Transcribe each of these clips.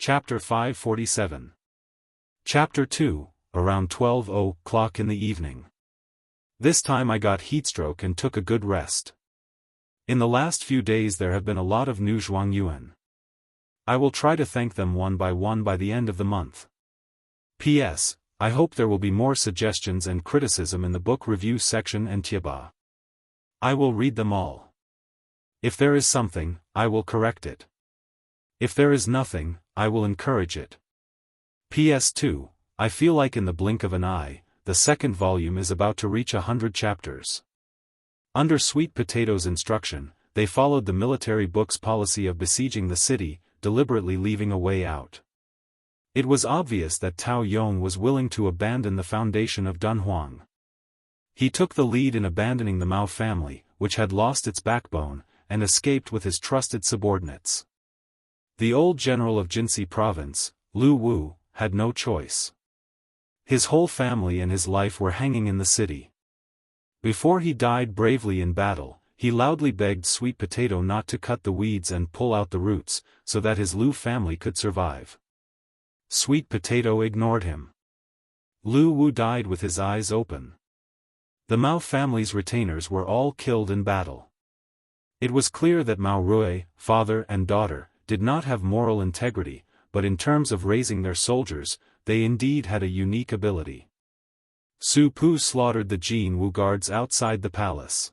Chapter 547. Chapter 2, around 12 o'clock in the evening. This time I got heatstroke and took a good rest. In the last few days there have been a lot of new Zhuangyuan. I will try to thank them one by the end of the month. P.S. I hope there will be more suggestions and criticism in the book review section and Tieba. I will read them all. If there is something, I will correct it. If there is nothing, I will encourage it. PS2, I feel like in the blink of an eye, the second volume is about to reach 100 chapters. Under Sweet Potato's instruction, they followed the military book's policy of besieging the city, deliberately leaving a way out. It was obvious that Tao Yong was willing to abandon the foundation of Dunhuang. He took the lead in abandoning the Mao family, which had lost its backbone, and escaped with his trusted subordinates. The old general of Jinsi province, Lu Wu, had no choice. His whole family and his life were hanging in the city. Before he died bravely in battle, he loudly begged Sweet Potato not to cut the weeds and pull out the roots, so that his Lu family could survive. Sweet Potato ignored him. Lu Wu died with his eyes open. The Mao family's retainers were all killed in battle. It was clear that Mao Rui, father and daughter, did not have moral integrity, but in terms of raising their soldiers, they indeed had a unique ability. Su Pu slaughtered the Jianghu guards outside the palace.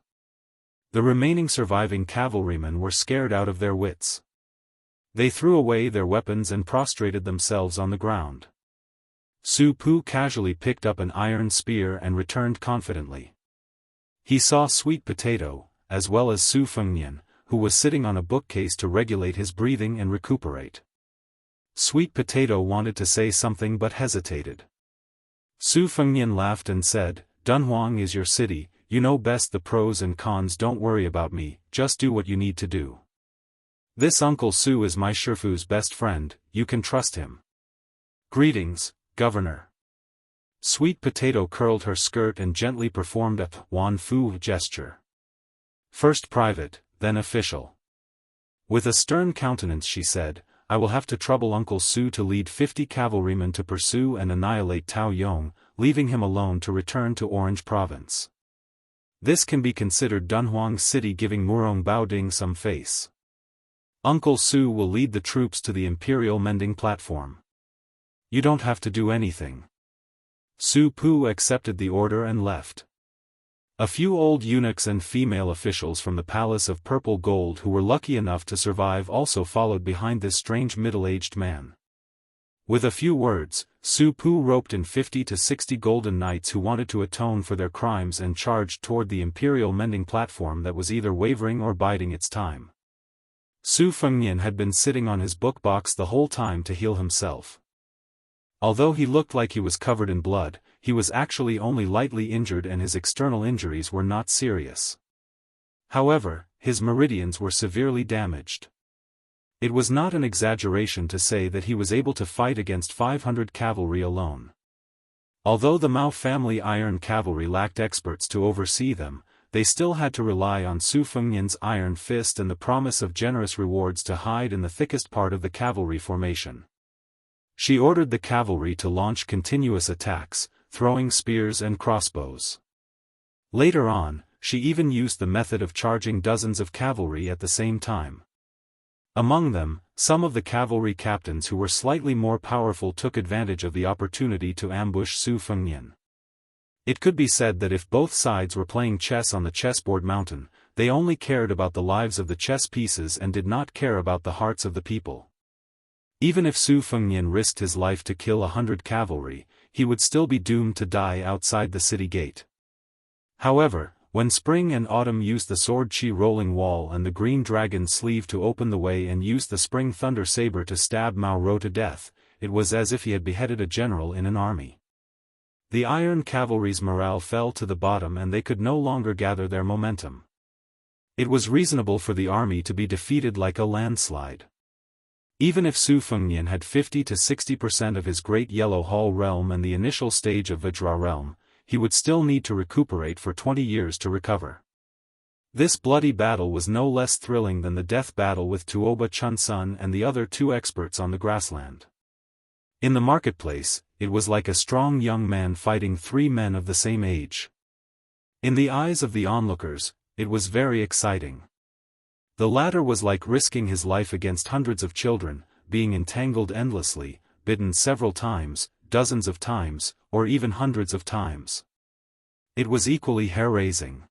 The remaining surviving cavalrymen were scared out of their wits. They threw away their weapons and prostrated themselves on the ground. Su Pu casually picked up an iron spear and returned confidently. He saw Sweet Potato, as well as Su Fengnian, who was sitting on a bookcase to regulate his breathing and recuperate. Sweet Potato wanted to say something but hesitated. Su Fengnian laughed and said, "Dunhuang is your city, you know best the pros and cons, don't worry about me, just do what you need to do. This Uncle Su is my Shifu's best friend, you can trust him. Greetings, Governor." Sweet Potato curled her skirt and gently performed a Wan Fu gesture. First private, then official. With a stern countenance she said, "I will have to trouble Uncle Su to lead 50 cavalrymen to pursue and annihilate Tao Yong, leaving him alone to return to Orange Province. This can be considered Dunhuang's city giving Murong Baoding some face. Uncle Su will lead the troops to the Imperial Mending Platform. You don't have to do anything." Su Pu accepted the order and left. A few old eunuchs and female officials from the Palace of Purple Gold who were lucky enough to survive also followed behind this strange middle-aged man. With a few words, Su Pu roped in 50 to 60 golden knights who wanted to atone for their crimes and charged toward the Imperial Mending Platform that was either wavering or biding its time. Su Fengnian had been sitting on his book box the whole time to heal himself. Although he looked like he was covered in blood, he was actually only lightly injured and his external injuries were not serious. However, his meridians were severely damaged. It was not an exaggeration to say that he was able to fight against 500 cavalry alone. Although the Mao family iron cavalry lacked experts to oversee them, they still had to rely on Su Fengnian's iron fist and the promise of generous rewards to hide in the thickest part of the cavalry formation. She ordered the cavalry to launch continuous attacks, throwing spears and crossbows. Later on, she even used the method of charging dozens of cavalry at the same time. Among them, some of the cavalry captains who were slightly more powerful took advantage of the opportunity to ambush Su Fengnian. It could be said that if both sides were playing chess on the chessboard mountain, they only cared about the lives of the chess pieces and did not care about the hearts of the people. Even if Su Fengnian risked his life to kill 100 cavalry, he would still be doomed to die outside the city gate. However, when Spring and Autumn used the Sword Chi rolling wall and the Green Dragon sleeve to open the way and used the Spring Thunder Saber to stab Mao Ro to death, it was as if he had beheaded a general in an army. The Iron Cavalry's morale fell to the bottom and they could no longer gather their momentum. It was reasonable for the army to be defeated like a landslide. Even if Su Fengnian had 50 to 60% of his Great Yellow Hall realm and the initial stage of Vajra realm, he would still need to recuperate for 20 years to recover. This bloody battle was no less thrilling than the death battle with Tuoba Chunsun and the other two experts on the grassland. In the marketplace, it was like a strong young man fighting three men of the same age. In the eyes of the onlookers, it was very exciting. The latter was like risking his life against hundreds of children, being entangled endlessly, bitten several times, dozens of times, or even hundreds of times. It was equally hair-raising.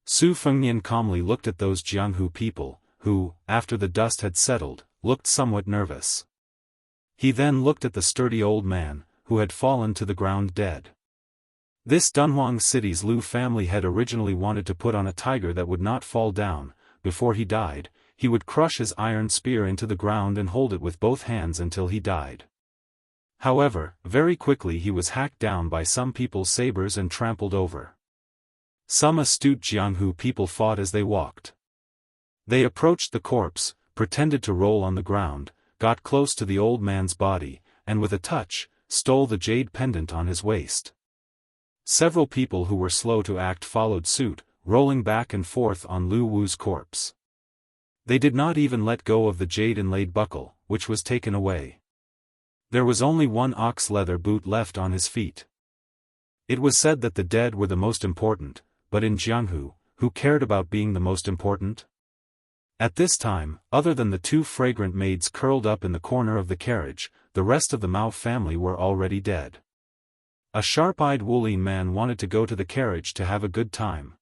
Su Fengnian calmly looked at those Jianghu people, who, after the dust had settled, looked somewhat nervous. He then looked at the sturdy old man, who had fallen to the ground dead. This Dunhuang City's Lu family had originally wanted to put on a tiger that would not fall down. Before he died, he would crush his iron spear into the ground and hold it with both hands until he died. However, very quickly he was hacked down by some people's sabers and trampled over. Some astute Jianghu people fought as they walked. They approached the corpse, pretended to roll on the ground, got close to the old man's body, and with a touch, stole the jade pendant on his waist. Several people who were slow to act followed suit, rolling back and forth on Lu Wu's corpse. They did not even let go of the jade-inlaid buckle, which was taken away. There was only one ox leather boot left on his feet. It was said that the dead were the most important, but in Jianghu, who cared about being the most important? At this time, other than the two fragrant maids curled up in the corner of the carriage, the rest of the Mao family were already dead. A sharp-eyed Wulin man wanted to go to the carriage to have a good time.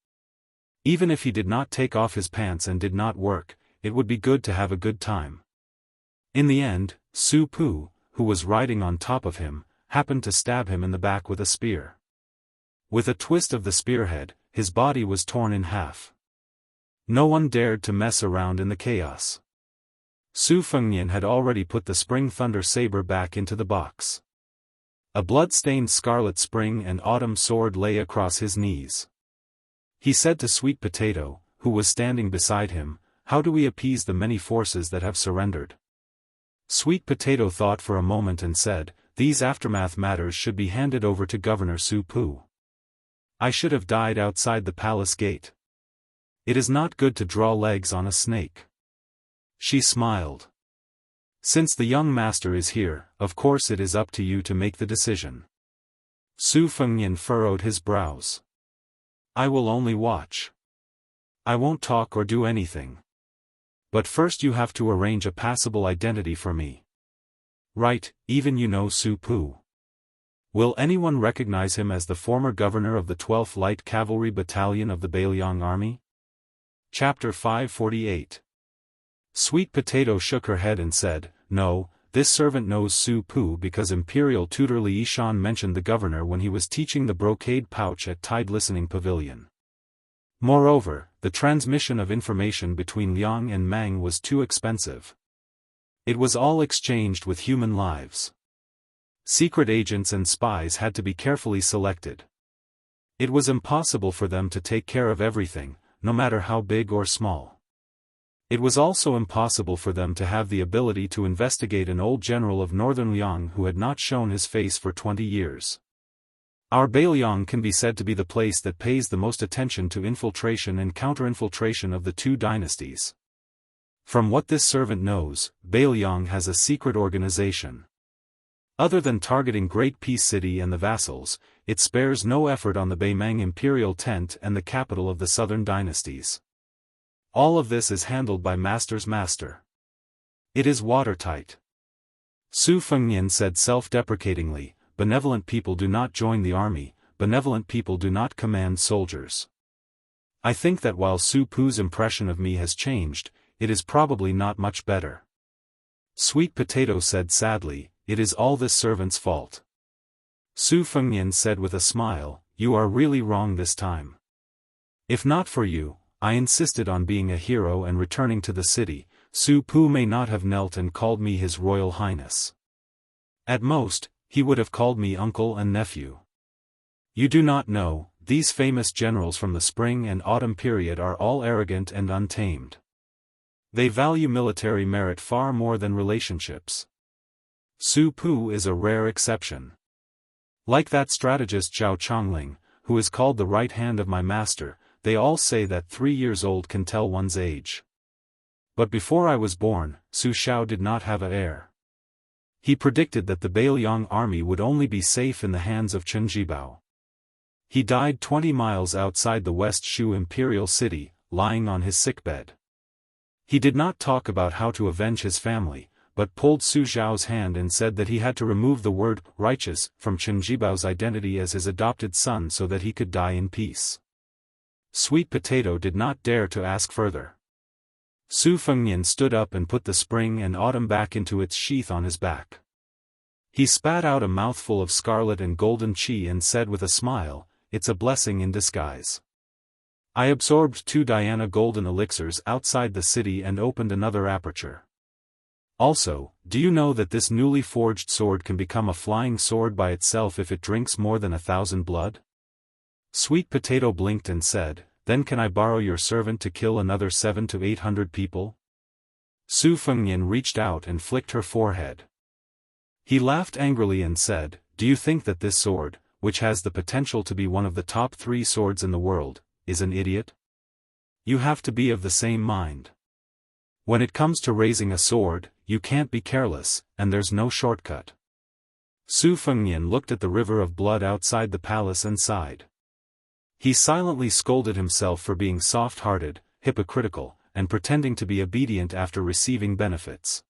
Even if he did not take off his pants and did not work, it would be good to have a good time. In the end, Su Pu, who was riding on top of him, happened to stab him in the back with a spear. With a twist of the spearhead, his body was torn in half. No one dared to mess around in the chaos. Su Fengnian had already put the spring thunder saber back into the box. A blood-stained scarlet spring and autumn sword lay across his knees. He said to Sweet Potato, who was standing beside him, "How do we appease the many forces that have surrendered?" Sweet Potato thought for a moment and said, "These aftermath matters should be handed over to Governor Su Pu. I should have died outside the palace gate. It is not good to draw legs on a snake." She smiled. "Since the young master is here, of course it is up to you to make the decision." Su Fengnian furrowed his brows. "I will only watch. I won't talk or do anything. But first you have to arrange a passable identity for me." "Right, even you know Su Pu. Will anyone recognize him as the former governor of the 12th Light Cavalry Battalion of the Beiliang Army?" Chapter 548. Sweet Potato shook her head and said, "No, this servant knows Su Pu because Imperial Tutor Li Yishan mentioned the governor when he was teaching the brocade pouch at Tide Listening Pavilion. Moreover, the transmission of information between Liang and Mang was too expensive. It was all exchanged with human lives. Secret agents and spies had to be carefully selected. It was impossible for them to take care of everything, no matter how big or small. It was also impossible for them to have the ability to investigate an old general of northern Liang who had not shown his face for 20 years. Our Beiliang can be said to be the place that pays the most attention to infiltration and counter-infiltration of the two dynasties. From what this servant knows, Beiliang has a secret organization. Other than targeting Great Peace City and the vassals, it spares no effort on the Beimang Imperial Tent and the capital of the southern dynasties. All of this is handled by Master's Master. It is watertight." Su Fengnian said self-deprecatingly, "Benevolent people do not join the army, benevolent people do not command soldiers. I think that while Su Pu's impression of me has changed, it is probably not much better." Sweet Potato said sadly, "It is all this servant's fault." Su Fengnian said with a smile, "You are really wrong this time. If not for you, I insisted on being a hero and returning to the city, Su Pu may not have knelt and called me His Royal Highness. At most, he would have called me uncle and nephew. You do not know, these famous generals from the spring and autumn period are all arrogant and untamed. They value military merit far more than relationships. Su Pu is a rare exception. Like that strategist Zhao Chongling, who is called the right hand of my master, they all say that 3 years old can tell one's age. But before I was born, Su Xiao did not have an heir. He predicted that the Bailiang army would only be safe in the hands of Chen Jibao. He died 20 miles outside the West Shu imperial city, lying on his sickbed. He did not talk about how to avenge his family, but pulled Su Xiao's hand and said that he had to remove the word righteous from Chen Jibao's identity as his adopted son so that he could die in peace. Sweet Potato did not dare to ask further. Su Fengnian stood up and put the spring and autumn back into its sheath on his back. He spat out a mouthful of scarlet and golden qi and said with a smile, "It's a blessing in disguise." I absorbed 2 Diana golden elixirs outside the city and opened another aperture. Also, do you know that this newly forged sword can become a flying sword by itself if it drinks more than 1,000 blood? Sweet Potato blinked and said, "Then can I borrow your servant to kill another 700 to 800 people?" Su Fengnian reached out and flicked her forehead. He laughed angrily and said, "Do you think that this sword, which has the potential to be one of the top 3 swords in the world, is an idiot? You have to be of the same mind. When it comes to raising a sword, you can't be careless, and there's no shortcut." Su Fengnian looked at the river of blood outside the palace and sighed. He silently scolded himself for being soft-hearted, hypocritical, and pretending to be obedient after receiving benefits.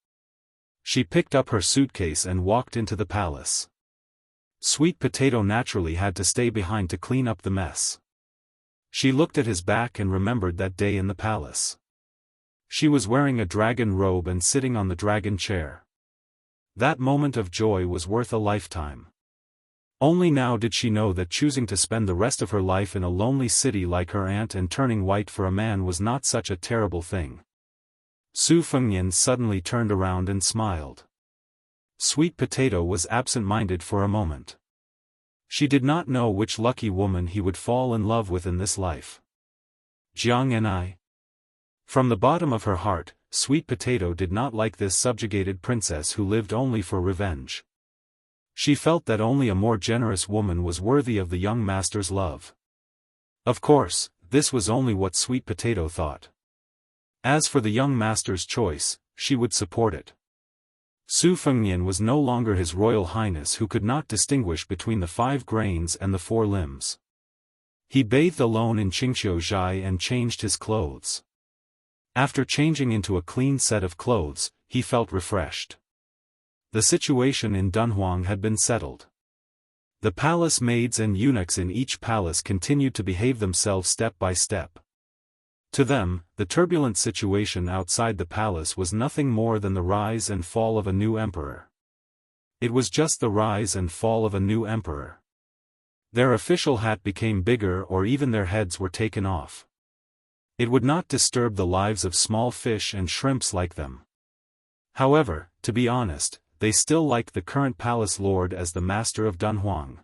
She picked up her suitcase and walked into the palace. Sweet Potato naturally had to stay behind to clean up the mess. She looked at his back and remembered that day in the palace. She was wearing a dragon robe and sitting on the dragon chair. That moment of joy was worth a lifetime. Only now did she know that choosing to spend the rest of her life in a lonely city like her aunt and turning white for a man was not such a terrible thing. Su Fengnian suddenly turned around and smiled. Sweet Potato was absent-minded for a moment. She did not know which lucky woman he would fall in love with in this life. Jianghu. From the bottom of her heart, Sweet Potato did not like this subjugated princess who lived only for revenge. She felt that only a more generous woman was worthy of the young master's love. Of course, this was only what Sweet Potato thought. As for the young master's choice, she would support it. Su Fengnian was no longer His Royal Highness who could not distinguish between the 5 grains and the 4 limbs. He bathed alone in Qingqiu Zhai and changed his clothes. After changing into a clean set of clothes, he felt refreshed. The situation in Dunhuang had been settled. The palace maids and eunuchs in each palace continued to behave themselves step by step. To them, the turbulent situation outside the palace was nothing more than the rise and fall of a new emperor. It was just the rise and fall of a new emperor. Their official hat became bigger or even their heads were taken off. It would not disturb the lives of small fish and shrimps like them. However, to be honest, they still liked the current palace lord as the master of Dunhuang.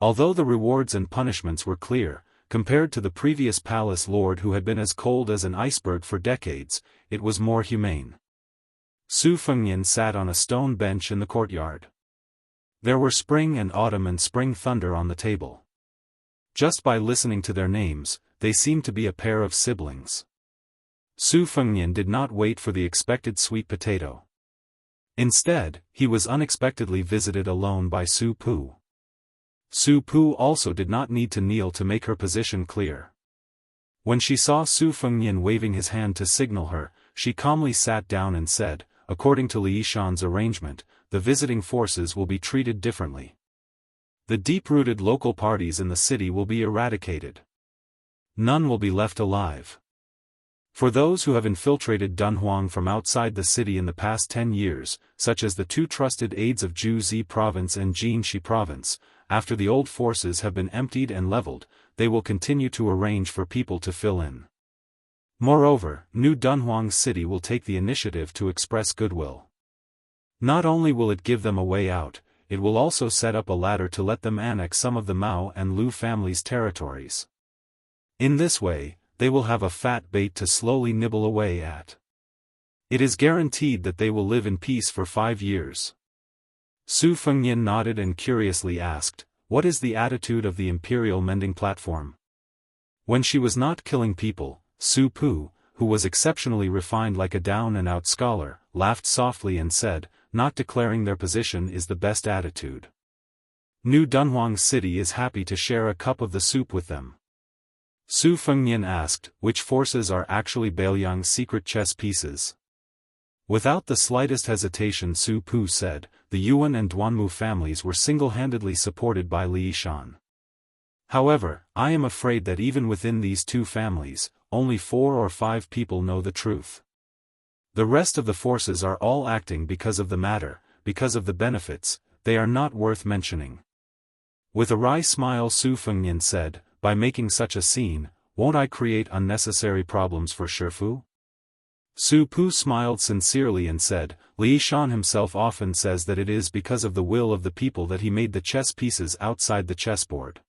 Although the rewards and punishments were clear, compared to the previous palace lord who had been as cold as an iceberg for decades, it was more humane. Su Fengnian sat on a stone bench in the courtyard. There were spring and autumn and spring thunder on the table. Just by listening to their names, they seemed to be a pair of siblings. Su Fengnian did not wait for the expected Sweet Potato. Instead, he was unexpectedly visited alone by Su Pu. Su Pu also did not need to kneel to make her position clear. When she saw Su Fengnian waving his hand to signal her, she calmly sat down and said, "According to Li Yishan's arrangement, the visiting forces will be treated differently. The deep-rooted local parties in the city will be eradicated. None will be left alive. For those who have infiltrated Dunhuang from outside the city in the past 10 years, such as the 2 trusted aides of Jiuzi province and Jiangxi province, after the old forces have been emptied and leveled, they will continue to arrange for people to fill in. Moreover, New Dunhuang City will take the initiative to express goodwill. Not only will it give them a way out, it will also set up a ladder to let them annex some of the Mao and Lu families' territories. In this way, they will have a fat bait to slowly nibble away at. It is guaranteed that they will live in peace for 5 years." Su Fengnian nodded and curiously asked, "What is the attitude of the Imperial Mending Platform?" When she was not killing people, Su Pu, who was exceptionally refined like a down-and-out scholar, laughed softly and said, "Not declaring their position is the best attitude. New Dunhuang City is happy to share a cup of the soup with them." Su Fengnian asked, "Which forces are actually Bailiang's secret chess pieces?" Without the slightest hesitation Su Pu said, "The Yuan and Duanmu families were single-handedly supported by Li Shan. However, I am afraid that even within these two families, only 4 or 5 people know the truth. The rest of the forces are all acting because of the matter, because of the benefits, they are not worth mentioning." With a wry smile Su Fengnian said, "By making such a scene, won't I create unnecessary problems for Shifu?" Su Pu smiled sincerely and said, "Li Shan himself often says that it is because of the will of the people that he made the chess pieces outside the chessboard.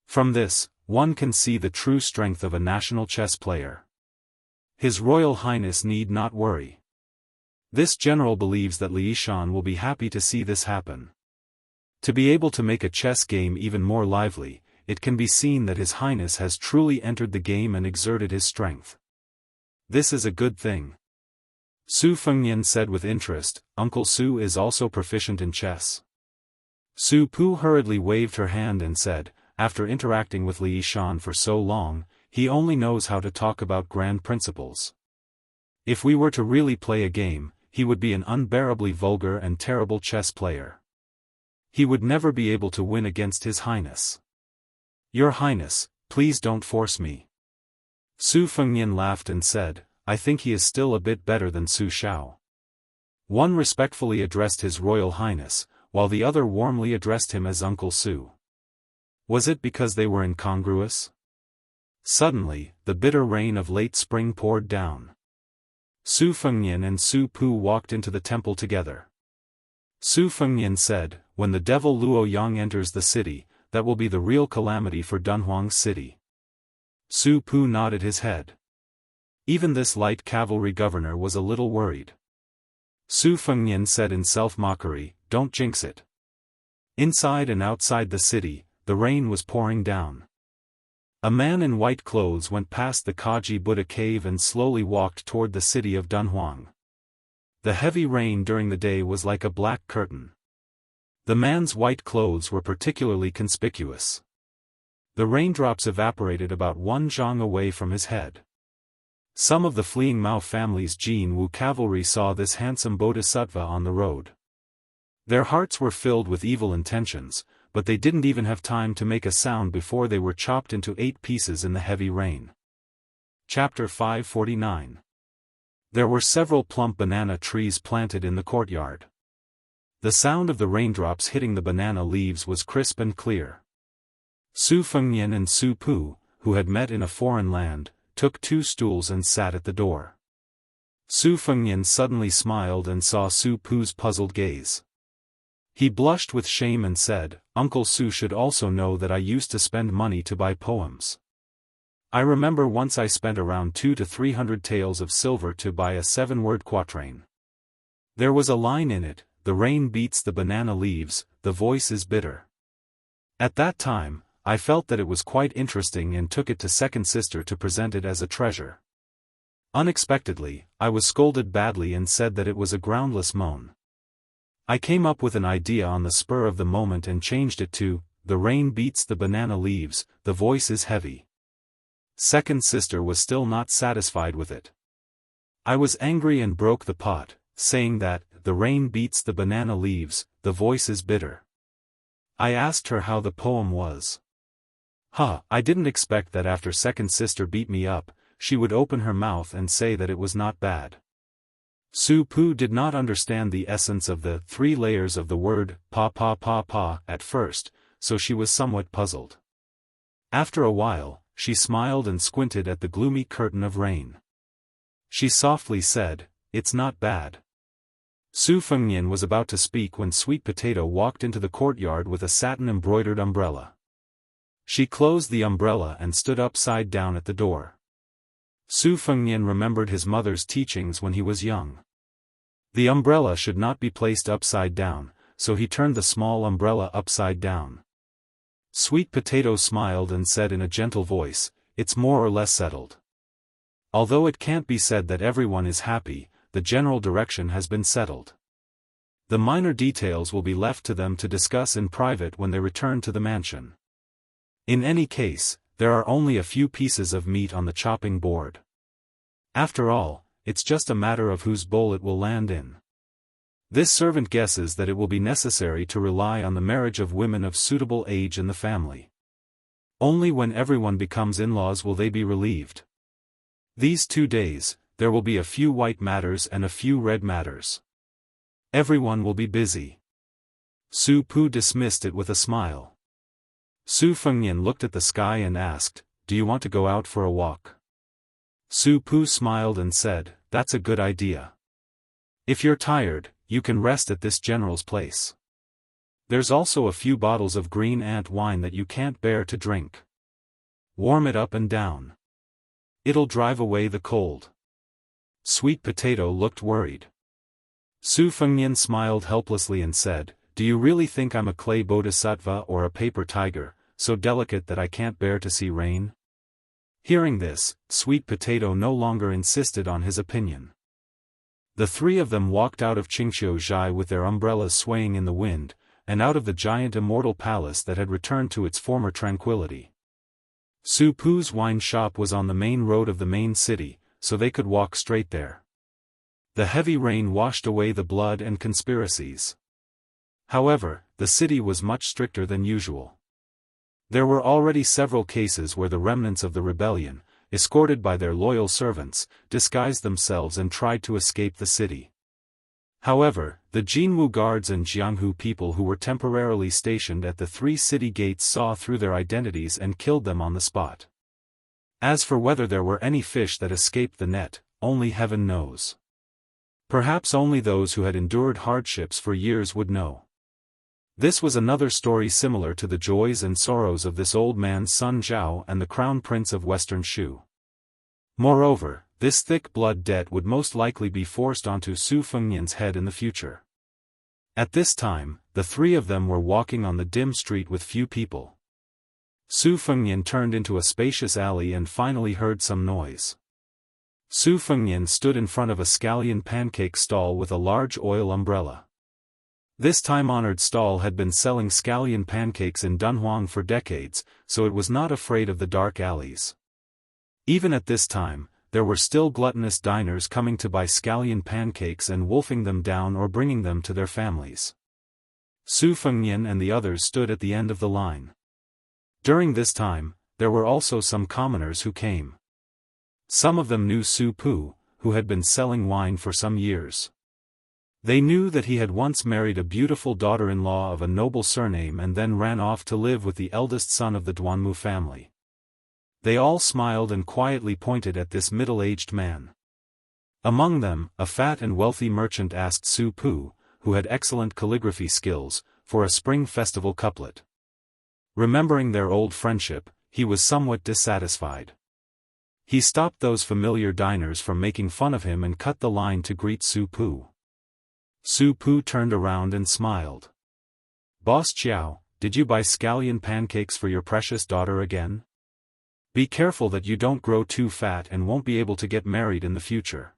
From this, one can see the true strength of a national chess player. His Royal Highness need not worry. This general believes that Li Shan will be happy to see this happen. To be able to make a chess game even more lively, it can be seen that His Highness has truly entered the game and exerted his strength. This is a good thing." Su Fengnian said with interest, "Uncle Su is also proficient in chess?" Su Pu hurriedly waved her hand and said, "After interacting with Li Shan for so long, he only knows how to talk about grand principles. If we were to really play a game, he would be an unbearably vulgar and terrible chess player. He would never be able to win against His Highness. Your Highness, please don't force me." Su Fengnian laughed and said, "I think he is still a bit better than Su Shao." One respectfully addressed His Royal Highness, while the other warmly addressed him as Uncle Su. Was it because they were incongruous? Suddenly, the bitter rain of late spring poured down. Su Fengnian and Su Pu walked into the temple together. Su Fengnian said, "When the devil Luo Yang enters the city, that will be the real calamity for Dunhuang City." Su Pu nodded his head. Even this light cavalry governor was a little worried. Su Fengnian said in self-mockery, "Don't jinx it." Inside and outside the city, the rain was pouring down. A man in white clothes went past the Kaji Buddha cave and slowly walked toward the city of Dunhuang. The heavy rain during the day was like a black curtain. The man's white clothes were particularly conspicuous. The raindrops evaporated about 1 zhang away from his head. Some of the fleeing Mao family's Jianghu cavalry saw this handsome bodhisattva on the road. Their hearts were filled with evil intentions, but they didn't even have time to make a sound before they were chopped into 8 pieces in the heavy rain. Chapter 549. There were several plump banana trees planted in the courtyard. The sound of the raindrops hitting the banana leaves was crisp and clear. Su Fengnian and Su Pu, who had met in a foreign land, took 2 stools and sat at the door. Su Fengnian suddenly smiled and saw Su Pu's puzzled gaze. He blushed with shame and said, "Uncle Su should also know that I used to spend money to buy poems. I remember once I spent around 200 to 300 taels of silver to buy a 7-word quatrain. There was a line in it, 'The rain beats the banana leaves, the voice is bitter.' At that time, I felt that it was quite interesting and took it to second sister to present it as a treasure. Unexpectedly, I was scolded badly and said that it was a groundless moan. I came up with an idea on the spur of the moment and changed it to, 'The rain beats the banana leaves, the voice is heavy.' Second sister was still not satisfied with it. I was angry and broke the pot, saying that, 'The rain beats the banana leaves, the voice is bitter.' I asked her how the poem was. I didn't expect that after second sister beat me up, she would open her mouth and say that it was not bad." Su Pu did not understand the essence of the 3 layers of the word pa at first, so she was somewhat puzzled. After a while, she smiled and squinted at the gloomy curtain of rain. She softly said, "It's not bad." Su Fengnian was about to speak when Sweet Potato walked into the courtyard with a satin-embroidered umbrella. She closed the umbrella and stood upside down at the door. Su Fengnian remembered his mother's teachings when he was young. The umbrella should not be placed upside down, so he turned the small umbrella upside down. Sweet Potato smiled and said in a gentle voice, it's more or less settled. Although it can't be said that everyone is happy, the general direction has been settled. The minor details will be left to them to discuss in private when they return to the mansion. In any case, there are only a few pieces of meat on the chopping board. After all, it's just a matter of whose bowl it will land in. This servant guesses that it will be necessary to rely on the marriage of women of suitable age in the family. Only when everyone becomes in-laws will they be relieved. These 2 days, there will be a few white matters and a few red matters. Everyone will be busy. Su Pu dismissed it with a smile. Su Fengnian looked at the sky and asked, "Do you want to go out for a walk?" Su Pu smiled and said, "That's a good idea. If you're tired, you can rest at this general's place. There's also a few bottles of green ant wine that you can't bear to drink. Warm it up and down. It'll drive away the cold." Sweet Potato looked worried. Su Fengnian smiled helplessly and said, "Do you really think I'm a clay bodhisattva or a paper tiger, so delicate that I can't bear to see rain?" Hearing this, Sweet Potato no longer insisted on his opinion. The 3 of them walked out of Qingqiuzhai with their umbrellas swaying in the wind, and out of the giant immortal palace that had returned to its former tranquility. Su Pu's wine shop was on the main road of the main city, so they could walk straight there. The heavy rain washed away the blood and conspiracies. However, the city was much stricter than usual. There were already several cases where the remnants of the rebellion, escorted by their loyal servants, disguised themselves and tried to escape the city. However, the Jianghu guards and Jianghu people who were temporarily stationed at the 3 city gates saw through their identities and killed them on the spot. As for whether there were any fish that escaped the net, only heaven knows. Perhaps only those who had endured hardships for years would know. This was another story similar to the joys and sorrows of this old man's son Zhao and the crown prince of Western Shu. Moreover, this thick blood debt would most likely be forced onto Su Fengnian's head in the future. At this time, the 3 of them were walking on the dim street with few people. Su Fengnian turned into a spacious alley and finally heard some noise. Su Fengnian stood in front of a scallion pancake stall with a large oil umbrella. This time-honored stall had been selling scallion pancakes in Dunhuang for decades, so it was not afraid of the dark alleys. Even at this time, there were still gluttonous diners coming to buy scallion pancakes and wolfing them down or bringing them to their families. Su Fengnian and the others stood at the end of the line. During this time, there were also some commoners who came. Some of them knew Su Pu, who had been selling wine for some years. They knew that he had once married a beautiful daughter-in-law of a noble surname and then ran off to live with the eldest son of the Duanmu family. They all smiled and quietly pointed at this middle-aged man. Among them, a fat and wealthy merchant asked Su Pu, who had excellent calligraphy skills, for a spring festival couplet. Remembering their old friendship, he was somewhat dissatisfied. He stopped those familiar diners from making fun of him and cut the line to greet Su Pu. Su Pu turned around and smiled. "Boss Chiao, did you buy scallion pancakes for your precious daughter again? Be careful that you don't grow too fat and won't be able to get married in the future."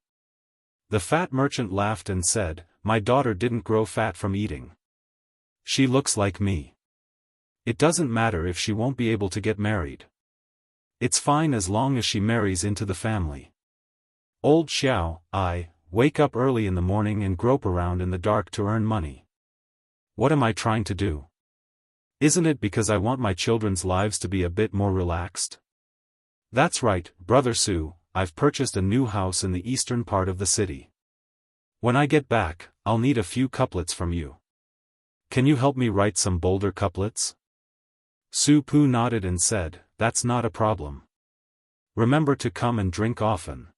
The fat merchant laughed and said, "My daughter didn't grow fat from eating. She looks like me. It doesn't matter if she won't be able to get married. It's fine as long as she marries into the family. Old Xiao, wake up early in the morning and grope around in the dark to earn money. What am I trying to do? Isn't it because I want my children's lives to be a bit more relaxed? That's right, Brother Su, I've purchased a new house in the eastern part of the city. When I get back, I'll need a few couplets from you. Can you help me write some bolder couplets?" Su Pu nodded and said, "That's not a problem. Remember to come and drink often.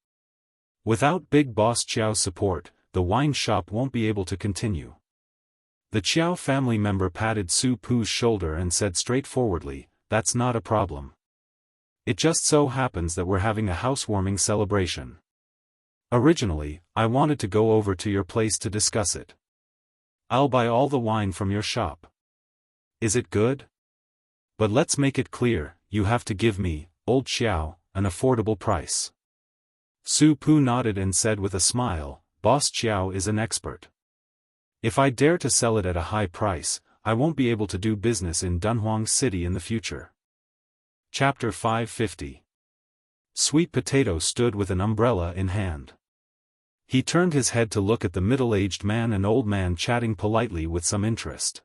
Without Big Boss Chiao's support, the wine shop won't be able to continue." The Chiao family member patted Su Pu's shoulder and said straightforwardly, "That's not a problem. It just so happens that we're having a housewarming celebration. Originally, I wanted to go over to your place to discuss it. I'll buy all the wine from your shop. Is it good? But let's make it clear, you have to give me, Old Xiao, an affordable price. Su Pu nodded and said with a smile, Boss Xiao is an expert. If I dare to sell it at a high price, I won't be able to do business in Dunhuang City in the future. Chapter 550. Sweet Potato stood with an umbrella in hand. He turned his head to look at the middle-aged man and old man chatting politely with some interest.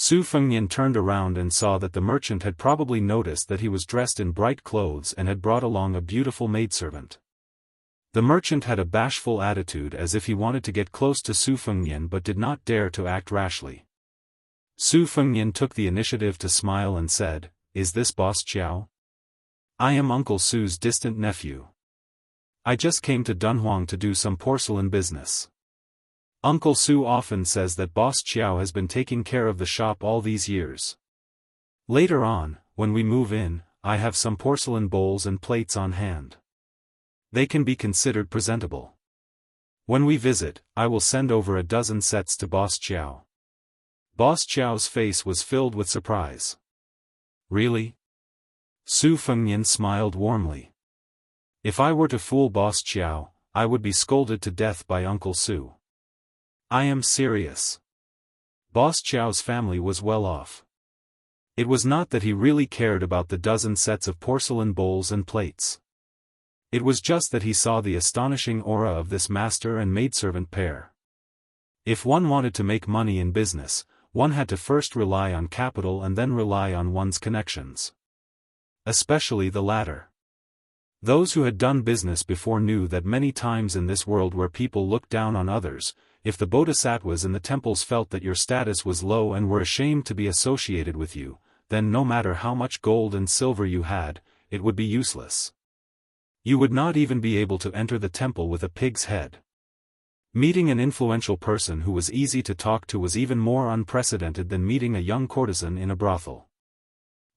Su Fengnian turned around and saw that the merchant had probably noticed that he was dressed in bright clothes and had brought along a beautiful maidservant. The merchant had a bashful attitude as if he wanted to get close to Su Fengnian but did not dare to act rashly. Su Fengnian took the initiative to smile and said, Is this Boss Xiao? I am Uncle Su's distant nephew. I just came to Dunhuang to do some porcelain business. Uncle Su often says that Boss Xiao has been taking care of the shop all these years. Later on, when we move in, I have some porcelain bowls and plates on hand. They can be considered presentable. When we visit, I will send over a dozen sets to Boss Xiao. Boss Xiao's face was filled with surprise. Really? Su Fengnian smiled warmly. If I were to fool Boss Xiao, I would be scolded to death by Uncle Su. I am serious. Boss Xiao's family was well off. It was not that he really cared about the dozen sets of porcelain bowls and plates. It was just that he saw the astonishing aura of this master and maidservant pair. If one wanted to make money in business, one had to first rely on capital and then rely on one's connections. Especially the latter. Those who had done business before knew that many times in this world where people look down on others, if the bodhisattvas in the temples felt that your status was low and were ashamed to be associated with you, then no matter how much gold and silver you had, it would be useless. You would not even be able to enter the temple with a pig's head. Meeting an influential person who was easy to talk to was even more unprecedented than meeting a young courtesan in a brothel.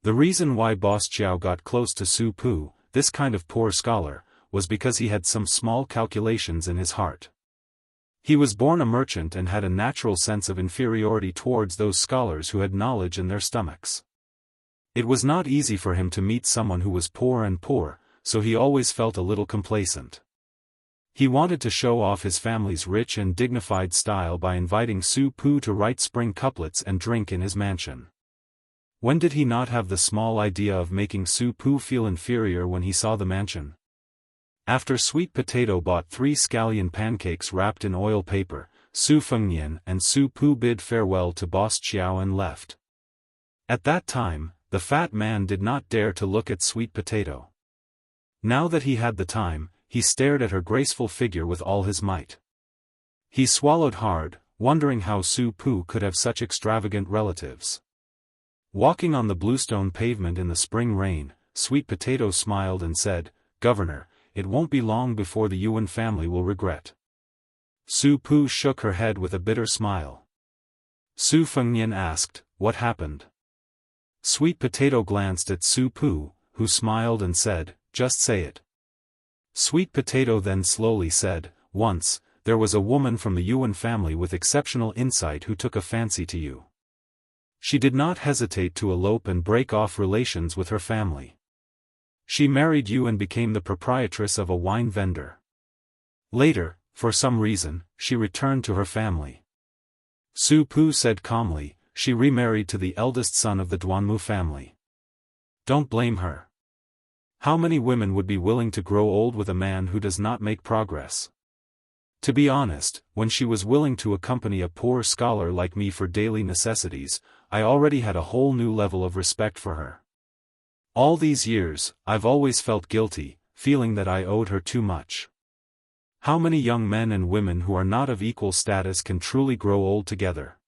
The reason why Boss Xiao got close to Su Pu, this kind of poor scholar, was because he had some small calculations in his heart. He was born a merchant and had a natural sense of inferiority towards those scholars who had knowledge in their stomachs. It was not easy for him to meet someone who was poor, so he always felt a little complacent. He wanted to show off his family's rich and dignified style by inviting Su Pu to write spring couplets and drink in his mansion. When did he not have the small idea of making Su Pu feel inferior when he saw the mansion? After Sweet Potato bought 3 scallion pancakes wrapped in oil paper, Su Fengnian and Su Pu bid farewell to Boss Xiao and left. At that time, the fat man did not dare to look at Sweet Potato. Now that he had the time, he stared at her graceful figure with all his might. He swallowed hard, wondering how Su Pu could have such extravagant relatives. Walking on the bluestone pavement in the spring rain, Sweet Potato smiled and said, Governor, it won't be long before the Yuan family will regret. Su Pu shook her head with a bitter smile. Su Fengnian asked, What happened? Sweet Potato glanced at Su Pu, who smiled and said, Just say it. Sweet Potato then slowly said, Once, there was a woman from the Yuan family with exceptional insight who took a fancy to you. She did not hesitate to elope and break off relations with her family. She married you and became the proprietress of a wine vendor. Later, for some reason, she returned to her family. Su Pu said calmly, she remarried to the eldest son of the Duanmu family. Don't blame her. How many women would be willing to grow old with a man who does not make progress? To be honest, when she was willing to accompany a poor scholar like me for daily necessities, I already had a whole new level of respect for her. All these years, I've always felt guilty, feeling that I owed her too much. How many young men and women who are not of equal status can truly grow old together?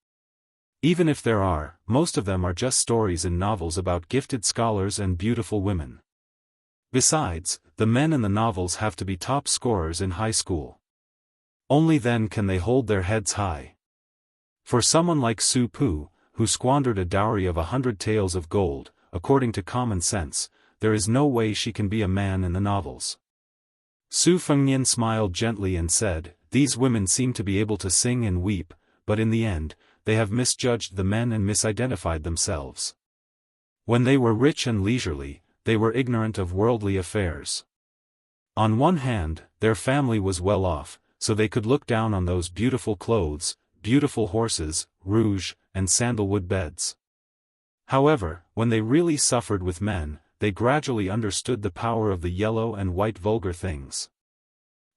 Even if there are, most of them are just stories in novels about gifted scholars and beautiful women. Besides, the men in the novels have to be top scorers in high school. Only then can they hold their heads high. For someone like Su Pu, who squandered a dowry of 100 taels of gold, according to common sense, there is no way she can be a man in the novels. Su Fengnian smiled gently and said, These women seem to be able to sing and weep, but in the end, they have misjudged the men and misidentified themselves. When they were rich and leisurely, they were ignorant of worldly affairs. On one hand, their family was well off, so they could look down on those beautiful clothes, beautiful horses, rouge, and sandalwood beds. However, when they really suffered with men, they gradually understood the power of the yellow and white vulgar things.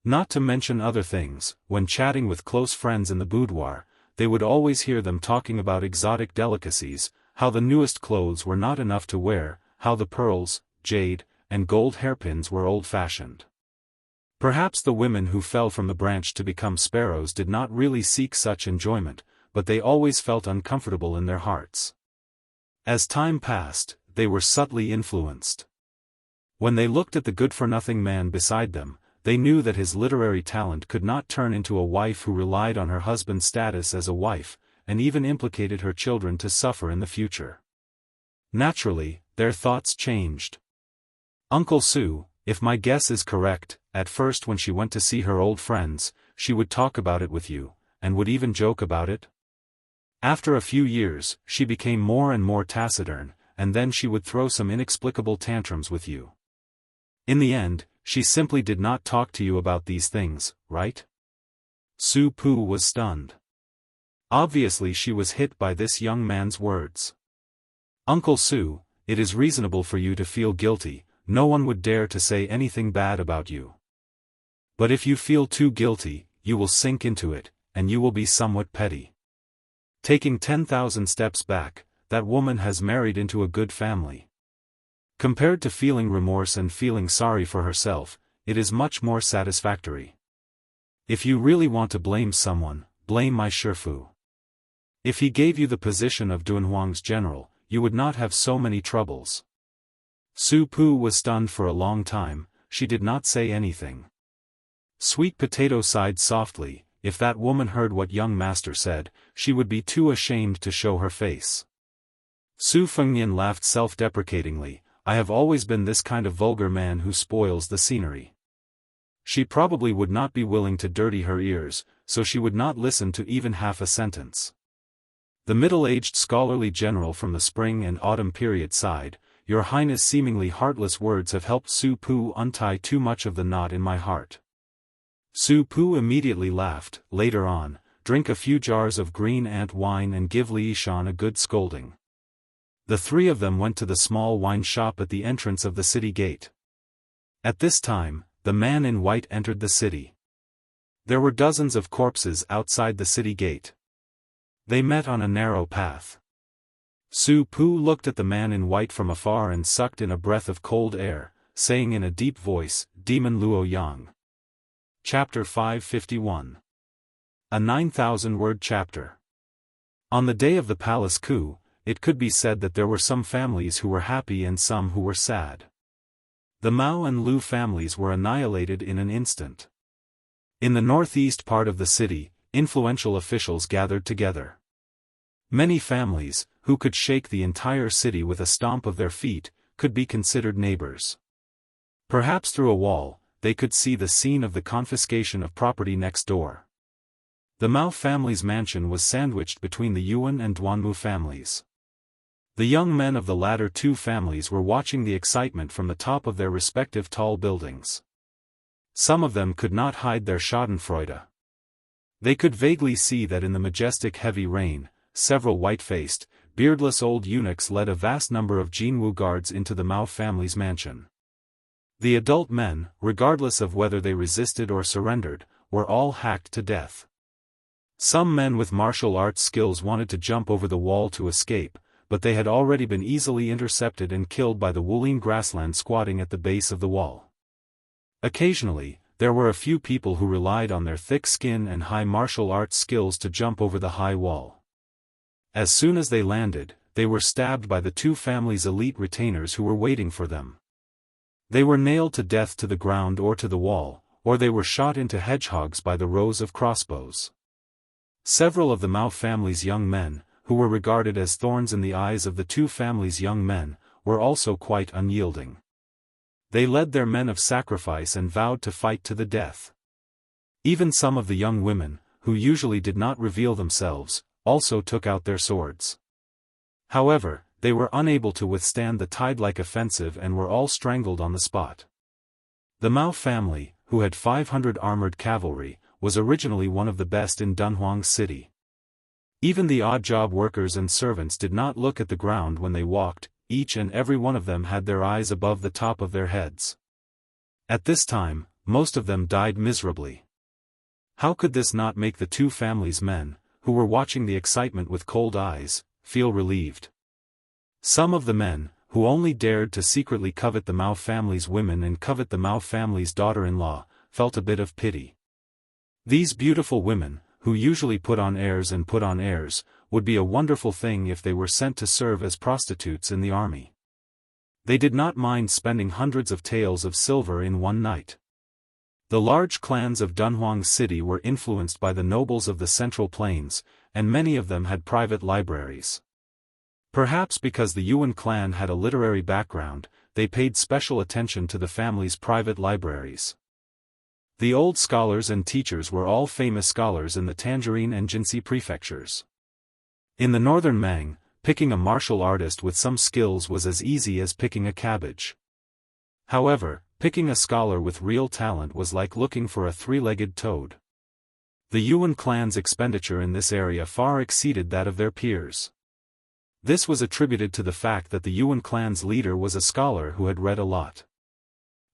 Not to mention other things, when chatting with close friends in the boudoir, they would always hear them talking about exotic delicacies, how the newest clothes were not enough to wear, how the pearls, jade, and gold hairpins were old-fashioned. Perhaps the women who fell from the branch to become sparrows did not really seek such enjoyment, but they always felt uncomfortable in their hearts. As time passed, they were subtly influenced. When they looked at the good-for-nothing man beside them, they knew that his literary talent could not turn into a wife who relied on her husband's status as a wife, and even implicated her children to suffer in the future. Naturally, their thoughts changed. Uncle Sue, if my guess is correct, at first when she went to see her old friends, she would talk about it with you, and would even joke about it. After a few years, she became more and more taciturn, and then she would throw some inexplicable tantrums with you. In the end, she simply did not talk to you about these things, right? Su Pu was stunned. Obviously she was hit by this young man's words. Uncle Sue, it is reasonable for you to feel guilty, no one would dare to say anything bad about you. But if you feel too guilty, you will sink into it, and you will be somewhat petty. Taking 10,000 steps back, that woman has married into a good family. Compared to feeling remorse and feeling sorry for herself, it is much more satisfactory. If you really want to blame someone, blame my Shifu. If he gave you the position of Dunhuang's general, you would not have so many troubles. Su Pu was stunned for a long time, she did not say anything. Sweet Potato sighed softly. If that woman heard what young master said, she would be too ashamed to show her face. Su Fengnian laughed self-deprecatingly. I have always been this kind of vulgar man who spoils the scenery. She probably would not be willing to dirty her ears, so she would not listen to even half a sentence. The middle-aged scholarly general from the spring and autumn period sighed, Your Highness' seemingly heartless words have helped Su Pu untie too much of the knot in my heart. Su Pu immediately laughed. Later on, drink a few jars of green ant wine and give Li Yishan a good scolding. The three of them went to the small wine shop at the entrance of the city gate. At this time, the man in white entered the city. There were dozens of corpses outside the city gate. They met on a narrow path. Su Pu looked at the man in white from afar and sucked in a breath of cold air, saying in a deep voice, Demon Luo Yang. Chapter 551. A 9,000-word chapter. On the day of the palace coup, it could be said that there were some families who were happy and some who were sad. The Mao and Lu families were annihilated in an instant. In the northeast part of the city, influential officials gathered together. Many families, who could shake the entire city with a stomp of their feet, could be considered neighbors. Perhaps through a wall, they could see the scene of the confiscation of property next door. The Mao family's mansion was sandwiched between the Yuan and Duanmu families. The young men of the latter two families were watching the excitement from the top of their respective tall buildings. Some of them could not hide their schadenfreude. They could vaguely see that in the majestic heavy rain, several white-faced, beardless old eunuchs led a vast number of Jianghu guards into the Mao family's mansion. The adult men, regardless of whether they resisted or surrendered, were all hacked to death. Some men with martial arts skills wanted to jump over the wall to escape, but they had already been easily intercepted and killed by the Wulin grassland squatting at the base of the wall. Occasionally, there were a few people who relied on their thick skin and high martial arts skills to jump over the high wall. As soon as they landed, they were stabbed by the two families' elite retainers who were waiting for them. They were nailed to death to the ground or to the wall, or they were shot into hedgehogs by the rows of crossbows. Several of the Mao family's young men, who were regarded as thorns in the eyes of the two families' young men, were also quite unyielding. They led their men of sacrifice and vowed to fight to the death. Even some of the young women, who usually did not reveal themselves, also took out their swords. However, they were unable to withstand the tide-like offensive and were all strangled on the spot. The Mao family, who had 500 armored cavalry, was originally one of the best in Dunhuang City. Even the odd-job workers and servants did not look at the ground when they walked, each and every one of them had their eyes above the top of their heads. At this time, most of them died miserably. How could this not make the two families' men, who were watching the excitement with cold eyes, feel relieved? Some of the men, who only dared to secretly covet the Mao family's women and covet the Mao family's daughter-in-law, felt a bit of pity. These beautiful women, who usually put on airs, would be a wonderful thing if they were sent to serve as prostitutes in the army. They did not mind spending hundreds of taels of silver in one night. The large clans of Dunhuang City were influenced by the nobles of the Central Plains, and many of them had private libraries. Perhaps because the Yuan clan had a literary background, they paid special attention to the family's private libraries. The old scholars and teachers were all famous scholars in the Tangerine and Jinxi prefectures. In the northern Mang, picking a martial artist with some skills was as easy as picking a cabbage. However, picking a scholar with real talent was like looking for a three-legged toad. The Yuan clan's expenditure in this area far exceeded that of their peers. This was attributed to the fact that the Yuan clan's leader was a scholar who had read a lot.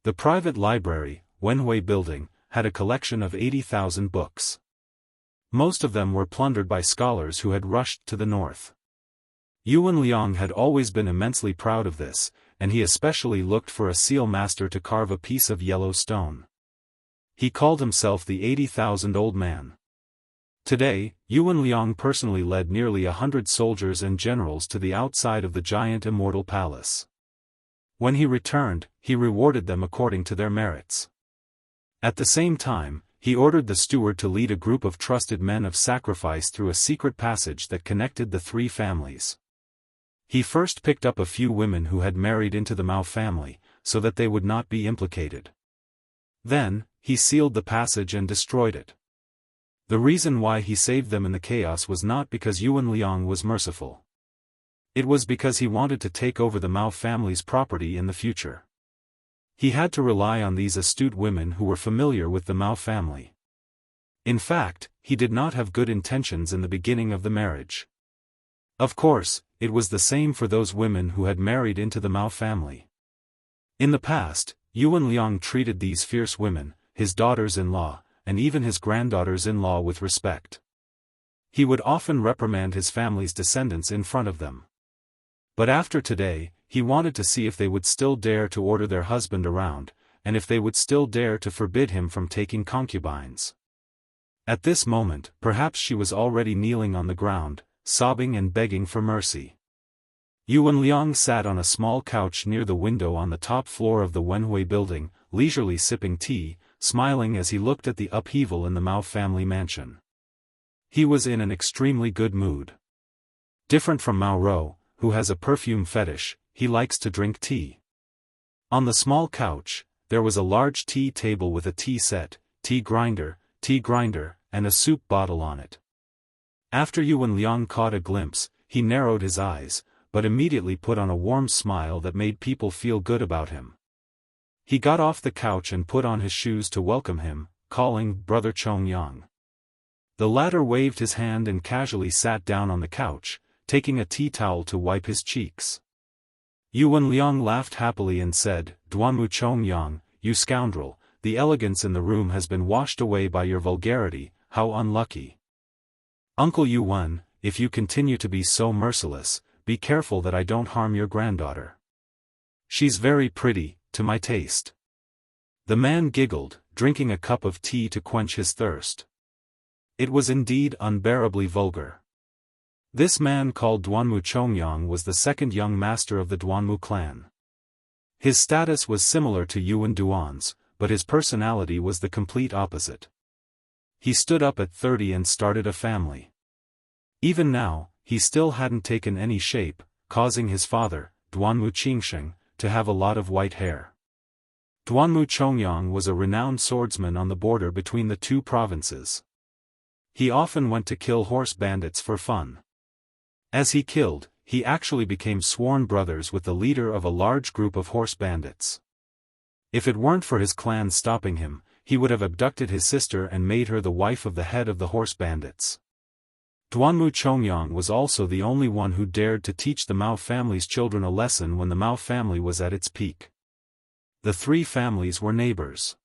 The private library, Wenhui Building, had a collection of 80,000 books. Most of them were plundered by scholars who had rushed to the north. Yuan Liang had always been immensely proud of this, and he especially looked for a seal master to carve a piece of yellow stone. He called himself the 80,000 Old Man. Today, Yuan Liang personally led nearly 100 soldiers and generals to the outside of the giant Immortal Palace. When he returned, he rewarded them according to their merits. At the same time, he ordered the steward to lead a group of trusted men of sacrifice through a secret passage that connected the three families. He first picked up a few women who had married into the Mao family, so that they would not be implicated. Then, he sealed the passage and destroyed it. The reason why he saved them in the chaos was not because Yuan Liang was merciful. It was because he wanted to take over the Mao family's property in the future. He had to rely on these astute women who were familiar with the Mao family. In fact, he did not have good intentions in the beginning of the marriage. Of course, it was the same for those women who had married into the Mao family. In the past, Yuan Liang treated these fierce women, his daughters-in-law, and even his granddaughters-in-law with respect. He would often reprimand his family's descendants in front of them. But after today, he wanted to see if they would still dare to order their husband around, and if they would still dare to forbid him from taking concubines. At this moment, perhaps she was already kneeling on the ground, sobbing and begging for mercy. Yuan Liang sat on a small couch near the window on the top floor of the Wenhui building, leisurely sipping tea, smiling as he looked at the upheaval in the Mao family mansion. He was in an extremely good mood. Different from Mao Rou, who has a perfume fetish, he likes to drink tea. On the small couch, there was a large tea table with a tea set, tea grinder, and a soup bottle on it. After Yuan Liang caught a glimpse, he narrowed his eyes, but immediately put on a warm smile that made people feel good about him. He got off the couch and put on his shoes to welcome him, calling Brother Chongyang. The latter waved his hand and casually sat down on the couch, taking a tea towel to wipe his cheeks. Yuan Liang laughed happily and said, "Duanmu Chongyang, you scoundrel, the elegance in the room has been washed away by your vulgarity, how unlucky. Uncle Yuan, if you continue to be so merciless, be careful that I don't harm your granddaughter. She's very pretty, to my taste." The man giggled, drinking a cup of tea to quench his thirst. It was indeed unbearably vulgar. This man called Duanmu Chongyang was the second young master of the Duanmu clan. His status was similar to Yuan Duan's, but his personality was the complete opposite. He stood up at 30 and started a family. Even now, he still hadn't taken any shape, causing his father, Duanmu Qingsheng, to have a lot of white hair. Duanmu Chongyang was a renowned swordsman on the border between the two provinces. He often went to kill horse bandits for fun. As he killed, he actually became sworn brothers with the leader of a large group of horse bandits. If it weren't for his clan stopping him, he would have abducted his sister and made her the wife of the head of the horse bandits. Duanmu Chongyang was also the only one who dared to teach the Mao family's children a lesson when the Mao family was at its peak. The three families were neighbors.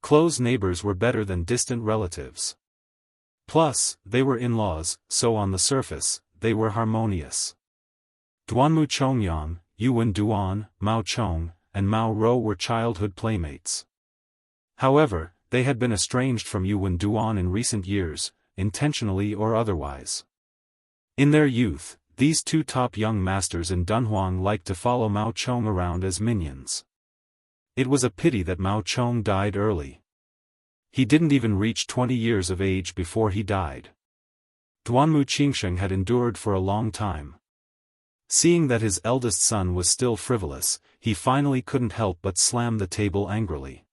Close neighbors were better than distant relatives. Plus, they were in-laws, so on the surface, they were harmonious. Duanmu Chongyang, Yuan Duan, Mao Chong, and Mao Ro were childhood playmates. However, they had been estranged from Yuan Duan in recent years, intentionally or otherwise. In their youth, these two top young masters in Dunhuang liked to follow Mao Chong around as minions. It was a pity that Mao Chong died early. He didn't even reach 20 years of age before he died. Duanmu Qingsheng had endured for a long time. Seeing that his eldest son was still frivolous, he finally couldn't help but slam the table angrily.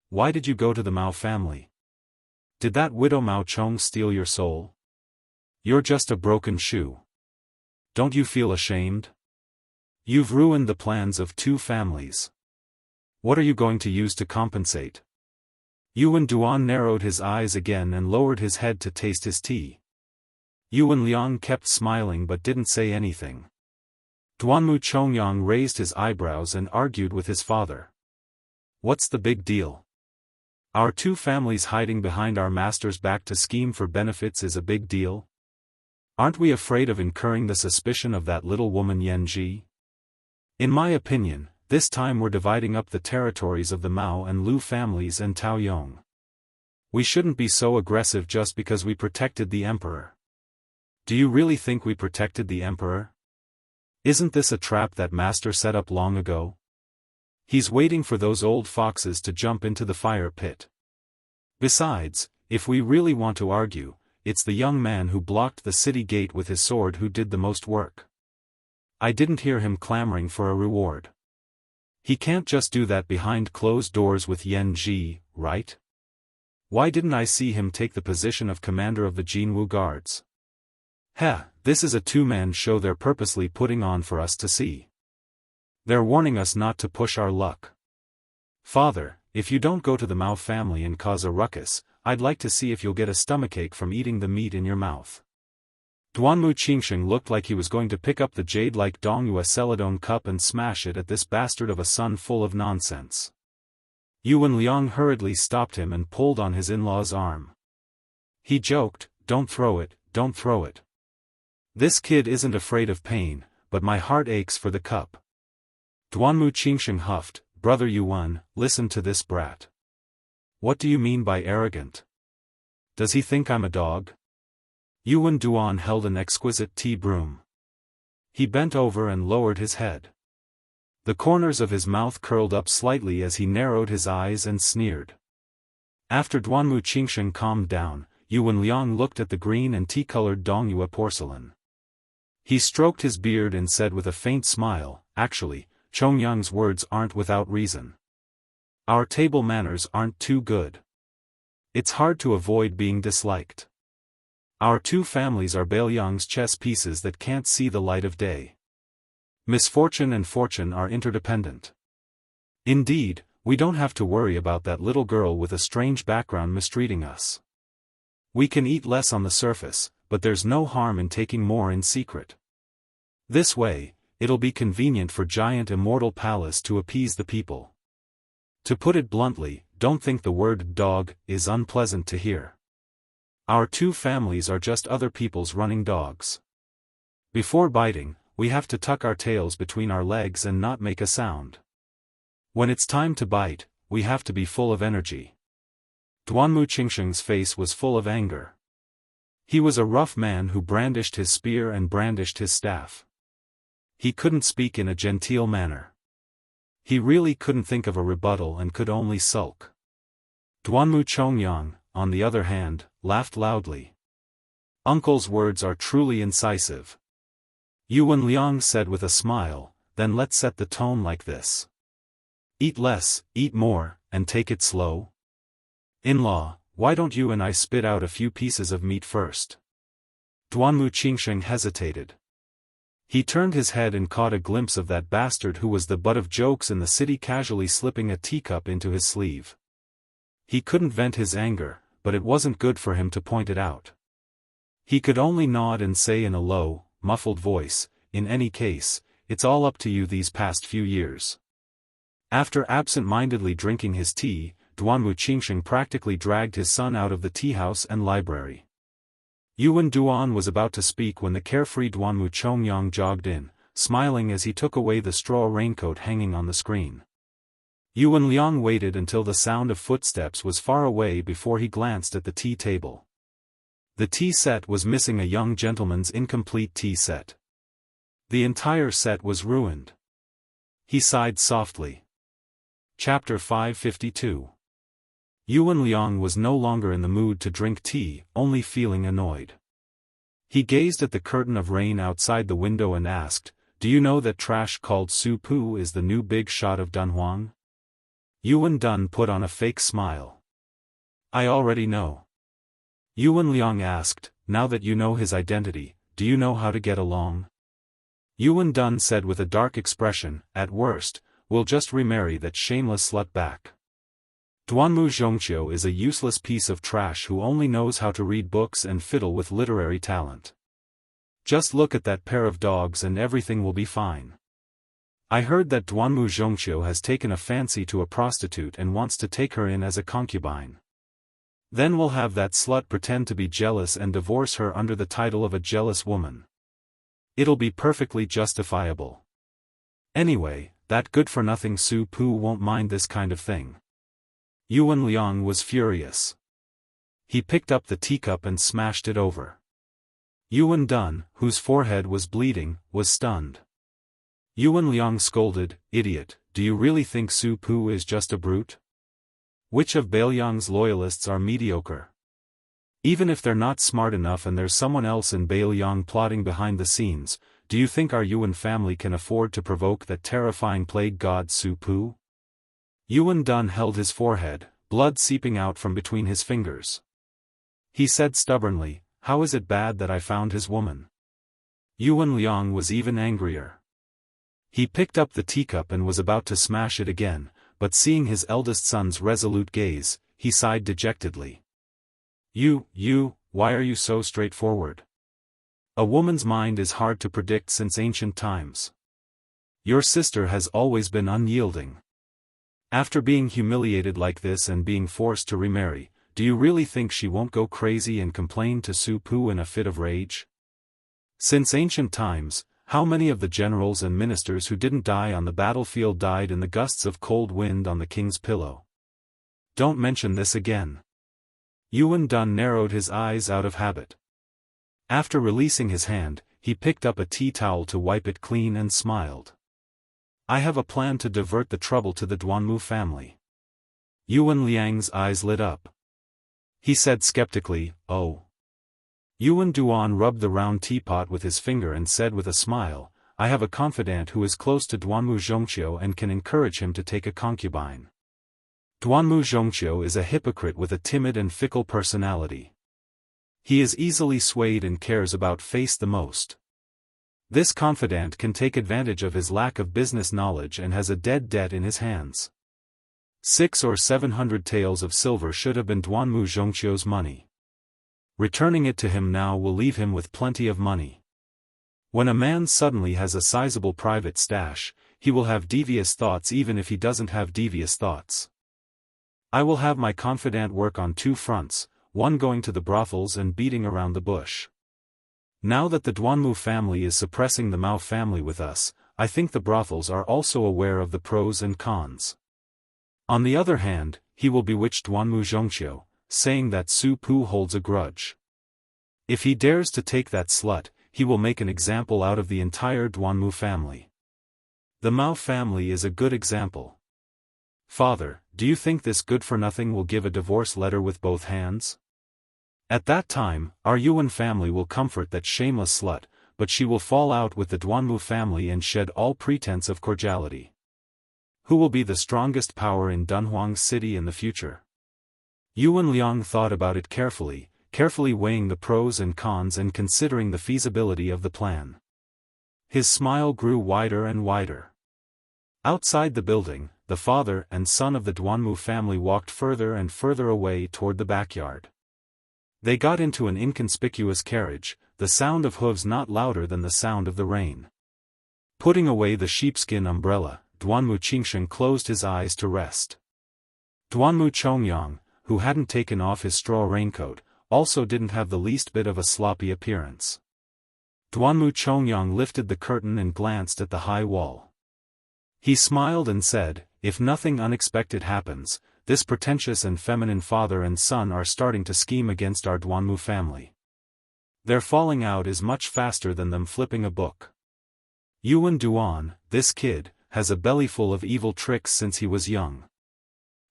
"Why did you go to the Mao family? Did that widow Mao Chong steal your soul? You're just a broken shoe. Don't you feel ashamed? You've ruined the plans of two families. What are you going to use to compensate?" Yuan Duan narrowed his eyes again and lowered his head to taste his tea. Yuan Liang kept smiling but didn't say anything. Duanmu Chongyang raised his eyebrows and argued with his father. "What's the big deal? Our two families hiding behind our master's back to scheme for benefits is a big deal? Aren't we afraid of incurring the suspicion of that little woman Yan Ji? In my opinion, this time we're dividing up the territories of the Mao and Lu families and Taoyong. We shouldn't be so aggressive just because we protected the emperor. Do you really think we protected the emperor? Isn't this a trap that master set up long ago? He's waiting for those old foxes to jump into the fire pit. Besides, if we really want to argue, it's the young man who blocked the city gate with his sword who did the most work. I didn't hear him clamoring for a reward. He can't just do that behind closed doors with Yan Ji, right? Why didn't I see him take the position of commander of the Jianghu guards? Heh, this is a two-man show they're purposely putting on for us to see. They're warning us not to push our luck. Father, if you don't go to the Mao family and cause a ruckus, I'd like to see if you'll get a stomachache from eating the meat in your mouth." Duanmu Qingsheng looked like he was going to pick up the jade-like Dongyue Celadon cup and smash it at this bastard of a son full of nonsense. Yuan Liang hurriedly stopped him and pulled on his in-law's arm. He joked, "Don't throw it, don't throw it. This kid isn't afraid of pain, but my heart aches for the cup." Duanmu Qingsheng huffed, "Brother Yuan, listen to this brat. What do you mean by arrogant? Does he think I'm a dog?" Yuan Duan held an exquisite tea broom. He bent over and lowered his head. The corners of his mouth curled up slightly as he narrowed his eyes and sneered. After Duanmu Qingsheng calmed down, Yuan Liang looked at the green and tea-colored Dongyue porcelain. He stroked his beard and said with a faint smile, "Actually, Chongyang's words aren't without reason. Our table manners aren't too good. It's hard to avoid being disliked. Our two families are Bailiang's chess pieces that can't see the light of day. Misfortune and fortune are interdependent. Indeed, we don't have to worry about that little girl with a strange background mistreating us. We can eat less on the surface, but there's no harm in taking more in secret. This way, it'll be convenient for giant Immortal Palace to appease the people. To put it bluntly, don't think the word dog is unpleasant to hear. Our two families are just other people's running dogs. Before biting, we have to tuck our tails between our legs and not make a sound. When it's time to bite, we have to be full of energy." Duanmu Qingsheng's face was full of anger. He was a rough man who brandished his spear and brandished his staff. He couldn't speak in a genteel manner. He really couldn't think of a rebuttal and could only sulk. Duanmu Chongyang, on the other hand, laughed loudly. "Uncle's words are truly incisive." Yuan Liang said with a smile, "Then let's set the tone like this. Eat less, eat more, and take it slow. In-law, why don't you and I spit out a few pieces of meat first?" Duanmu Qingsheng hesitated. He turned his head and caught a glimpse of that bastard who was the butt of jokes in the city casually slipping a teacup into his sleeve. He couldn't vent his anger, but it wasn't good for him to point it out. He could only nod and say in a low, muffled voice, "In any case, it's all up to you these past few years." After absent-mindedly drinking his tea, Duanwu Qingsheng practically dragged his son out of the teahouse and library. Yuan Duan was about to speak when the carefree Duanwu Chongyang jogged in, smiling as he took away the straw raincoat hanging on the screen. Yuan Liang waited until the sound of footsteps was far away before he glanced at the tea table. The tea set was missing a young gentleman's incomplete tea set. The entire set was ruined. He sighed softly. Chapter 552. Yuan Liang was no longer in the mood to drink tea, only feeling annoyed. He gazed at the curtain of rain outside the window and asked, "Do you know that trash called Su Pu is the new big shot of Dunhuang?" Yuan Dun put on a fake smile. "I already know." Yuan Liang asked, "Now that you know his identity, do you know how to get along?" Yuan Dun said with a dark expression, "At worst, we'll just remarry that shameless slut back. Duanmu Zhongqiu is a useless piece of trash who only knows how to read books and fiddle with literary talent. Just look at that pair of dogs and everything will be fine. I heard that Duanmu Zhongqiu has taken a fancy to a prostitute and wants to take her in as a concubine. Then we'll have that slut pretend to be jealous and divorce her under the title of a jealous woman. It'll be perfectly justifiable. Anyway, that good-for-nothing Su Pu won't mind this kind of thing." Yuan Liang was furious. He picked up the teacup and smashed it over. Yuan Dun, whose forehead was bleeding, was stunned. Yuan Liang scolded, "Idiot, do you really think Su Pu is just a brute? Which of Beiliang's loyalists are mediocre? Even if they're not smart enough and there's someone else in Beiliang plotting behind the scenes, do you think our Yuan family can afford to provoke that terrifying plague god Su Pu?" Yuan Dun held his forehead, blood seeping out from between his fingers. He said stubbornly, "How is it bad that I found his woman?" Yuan Liang was even angrier. He picked up the teacup and was about to smash it again, but seeing his eldest son's resolute gaze, he sighed dejectedly. Why are you so straightforward? A woman's mind is hard to predict since ancient times. Your sister has always been unyielding. After being humiliated like this and being forced to remarry, do you really think she won't go crazy and complain to Su Pu in a fit of rage? Since ancient times, how many of the generals and ministers who didn't die on the battlefield died in the gusts of cold wind on the king's pillow? Don't mention this again. Yuan Dun narrowed his eyes out of habit. After releasing his hand, he picked up a tea towel to wipe it clean and smiled. I have a plan to divert the trouble to the Duanmu family. Yuan Liang's eyes lit up. He said skeptically, "Oh." Yuan Duan rubbed the round teapot with his finger and said with a smile, "I have a confidant who is close to Duanmu Zhongqiu and can encourage him to take a concubine. Duanmu Zhongqiu is a hypocrite with a timid and fickle personality. He is easily swayed and cares about face the most. This confidant can take advantage of his lack of business knowledge and has a dead debt in his hands. 600 or 700 taels of silver should have been Duanmu Zhongqiu's money. Returning it to him now will leave him with plenty of money. When a man suddenly has a sizable private stash, he will have devious thoughts even if he doesn't have devious thoughts. I will have my confidant work on two fronts, one going to the brothels and beating around the bush. Now that the Duanmu family is suppressing the Mao family with us, I think the brothels are also aware of the pros and cons. On the other hand, he will bewitch Duanmu Zhongqiu, saying that Su Pu holds a grudge. If he dares to take that slut, he will make an example out of the entire Duanmu family. The Mao family is a good example. Father, do you think this good-for-nothing will give a divorce letter with both hands? At that time, our Yuan family will comfort that shameless slut, but she will fall out with the Duanmu family and shed all pretense of cordiality. Who will be the strongest power in Dunhuang City in the future? Yuan Liang thought about it carefully weighing the pros and cons and considering the feasibility of the plan. His smile grew wider and wider. Outside the building, the father and son of the Duanmu family walked further and further away toward the backyard. They got into an inconspicuous carriage, the sound of hooves not louder than the sound of the rain. Putting away the sheepskin umbrella, Duanmu Qingshen closed his eyes to rest. Duanmu Chongyang, who hadn't taken off his straw raincoat, also didn't have the least bit of a sloppy appearance. Duanmu Chongyang lifted the curtain and glanced at the high wall. He smiled and said, "If nothing unexpected happens, this pretentious and feminine father and son are starting to scheme against our Duanmu family. Their falling out is much faster than them flipping a book. Yuan Duan, this kid, has a bellyful of evil tricks since he was young.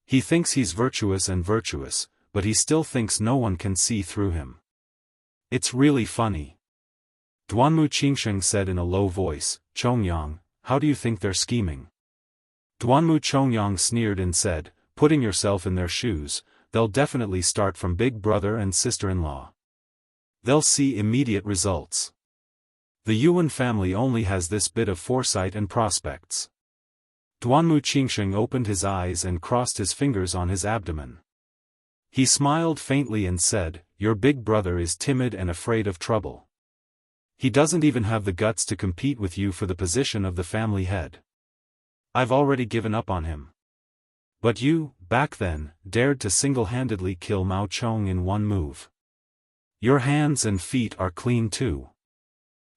He thinks he's virtuous, but he still thinks no one can see through him. It's really funny." Duanmu Qingshen said in a low voice, "Chongyang, how do you think they're scheming?" Duanmu Chongyang sneered and said, "Putting yourself in their shoes, they'll definitely start from big brother and sister-in-law. They'll see immediate results. The Yuan family only has this bit of foresight and prospects." Duanmu Qingshen opened his eyes and crossed his fingers on his abdomen. He smiled faintly and said, "Your big brother is timid and afraid of trouble. He doesn't even have the guts to compete with you for the position of the family head. I've already given up on him. But you, back then, dared to single-handedly kill Mao Chong in one move. Your hands and feet are clean too.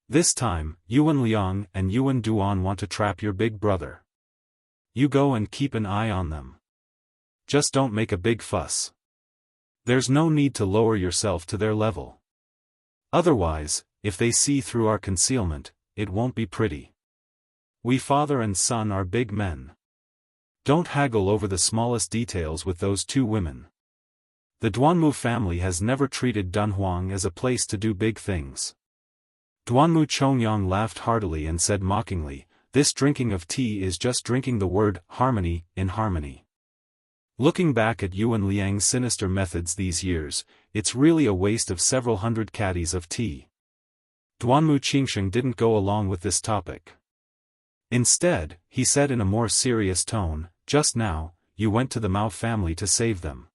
This time, Yuan Liang and Yuan Duan want to trap your big brother. You go and keep an eye on them. Just don't make a big fuss. There's no need to lower yourself to their level. Otherwise, if they see through our concealment, it won't be pretty. We father and son are big men. Don't haggle over the smallest details with those two women. The Duanmu family has never treated Dunhuang as a place to do big things." Duanmu Chongyang laughed heartily and said mockingly, "This drinking of tea is just drinking the word harmony in harmony. Looking back at Yuan Liang's sinister methods these years, it's really a waste of several hundred caddies of tea." Duanmu Qingshen didn't go along with this topic. Instead, he said in a more serious tone, "Just now, you went to the Mao family to save them.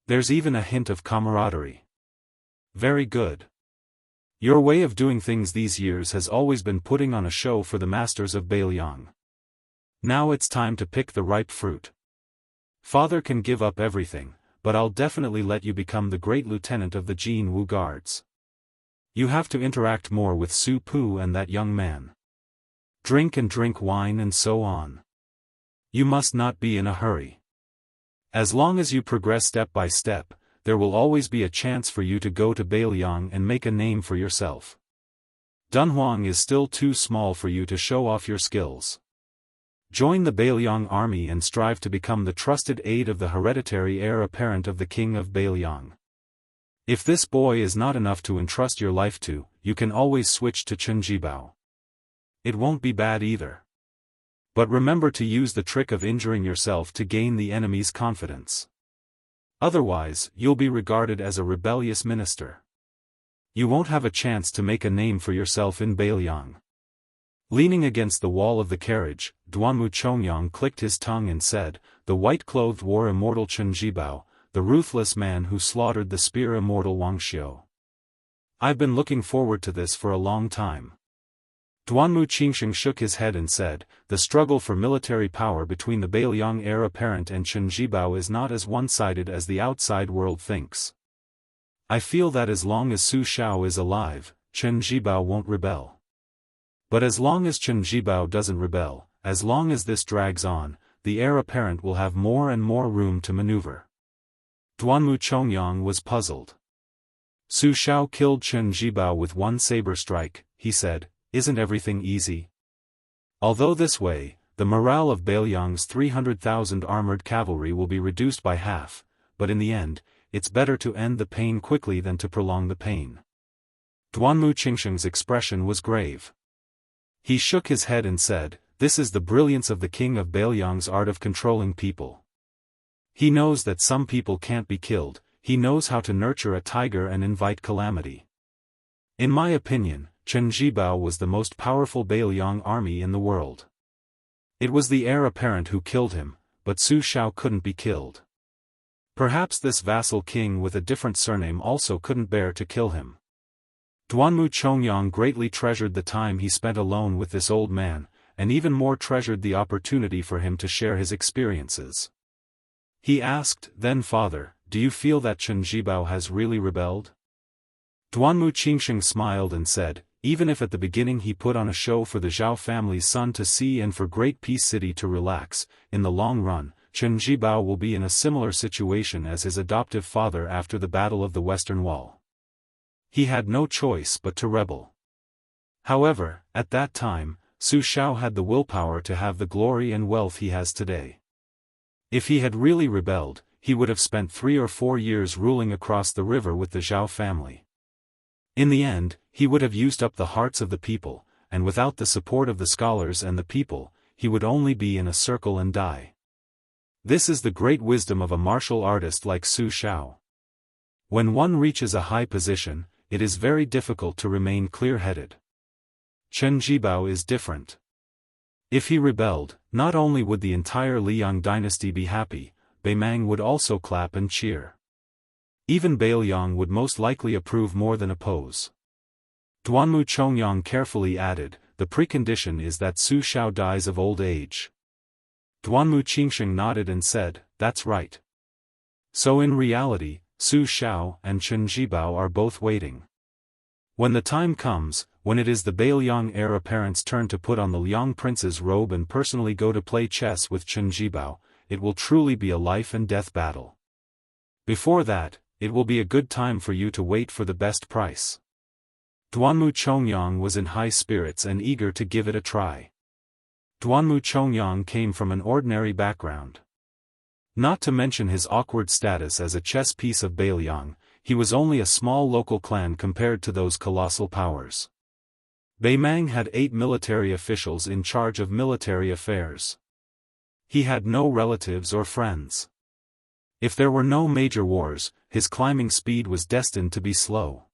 There's even a hint of camaraderie. Very good. Your way of doing things these years has always been putting on a show for the masters of Beiliang. Now it's time to pick the ripe fruit. Father can give up everything, but I'll definitely let you become the great lieutenant of the Jianghu Guards. You have to interact more with Su Pu and that young man. Drink and drink wine and so on. You must not be in a hurry. As long as you progress step by step, there will always be a chance for you to go to Beiliang and make a name for yourself. Dunhuang is still too small for you to show off your skills. Join the Beiliang army and strive to become the trusted aide of the hereditary heir apparent of the king of Beiliang. If this boy is not enough to entrust your life to, you can always switch to Chenjibao. It won't be bad either. But remember to use the trick of injuring yourself to gain the enemy's confidence. Otherwise, you'll be regarded as a rebellious minister. You won't have a chance to make a name for yourself in Beiliang." Leaning against the wall of the carriage, Duanmu Chongyang clicked his tongue and said, "The white-clothed war immortal Chenjibao, the ruthless man who slaughtered the spear immortal Wang Xiu. I've been looking forward to this for a long time." Duanmu Qingshen shook his head and said, "The struggle for military power between the Beiliang heir apparent and Chenjibao is not as one-sided as the outside world thinks. I feel that as long as Su Shao is alive, Chenjibao won't rebel. But as long as Chenjibao doesn't rebel, as long as this drags on, the heir apparent will have more and more room to maneuver." Duanmu Chongyang was puzzled. "Su Shao killed Chenjibao with one saber strike," he said. "Isn't everything easy? Although this way, the morale of Beiliang's 300,000 armored cavalry will be reduced by half, but in the end, it's better to end the pain quickly than to prolong the pain." Duanmu Qingshen's expression was grave. He shook his head and said, "This is the brilliance of the king of Beiliang's art of controlling people. He knows that some people can't be killed, he knows how to nurture a tiger and invite calamity. In my opinion, Chen Zhibao was the most powerful Beiliang army in the world. It was the heir apparent who killed him, but Su Shao couldn't be killed. Perhaps this vassal king with a different surname also couldn't bear to kill him. Duanmu Chongyang greatly treasured the time he spent alone with this old man, and even more treasured the opportunity for him to share his experiences. He asked, "Then father, do you feel that Chen Zhibao has really rebelled?" Duanmu Qingsheng smiled and said, "Even if at the beginning he put on a show for the Zhao family's son to see and for Great Peace City to relax, in the long run, Chen Zhibao will be in a similar situation as his adoptive father after the Battle of the Western Wall. He had no choice but to rebel." However, at that time, Su Shao had the willpower to have the glory and wealth he has today. If he had really rebelled, he would have spent 3 or 4 years ruling across the river with the Zhao family. In the end, he would have used up the hearts of the people, and without the support of the scholars and the people, he would only be in a circle and die. This is the great wisdom of a martial artist like Su Shao. When one reaches a high position, it is very difficult to remain clear-headed. Chen Zhibao is different. If he rebelled, not only would the entire Liang dynasty be happy, Beimang would also clap and cheer. Even Beiliang would most likely approve more than oppose. Duanmu Chongyang carefully added, "The precondition is that Su Shao dies of old age." Duanmu Qingsheng nodded and said, "That's right." So in reality, Su Shao and Chen Zhibao are both waiting. When the time comes, when it is the Beiliang heir apparent's turn to put on the Liang prince's robe and personally go to play chess with Chen Zhibao, it will truly be a life and death battle. Before that, it will be a good time for you to wait for the best price. Duanmu Chongyang was in high spirits and eager to give it a try. Duanmu Chongyang came from an ordinary background. Not to mention his awkward status as a chess piece of Beiliang, he was only a small local clan compared to those colossal powers. Beimang had 8 military officials in charge of military affairs. He had no relatives or friends. If there were no major wars, his climbing speed was destined to be slow.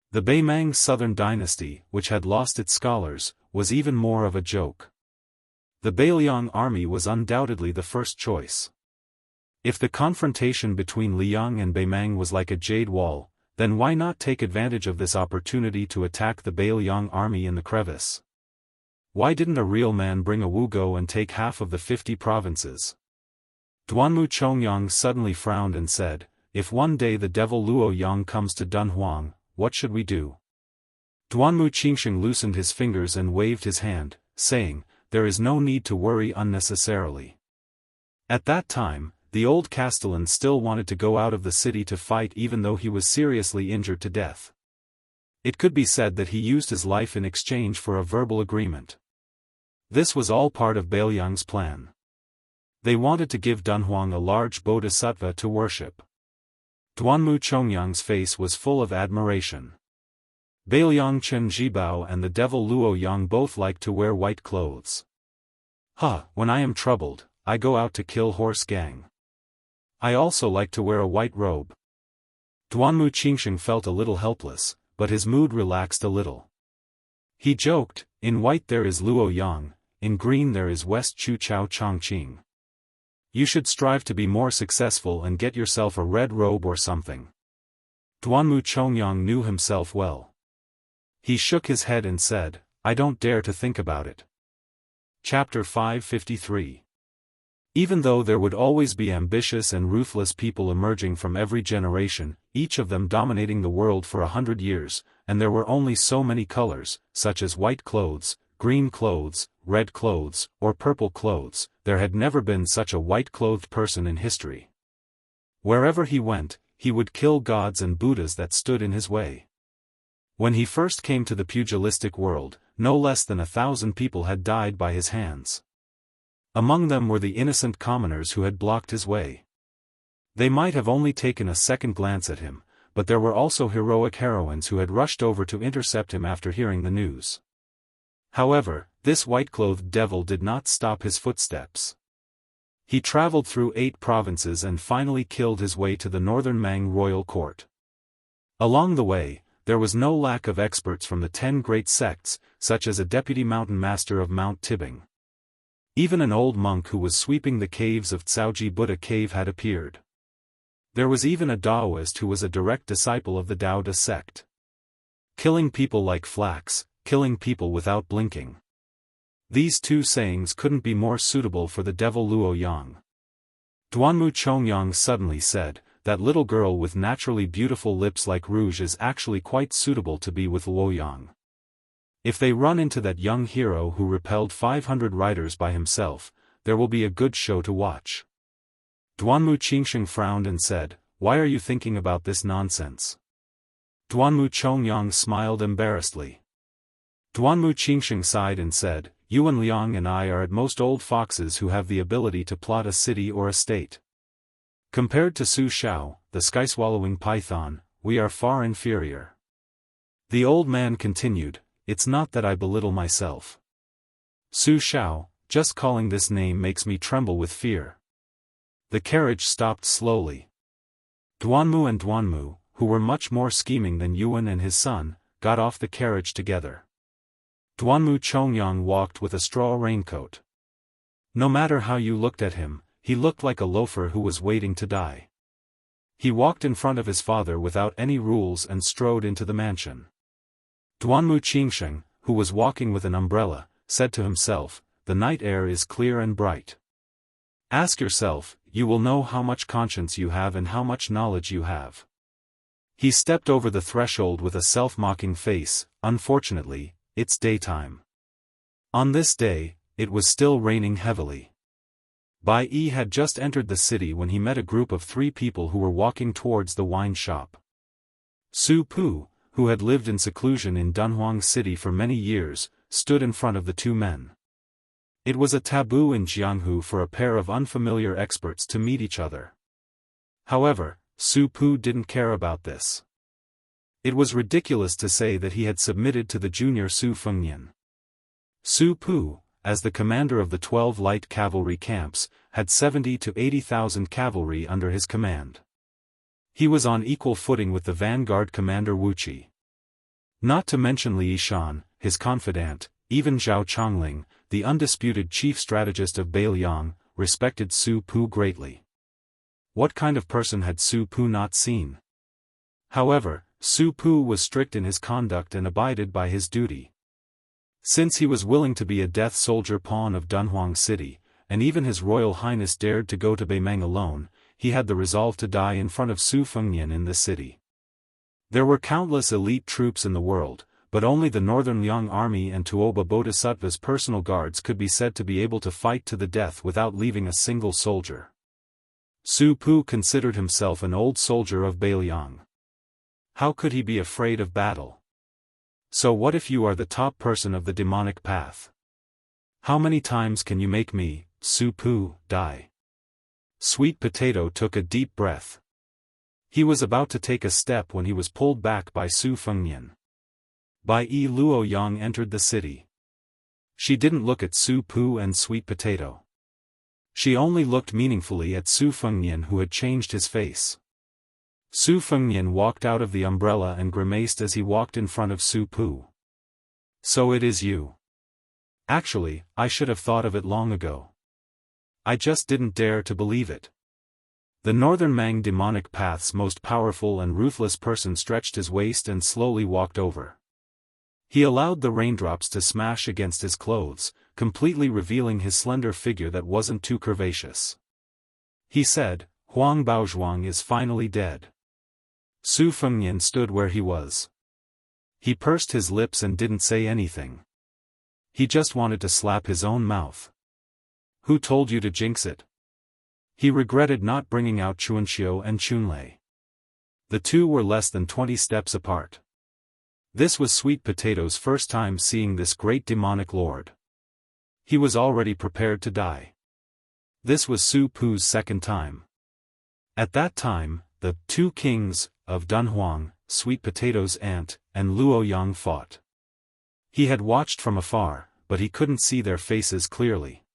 The Beimang southern dynasty, which had lost its scholars, was even more of a joke. The Beiliang army was undoubtedly the first choice. If the confrontation between Liang and Beimang was like a jade wall, then why not take advantage of this opportunity to attack the Beiliang army in the crevice? Why didn't a real man bring a wugo and take half of the 50 provinces? Duanmu Chongyang suddenly frowned and said, "If one day the devil Luo Yang comes to Dunhuang, what should we do?" Duanmu Qingsheng loosened his fingers and waved his hand, saying, "There is no need to worry unnecessarily." At that time, the old castellan still wanted to go out of the city to fight even though he was seriously injured to death. It could be said that he used his life in exchange for a verbal agreement. This was all part of Beiliang's plan. They wanted to give Dunhuang a large bodhisattva to worship. Duanmu Chongyang's face was full of admiration. Beiliang Chen Zhibao and the devil Luo Yang both like to wear white clothes. When I am troubled, I go out to kill horse gang. I also like to wear a white robe." Duanmu Qingsheng felt a little helpless, but his mood relaxed a little. He joked, "In white there is Luo Yang, in green there is West Chu Chao Chongqing. You should strive to be more successful and get yourself a red robe or something." Duanmu Chongyang knew himself well. He shook his head and said, "I don't dare to think about it." Chapter 553. Even though there would always be ambitious and ruthless people emerging from every generation, each of them dominating the world for 100 years, and there were only so many colors, such as white clothes, green clothes, red clothes, or purple clothes, there had never been such a white-clothed person in history. Wherever he went, he would kill gods and Buddhas that stood in his way. When he first came to the pugilistic world, no less than 1,000 people had died by his hands. Among them were the innocent commoners who had blocked his way. They might have only taken a second glance at him, but there were also heroic heroines who had rushed over to intercept him after hearing the news. However, this white-clothed devil did not stop his footsteps. He traveled through 8 provinces and finally killed his way to the northern Mang royal court. Along the way, there was no lack of experts from the 10 great sects, such as a deputy mountain master of Mount Tibing. Even an old monk who was sweeping the caves of Tsaoji Buddha Cave had appeared. There was even a Daoist who was a direct disciple of the Daoist sect. Killing people like flax, killing people without blinking. These two sayings couldn't be more suitable for the devil Luo Yang. Duanmu Chongyang suddenly said, "That little girl with naturally beautiful lips like rouge is actually quite suitable to be with Luo Yang. If they run into that young hero who repelled 500 riders by himself, there will be a good show to watch." Duanmu Qingsheng frowned and said, "Why are you thinking about this nonsense?" Duanmu Chongyang smiled embarrassedly. Duanmu Qingsheng sighed and said, "Yuan Liang and I are at most old foxes who have the ability to plot a city or a state. Compared to Su Shao, the sky-swallowing python, we are far inferior." The old man continued, "It's not that I belittle myself. Su Shao, just calling this name makes me tremble with fear." The carriage stopped slowly. Duanmu and Duanmu, who were much more scheming than Yuan and his son, got off the carriage together. Duanmu Chongyang walked with a straw raincoat. No matter how you looked at him, he looked like a loafer who was waiting to die. He walked in front of his father without any rules and strode into the mansion. Duanmu Qingsheng, who was walking with an umbrella, said to himself, "The night air is clear and bright. Ask yourself, you will know how much conscience you have and how much knowledge you have." He stepped over the threshold with a self-mocking face. Unfortunately, it's daytime. On this day, it was still raining heavily. Bai Yi had just entered the city when he met a group of 3 people who were walking towards the wine shop. Su Pu, who had lived in seclusion in Dunhuang City for many years, stood in front of the 2 men. It was a taboo in Jianghu for a pair of unfamiliar experts to meet each other. However, Su Pu didn't care about this. It was ridiculous to say that he had submitted to the junior Su Fengnian. Su Pu, as the commander of the 12 light cavalry camps, had 70 to 80,000 cavalry under his command. He was on equal footing with the vanguard commander Wu Qi. Not to mention Li Yishan, his confidant, even Zhao Chongling, the undisputed chief strategist of Beiliang, respected Su Pu greatly. What kind of person had Su Pu not seen? However, Su Pu was strict in his conduct and abided by his duty. Since he was willing to be a death soldier pawn of Dunhuang City, and even His Royal Highness dared to go to Beimeng alone, he had the resolve to die in front of Su Fengnian in the city. There were countless elite troops in the world, but only the Northern Liang Army and Tuoba Bodhisattva's personal guards could be said to be able to fight to the death without leaving a single soldier. Su Pu considered himself an old soldier of Beiliang. How could he be afraid of battle? So what if you are the top person of the demonic path? How many times can you make me, Su Pu, die? Sweet Potato took a deep breath. He was about to take a step when he was pulled back by Su Fengnian. Bai Yi Luo Yang entered the city. She didn't look at Su Pu and Sweet Potato. She only looked meaningfully at Su Fengnian, who had changed his face. Su Fengnian walked out of the umbrella and grimaced as he walked in front of Su Pu. "So it is you. Actually, I should have thought of it long ago. I just didn't dare to believe it." The Northern Mang demonic path's most powerful and ruthless person stretched his waist and slowly walked over. He allowed the raindrops to smash against his clothes, completely revealing his slender figure that wasn't too curvaceous. He said, "Huang Baozhuang is finally dead." Su Fengnian stood where he was. He pursed his lips and didn't say anything. He just wanted to slap his own mouth. "Who told you to jinx it?" He regretted not bringing out Chuanxiu and Chunlei. The two were less than 20 steps apart. This was Sweet Potato's first time seeing this great demonic lord. He was already prepared to die. This was Su Pu's second time. At that time, the 2 kings of Dunhuang, Sweet Potato's aunt, and Luo Yang fought. He had watched from afar, but he couldn't see their faces clearly.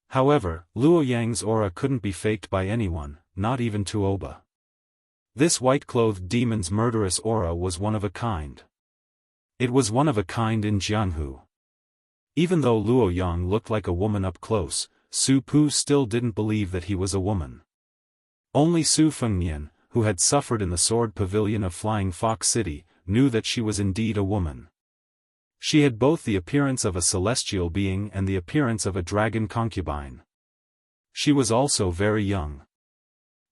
However, Luo Yang's aura couldn't be faked by anyone, not even Tuoba. This white-clothed demon's murderous aura was one of a kind. It was one of a kind in Jianghu. Even though Luo Yang looked like a woman up close, Su Pu still didn't believe that he was a woman. Only Su Fengnian, who had suffered in the sword pavilion of Flying Fox City, knew that she was indeed a woman. She had both the appearance of a celestial being and the appearance of a dragon concubine. She was also very young.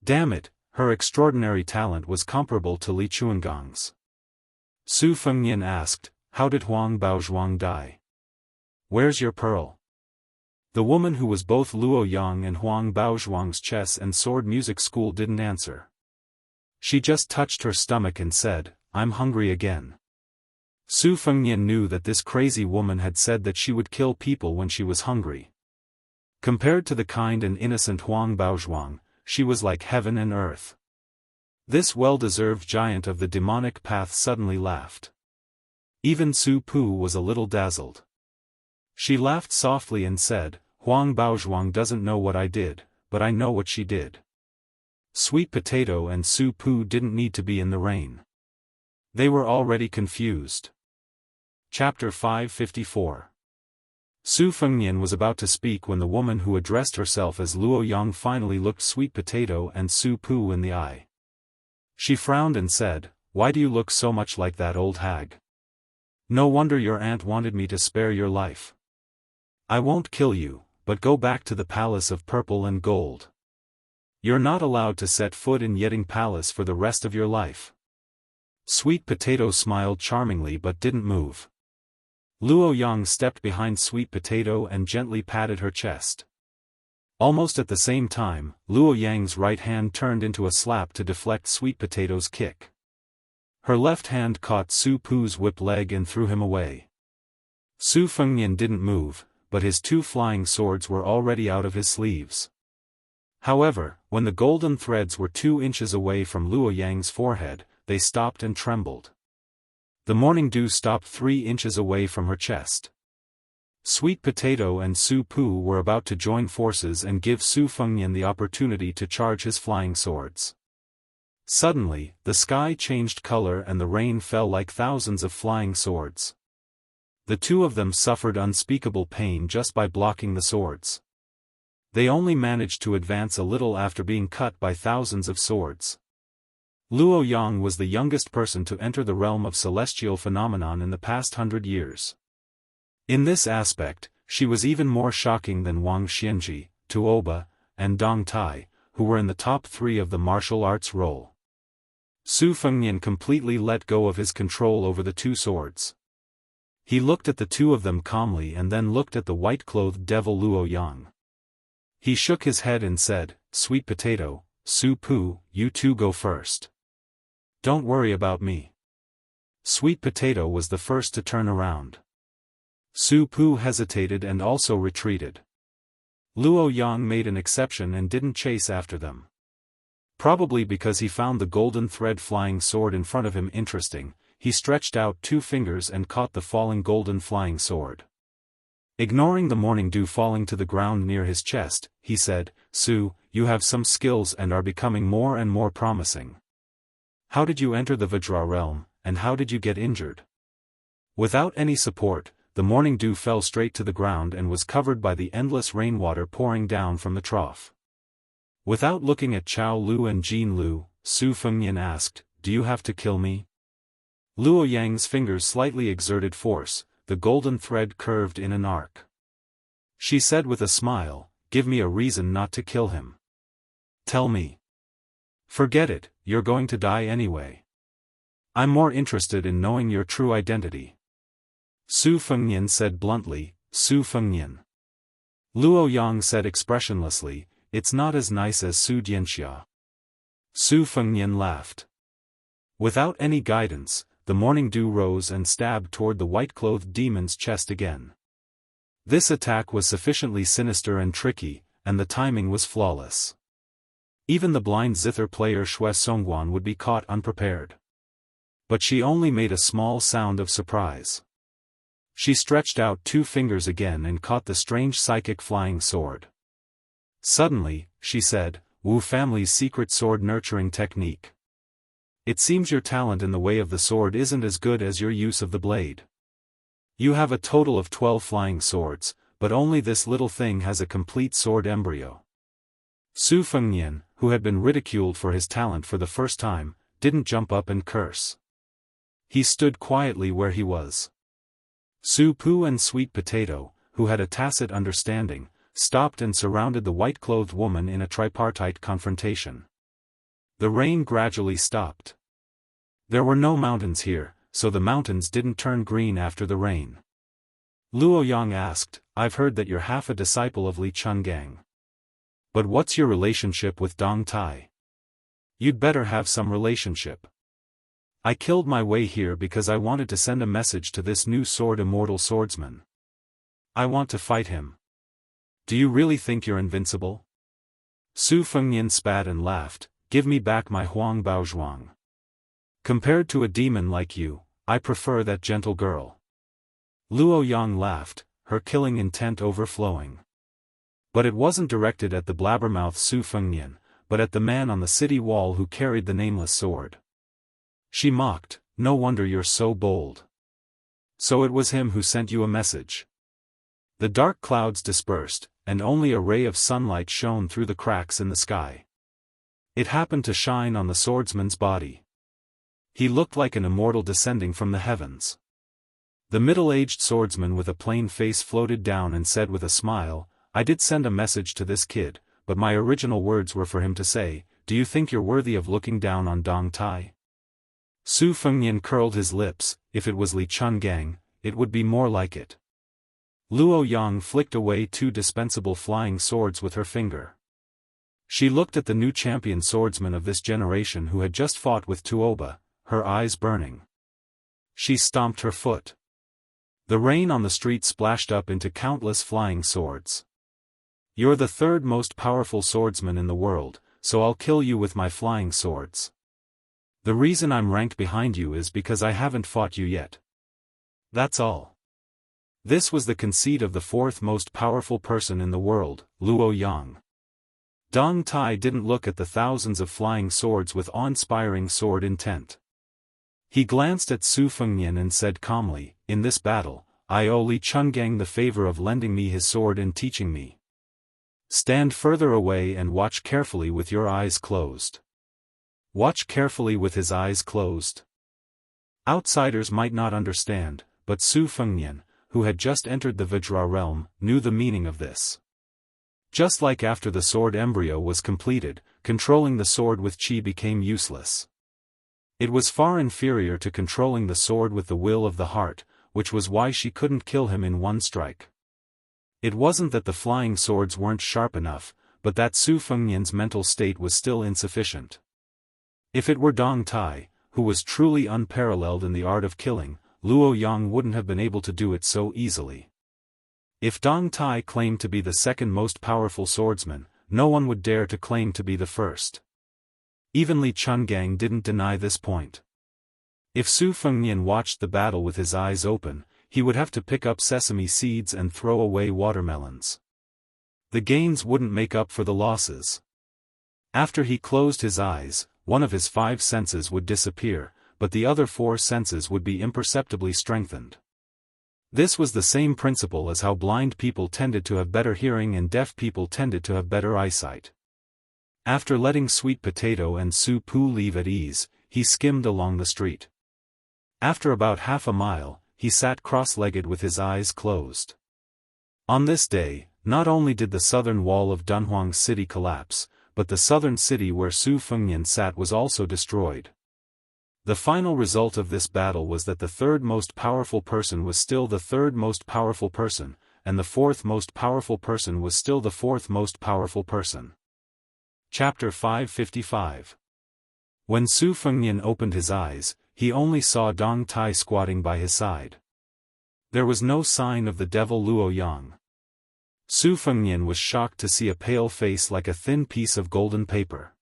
Damn it, her extraordinary talent was comparable to Li Chuangong's. Su Fengnian asked, "How did Huang Baozhuang die? Where's your pearl?" The woman who was both Luo Yang and Huang Baozhuang's chess and sword music school didn't answer. She just touched her stomach and said, "I'm hungry again." Su Fengnian knew that this crazy woman had said that she would kill people when she was hungry. Compared to the kind and innocent Huang Baozhuang, she was like heaven and earth. This well-deserved giant of the demonic path suddenly laughed. Even Su Pu was a little dazzled. She laughed softly and said, "Huang Baozhuang doesn't know what I did, but I know what she did." Sweet Potato and Su Pu didn't need to be in the rain. They were already confused. Chapter 554. Su Fengnian was about to speak when the woman who addressed herself as Luo Yang finally looked Sweet Potato and Su Pu in the eye. She frowned and said, "Why do you look so much like that old hag? No wonder your aunt wanted me to spare your life. I won't kill you, but go back to the palace of purple and gold. You're not allowed to set foot in Yeding Palace for the rest of your life." Sweet Potato smiled charmingly but didn't move. Luo Yang stepped behind Sweet Potato and gently patted her chest. Almost at the same time, Luo Yang's right hand turned into a slap to deflect Sweet Potato's kick. Her left hand caught Su Pu's whip leg and threw him away. Su Fengnian didn't move, but his two flying swords were already out of his sleeves. However, when the golden threads were 2 inches away from Luo Yang's forehead, they stopped and trembled. The morning dew stopped 3 inches away from her chest. Sweet Potato and Su Pu were about to join forces and give Su Fengnian the opportunity to charge his flying swords. Suddenly, the sky changed color and the rain fell like thousands of flying swords. The two of them suffered unspeakable pain just by blocking the swords. They only managed to advance a little after being cut by thousands of swords. Luo Yang was the youngest person to enter the realm of celestial phenomenon in the past 100 years. In this aspect, she was even more shocking than Wang Xianji, Tuoba, and Dong Tai, who were in the top 3 of the martial arts role. Su Fengnian completely let go of his control over the two swords. He looked at the two of them calmly and then looked at the white-clothed devil Luo Yang. He shook his head and said, "Sweet Potato, Su Pu, you two go first. Don't worry about me." Sweet Potato was the first to turn around. Su Pu hesitated and also retreated. Luo Yang made an exception and didn't chase after them. Probably because he found the golden thread flying sword in front of him interesting, he stretched out 2 fingers and caught the falling golden flying sword. Ignoring the morning dew falling to the ground near his chest, he said, "Su, you have some skills and are becoming more and more promising. How did you enter the Vajra realm, and how did you get injured?" Without any support, the morning dew fell straight to the ground and was covered by the endless rainwater pouring down from the trough. Without looking at Chao Lu and Jin Lu, Su Fengnian asked, "Do you have to kill me?" Luo Yang's fingers slightly exerted force, the golden thread curved in an arc. She said with a smile, "Give me a reason not to kill him. Tell me." "Forget it, you're going to die anyway. I'm more interested in knowing your true identity." Su Fengnian said bluntly, "Su Fengnian." Luo Yang said expressionlessly, "It's not as nice as Su Xianxia." Su Fengnian laughed. Without any guidance, the morning dew rose and stabbed toward the white-clothed demon's chest again. This attack was sufficiently sinister and tricky, and the timing was flawless. Even the blind zither player Xue Songguan would be caught unprepared. But she only made a small sound of surprise. She stretched out 2 fingers again and caught the strange psychic flying sword. Suddenly, she said, "Wu family's secret sword nurturing technique. It seems your talent in the way of the sword isn't as good as your use of the blade. You have a total of 12 flying swords, but only this little thing has a complete sword embryo. Su Fengnian, who had been ridiculed for his talent for the first time, didn't jump up and curse. He stood quietly where he was. Su Pu and Sweet Potato, who had a tacit understanding, stopped and surrounded the white-clothed woman in a tripartite confrontation. The rain gradually stopped. There were no mountains here, so the mountains didn't turn green after the rain. Luo Yang asked, "I've heard that you're half a disciple of Li Chungang. But what's your relationship with Dong Tai? You'd better have some relationship." "I killed my way here because I wanted to send a message to this new immortal swordsman. I want to fight him." "Do you really think you're invincible?" Su Fengnian spat and laughed. "Give me back my Huang Baozhuang. Compared to a demon like you, I prefer that gentle girl." Luo Yang laughed, her killing intent overflowing. But it wasn't directed at the blabbermouth Su Fengnian, but at the man on the city wall who carried the nameless sword. She mocked, "No wonder you're so bold. So it was him who sent you a message." The dark clouds dispersed, and only a ray of sunlight shone through the cracks in the sky. It happened to shine on the swordsman's body. He looked like an immortal descending from the heavens. The middle-aged swordsman with a plain face floated down and said with a smile, "I did send a message to this kid, but my original words were for him to say, 'Do you think you're worthy of looking down on Dong Tai?'" Su Fengnian curled his lips. If it was Li Chungang, it would be more like it. Luo Yang flicked away 2 dispensable flying swords with her finger. She looked at the new champion swordsman of this generation who had just fought with Tuoba, her eyes burning. She stomped her foot. The rain on the street splashed up into countless flying swords. "You're the 3rd most powerful swordsman in the world, so I'll kill you with my flying swords. The reason I'm ranked behind you is because I haven't fought you yet. That's all." This was the conceit of the 4th most powerful person in the world, Luo Yang. Dong Tai didn't look at the thousands of flying swords with awe-inspiring sword intent. He glanced at Su Fengnian and said calmly, "In this battle, I owe Li Chungang the favor of lending me his sword and teaching me. Stand further away and watch carefully with your eyes closed." Watch carefully with his eyes closed. Outsiders might not understand, but Su Fengnian, who had just entered the Vajra realm, knew the meaning of this. Just like after the sword embryo was completed, controlling the sword with chi became useless. It was far inferior to controlling the sword with the will of the heart, which was why she couldn't kill him in one strike. It wasn't that the flying swords weren't sharp enough, but that Su Fengnian's mental state was still insufficient. If it were Dong Tai, who was truly unparalleled in the art of killing, Luo Yang wouldn't have been able to do it so easily. If Dong Tai claimed to be the 2nd most powerful swordsman, no one would dare to claim to be the 1st. Even Li Chungang didn't deny this point. If Su Fengnian watched the battle with his eyes open, he would have to pick up sesame seeds and throw away watermelons. The gains wouldn't make up for the losses. After he closed his eyes, one of his 5 senses would disappear, but the other 4 senses would be imperceptibly strengthened. This was the same principle as how blind people tended to have better hearing and deaf people tended to have better eyesight. After letting Sweet Potato and Su Pu leave at ease, he skimmed along the street. After about half a mile, he sat cross-legged with his eyes closed. On this day, not only did the southern wall of Dunhuang City collapse, but the southern city where Su Fengnian sat was also destroyed. The final result of this battle was that the 3rd most powerful person was still the 3rd most powerful person, and the 4th most powerful person was still the 4th most powerful person. Chapter 555. When Su Fengnian opened his eyes, he only saw Dong Tai squatting by his side. There was no sign of the devil Luo Yang. Su Fengnian was shocked to see a pale face like a thin piece of golden paper.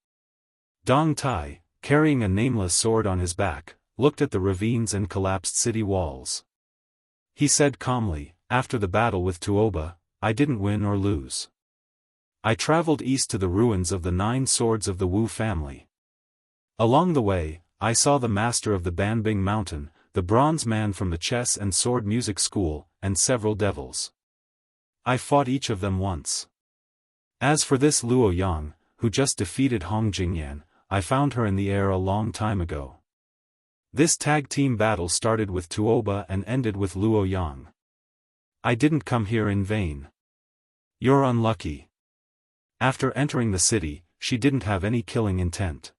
Dong Tai, carrying a nameless sword on his back, looked at the ravines and collapsed city walls. He said calmly, "After the battle with Tuoba, I didn't win or lose. I traveled east to the ruins of the 9 swords of the Wu family. Along the way, I saw the master of the Banbing Mountain, the bronze man from the chess and sword music school, and several devils. I fought each of them once. As for this Luo Yang, who just defeated Hong Jingyan, I found her in the air a long time ago. This tag team battle started with Tuoba and ended with Luo Yang. I didn't come here in vain. You're unlucky. After entering the city, she didn't have any killing intent.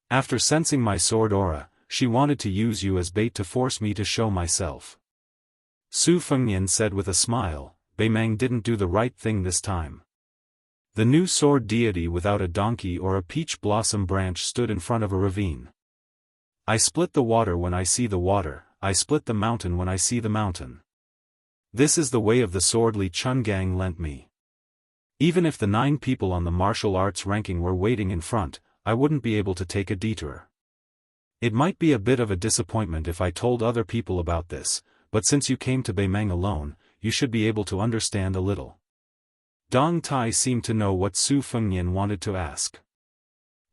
After sensing my sword aura, she wanted to use you as bait to force me to show myself. Su Fengnian said with a smile, Beimeng didn't do the right thing this time. The new sword deity without a donkey or a peach blossom branch stood in front of a ravine. I split the water when I see the water, I split the mountain when I see the mountain. This is the way of the sword Li Chungang lent me. Even if the 9 people on the martial arts ranking were waiting in front, I wouldn't be able to take a detour. It might be a bit of a disappointment if I told other people about this, but since you came to Beimeng alone, you should be able to understand a little. Dong Tai seemed to know what Su Fengnian wanted to ask.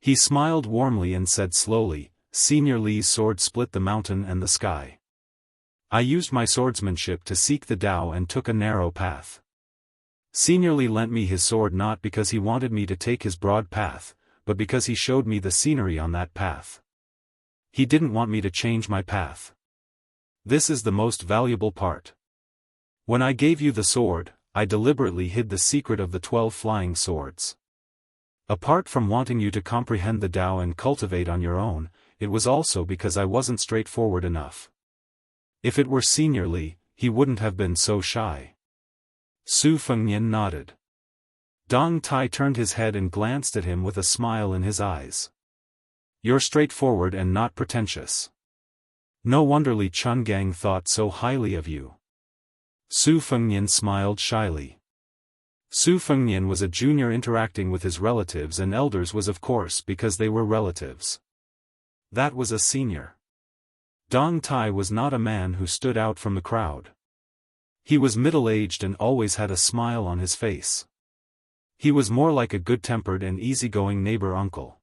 He smiled warmly and said slowly, Senior Li's sword split the mountain and the sky. I used my swordsmanship to seek the Tao and took a narrow path. Senior Li lent me his sword not because he wanted me to take his broad path, but because he showed me the scenery on that path. He didn't want me to change my path. This is the most valuable part. When I gave you the sword, I deliberately hid the secret of the 12 flying swords. Apart from wanting you to comprehend the Tao and cultivate on your own, it was also because I wasn't straightforward enough. If it were Senior Li, he wouldn't have been so shy. Su Fengnian nodded. Dong Tai turned his head and glanced at him with a smile in his eyes. You're straightforward and not pretentious. No wonder Li Chungang thought so highly of you. Su Fengnian smiled shyly. Su Fengnian was a junior interacting with his relatives and elders was of course because they were relatives. That was a senior. Dong Tai was not a man who stood out from the crowd. He was middle-aged and always had a smile on his face. He was more like a good-tempered and easygoing neighbor uncle.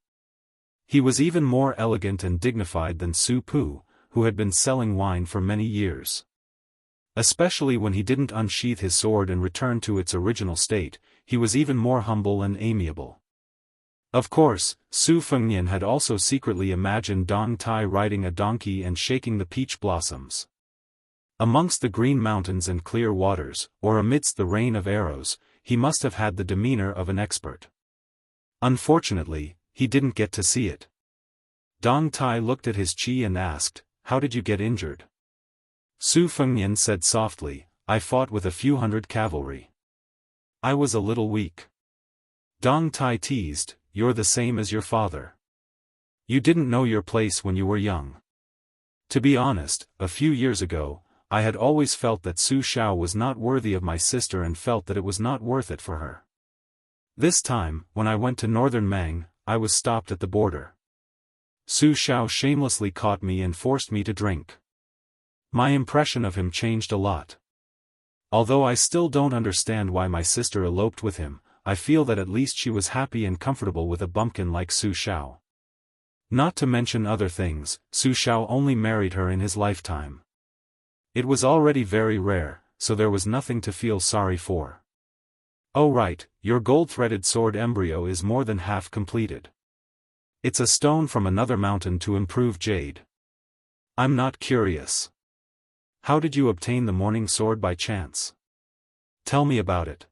He was even more elegant and dignified than Su Pu, who had been selling wine for many years. Especially when he didn't unsheath his sword and return to its original state, he was even more humble and amiable. Of course, Su Fengnian had also secretly imagined Dong Tai riding a donkey and shaking the peach blossoms. Amongst the green mountains and clear waters, or amidst the rain of arrows, he must have had the demeanor of an expert. Unfortunately, he didn't get to see it. Dong Tai looked at his chi and asked, How did you get injured? Su Fengnian said softly, I fought with a few hundred cavalry. I was a little weak. Dong Tai teased, You're the same as your father. You didn't know your place when you were young. To be honest, a few years ago, I had always felt that Su Xiao was not worthy of my sister and felt that it was not worth it for her. This time, when I went to northern Mang, I was stopped at the border. Su Xiao shamelessly caught me and forced me to drink. My impression of him changed a lot. Although I still don't understand why my sister eloped with him, I feel that at least she was happy and comfortable with a bumpkin like Su Xiao. Not to mention other things, Su Xiao only married her in his lifetime. It was already very rare, so there was nothing to feel sorry for. Oh right, your gold-threaded sword embryo is more than half completed. It's a stone from another mountain to improve jade. I'm not curious. How did you obtain the morning sword by chance? Tell me about it.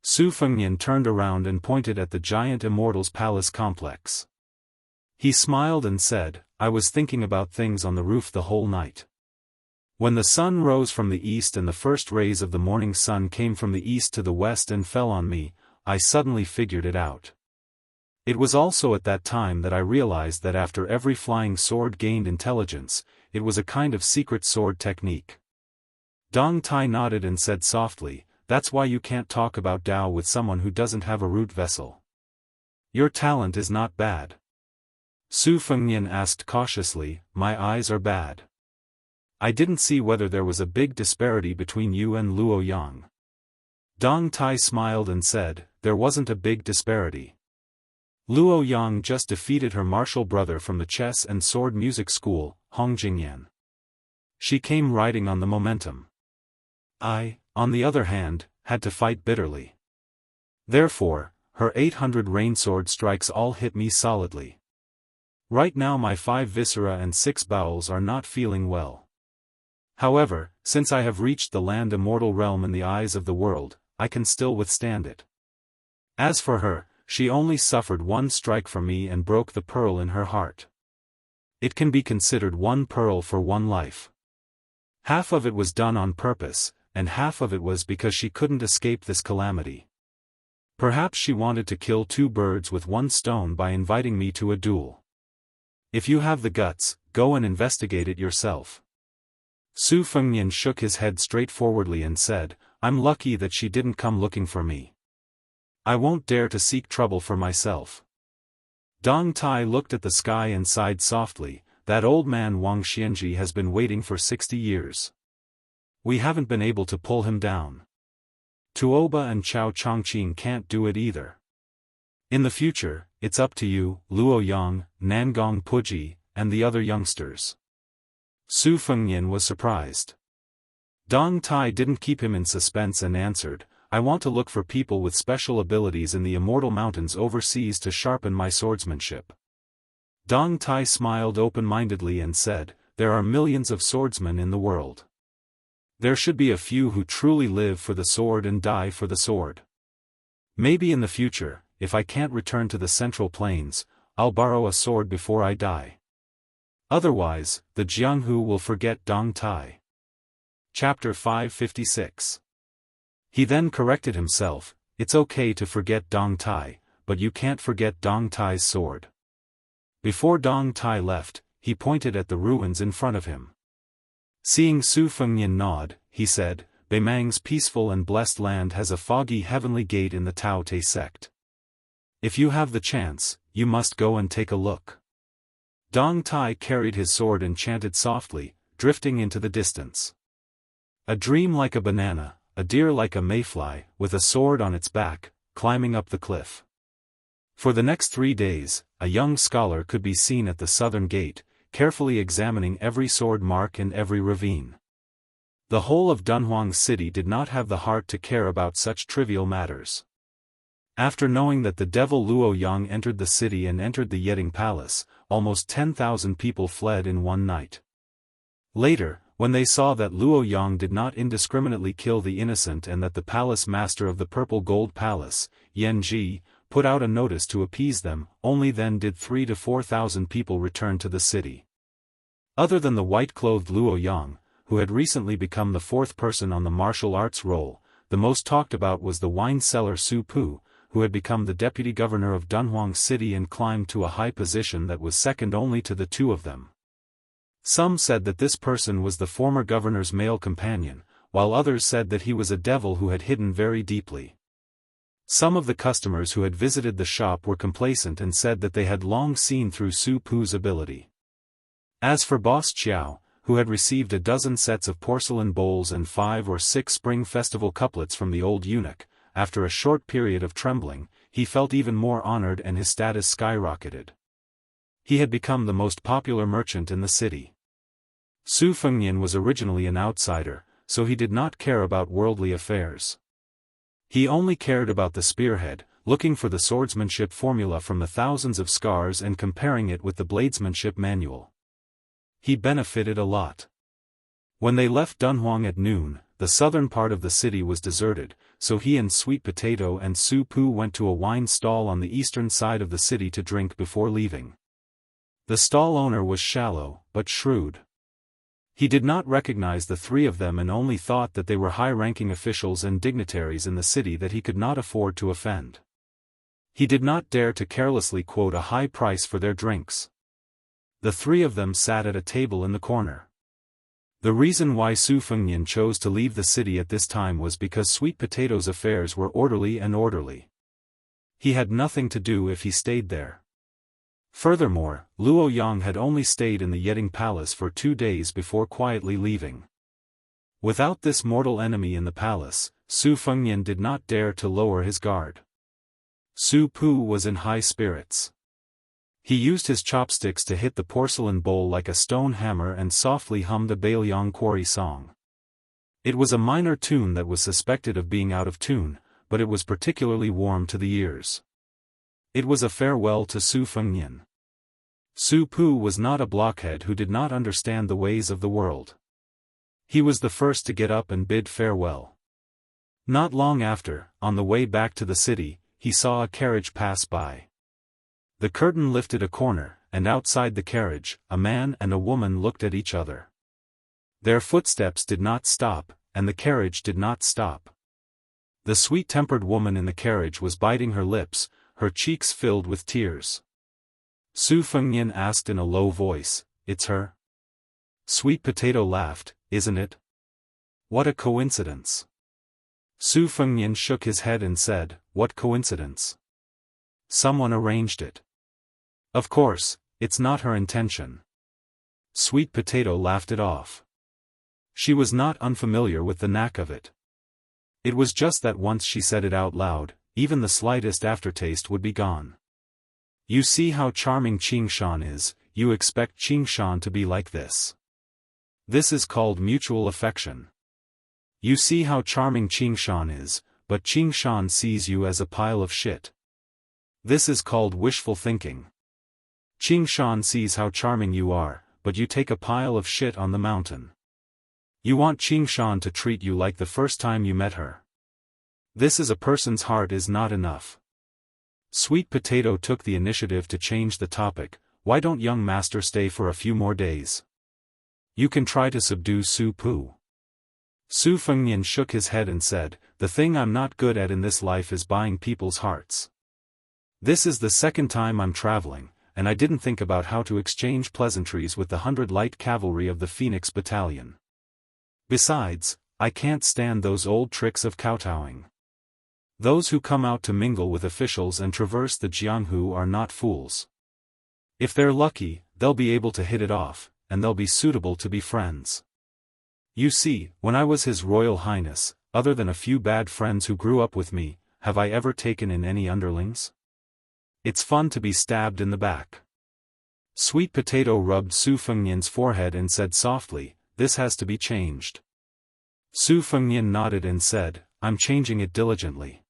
Su Fengnian turned around and pointed at the giant Immortal's palace complex. He smiled and said, I was thinking about things on the roof the whole night. When the sun rose from the east and the first rays of the morning sun came from the east to the west and fell on me, I suddenly figured it out. It was also at that time that I realized that after every flying sword gained intelligence, it was a kind of secret sword technique. Dong Tai nodded and said softly, That's why you can't talk about Tao with someone who doesn't have a root vessel. Your talent is not bad. Su Fengnian asked cautiously, My eyes are bad. I didn't see whether there was a big disparity between you and Luo Yang. Dong Tai smiled and said, There wasn't a big disparity. Luo Yang just defeated her martial brother from the chess and sword music school, Hongjingyan. She came riding on the momentum. I, on the other hand, had to fight bitterly. Therefore, her 800 rainsword strikes all hit me solidly. Right now my 5 viscera and 6 bowels are not feeling well. However, since I have reached the land immortal realm in the eyes of the world, I can still withstand it. As for her, she only suffered 1 strike from me and broke the pearl in her heart. It can be considered 1 pearl for 1 life. Half of it was done on purpose, and half of it was because she couldn't escape this calamity. Perhaps she wanted to kill 2 birds with 1 stone by inviting me to a duel. If you have the guts, go and investigate it yourself. Su Fengnian shook his head straightforwardly and said, I'm lucky that she didn't come looking for me. I won't dare to seek trouble for myself. Dong Tai looked at the sky and sighed softly, that old man Wang Xianji has been waiting for 60 years. We haven't been able to pull him down. Tuoba and Chao Chongqing can't do it either. In the future, it's up to you, Luo Yang, Nangong Puji, and the other youngsters. Su Fengnian was surprised. Dong Tai didn't keep him in suspense and answered, I want to look for people with special abilities in the immortal mountains overseas to sharpen my swordsmanship. Dong Tai smiled open-mindedly and said, there are millions of swordsmen in the world. There should be a few who truly live for the sword and die for the sword. Maybe in the future, if I can't return to the Central Plains, I'll borrow a sword before I die. Otherwise, the Jianghu will forget Dong Tai. Chapter 556. He then corrected himself, it's okay to forget Dong Tai, but you can't forget Dong Tai's sword. Before Dong Tai left, he pointed at the ruins in front of him. Seeing Su Fengnian nod, he said, Beimang's peaceful and blessed land has a foggy heavenly gate in the Tao Te sect. If you have the chance, you must go and take a look. Dong Tai carried his sword and chanted softly, drifting into the distance. A dream like a banana, a deer like a mayfly, with a sword on its back, climbing up the cliff. For the next 3 days, a young scholar could be seen at the southern gate, carefully examining every sword mark and every ravine. The whole of Dunhuang City did not have the heart to care about such trivial matters. After knowing that the devil Luo Yang entered the city and entered the Yeding Palace, almost 10,000 people fled in one night. Later, when they saw that Luo Yang did not indiscriminately kill the innocent and that the palace master of the Purple Gold Palace, Yan Ji, put out a notice to appease them, only then did 3,000 to 4,000 people return to the city. Other than the white-clothed Luo Yang, who had recently become the 4th person on the martial arts roll, the most talked about was the wine seller Su Pu, who had become the deputy governor of Dunhuang City and climbed to a high position that was second only to the 2 of them. Some said that this person was the former governor's male companion, while others said that he was a devil who had hidden very deeply. Some of the customers who had visited the shop were complacent and said that they had long seen through Su Pu's ability. As for Boss Chiao, who had received a dozen sets of porcelain bowls and 5 or 6 spring festival couplets from the old eunuch, after a short period of trembling, he felt even more honored and his status skyrocketed. He had become the most popular merchant in the city. Su Fengnian was originally an outsider, so he did not care about worldly affairs. He only cared about the spearhead, looking for the swordsmanship formula from the thousands of scars and comparing it with the bladesmanship manual. He benefited a lot. When they left Dunhuang at noon, the southern part of the city was deserted, so he and Sweet Potato and Su Pu went to a wine stall on the eastern side of the city to drink before leaving. The stall owner was shallow, but shrewd. He did not recognize the 3 of them and only thought that they were high-ranking officials and dignitaries in the city that he could not afford to offend. He did not dare to carelessly quote a high price for their drinks. The 3 of them sat at a table in the corner. The reason why Su Fengnian chose to leave the city at this time was because Sweet Potato's affairs were orderly. He had nothing to do if he stayed there. Furthermore, Luo Yang had only stayed in the Yeding Palace for 2 days before quietly leaving. Without this mortal enemy in the palace, Su Fengnian did not dare to lower his guard. Su Pu was in high spirits. He used his chopsticks to hit the porcelain bowl like a stone hammer and softly hummed a Bailiang quarry song. It was a minor tune that was suspected of being out of tune, but it was particularly warm to the ears. It was a farewell to Su Fengnian. Su Pu was not a blockhead who did not understand the ways of the world. He was the first to get up and bid farewell. Not long after, on the way back to the city, he saw a carriage pass by. The curtain lifted a corner, and outside the carriage, a man and a woman looked at each other. Their footsteps did not stop, and the carriage did not stop. The sweet-tempered woman in the carriage was biting her lips, her cheeks filled with tears. Su Fengnian asked in a low voice, "It's her?" Sweet Potato laughed, "Isn't it? What a coincidence." Su Fengnian shook his head and said, "What coincidence? Someone arranged it. Of course, it's not her intention." Sweet Potato laughed it off. She was not unfamiliar with the knack of it. It was just that once she said it out loud, even the slightest aftertaste would be gone. You see how charming Qingshan is, you expect Qingshan to be like this. This is called mutual affection. You see how charming Qingshan is, but Qingshan sees you as a pile of shit. This is called wishful thinking. Qingshan sees how charming you are, but you take a pile of shit on the mountain. You want Qingshan to treat you like the first time you met her. This is a person's heart is not enough. Sweet Potato took the initiative to change the topic. Why don't young master stay for a few more days? You can try to subdue Su Pu. Su Fengnian shook his head and said, "The thing I'm not good at in this life is buying people's hearts. This is the second time I'm traveling, and I didn't think about how to exchange pleasantries with the 100 light cavalry of the Phoenix Battalion. Besides, I can't stand those old tricks of kowtowing. Those who come out to mingle with officials and traverse the Jianghu are not fools. If they're lucky, they'll be able to hit it off, and they'll be suitable to be friends. You see, when I was His Royal Highness, other than a few bad friends who grew up with me, have I ever taken in any underlings? It's fun to be stabbed in the back." Sweet Potato rubbed Su Fengnian's forehead and said softly, "This has to be changed." Su Fengnian nodded and said, "I'm changing it diligently.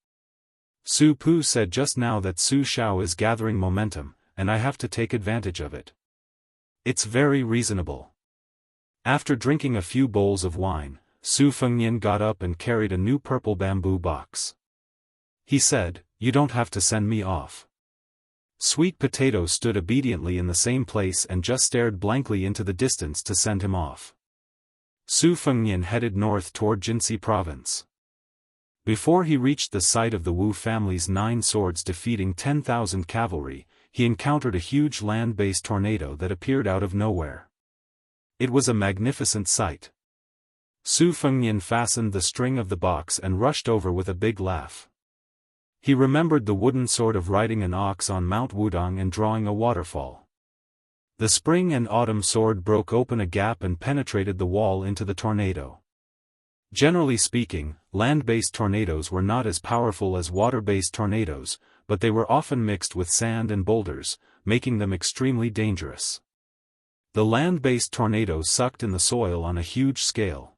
Su Pu said just now that Su Xiao is gathering momentum, and I have to take advantage of it. It's very reasonable." After drinking a few bowls of wine, Su Fengnian got up and carried a new purple bamboo box. He said, "You don't have to send me off." Sweet Potato stood obediently in the same place and just stared blankly into the distance to send him off. Su Fengnian headed north toward Jinxi province. Before he reached the site of the Wu family's 9 swords defeating 10,000 cavalry, he encountered a huge land-based tornado that appeared out of nowhere. It was a magnificent sight. Su Fengnian fastened the string of the box and rushed over with a big laugh. He remembered the wooden sword of riding an ox on Mount Wudong and drawing a waterfall. The spring and autumn sword broke open a gap and penetrated the wall into the tornado. Generally speaking, land-based tornadoes were not as powerful as water-based tornadoes, but they were often mixed with sand and boulders, making them extremely dangerous. The land-based tornado sucked in the soil on a huge scale.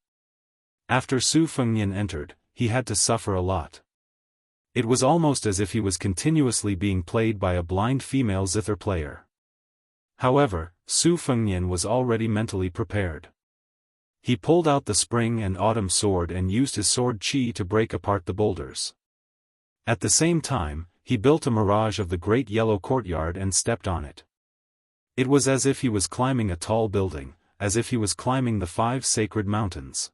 After Su Fengnian entered, he had to suffer a lot. It was almost as if he was continuously being played by a blind female zither player. However, Su Fengnian was already mentally prepared. He pulled out the spring and autumn sword and used his sword chi to break apart the boulders. At the same time, he built a mirage of the great yellow courtyard and stepped on it. It was as if he was climbing a tall building, as if he was climbing the 5 sacred mountains.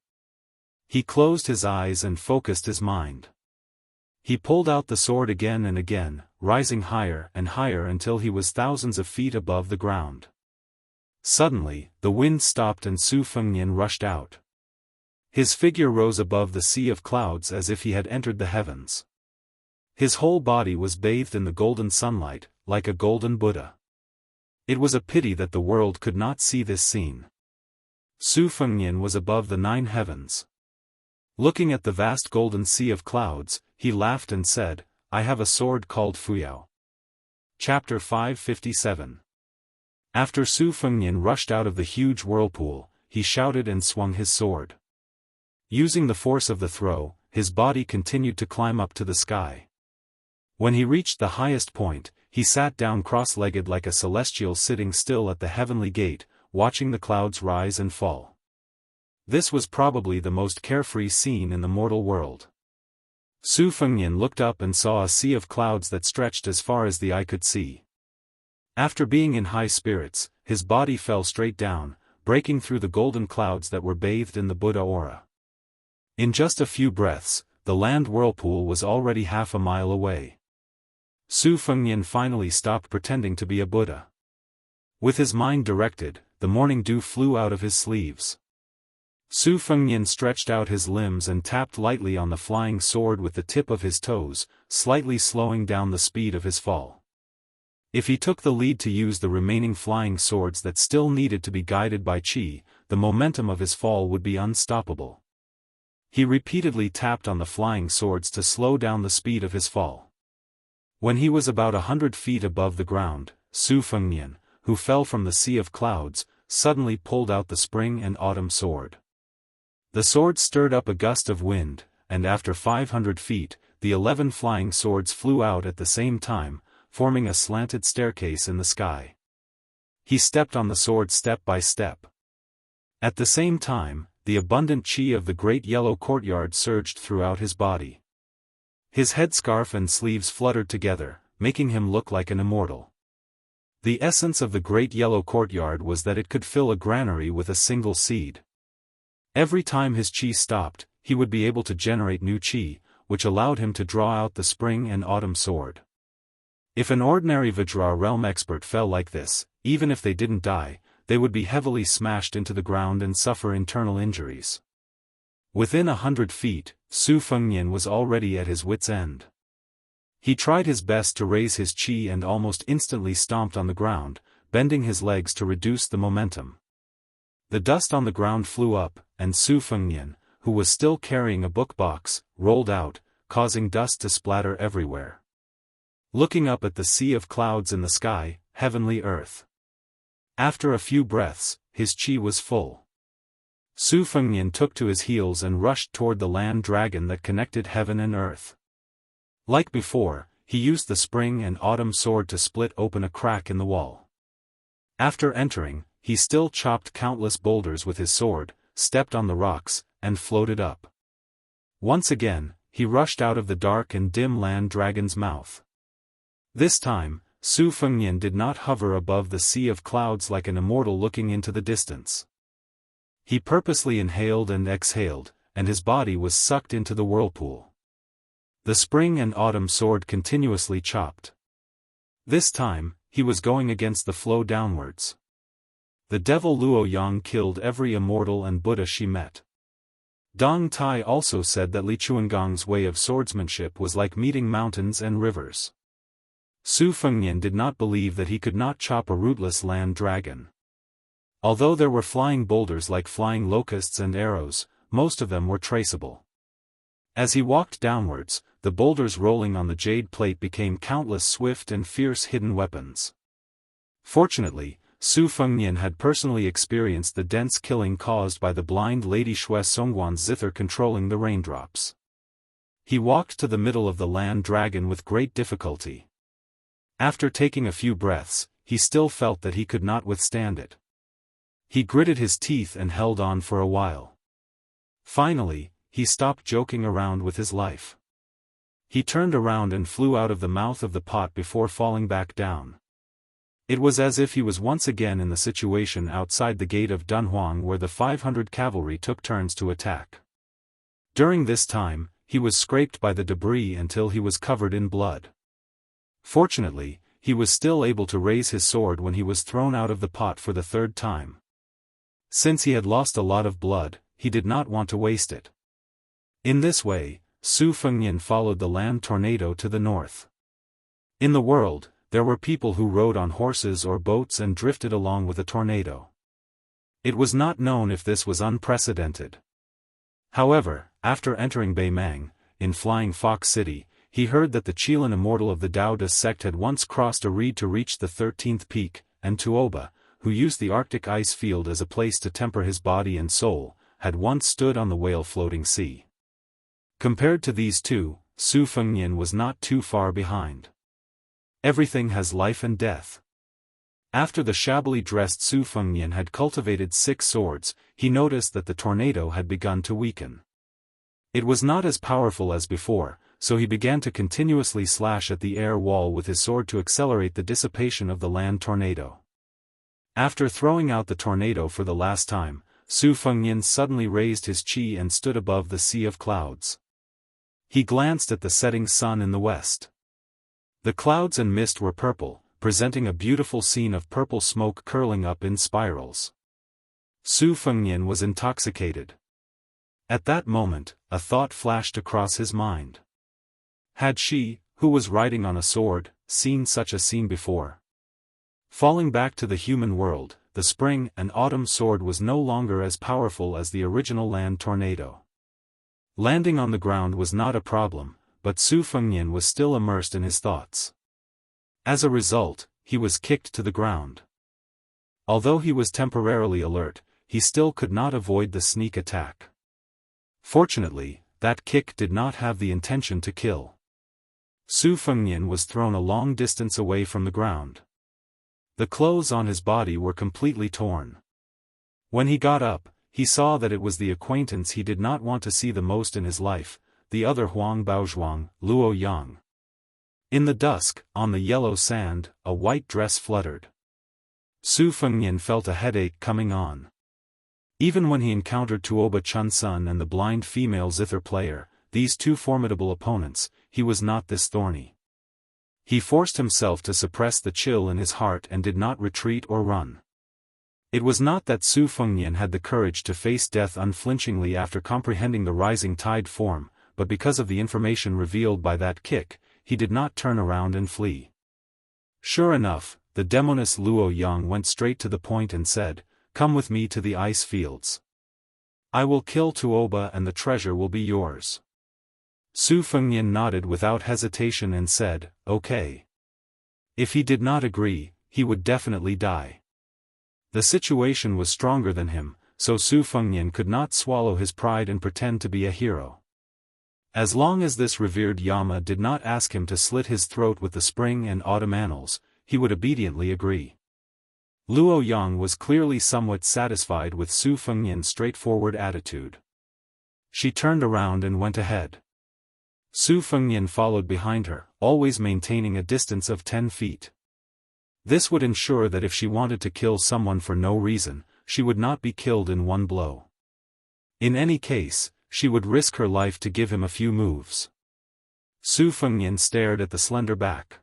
He closed his eyes and focused his mind. He pulled out the sword again and again, rising higher and higher until he was thousands of feet above the ground. Suddenly, the wind stopped and Su Fengnian rushed out. His figure rose above the sea of clouds as if he had entered the heavens. His whole body was bathed in the golden sunlight, like a golden Buddha. It was a pity that the world could not see this scene. Su Fengnian was above the 9 heavens. Looking at the vast golden sea of clouds, he laughed and said, I have a sword called Fuyao. Chapter 557. After Su Fengnian rushed out of the huge whirlpool, he shouted and swung his sword. Using the force of the throw, his body continued to climb up to the sky. When he reached the highest point, he sat down cross-legged like a celestial sitting still at the heavenly gate, watching the clouds rise and fall. This was probably the most carefree scene in the mortal world. Su Fengnian looked up and saw a sea of clouds that stretched as far as the eye could see. After being in high spirits, his body fell straight down, breaking through the golden clouds that were bathed in the Buddha aura. In just a few breaths, the land whirlpool was already half a mile away. Su Fengnian finally stopped pretending to be a Buddha. With his mind directed, the morning dew flew out of his sleeves. Su Fengnian stretched out his limbs and tapped lightly on the flying sword with the tip of his toes, slightly slowing down the speed of his fall. If he took the lead to use the remaining flying swords that still needed to be guided by qi, the momentum of his fall would be unstoppable. He repeatedly tapped on the flying swords to slow down the speed of his fall. When he was about 100 feet above the ground, Su Fengnian, who fell from the sea of clouds, suddenly pulled out the spring and autumn sword. The sword stirred up a gust of wind, and after 500 feet, the 11 flying swords flew out at the same time, forming a slanted staircase in the sky. He stepped on the sword step by step. At the same time, the abundant qi of the great yellow courtyard surged throughout his body. His headscarf and sleeves fluttered together, making him look like an immortal. The essence of the great yellow courtyard was that it could fill a granary with a single seed. Every time his qi stopped, he would be able to generate new qi, which allowed him to draw out the spring and autumn sword. If an ordinary Vajra realm expert fell like this, even if they didn't die, they would be heavily smashed into the ground and suffer internal injuries. Within 100 feet, Su Fengnian was already at his wit's end. He tried his best to raise his qi and almost instantly stomped on the ground, bending his legs to reduce the momentum. The dust on the ground flew up, and Su Fengnian, who was still carrying a book box, rolled out, causing dust to splatter everywhere. Looking up at the sea of clouds in the sky, heavenly earth. After a few breaths, his qi was full. Su Fengnian took to his heels and rushed toward the land dragon that connected heaven and earth. Like before, he used the spring and autumn sword to split open a crack in the wall. After entering, he still chopped countless boulders with his sword, stepped on the rocks, and floated up. Once again, he rushed out of the dark and dim land dragon's mouth. This time, Su Fengnian did not hover above the sea of clouds like an immortal looking into the distance. He purposely inhaled and exhaled, and his body was sucked into the whirlpool. The spring and autumn sword continuously chopped. This time, he was going against the flow downwards. The devil Luo Yang killed every immortal and Buddha she met. Dong Tai also said that Li Chuangong's way of swordsmanship was like meeting mountains and rivers. Su Fengnian did not believe that he could not chop a rootless land dragon. Although there were flying boulders like flying locusts and arrows, most of them were traceable. As he walked downwards, the boulders rolling on the jade plate became countless swift and fierce hidden weapons. Fortunately, Su Fengnian had personally experienced the dense killing caused by the blind Lady Xue Songguan's zither controlling the raindrops. He walked to the middle of the land dragon with great difficulty. After taking a few breaths, he still felt that he could not withstand it. He gritted his teeth and held on for a while. Finally, he stopped joking around with his life. He turned around and flew out of the mouth of the pot before falling back down. It was as if he was once again in the situation outside the gate of Dunhuang where the 500 cavalry took turns to attack. During this time, he was scraped by the debris until he was covered in blood. Fortunately, he was still able to raise his sword when he was thrown out of the pot for the third time. Since he had lost a lot of blood, he did not want to waste it. In this way, Su Fengnian followed the land tornado to the north. In the world, there were people who rode on horses or boats and drifted along with a tornado. It was not known if this was unprecedented. However, after entering Beimang, in Flying Fox City, he heard that the Qilin Immortal of the Daoist sect had once crossed a reed to reach the 13th peak, and Tuoba, who used the Arctic ice field as a place to temper his body and soul, had once stood on the whale-floating sea. Compared to these two, Su Fengnian was not too far behind. Everything has life and death. After the shabbily dressed Su Fengnian had cultivated 6 swords, he noticed that the tornado had begun to weaken. It was not as powerful as before, so he began to continuously slash at the air wall with his sword to accelerate the dissipation of the land tornado. After throwing out the tornado for the last time, Su Fengnian suddenly raised his qi and stood above the sea of clouds. He glanced at the setting sun in the west. The clouds and mist were purple, presenting a beautiful scene of purple smoke curling up in spirals. Su Fengnian was intoxicated. At that moment, a thought flashed across his mind. Had she, who was riding on a sword, seen such a scene before? Falling back to the human world, the spring and autumn sword was no longer as powerful as the original land tornado. Landing on the ground was not a problem, but Su Fengnian was still immersed in his thoughts. As a result, he was kicked to the ground. Although he was temporarily alert, he still could not avoid the sneak attack. Fortunately, that kick did not have the intention to kill. Su Fengnian was thrown a long distance away from the ground. The clothes on his body were completely torn. When he got up, he saw that it was the acquaintance he did not want to see the most in his life, the other Huang Baozhuang, Luo Yang. In the dusk, on the yellow sand, a white dress fluttered. Su Fengnian felt a headache coming on. Even when he encountered Tuoba Chunsun and the blind female zither player, these two formidable opponents, he was not this thorny. He forced himself to suppress the chill in his heart and did not retreat or run. It was not that Su Fengnian had the courage to face death unflinchingly after comprehending the rising tide form, but because of the information revealed by that kick, he did not turn around and flee. Sure enough, the demoness Luo Yang went straight to the point and said, "Come with me to the ice fields. I will kill Tuoba and the treasure will be yours." Su Fengnian nodded without hesitation and said, "Okay." If he did not agree, he would definitely die. The situation was stronger than him, so Su Fengnian could not swallow his pride and pretend to be a hero. As long as this revered Yama did not ask him to slit his throat with the spring and autumn annals, he would obediently agree. Luo Yang was clearly somewhat satisfied with Su Fengnian's straightforward attitude. She turned around and went ahead. Su Fengnian followed behind her, always maintaining a distance of 10 feet. This would ensure that if she wanted to kill someone for no reason, she would not be killed in one blow. In any case, she would risk her life to give him a few moves. Su Fengnian stared at the slender back.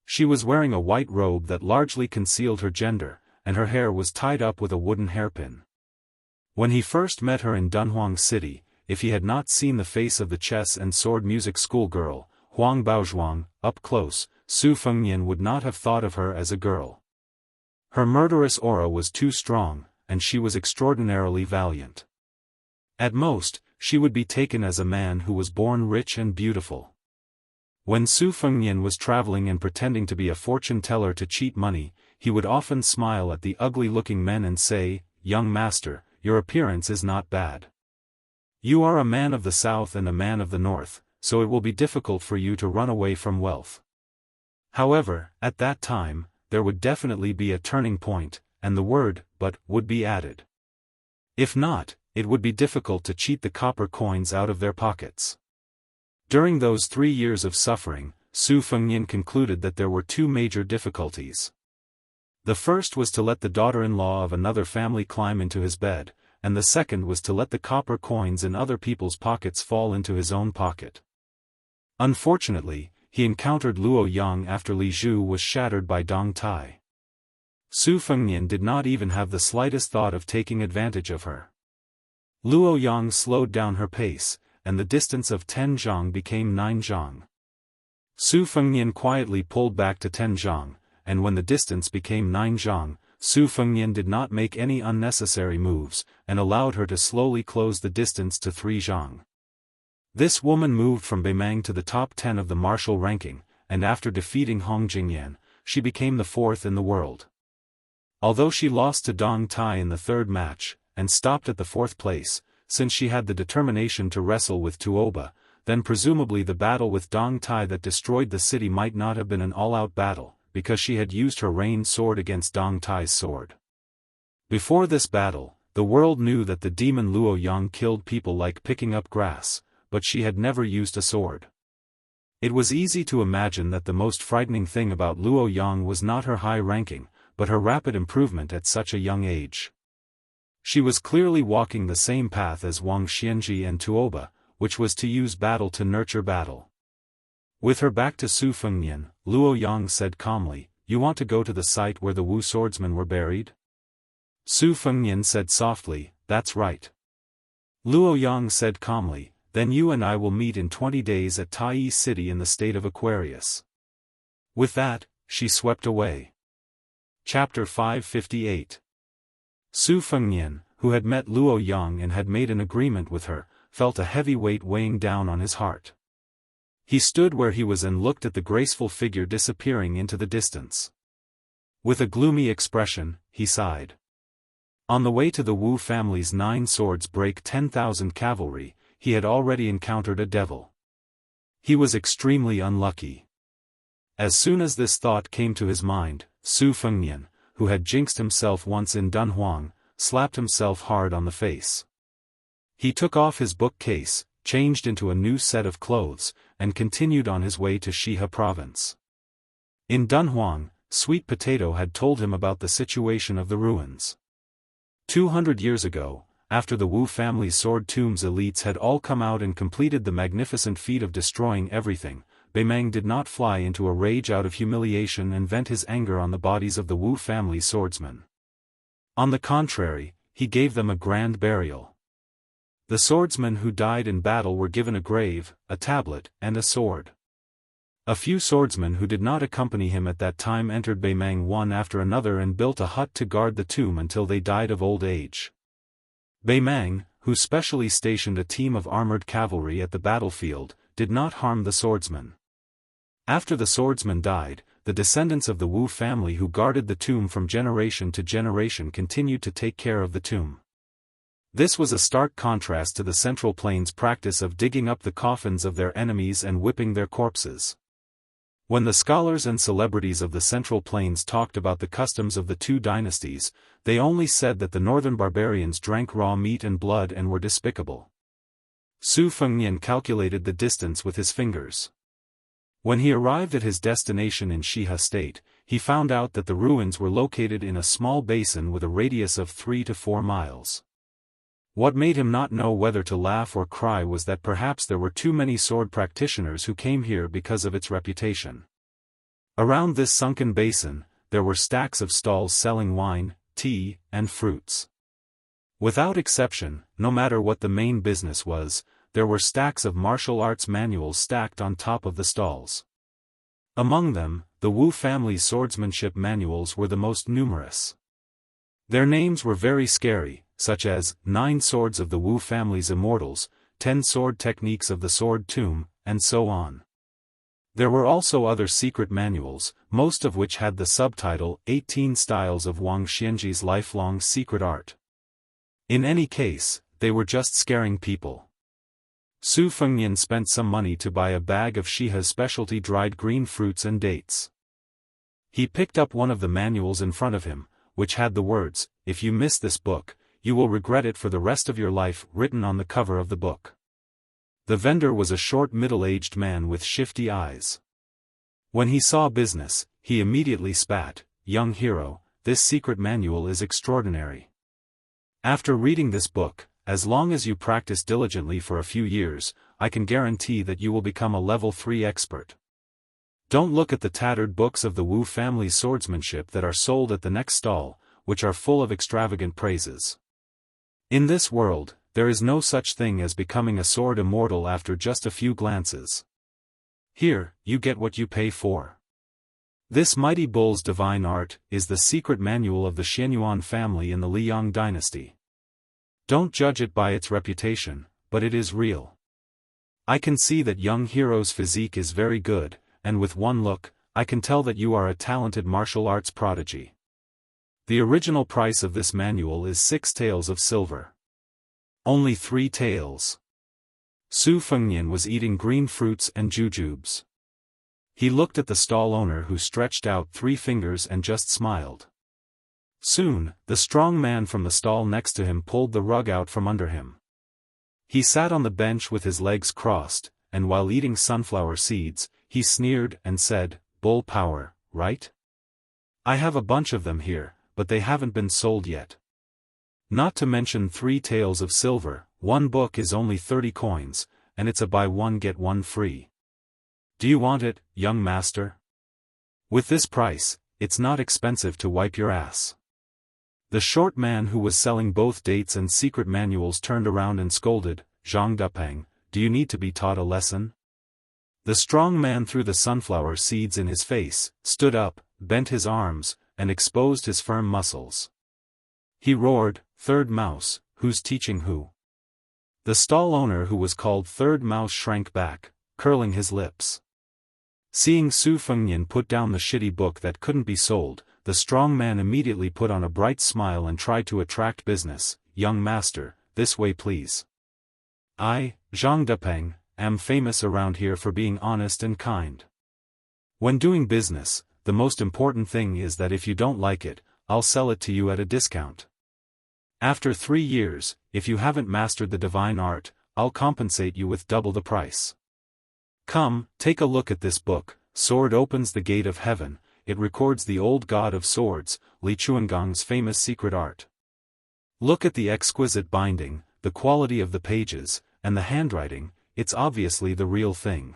She was wearing a white robe that largely concealed her gender, and her hair was tied up with a wooden hairpin. When he first met her in Dunhuang City, if he had not seen the face of the chess and sword music schoolgirl, Huang Baozhuang, up close, Su Fengnian would not have thought of her as a girl. Her murderous aura was too strong, and she was extraordinarily valiant. At most, she would be taken as a man who was born rich and beautiful. When Su Fengnian was traveling and pretending to be a fortune-teller to cheat money, he would often smile at the ugly-looking men and say, "Young master, your appearance is not bad. You are a man of the south and a man of the north, so it will be difficult for you to run away from wealth." However, at that time, there would definitely be a turning point, and the word "but" would be added. If not, it would be difficult to cheat the copper coins out of their pockets. During those 3 years of suffering, Su Fengnian concluded that there were 2 major difficulties. The first was to let the daughter-in-law of another family climb into his bed, and the second was to let the copper coins in other people's pockets fall into his own pocket. Unfortunately, he encountered Luo Yang after Li Zhu was shattered by Dong Tai. Su Fengnian did not even have the slightest thought of taking advantage of her. Luo Yang slowed down her pace, and the distance of 10 zhang became 9 zhang. Su Fengnian quietly pulled back to 10 zhang, and when the distance became 9 zhang, Su Fengnian did not make any unnecessary moves, and allowed her to slowly close the distance to 3 zhang. This woman moved from Beimang to the top 10 of the martial ranking, and after defeating Hong Jingyan, she became the fourth in the world. Although she lost to Dong Tai in the third match, and stopped at the fourth place, since she had the determination to wrestle with Tuoba, then presumably the battle with Dong Tai that destroyed the city might not have been an all-out battle, because she had used her rained sword against Dong Tai's sword. Before this battle, the world knew that the demon Luo Yang killed people like picking up grass, but she had never used a sword. It was easy to imagine that the most frightening thing about Luo Yang was not her high ranking, but her rapid improvement at such a young age. She was clearly walking the same path as Wang Xianji and Tuoba, which was to use battle to nurture battle. With her back to Su Fengnian, Luo Yang said calmly, "You want to go to the site where the Wu swordsmen were buried?" Su Fengnian said softly, "That's right." Luo Yang said calmly, "Then you and I will meet in 20 days at Tai City in the state of Aquarius." With that, she swept away. Chapter 558. Su Fengnian, who had met Luo Yang and had made an agreement with her, felt a heavy weight weighing down on his heart. He stood where he was and looked at the graceful figure disappearing into the distance. With a gloomy expression, he sighed. On the way to the Wu family's 9 swords break 10,000 cavalry, he had already encountered a devil. He was extremely unlucky. As soon as this thought came to his mind, Su Fengnian, who had jinxed himself once in Dunhuang, slapped himself hard on the face. He took off his bookcase, changed into a new set of clothes, and continued on his way to Shihe province. In Dunhuang, Sweet Potato had told him about the situation of the ruins. 200 years ago, after the Wu family's sword tomb's elites had all come out and completed the magnificent feat of destroying everything, Beimang did not fly into a rage out of humiliation and vent his anger on the bodies of the Wu family swordsmen. On the contrary, he gave them a grand burial. The swordsmen who died in battle were given a grave, a tablet, and a sword. A few swordsmen who did not accompany him at that time entered Beimang one after another and built a hut to guard the tomb until they died of old age. Beimang, who specially stationed a team of armored cavalry at the battlefield, did not harm the swordsmen. After the swordsmen died, the descendants of the Wu family who guarded the tomb from generation to generation continued to take care of the tomb. This was a stark contrast to the Central Plains' practice of digging up the coffins of their enemies and whipping their corpses. When the scholars and celebrities of the Central Plains talked about the customs of the two dynasties, they only said that the northern barbarians drank raw meat and blood and were despicable. Su Fengnian calculated the distance with his fingers. When he arrived at his destination in Shihe State, he found out that the ruins were located in a small basin with a radius of 3 to 4 miles. What made him not know whether to laugh or cry was that perhaps there were too many sword practitioners who came here because of its reputation. Around this sunken basin, there were stacks of stalls selling wine, tea, and fruits. Without exception, no matter what the main business was, there were stacks of martial arts manuals stacked on top of the stalls. Among them, the Wu family's swordsmanship manuals were the most numerous. Their names were very scary, such as 9 Swords of the Wu family's Immortals, 10 Sword Techniques of the Sword Tomb, and so on. There were also other secret manuals, most of which had the subtitle 18 Styles of Wang Xianji's Lifelong Secret Art. In any case, they were just scaring people. Su Fengnian spent some money to buy a bag of Shihe's specialty dried green fruits and dates. He picked up one of the manuals in front of him, which had the words, "If you miss this book, you will regret it for the rest of your life," written on the cover of the book. The vendor was a short middle-aged man with shifty eyes. When he saw business, he immediately spat, "Young hero, this secret manual is extraordinary. After reading this book, as long as you practice diligently for a few years, I can guarantee that you will become a level 3 expert. Don't look at the tattered books of the Wu family swordsmanship that are sold at the next stall, which are full of extravagant praises. In this world, there is no such thing as becoming a sword immortal after just a few glances. Here, you get what you pay for. This mighty bull's divine art is the secret manual of the Xianyuan family in the Liang dynasty. Don't judge it by its reputation, but it is real. I can see that young hero's physique is very good, and with one look, I can tell that you are a talented martial arts prodigy. The original price of this manual is 6 taels of silver. Only 3 taels. Su Fengnian was eating green fruits and jujubes. He looked at the stall owner who stretched out 3 fingers and just smiled. Soon, the strong man from the stall next to him pulled the rug out from under him. He sat on the bench with his legs crossed, and while eating sunflower seeds, he sneered and said, "Bull power, right? I have a bunch of them here, but they haven't been sold yet. Not to mention 3 taels of silver, one book is only 30 coins, and it's a buy one get one free. Do you want it, young master? With this price, it's not expensive to wipe your ass." The short man who was selling both dates and secret manuals turned around and scolded, "Zhang Dupeng, do you need to be taught a lesson?" The strong man threw the sunflower seeds in his face, stood up, bent his arms, and exposed his firm muscles. He roared, "Third Mouse, who's teaching who?" The stall owner who was called Third Mouse shrank back, curling his lips. Seeing Su Fengnian put down the shitty book that couldn't be sold, the strong man immediately put on a bright smile and tried to attract business. "Young master, this way please. I, Zhang Dupeng, am famous around here for being honest and kind. When doing business, the most important thing is that if you don't like it, I'll sell it to you at a discount. After 3 years, if you haven't mastered the divine art, I'll compensate you with double the price. Come, take a look at this book. Sword opens the gate of heaven. It records the old god of swords, Li Chuangong's famous secret art. Look at the exquisite binding, the quality of the pages, and the handwriting. It's obviously the real thing.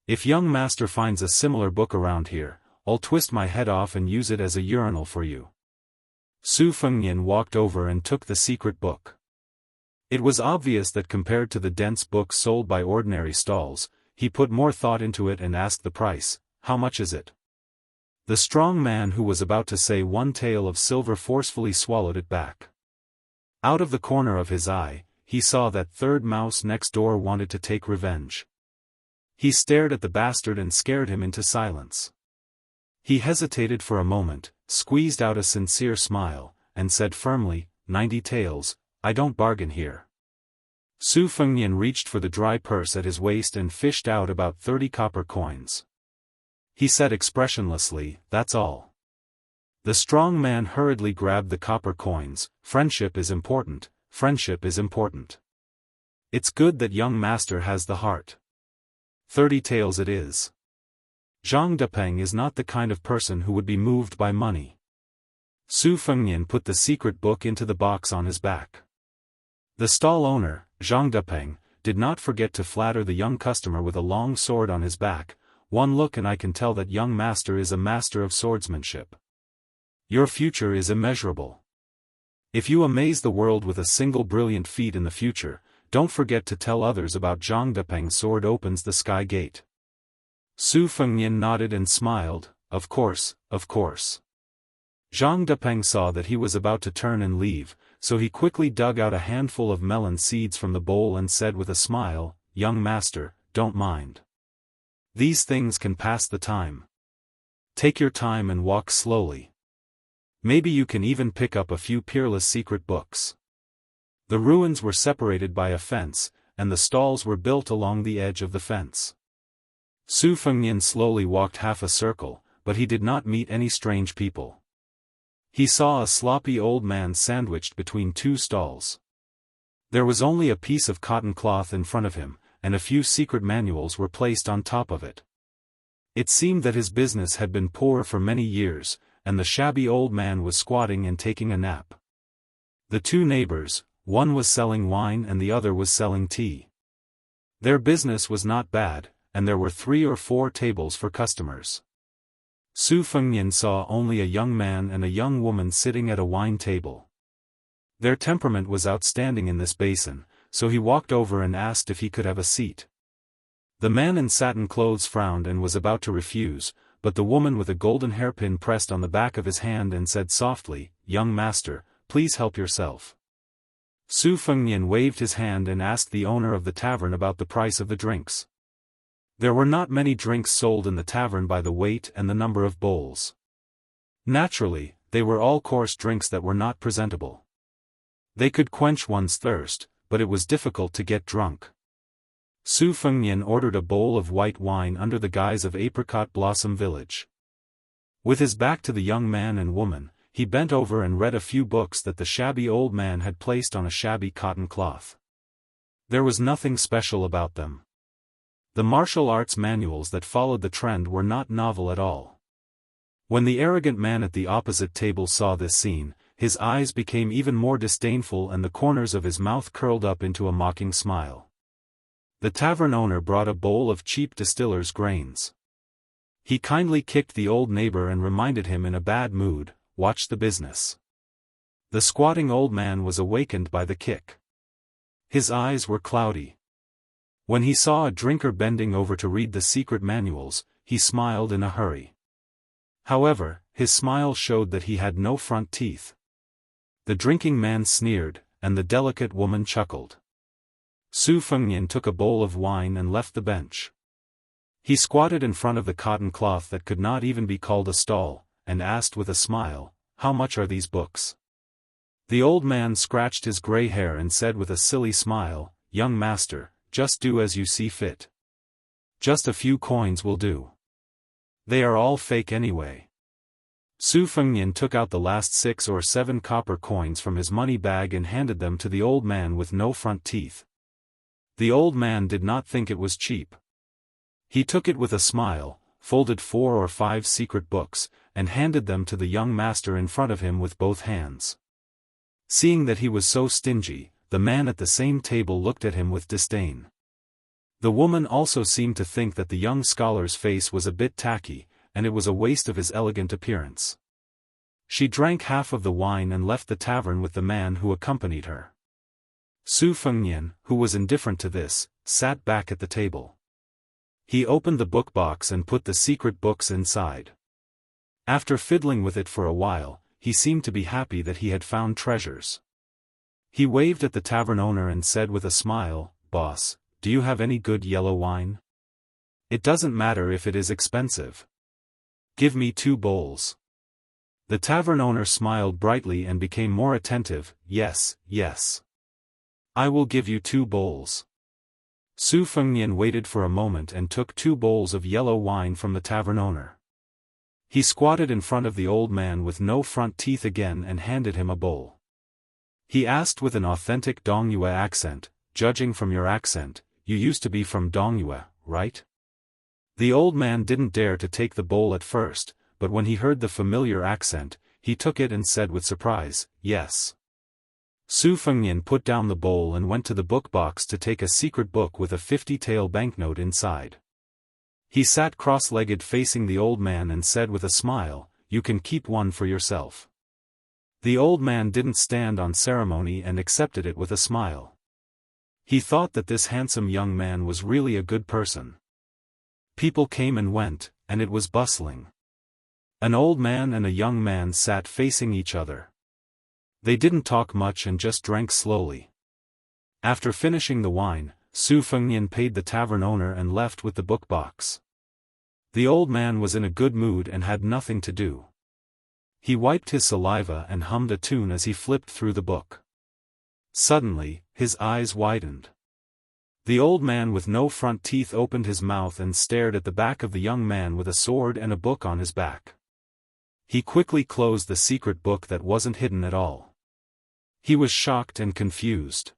If young master finds a similar book around here, I'll twist my head off and use it as a urinal for you." Su Fengnian walked over and took the secret book. It was obvious that compared to the dense books sold by ordinary stalls, he put more thought into it and asked the price. "How much is it?" The strong man who was about to say 1 tael of silver forcefully swallowed it back. Out of the corner of his eye, he saw that Third Mouse next door wanted to take revenge. He stared at the bastard and scared him into silence. He hesitated for a moment, squeezed out a sincere smile, and said firmly, 90 taels, I don't bargain here. Su Fengnian reached for the dry purse at his waist and fished out about 30 copper coins. He said expressionlessly, "That's all." The strong man hurriedly grabbed the copper coins. "Friendship is important, friendship is important. It's good that young master has the heart. 30 taels it is." Zhang Dupeng is not the kind of person who would be moved by money. Su Fengnian put the secret book into the box on his back. The stall owner, Zhang Dupeng, did not forget to flatter the young customer with a long sword on his back. "One look and I can tell that young master is a master of swordsmanship. Your future is immeasurable. If you amaze the world with a single brilliant feat in the future, don't forget to tell others about Zhang Dupeng's sword opens the sky gate." Su Fengnian nodded and smiled, Of course, of course." Zhang Dupeng saw that he was about to turn and leave, so he quickly dug out a handful of melon seeds from the bowl and said with a smile, "Young master, don't mind. These things can pass the time. Take your time and walk slowly. Maybe you can even pick up a few peerless secret books." The ruins were separated by a fence, and the stalls were built along the edge of the fence. Su Fengnian slowly walked half a circle, but he did not meet any strange people. He saw a sloppy old man sandwiched between 2 stalls. There was only a piece of cotton cloth in front of him, and a few secret manuals were placed on top of it. It seemed that his business had been poor for many years, and the shabby old man was squatting and taking a nap. The 2 neighbors, one was selling wine and the other was selling tea. Their business was not bad, and there were 3 or 4 tables for customers. Su Fengnian saw only a young man and a young woman sitting at a wine table. Their temperament was outstanding in this basin, so he walked over and asked if he could have a seat. The man in satin clothes frowned and was about to refuse, but the woman with a golden hairpin pressed on the back of his hand and said softly, "Young master, please help yourself. Su Fengnian waved his hand and asked the owner of the tavern about the price of the drinks. There were not many drinks sold in the tavern by the weight and the number of bowls. Naturally, they were all coarse drinks that were not presentable. They could quench one's thirst, but it was difficult to get drunk. Su Fengnian ordered a bowl of white wine under the guise of Apricot Blossom Village. With his back to the young man and woman, he bent over and read a few books that the shabby old man had placed on a shabby cotton cloth. There was nothing special about them. The martial arts manuals that followed the trend were not novel at all. When the arrogant man at the opposite table saw this scene, his eyes became even more disdainful and the corners of his mouth curled up into a mocking smile. The tavern owner brought a bowl of cheap distiller's grains. He kindly kicked the old neighbor and reminded him in a bad mood, "Watch the business." The squatting old man was awakened by the kick. His eyes were cloudy. When he saw a drinker bending over to read the secret manuals, he smiled in a hurry. However, his smile showed that he had no front teeth. The drinking man sneered, and the delicate woman chuckled. Su Fengnian took a bowl of wine and left the bench. He squatted in front of the cotton cloth that could not even be called a stall, and asked with a smile, "How much are these books?" The old man scratched his gray hair and said with a silly smile, "Young master, just do as you see fit. Just a few coins will do. They are all fake anyway." Su Fengnian took out the last 6 or 7 copper coins from his money bag and handed them to the old man with no front teeth. The old man did not think it was cheap. He took it with a smile, folded 4 or 5 secret books, and handed them to the young master in front of him with both hands. Seeing that he was so stingy, the man at the same table looked at him with disdain. The woman also seemed to think that the young scholar's face was a bit tacky, and it was a waste of his elegant appearance. She drank half of the wine and left the tavern with the man who accompanied her. Su Fengnian, who was indifferent to this, sat back at the table. He opened the book box and put the secret books inside. After fiddling with it for a while, he seemed to be happy that he had found treasures. He waved at the tavern owner and said with a smile, "Boss, do you have any good yellow wine? It doesn't matter if it is expensive. Give me 2 bowls." The tavern owner smiled brightly and became more attentive. "Yes, yes. I will give you 2 bowls." Su Fengnian waited for a moment and took 2 bowls of yellow wine from the tavern owner. He squatted in front of the old man with no front teeth again and handed him a bowl. He asked with an authentic Dongyue accent, "Judging from your accent, you used to be from Dongyue, right?" The old man didn't dare to take the bowl at first, but when he heard the familiar accent, he took it and said with surprise, "Yes." Su Fengnian put down the bowl and went to the book box to take a secret book with a 50-tael banknote inside. He sat cross-legged facing the old man and said with a smile, "You can keep one for yourself." The old man didn't stand on ceremony and accepted it with a smile. He thought that this handsome young man was really a good person. People came and went, and it was bustling. An old man and a young man sat facing each other. They didn't talk much and just drank slowly. After finishing the wine, Su Fengnian paid the tavern owner and left with the book box. The old man was in a good mood and had nothing to do. He wiped his saliva and hummed a tune as he flipped through the book. Suddenly, his eyes widened. The old man with no front teeth opened his mouth and stared at the back of the young man with a sword and a book on his back. He quickly closed the secret book that wasn't hidden at all. He was shocked and confused.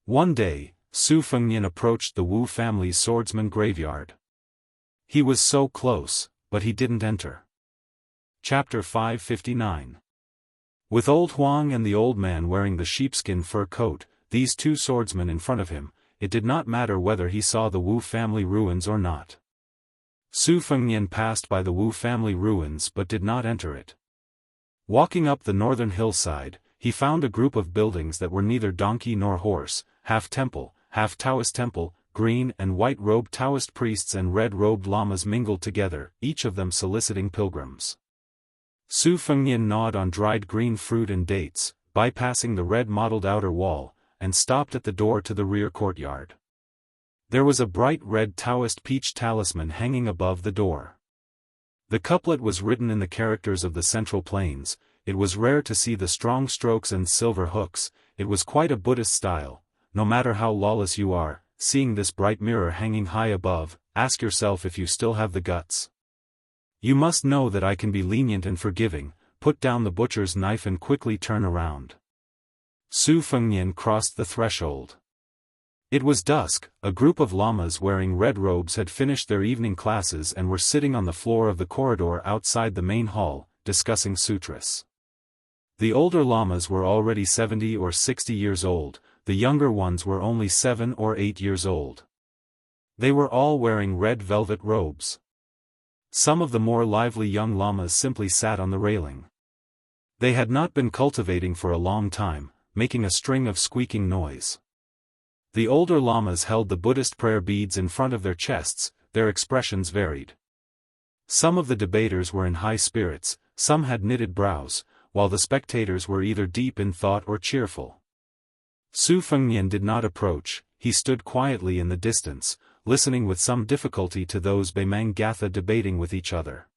One day, Su Fengnian approached the Wu family's swordsman graveyard. He was so close, but he didn't enter. Chapter 559. With old Huang and the old man wearing the sheepskin fur coat, these 2 swordsmen in front of him, it did not matter whether he saw the Wu family ruins or not. Su Fengnian passed by the Wu family ruins but did not enter it. Walking up the northern hillside, he found a group of buildings that were neither donkey nor horse, half temple, half Taoist temple, green and white-robed Taoist priests and red-robed lamas mingled together, each of them soliciting pilgrims. Su Fengnian gnawed on dried green fruit and dates, bypassing the red-mottled outer wall, and stopped at the door to the rear courtyard. There was a bright red Daoist peach talisman hanging above the door. The couplet was written in the characters of the Central Plains. It was rare to see the strong strokes and silver hooks. It was quite a Buddhist style. No matter how lawless you are, seeing this bright mirror hanging high above, ask yourself if you still have the guts. You must know that I can be lenient and forgiving. Put down the butcher's knife and quickly turn around. Su Fengnian crossed the threshold. It was dusk. A group of lamas wearing red robes had finished their evening classes and were sitting on the floor of the corridor outside the main hall, discussing sutras. The older lamas were already 70 or 60 years old, the younger ones were only 7 or 8 years old. They were all wearing red velvet robes. Some of the more lively young lamas simply sat on the railing. They had not been cultivating for a long time, making a string of squeaking noise. The older lamas held the Buddhist prayer beads in front of their chests. Their expressions varied. Some of the debaters were in high spirits, some had knitted brows, while the spectators were either deep in thought or cheerful. Su Fengnian did not approach. He stood quietly in the distance, listening with some difficulty to those Bemang Gatha debating with each other.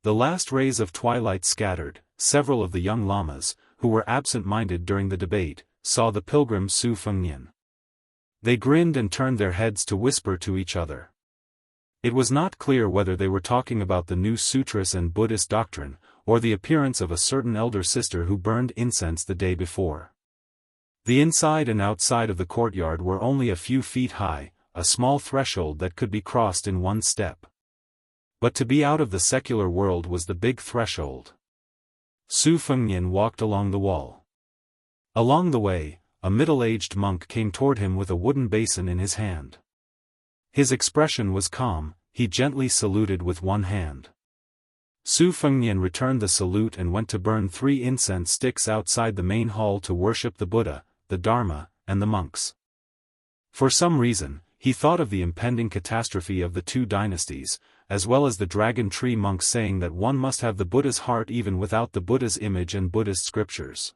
The last rays of twilight scattered. Several of the young lamas, who were absent-minded during the debate, saw the pilgrim Su Fengnian. They grinned and turned their heads to whisper to each other. It was not clear whether they were talking about the new sutras and Buddhist doctrine, or the appearance of a certain elder sister who burned incense the day before. The inside and outside of the courtyard were only a few feet high, a small threshold that could be crossed in one step. But to be out of the secular world was the big threshold. Su Fengnian walked along the wall. Along the way, a middle-aged monk came toward him with a wooden basin in his hand. His expression was calm. He gently saluted with one hand. Su Fengnian returned the salute and went to burn 3 incense sticks outside the main hall to worship the Buddha, the Dharma, and the monks. For some reason, he thought of the impending catastrophe of the 2 dynasties, as well as the dragon tree monks saying that one must have the Buddha's heart even without the Buddha's image and Buddhist scriptures.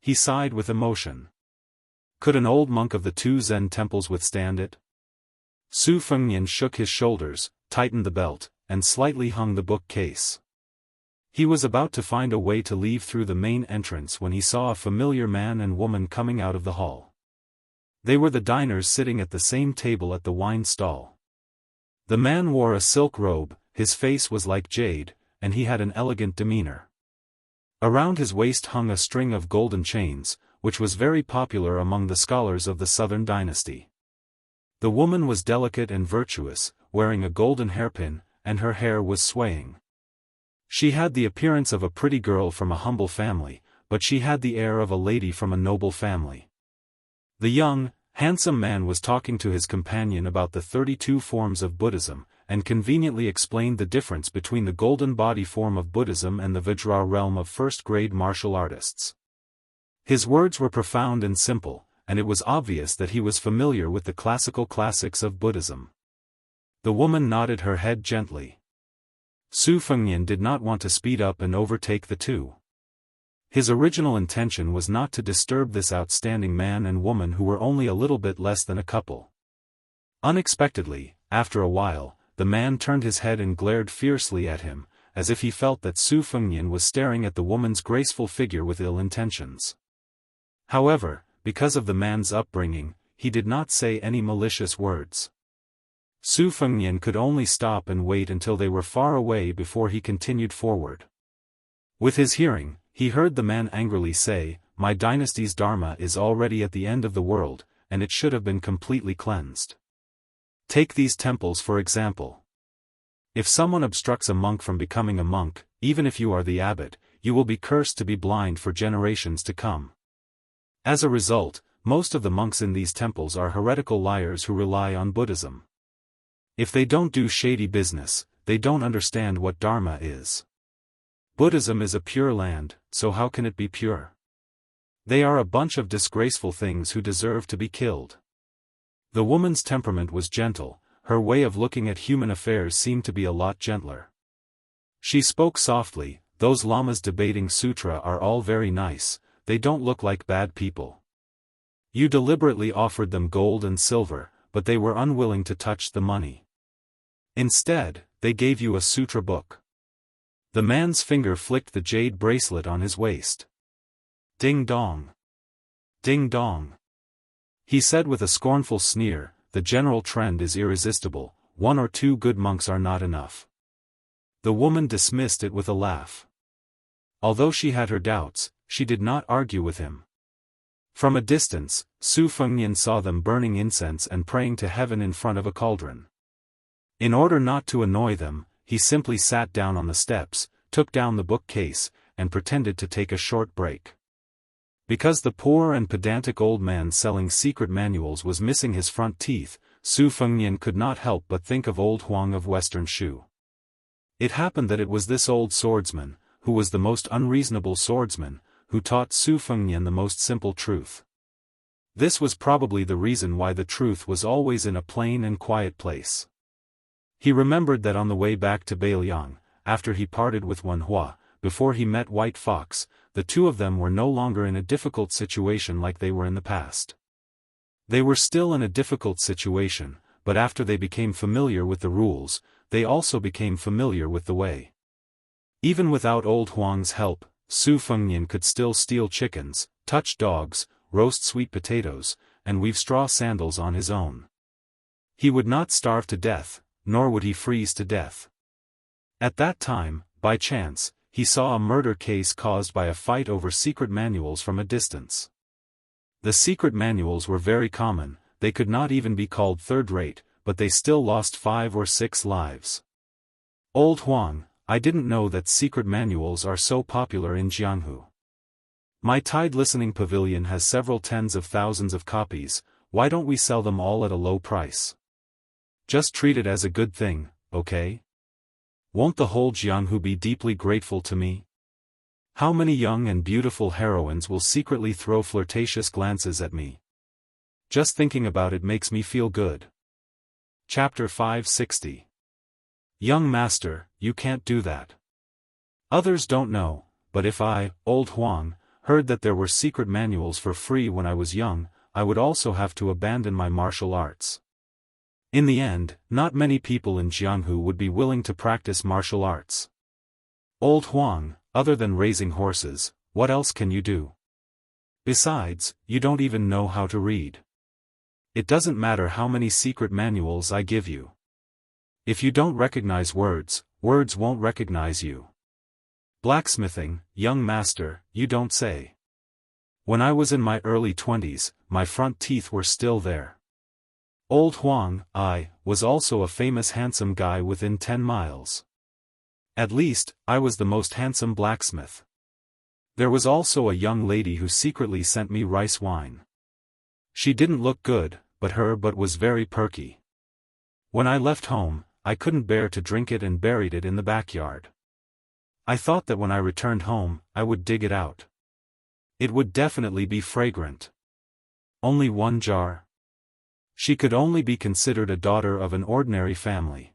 He sighed with emotion. Could an old monk of the 2 Zen temples withstand it? Su Fengnian shook his shoulders, tightened the belt, and slightly hung the bookcase. He was about to find a way to leave through the main entrance when he saw a familiar man and woman coming out of the hall. They were the diners sitting at the same table at the wine stall. The man wore a silk robe, his face was like jade, and he had an elegant demeanor. Around his waist hung a string of golden chains, which was very popular among the scholars of the southern dynasty. The woman was delicate and virtuous, wearing a golden hairpin, and her hair was swaying. She had the appearance of a pretty girl from a humble family, but she had the air of a lady from a noble family. The young, handsome man was talking to his companion about the 32 forms of Buddhism, and conveniently explained the difference between the golden body form of Buddhism and the Vajra realm of first-grade martial artists. His words were profound and simple, and it was obvious that he was familiar with the classical classics of Buddhism. The woman nodded her head gently. Su Fengnian did not want to speed up and overtake the 2. His original intention was not to disturb this outstanding man and woman who were only a little bit less than a couple. Unexpectedly, after a while, the man turned his head and glared fiercely at him, as if he felt that Su Fengnian was staring at the woman's graceful figure with ill intentions. However, because of the man's upbringing, he did not say any malicious words. Su Fengnian could only stop and wait until they were far away before he continued forward. With his hearing, he heard the man angrily say, "My dynasty's dharma is already at the end of the world, and it should have been completely cleansed. Take these temples for example. If someone obstructs a monk from becoming a monk, even if you are the abbot, you will be cursed to be blind for generations to come. As a result, most of the monks in these temples are heretical liars who rely on Buddhism. If they don't do shady business, they don't understand what dharma is. Buddhism is a pure land, so how can it be pure? They are a bunch of disgraceful things who deserve to be killed." The woman's temperament was gentle, her way of looking at human affairs seemed to be a lot gentler. She spoke softly, "Those lamas debating sutra are all very nice, they don't look like bad people. You deliberately offered them gold and silver, but they were unwilling to touch the money. Instead, they gave you a sutra book. The man's finger flicked the jade bracelet on his waist. Ding dong. Ding dong. He said with a scornful sneer, the general trend is irresistible, 1 or 2 good monks are not enough. The woman dismissed it with a laugh. Although she had her doubts, she did not argue with him. From a distance, Su Fengnian saw them burning incense and praying to heaven in front of a cauldron. In order not to annoy them, he simply sat down on the steps, took down the bookcase, and pretended to take a short break. Because the poor and pedantic old man selling secret manuals was missing his front teeth, Su Fengnian could not help but think of old Huang of Western Shu. It happened that it was this old swordsman, who was the most unreasonable swordsman, who taught Su Fengnian the most simple truth. This was probably the reason why the truth was always in a plain and quiet place. He remembered that on the way back to Beiliang, after he parted with Wenhua, before he met White Fox, the two of them were no longer in a difficult situation like they were in the past. They were still in a difficult situation, but after they became familiar with the rules, they also became familiar with the way. Even without old Huang's help, Su Fengnian could still steal chickens, touch dogs, roast sweet potatoes, and weave straw sandals on his own. He would not starve to death, nor would he freeze to death. At that time, by chance, he saw a murder case caused by a fight over secret manuals from a distance. The secret manuals were very common, they could not even be called third-rate, but they still lost 5 or 6 lives. Old Huang, I didn't know that secret manuals are so popular in Jianghu. My Tide Listening Pavilion has several tens of thousands of copies, why don't we sell them all at a low price? Just treat it as a good thing, okay? Won't the whole Jianghu be deeply grateful to me? How many young and beautiful heroines will secretly throw flirtatious glances at me? Just thinking about it makes me feel good. Chapter 560. Young master, you can't do that. Others don't know, but if I, old Huang, heard that there were secret manuals for free when I was young, I would also have to abandon my martial arts. In the end, not many people in Jianghu would be willing to practice martial arts. Old Huang, other than raising horses, what else can you do? Besides, you don't even know how to read. It doesn't matter how many secret manuals I give you. If you don't recognize words, words won't recognize you. Blacksmithing, young master, you don't say. When I was in my early 20s, my front teeth were still there. Old Huang, I, was also a famous handsome guy within 10 miles. At least, I was the most handsome blacksmith. There was also a young lady who secretly sent me rice wine. She didn't look good, but was very perky. When I left home, I couldn't bear to drink it and buried it in the backyard. I thought that when I returned home, I would dig it out. It would definitely be fragrant. Only 1 jar. She could only be considered a daughter of an ordinary family.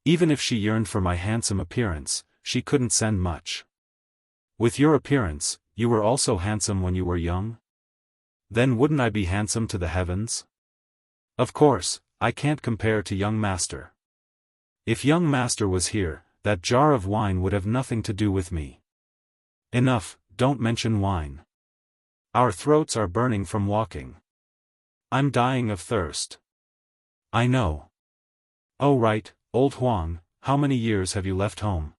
Even if she yearned for my handsome appearance, she couldn't send much. With your appearance, you were also handsome when you were young? Then wouldn't I be handsome to the heavens? Of course, I can't compare to young master. If young master was here, that jar of wine would have nothing to do with me. Enough, don't mention wine. Our throats are burning from walking. I'm dying of thirst. I know. Oh right, old Huang, how many years have you left home?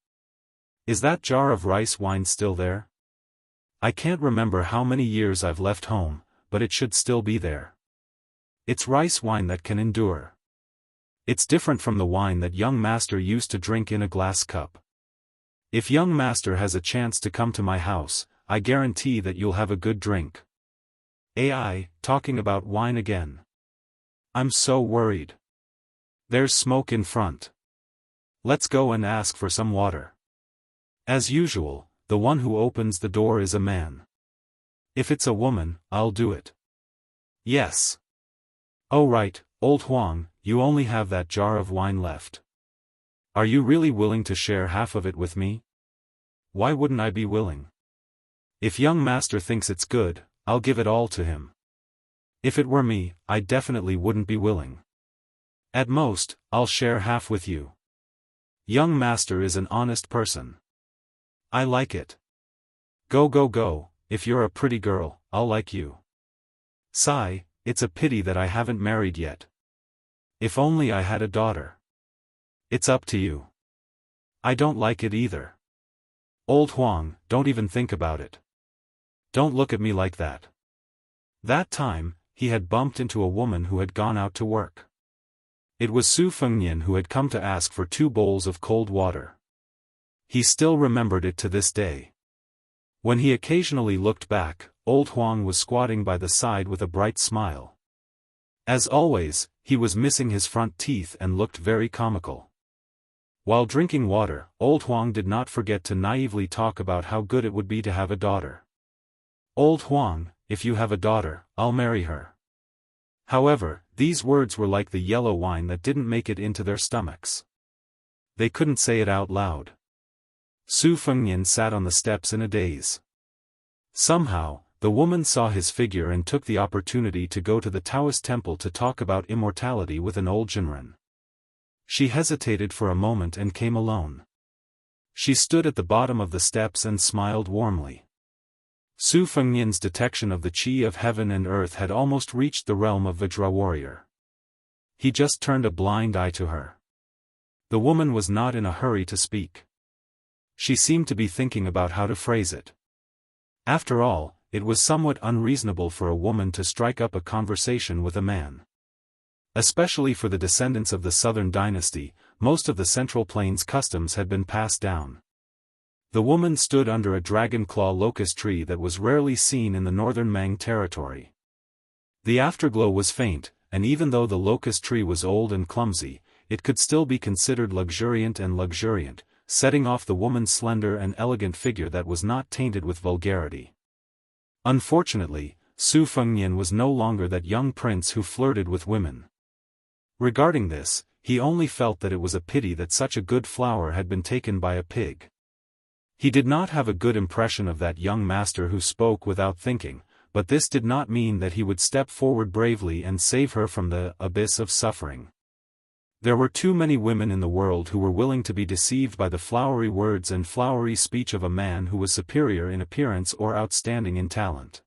Is that jar of rice wine still there? I can't remember how many years I've left home, but it should still be there. It's rice wine that can endure. It's different from the wine that young master used to drink in a glass cup. If young master has a chance to come to my house, I guarantee that you'll have a good drink. AI, talking about wine again. I'm so worried. There's smoke in front. Let's go and ask for some water. As usual, the one who opens the door is a man. If it's a woman, I'll do it. Yes. Oh right, old Huang, you only have that jar of wine left. Are you really willing to share half of it with me? Why wouldn't I be willing? If young master thinks it's good, I'll give it all to him. If it were me, I definitely wouldn't be willing. At most, I'll share half with you. Young master is an honest person. I like it. Go go go, if you're a pretty girl, I'll like you. Sigh, it's a pity that I haven't married yet. If only I had a daughter. It's up to you. I don't like it either. Old Huang, don't even think about it. Don't look at me like that. That time, he had bumped into a woman who had gone out to work. It was Su Fengnian who had come to ask for 2 bowls of cold water. He still remembered it to this day. When he occasionally looked back, old Huang was squatting by the side with a bright smile. As always, he was missing his front teeth and looked very comical. While drinking water, old Huang did not forget to naively talk about how good it would be to have a daughter. Old Huang, if you have a daughter, I'll marry her. However, these words were like the yellow wine that didn't make it into their stomachs. They couldn't say it out loud. Su Fengnian sat on the steps in a daze. Somehow, the woman saw his figure and took the opportunity to go to the Daoist temple to talk about immortality with an old Jinren. She hesitated for a moment and came alone. She stood at the bottom of the steps and smiled warmly. Su Fengnian's detection of the qi of heaven and earth had almost reached the realm of Vajra warrior. He just turned a blind eye to her. The woman was not in a hurry to speak. She seemed to be thinking about how to phrase it. After all, it was somewhat unreasonable for a woman to strike up a conversation with a man. Especially for the descendants of the Southern Dynasty, most of the Central Plains customs had been passed down. The woman stood under a dragon claw locust tree that was rarely seen in the northern Mang territory. The afterglow was faint, and even though the locust tree was old and clumsy, it could still be considered luxuriant, setting off the woman's slender and elegant figure that was not tainted with vulgarity. Unfortunately, Su Fengnian was no longer that young prince who flirted with women. Regarding this, he only felt that it was a pity that such a good flower had been taken by a pig. He did not have a good impression of that young master who spoke without thinking, but this did not mean that he would step forward bravely and save her from the abyss of suffering. There were too many women in the world who were willing to be deceived by the flowery words and flowery speech of a man who was superior in appearance or outstanding in talent.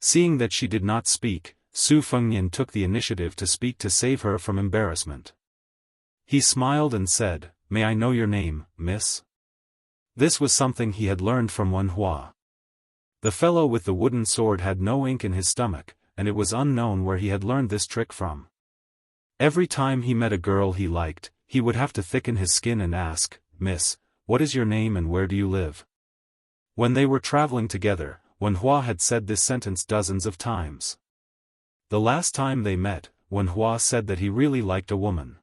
Seeing that she did not speak, Su Fengnian took the initiative to speak to save her from embarrassment. He smiled and said, "May I know your name, miss?" This was something he had learned from Wen Hua. The fellow with the wooden sword had no ink in his stomach, and it was unknown where he had learned this trick from. Every time he met a girl he liked, he would have to thicken his skin and ask, "Miss, what is your name and where do you live?" When they were traveling together, Wen Hua had said this sentence dozens of times. The last time they met, Wen Hua said that he really liked a woman.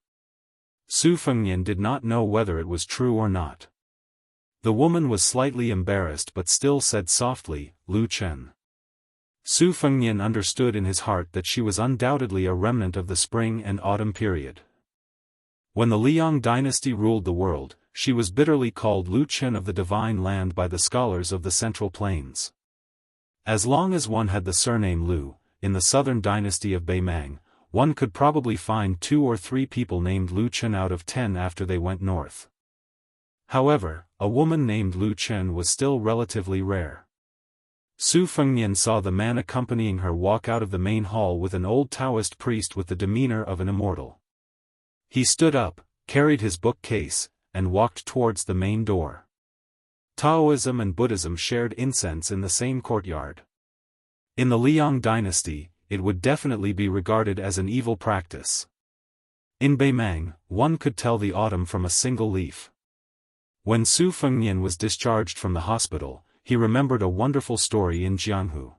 Su Fengnian did not know whether it was true or not. The woman was slightly embarrassed but still said softly, "Lu Chen." Su Fengnian understood in his heart that she was undoubtedly a remnant of the spring and autumn period. When the Liang dynasty ruled the world, she was bitterly called Lu Chen of the Divine Land by the scholars of the Central Plains. As long as one had the surname Lu, in the southern dynasty of Beimang, one could probably find 2 or 3 people named Lu Chen out of 10 after they went north. However, a woman named Lu Chen was still relatively rare. Su Fengnian saw the man accompanying her walk out of the main hall with an old Taoist priest with the demeanor of an immortal. He stood up, carried his bookcase, and walked towards the main door. Taoism and Buddhism shared incense in the same courtyard. In the Liang dynasty, it would definitely be regarded as an evil practice. In Beimang, one could tell the autumn from a single leaf. When Su Fengnian was discharged from the hospital, he remembered a wonderful story in Jianghu.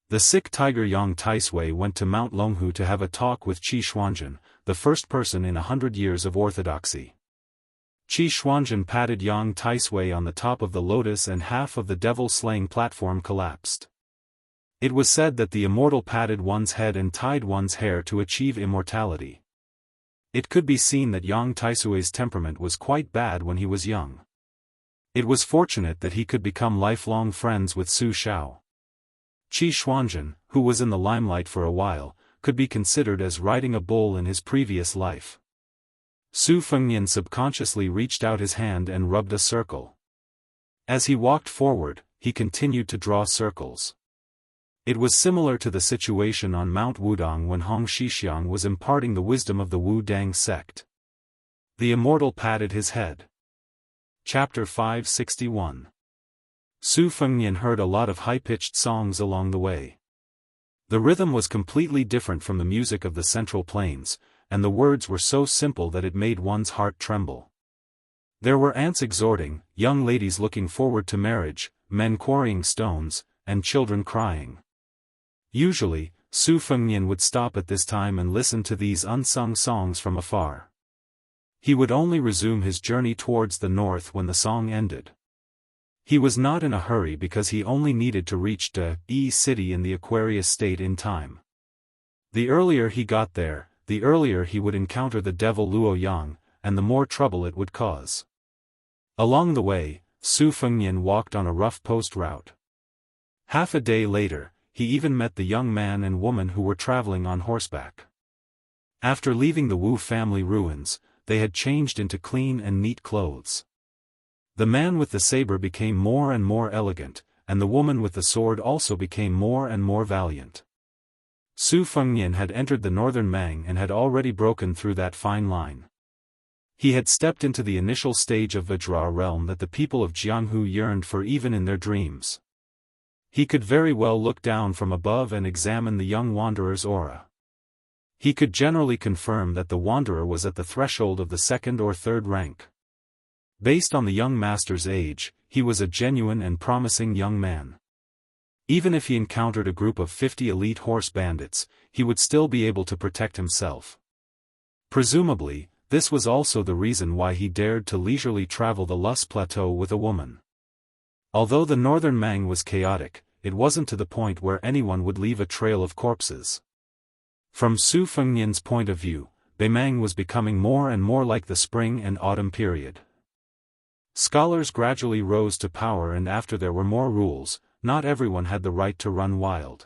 The sick tiger Yang Taisui went to Mount Longhu to have a talk with Qi Xuanzhen, the first person in 100 years of orthodoxy. Qi Xuanzhen patted Yang Taisui on the top of the lotus and half of the devil-slaying platform collapsed. It was said that the immortal patted one's head and tied one's hair to achieve immortality. It could be seen that Yang Taisui's temperament was quite bad when he was young. It was fortunate that he could become lifelong friends with Su Xiao. Qi Xuanzhen, who was in the limelight for a while, could be considered as riding a bull in his previous life. Su Fengnian subconsciously reached out his hand and rubbed a circle. As he walked forward, he continued to draw circles. It was similar to the situation on Mount Wudang when Hong Xixiang was imparting the wisdom of the Wu Dang sect. The Immortal patted his head. Chapter 561. Su Fengnian heard a lot of high-pitched songs along the way. The rhythm was completely different from the music of the Central Plains, and the words were so simple that it made one's heart tremble. There were ants exhorting, young ladies looking forward to marriage, men quarrying stones, and children crying. Usually, Su Fengnian would stop at this time and listen to these unsung songs from afar. He would only resume his journey towards the north when the song ended. He was not in a hurry because he only needed to reach Daoist city in the Aquarius state in time. The earlier he got there, the earlier he would encounter the devil Luo Yang, and the more trouble it would cause. Along the way, Su Fengnian walked on a rough post route. Half a day later, he even met the young man and woman who were traveling on horseback. After leaving the Wu family ruins, they had changed into clean and neat clothes. The man with the saber became more and more elegant, and the woman with the sword also became more and more valiant. Su Fengnian had entered the northern Mang and had already broken through that fine line. He had stepped into the initial stage of Vajra realm that the people of Jianghu yearned for even in their dreams. He could very well look down from above and examine the young wanderer's aura. He could generally confirm that the wanderer was at the threshold of the second or third rank. Based on the young master's age, he was a genuine and promising young man. Even if he encountered a group of 50 elite horse bandits, he would still be able to protect himself. Presumably, this was also the reason why he dared to leisurely travel the Lus Plateau with a woman. Although the northern Mang was chaotic, it wasn't to the point where anyone would leave a trail of corpses. From Su Fengnian's point of view, Beimang was becoming more and more like the spring and autumn period. Scholars gradually rose to power, and after there were more rules, not everyone had the right to run wild.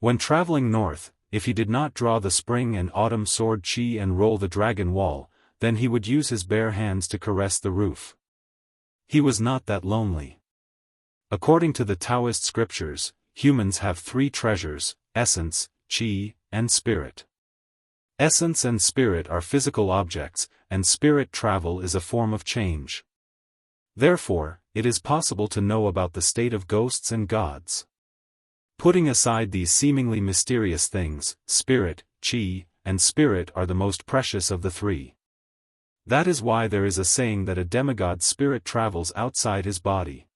When traveling north, if he did not draw the spring and autumn sword Qi and roll the dragon wall, then he would use his bare hands to caress the roof. He was not that lonely. According to the Daoist scriptures, humans have three treasures: essence, Qi, and spirit. Essence and spirit are physical objects, and spirit travel is a form of change. Therefore, it is possible to know about the state of ghosts and gods. Putting aside these seemingly mysterious things, spirit, Qi, and spirit are the most precious of the three. That is why there is a saying that a demigod's spirit travels outside his body.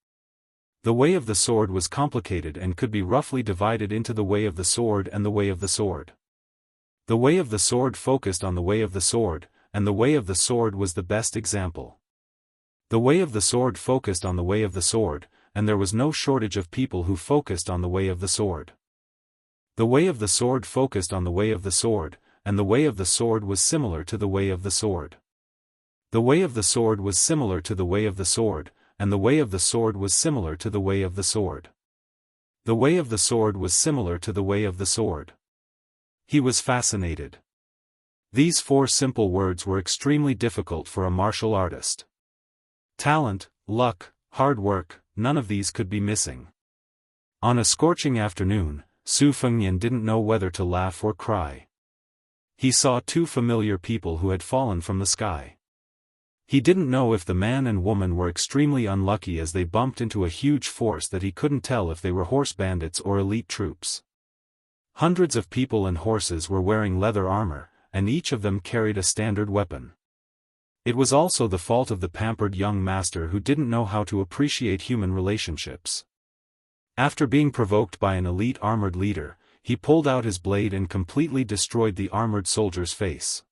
The way of the sword was complicated and could be roughly divided into the way of the sword and the way of the sword. The way of the sword focused on the way of the sword, and the way of the sword was the best example. The way of the sword focused on the way of the sword, and there was no shortage of people who focused on the way of the sword. The way of the sword focused on the way of the sword, and the way of the sword was similar to the way of the sword. The way of the sword was similar to the way of the sword, and the way of the sword was similar to the way of the sword. The way of the sword was similar to the way of the sword. He was fascinated. These four simple words were extremely difficult for a martial artist. Talent, luck, hard work, none of these could be missing. On a scorching afternoon, Su Fengnian didn't know whether to laugh or cry. He saw two familiar people who had fallen from the sky. He didn't know if the man and woman were extremely unlucky as they bumped into a huge force that he couldn't tell if they were horse bandits or elite troops. Hundreds of people and horses were wearing leather armor, and each of them carried a standard weapon. It was also the fault of the pampered young master who didn't know how to appreciate human relationships. After being provoked by an elite armored leader, he pulled out his blade and completely destroyed the armored soldier's face.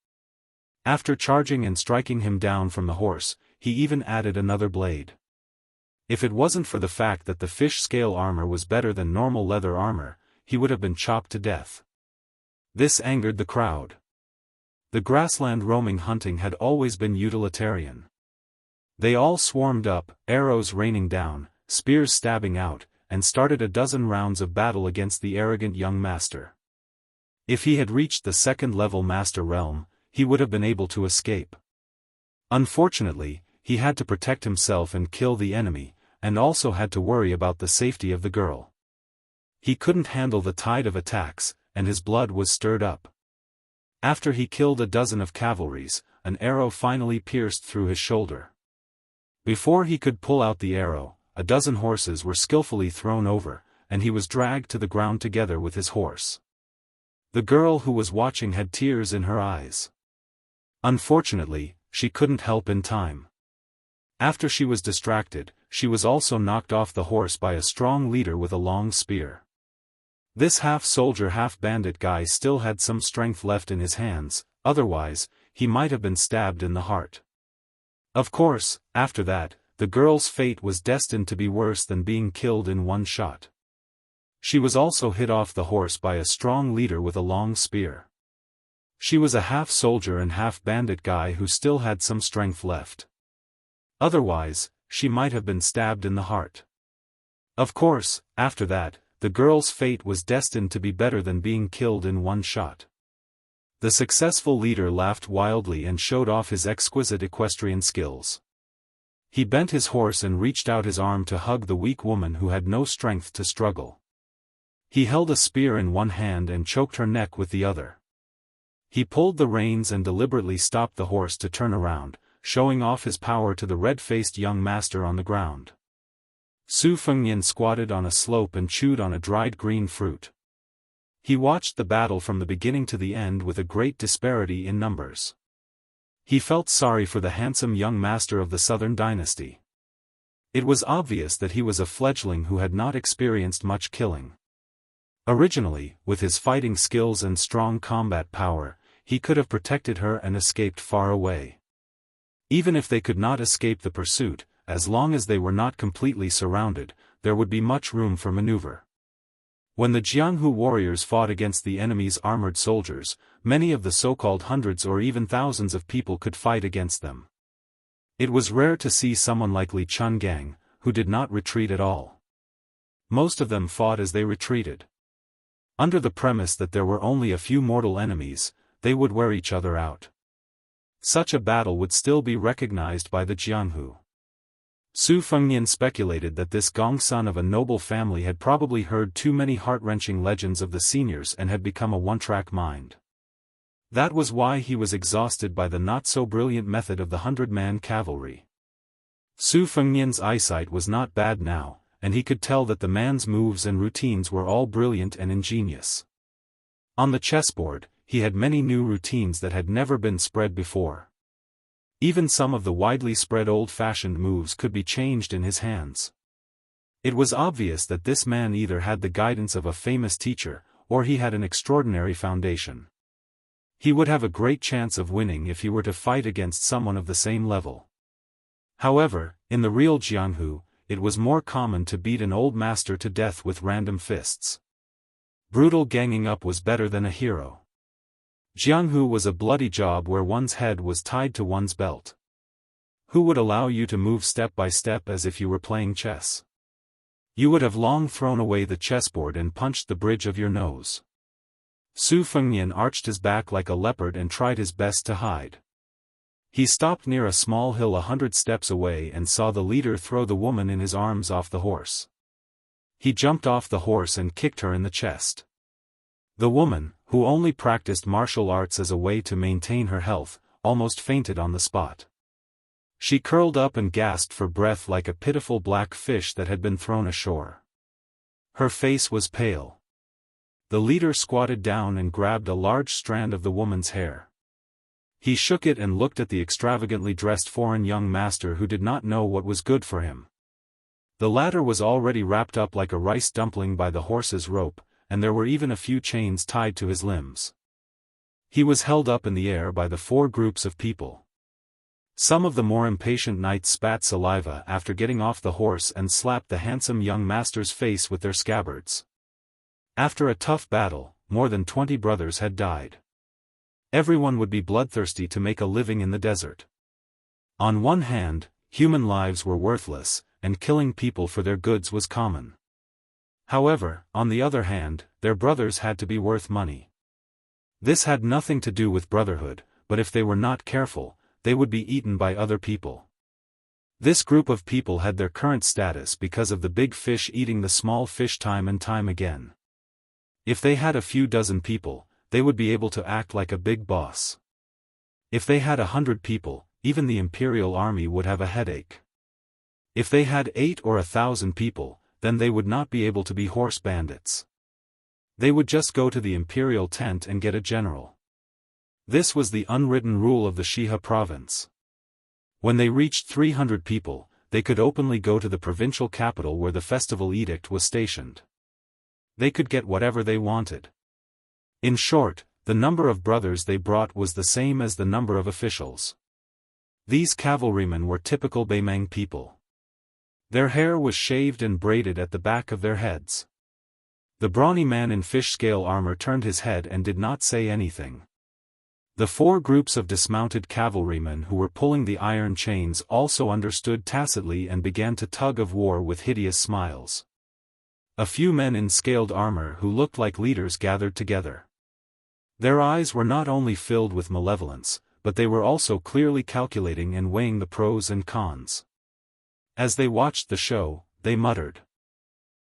After charging and striking him down from the horse, he even added another blade. If it wasn't for the fact that the fish scale armor was better than normal leather armor, he would have been chopped to death. This angered the crowd. The grassland roaming hunting had always been utilitarian. They all swarmed up, arrows raining down, spears stabbing out, and started a dozen rounds of battle against the arrogant young master. If he had reached the second-level master realm, he would have been able to escape. Unfortunately, he had to protect himself and kill the enemy, and also had to worry about the safety of the girl. He couldn't handle the tide of attacks, and his blood was stirred up. After he killed a dozen of cavalries, an arrow finally pierced through his shoulder. Before he could pull out the arrow, a dozen horses were skillfully thrown over, and he was dragged to the ground together with his horse. The girl who was watching had tears in her eyes. Unfortunately, she couldn't help in time. After she was distracted, she was also knocked off the horse by a strong leader with a long spear. This half-soldier half-bandit guy still had some strength left in his hands, otherwise, he might have been stabbed in the heart. Of course, after that, the girl's fate was destined to be worse than being killed in one shot. She was also hit off the horse by a strong leader with a long spear. She was a half-soldier and half-bandit guy who still had some strength left. Otherwise, she might have been stabbed in the heart. Of course, after that, the girl's fate was destined to be better than being killed in one shot. The successful leader laughed wildly and showed off his exquisite equestrian skills. He bent his horse and reached out his arm to hug the weak woman who had no strength to struggle. He held a spear in one hand and choked her neck with the other. He pulled the reins and deliberately stopped the horse to turn around, showing off his power to the red-faced young master on the ground. Su Fengnian squatted on a slope and chewed on a dried green fruit. He watched the battle from the beginning to the end with a great disparity in numbers. He felt sorry for the handsome young master of the Southern dynasty. It was obvious that he was a fledgling who had not experienced much killing. Originally, with his fighting skills and strong combat power, he could have protected her and escaped far away. Even if they could not escape the pursuit, as long as they were not completely surrounded, there would be much room for maneuver. When the Jianghu warriors fought against the enemy's armored soldiers, many of the so-called hundreds or even thousands of people could fight against them. It was rare to see someone like Li Chungang, who did not retreat at all. Most of them fought as they retreated. Under the premise that there were only a few mortal enemies, they would wear each other out. Such a battle would still be recognized by the Jianghu. Su Fengnian speculated that this Gongsun of a noble family had probably heard too many heart-wrenching legends of the seniors and had become a one-track mind. That was why he was exhausted by the not-so-brilliant method of the 100-man cavalry. Su Fengnian's eyesight was not bad now, and he could tell that the man's moves and routines were all brilliant and ingenious. On the chessboard, he had many new routines that had never been spread before. Even some of the widely spread old-fashioned moves could be changed in his hands. It was obvious that this man either had the guidance of a famous teacher, or he had an extraordinary foundation. He would have a great chance of winning if he were to fight against someone of the same level. However, in the real Jianghu, it was more common to beat an old master to death with random fists. Brutal ganging up was better than a hero. Jianghu was a bloody job where one's head was tied to one's belt. Who would allow you to move step by step as if you were playing chess? You would have long thrown away the chessboard and punched the bridge of your nose. Su Fengnian arched his back like a leopard and tried his best to hide. He stopped near a small hill 100 steps away and saw the leader throw the woman in his arms off the horse. He jumped off the horse and kicked her in the chest. The woman, who only practiced martial arts as a way to maintain her health, almost fainted on the spot. She curled up and gasped for breath like a pitiful black fish that had been thrown ashore. Her face was pale. The leader squatted down and grabbed a large strand of the woman's hair. He shook it and looked at the extravagantly dressed foreign young master who did not know what was good for him. The latter was already wrapped up like a rice dumpling by the horse's rope, and there were even a few chains tied to his limbs. He was held up in the air by the 4 groups of people. Some of the more impatient knights spat saliva after getting off the horse and slapped the handsome young master's face with their scabbards. After a tough battle, more than 20 brothers had died. Everyone would be bloodthirsty to make a living in the desert. On one hand, human lives were worthless, and killing people for their goods was common. However, on the other hand, their brothers had to be worth money. This had nothing to do with brotherhood, but if they were not careful, they would be eaten by other people. This group of people had their current status because of the big fish eating the small fish time and time again. If they had a few dozen people, they would be able to act like a big boss. If they had 100 people, even the imperial army would have a headache. If they had 8 or 1,000 people, then they would not be able to be horse bandits. They would just go to the imperial tent and get a general. This was the unwritten rule of the Xia province. When they reached 300 people, they could openly go to the provincial capital where the festival edict was stationed. They could get whatever they wanted. In short, the number of brothers they brought was the same as the number of officials. These cavalrymen were typical Beimeng people. Their hair was shaved and braided at the back of their heads. The brawny man in fish-scale armor turned his head and did not say anything. The 4 groups of dismounted cavalrymen who were pulling the iron chains also understood tacitly and began to tug of war with hideous smiles. A few men in scaled armor who looked like leaders gathered together. Their eyes were not only filled with malevolence, but they were also clearly calculating and weighing the pros and cons. As they watched the show, they muttered.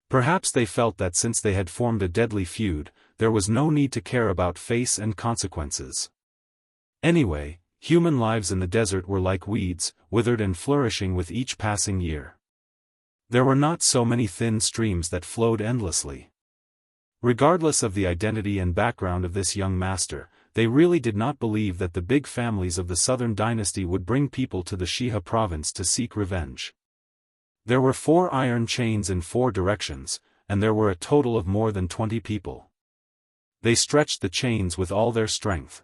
Perhaps they felt that since they had formed a deadly feud, there was no need to care about face and consequences. Anyway, human lives in the desert were like weeds, withered and flourishing with each passing year. There were not so many thin streams that flowed endlessly. Regardless of the identity and background of this young master, they really did not believe that the big families of the southern dynasty would bring people to the Xia province to seek revenge. There were 4 iron chains in 4 directions, and there were a total of more than 20 people. They stretched the chains with all their strength.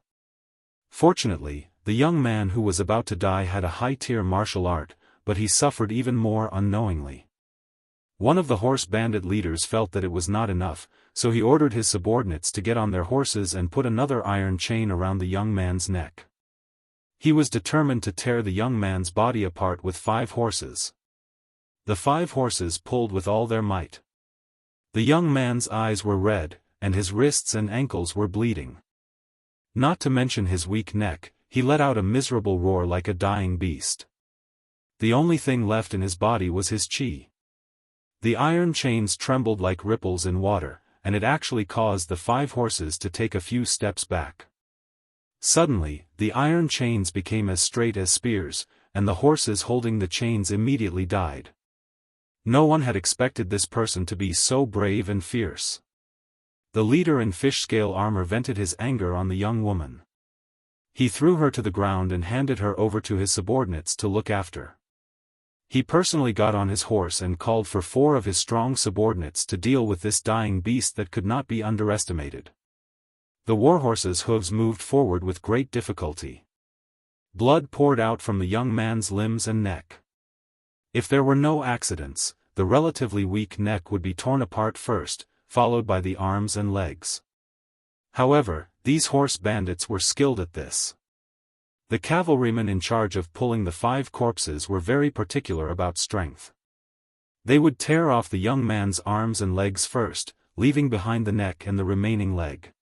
Fortunately, the young man who was about to die had a high-tier martial art, but he suffered even more unknowingly. One of the horse bandit leaders felt that it was not enough, so he ordered his subordinates to get on their horses and put another iron chain around the young man's neck. He was determined to tear the young man's body apart with 5 horses. The 5 horses pulled with all their might. The young man's eyes were red, and his wrists and ankles were bleeding. Not to mention his weak neck, he let out a miserable roar like a dying beast. The only thing left in his body was his chi. The iron chains trembled like ripples in water, and it actually caused the 5 horses to take a few steps back. Suddenly, the iron chains became as straight as spears, and the horses holding the chains immediately died. No one had expected this person to be so brave and fierce. The leader in fish-scale armor vented his anger on the young woman. He threw her to the ground and handed her over to his subordinates to look after. He personally got on his horse and called for 4 of his strong subordinates to deal with this dying beast that could not be underestimated. The warhorse's hooves moved forward with great difficulty. Blood poured out from the young man's limbs and neck. If there were no accidents, the relatively weak neck would be torn apart first, followed by the arms and legs. However, these horse bandits were skilled at this. The cavalrymen in charge of pulling the 5 corpses were very particular about strength. They would tear off the young man's arms and legs first, leaving behind the neck and the remaining leg.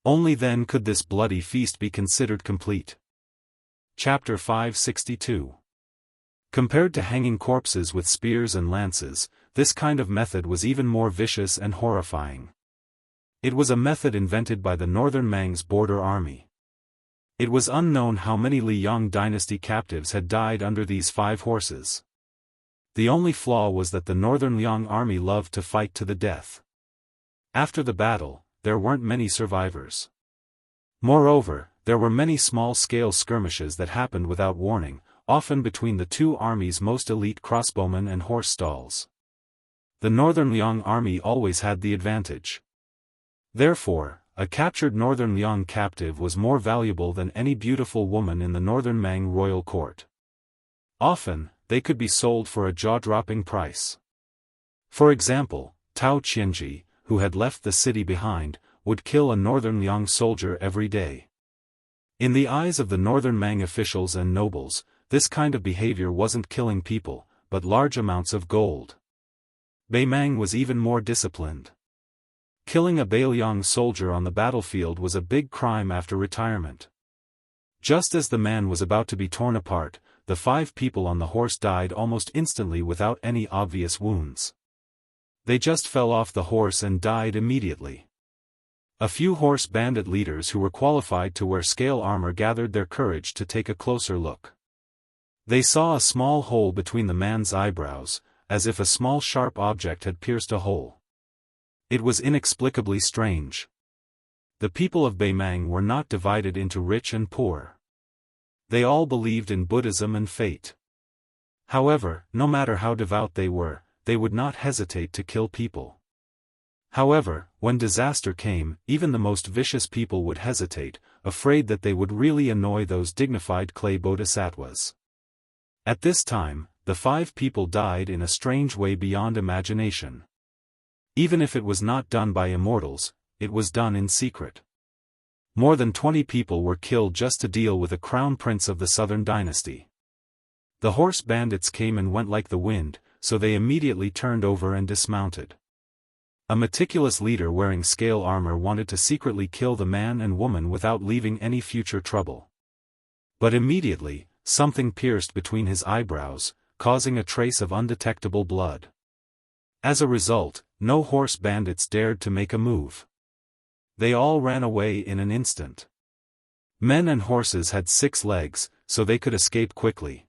Only then could this bloody feast be considered complete. Chapter 562. Compared to hanging corpses with spears and lances, this kind of method was even more vicious and horrifying. It was a method invented by the Northern Mang's border army. It was unknown how many Liang dynasty captives had died under these 5 horses. The only flaw was that the Northern Liang army loved to fight to the death. After the battle, there weren't many survivors. Moreover, there were many small-scale skirmishes that happened without warning, often between the 2 armies' most elite crossbowmen and horse stalls. The Northern Liang army always had the advantage. Therefore, a captured Northern Liang captive was more valuable than any beautiful woman in the Northern Mang royal court. Often, they could be sold for a jaw-dropping price. For example, Tao Qianji, who had left the city behind, would kill a Northern Liang soldier every day. In the eyes of the Northern Mang officials and nobles, this kind of behavior wasn't killing people, but large amounts of gold. Beimang was even more disciplined. Killing a Bailiang soldier on the battlefield was a big crime after retirement. Just as the man was about to be torn apart, the 5 people on the horse died almost instantly without any obvious wounds. They just fell off the horse and died immediately. A few horse bandit leaders who were qualified to wear scale armor gathered their courage to take a closer look. They saw a small hole between the man's eyebrows, as if a small sharp object had pierced a hole. It was inexplicably strange. The people of Beimang were not divided into rich and poor. They all believed in Buddhism and fate. However, no matter how devout they were, they would not hesitate to kill people. However, when disaster came, even the most vicious people would hesitate, afraid that they would really annoy those dignified clay bodhisattvas. At this time, the 5 people died in a strange way beyond imagination. Even if it was not done by immortals, it was done in secret. More than 20 people were killed just to deal with a crown prince of the southern dynasty. The horse bandits came and went like the wind, so they immediately turned over and dismounted. A meticulous leader wearing scale armor wanted to secretly kill the man and woman without leaving any future trouble. But immediately, something pierced between his eyebrows, causing a trace of undetectable blood. As a result, no horse bandits dared to make a move. They all ran away in an instant. Men and horses had 6 legs, so they could escape quickly.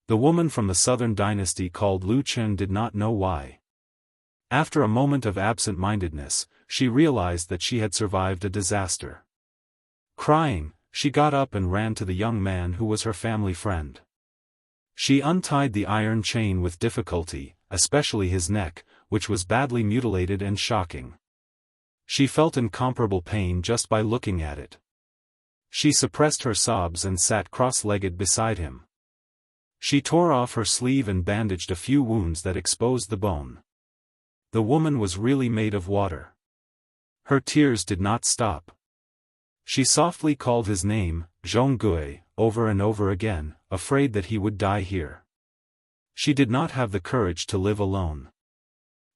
The woman from the southern dynasty called Lu Chen did not know why. After a moment of absent-mindedness, she realized that she had survived a disaster. Crying, she got up and ran to the young man who was her family friend. She untied the iron chain with difficulty, especially his neck, which was badly mutilated and shocking. She felt incomparable pain just by looking at it. She suppressed her sobs and sat cross-legged beside him. She tore off her sleeve and bandaged a few wounds that exposed the bone. The woman was really made of water. Her tears did not stop. She softly called his name, Zhonggui, over and over again, afraid that he would die here. She did not have the courage to live alone.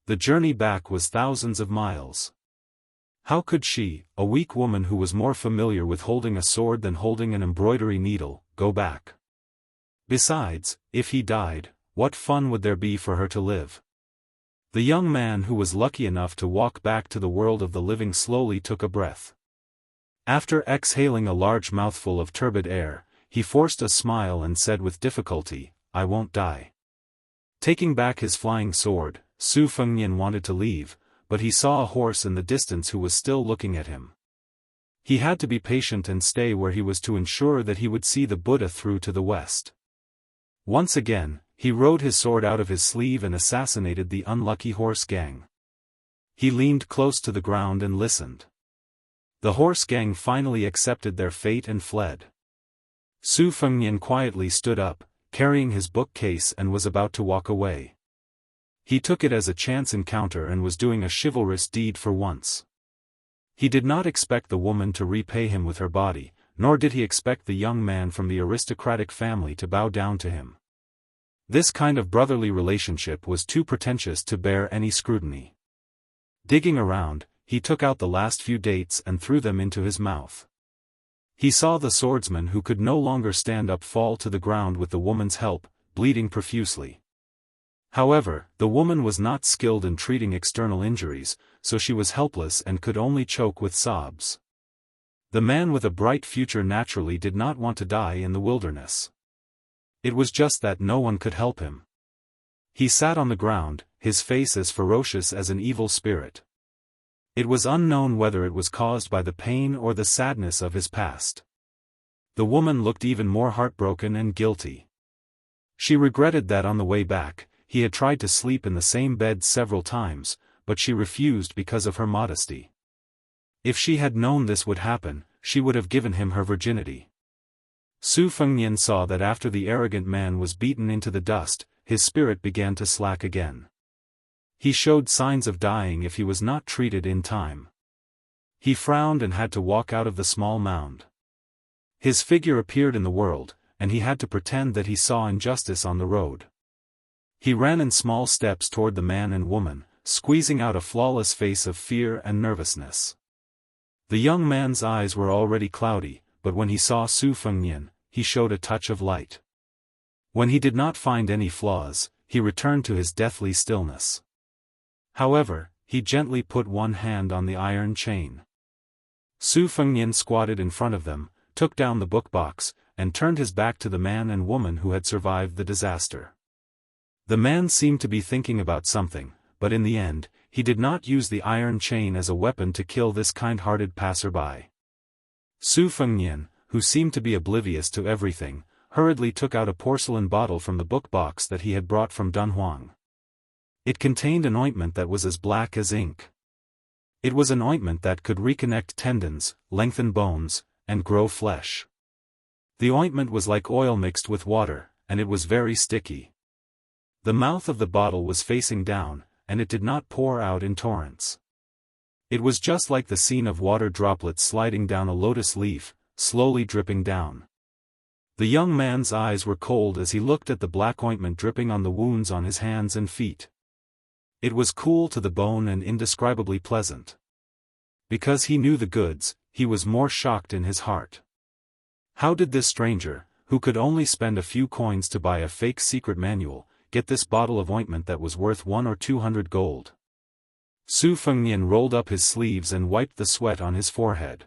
The journey back was thousands of miles. How could she, a weak woman who was more familiar with holding a sword than holding an embroidery needle, go back? Besides, if he died, what fun would there be for her to live? The young man who was lucky enough to walk back to the world of the living slowly took a breath. After exhaling a large mouthful of turbid air, he forced a smile and said with difficulty, "I won't die." Taking back his flying sword, Su Fengnian wanted to leave, but he saw a horse in the distance who was still looking at him. He had to be patient and stay where he was to ensure that he would see the Buddha through to the west. Once again, he rode his sword out of his sleeve and assassinated the unlucky horse gang. He leaned close to the ground and listened. The horse gang finally accepted their fate and fled. Su Fengnian quietly stood up, carrying his bookcase, and was about to walk away. He took it as a chance encounter and was doing a chivalrous deed for once. He did not expect the woman to repay him with her body, nor did he expect the young man from the aristocratic family to bow down to him. This kind of brotherly relationship was too pretentious to bear any scrutiny. Digging around, he took out the last few dates and threw them into his mouth. He saw the swordsman who could no longer stand up fall to the ground with the woman's help, bleeding profusely. However, the woman was not skilled in treating external injuries, so she was helpless and could only choke with sobs. The man with a bright future naturally did not want to die in the wilderness. It was just that no one could help him. He sat on the ground, his face as ferocious as an evil spirit. It was unknown whether it was caused by the pain or the sadness of his past. The woman looked even more heartbroken and guilty. She regretted that on the way back, he had tried to sleep in the same bed several times, but she refused because of her modesty. If she had known this would happen, she would have given him her virginity. Su Fengnian saw that after the arrogant man was beaten into the dust, his spirit began to slack again. He showed signs of dying if he was not treated in time. He frowned and had to walk out of the small mound. His figure appeared in the world, and he had to pretend that he saw injustice on the road. He ran in small steps toward the man and woman, squeezing out a flawless face of fear and nervousness. The young man's eyes were already cloudy, but when he saw Su Fengnian, he showed a touch of light. When he did not find any flaws, he returned to his deathly stillness. However, he gently put one hand on the iron chain. Su Fengnian squatted in front of them, took down the book box, and turned his back to the man and woman who had survived the disaster. The man seemed to be thinking about something, but in the end, he did not use the iron chain as a weapon to kill this kind-hearted passerby. Su Fengnian, who seemed to be oblivious to everything, hurriedly took out a porcelain bottle from the book box that he had brought from Dunhuang. It contained an ointment that was as black as ink. It was an ointment that could reconnect tendons, lengthen bones, and grow flesh. The ointment was like oil mixed with water, and it was very sticky. The mouth of the bottle was facing down, and it did not pour out in torrents. It was just like the scene of water droplets sliding down a lotus leaf, slowly dripping down. The young man's eyes were cold as he looked at the black ointment dripping on the wounds on his hands and feet. It was cool to the bone and indescribably pleasant. Because he knew the goods, he was more shocked in his heart. How did this stranger, who could only spend a few coins to buy a fake secret manual, get this bottle of ointment that was worth 100 or 200 gold? Su Fengnian rolled up his sleeves and wiped the sweat on his forehead.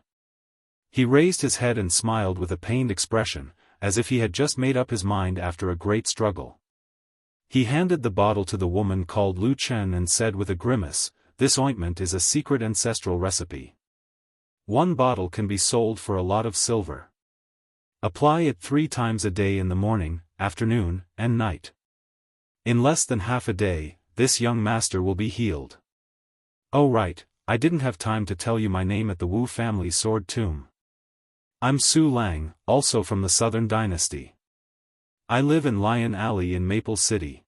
He raised his head and smiled with a pained expression, as if he had just made up his mind after a great struggle. He handed the bottle to the woman called Lu Chen and said with a grimace, "This ointment is a secret ancestral recipe. One bottle can be sold for a lot of silver. Apply it 3 times a day in the morning, afternoon, and night. In less than half a day, this young master will be healed." "Oh right, I didn't have time to tell you my name at the Wu family sword tomb. I'm Su Lang, also from the Southern Dynasty. I live in Lion Alley in Maple City."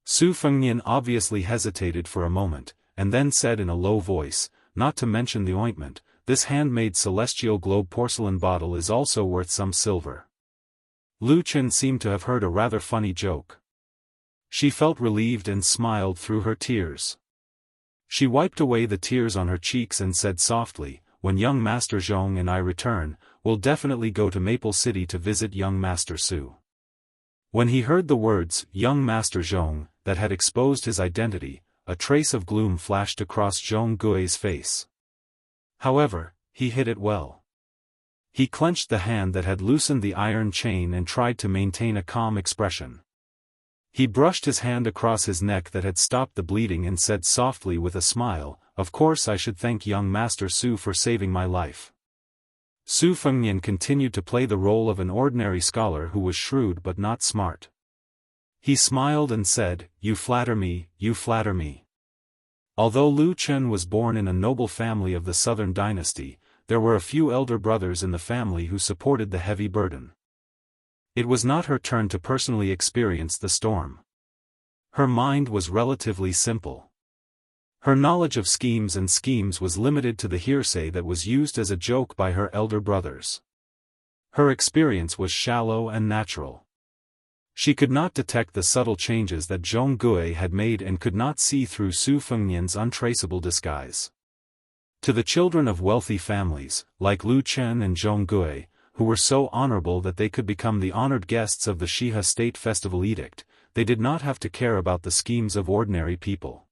Su Fengnian obviously hesitated for a moment, and then said in a low voice, "Not to mention the ointment, this handmade celestial globe porcelain bottle is also worth some silver." Lu Chen seemed to have heard a rather funny joke. She felt relieved and smiled through her tears. She wiped away the tears on her cheeks and said softly, "When young Master Zhong and I return, we'll definitely go to Maple City to visit young Master Su." When he heard the words, "young Master Zhong," that had exposed his identity, a trace of gloom flashed across Zhong Gui's face. However, he hid it well. He clenched the hand that had loosened the iron chain and tried to maintain a calm expression. He brushed his hand across his neck that had stopped the bleeding and said softly with a smile, "Of course I should thank young Master Su for saving my life." Su Fengnian continued to play the role of an ordinary scholar who was shrewd but not smart. He smiled and said, "You flatter me, you flatter me." Although Lu Chen was born in a noble family of the Southern Dynasty, there were a few elder brothers in the family who supported the heavy burden. It was not her turn to personally experience the storm. Her mind was relatively simple. Her knowledge of schemes was limited to the hearsay that was used as a joke by her elder brothers. Her experience was shallow and natural. She could not detect the subtle changes that Zhong Gui had made and could not see through Su Fengnian's untraceable disguise. To the children of wealthy families, like Lu Chen and Zhong Gui, who were so honorable that they could become the honored guests of the Shiha State Festival Edict, they did not have to care about the schemes of ordinary people.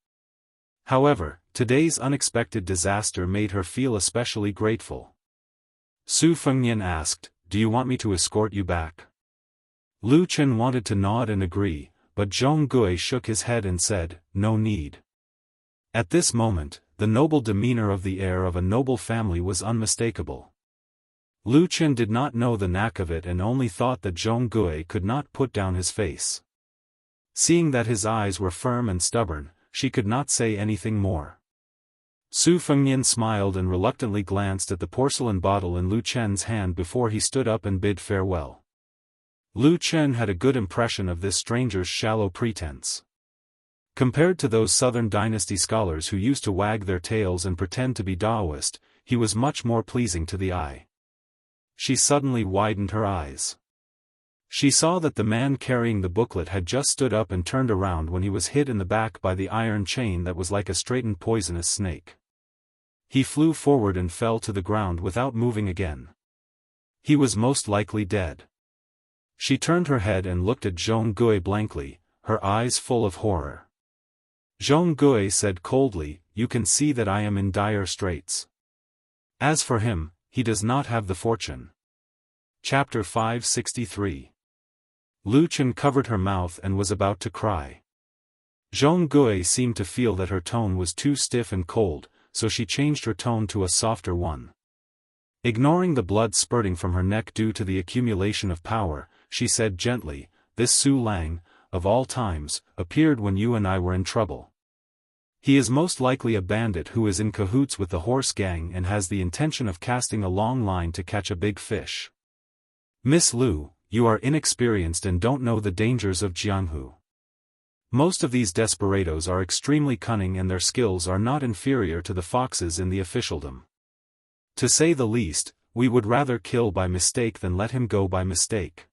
However, today's unexpected disaster made her feel especially grateful. Su Fengnian asked, "Do you want me to escort you back?" Lu Chen wanted to nod and agree, but Zhong Gui shook his head and said, "No need." At this moment, the noble demeanor of the heir of a noble family was unmistakable. Lu Chen did not know the knack of it and only thought that Zhong Gui could not put down his face. Seeing that his eyes were firm and stubborn, she could not say anything more. Su Fengnian smiled and reluctantly glanced at the porcelain bottle in Lu Chen's hand before he stood up and bid farewell. Lu Chen had a good impression of this stranger's shallow pretense. Compared to those Southern Dynasty scholars who used to wag their tails and pretend to be Daoist, he was much more pleasing to the eye. She suddenly widened her eyes. She saw that the man carrying the booklet had just stood up and turned around when he was hit in the back by the iron chain that was like a straightened poisonous snake. He flew forward and fell to the ground without moving again. He was most likely dead. She turned her head and looked at Jianghu blankly, her eyes full of horror. Jianghu said coldly, "You can see that I am in dire straits. As for him, he does not have the fortune." Chapter 563. Lu Chen covered her mouth and was about to cry. Jianghu seemed to feel that her tone was too stiff and cold, so she changed her tone to a softer one. Ignoring the blood spurting from her neck due to the accumulation of power, she said gently, "This Su Lang, of all times, appeared when you and I were in trouble. He is most likely a bandit who is in cahoots with the horse gang and has the intention of casting a long line to catch a big fish. Miss Lu, you are inexperienced and don't know the dangers of Jianghu. Most of these desperados are extremely cunning and their skills are not inferior to the foxes in the officialdom. To say the least, we would rather kill by mistake than let him go by mistake."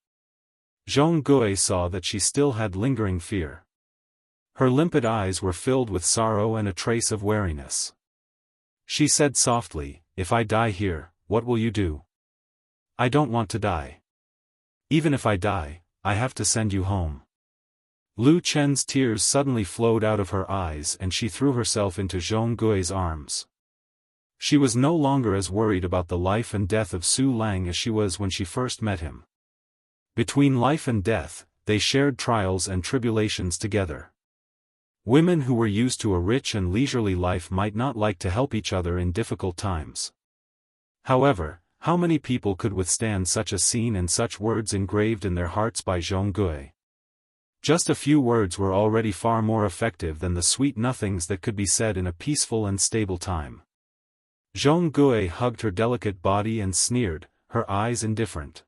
Jianghu saw that she still had lingering fear. Her limpid eyes were filled with sorrow and a trace of wariness. She said softly, "If I die here, what will you do?" "I don't want to die. Even if I die, I have to send you home." Lu Chen's tears suddenly flowed out of her eyes and she threw herself into Jianghu's arms. She was no longer as worried about the life and death of Su Lang as she was when she first met him. Between life and death, they shared trials and tribulations together. Women who were used to a rich and leisurely life might not like to help each other in difficult times. However, how many people could withstand such a scene and such words engraved in their hearts by Jianghu? Just a few words were already far more effective than the sweet nothings that could be said in a peaceful and stable time. Jianghu hugged her delicate body and sneered, her eyes indifferent.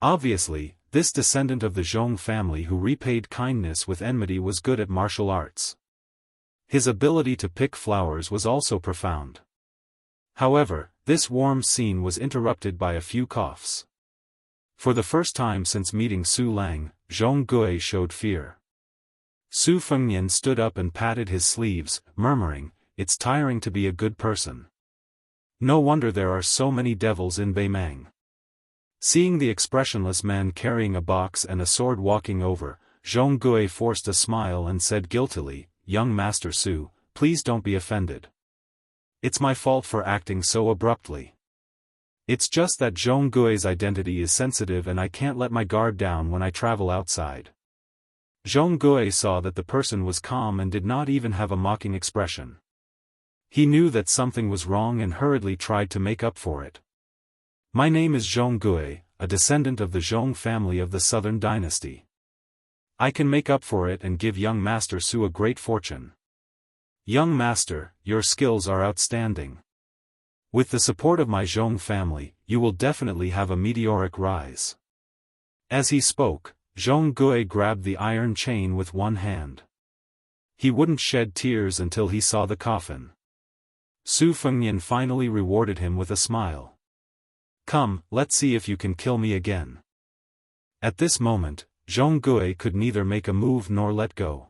Obviously, this descendant of the Zhong family who repaid kindness with enmity was good at martial arts. His ability to pick flowers was also profound. However, this warm scene was interrupted by a few coughs. For the first time since meeting Su Lang, Jianghu showed fear. Su Fengnian stood up and patted his sleeves, murmuring, "It's tiring to be a good person. No wonder there are so many devils in Beimang." Seeing the expressionless man carrying a box and a sword walking over, Jianghu forced a smile and said guiltily, "Young Master Su, please don't be offended. It's my fault for acting so abruptly. It's just that Jianghu's identity is sensitive and I can't let my guard down when I travel outside." Jianghu saw that the person was calm and did not even have a mocking expression. He knew that something was wrong and hurriedly tried to make up for it. "My name is Jianghu, a descendant of the Zhong family of the Southern Dynasty. I can make up for it and give young Master Su a great fortune. Young Master, your skills are outstanding. With the support of my Zhong family, you will definitely have a meteoric rise." As he spoke, Jianghu grabbed the iron chain with one hand. He wouldn't shed tears until he saw the coffin. Su Fengnian finally rewarded him with a smile. "Come, let's see if you can kill me again." At this moment, Jianghu could neither make a move nor let go.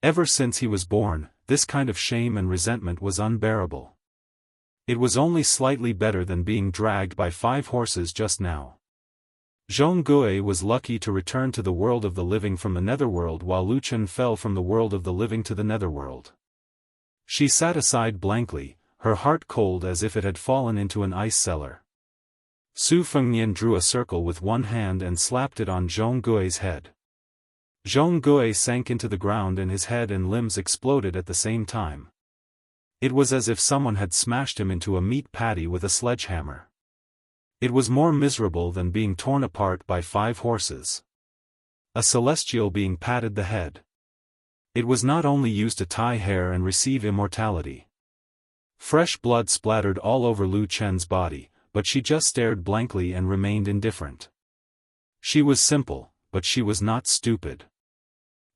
Ever since he was born, this kind of shame and resentment was unbearable. It was only slightly better than being dragged by 5 horses just now. Jianghu was lucky to return to the world of the living from the netherworld while Lu Chen fell from the world of the living to the netherworld. She sat aside blankly, her heart cold as if it had fallen into an ice cellar. Su Fengnian drew a circle with one hand and slapped it on Jianghu's head. Jianghu sank into the ground and his head and limbs exploded at the same time. It was as if someone had smashed him into a meat patty with a sledgehammer. It was more miserable than being torn apart by 5 horses. A celestial being patted the head. It was not only used to tie hair and receive immortality. Fresh blood splattered all over Lu Chen's body, but she just stared blankly and remained indifferent. She was simple, but she was not stupid.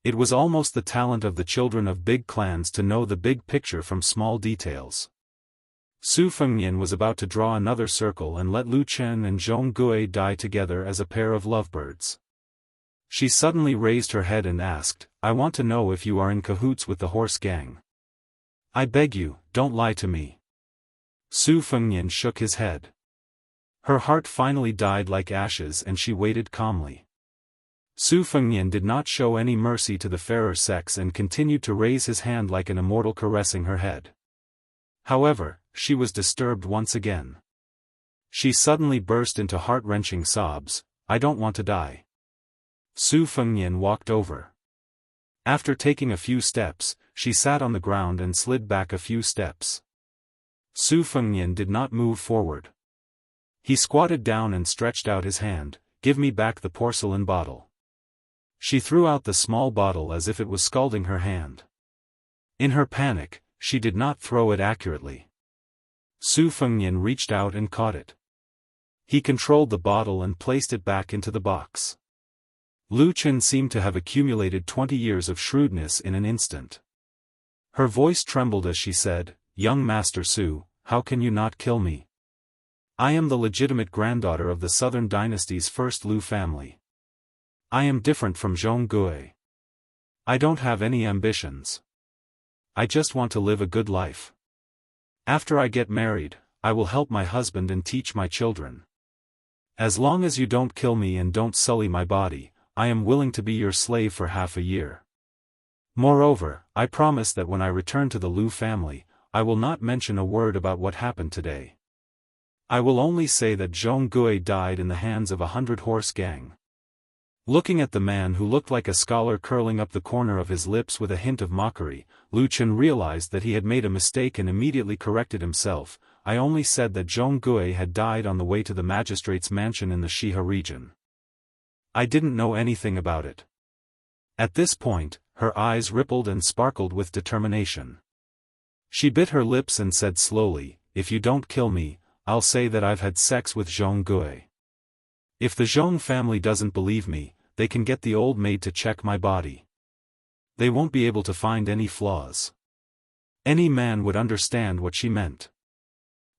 It was almost the talent of the children of big clans to know the big picture from small details. Su Fengnian was about to draw another circle and let Lu Chen and Zhong Gui die together as a pair of lovebirds. She suddenly raised her head and asked, "I want to know if you are in cahoots with the horse gang. I beg you, don't lie to me." Su Fengnian shook his head. Her heart finally died like ashes and she waited calmly. Su Fengnian did not show any mercy to the fairer sex and continued to raise his hand like an immortal caressing her head. However, she was disturbed once again. She suddenly burst into heart-wrenching sobs. "I don't want to die." Su Fengnian walked over. After taking a few steps, she sat on the ground and slid back a few steps. Su Fengnian did not move forward. He squatted down and stretched out his hand. "Give me back the porcelain bottle." She threw out the small bottle as if it was scalding her hand. In her panic, she did not throw it accurately. Su Fengnian reached out and caught it. He controlled the bottle and placed it back into the box. Lu Chen seemed to have accumulated 20 years of shrewdness in an instant. Her voice trembled as she said, "Young Master Su, how can you not kill me? I am the legitimate granddaughter of the Southern Dynasty's first Lu family. I am different from Zhong Gui. I don't have any ambitions. I just want to live a good life. After I get married, I will help my husband and teach my children. As long as you don't kill me and don't sully my body, I am willing to be your slave for half a year. Moreover, I promise that when I return to the Lu family, I will not mention a word about what happened today. I will only say that Zhong Gui died in the hands of a 100-horse gang." Looking at the man who looked like a scholar curling up the corner of his lips with a hint of mockery, Lu Chen realized that he had made a mistake and immediately corrected himself. "I only said that Zhong Gui had died on the way to the magistrate's mansion in the Shihe region. I didn't know anything about it." At this point, her eyes rippled and sparkled with determination. She bit her lips and said slowly, "If you don't kill me, I'll say that I've had sex with Zhong Gui. If the Zhong family doesn't believe me, they can get the old maid to check my body. They won't be able to find any flaws. Any man would understand what she meant.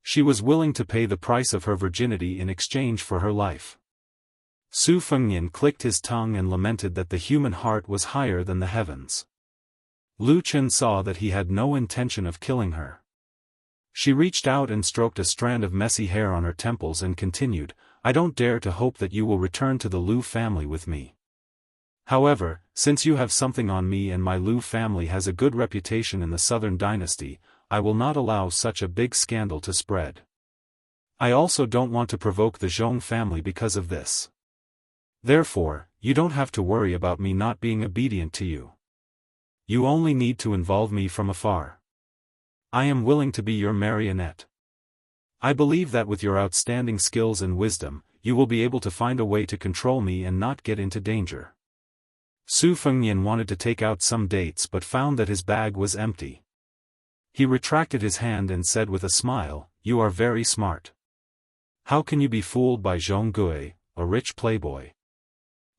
She was willing to pay the price of her virginity in exchange for her life." Su Fengnian clicked his tongue and lamented that the human heart was higher than the heavens. Lu Chen saw that he had no intention of killing her. She reached out and stroked a strand of messy hair on her temples and continued, "I don't dare to hope that you will return to the Lu family with me. However, since you have something on me and my Lu family has a good reputation in the Southern Dynasty, I will not allow such a big scandal to spread. I also don't want to provoke the Zhong family because of this. Therefore, you don't have to worry about me not being obedient to you. You only need to involve me from afar. I am willing to be your marionette. I believe that with your outstanding skills and wisdom, you will be able to find a way to control me and not get into danger." Su Fengnian wanted to take out some dates but found that his bag was empty. He retracted his hand and said with a smile, "You are very smart. How can you be fooled by Zhong Gui, a rich playboy?"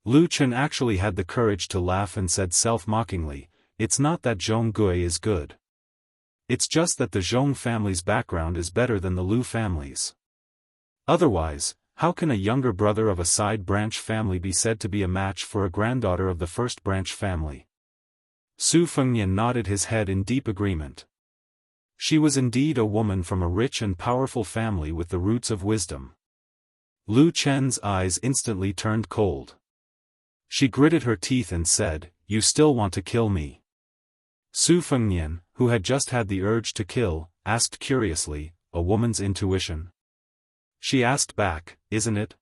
Lu Chen actually had the courage to laugh and said self-mockingly, "It's not that Zhong Gui is good. It's just that the Zhong family's background is better than the Lu family's. Otherwise, how can a younger brother of a side branch family be said to be a match for a granddaughter of the first branch family?" Su Fengnian nodded his head in deep agreement. She was indeed a woman from a rich and powerful family with the roots of wisdom. Lu Chen's eyes instantly turned cold. She gritted her teeth and said, "You still want to kill me?" Su Fengnian, who had just had the urge to kill, asked curiously, "A woman's intuition?" She asked back, "Isn't it?"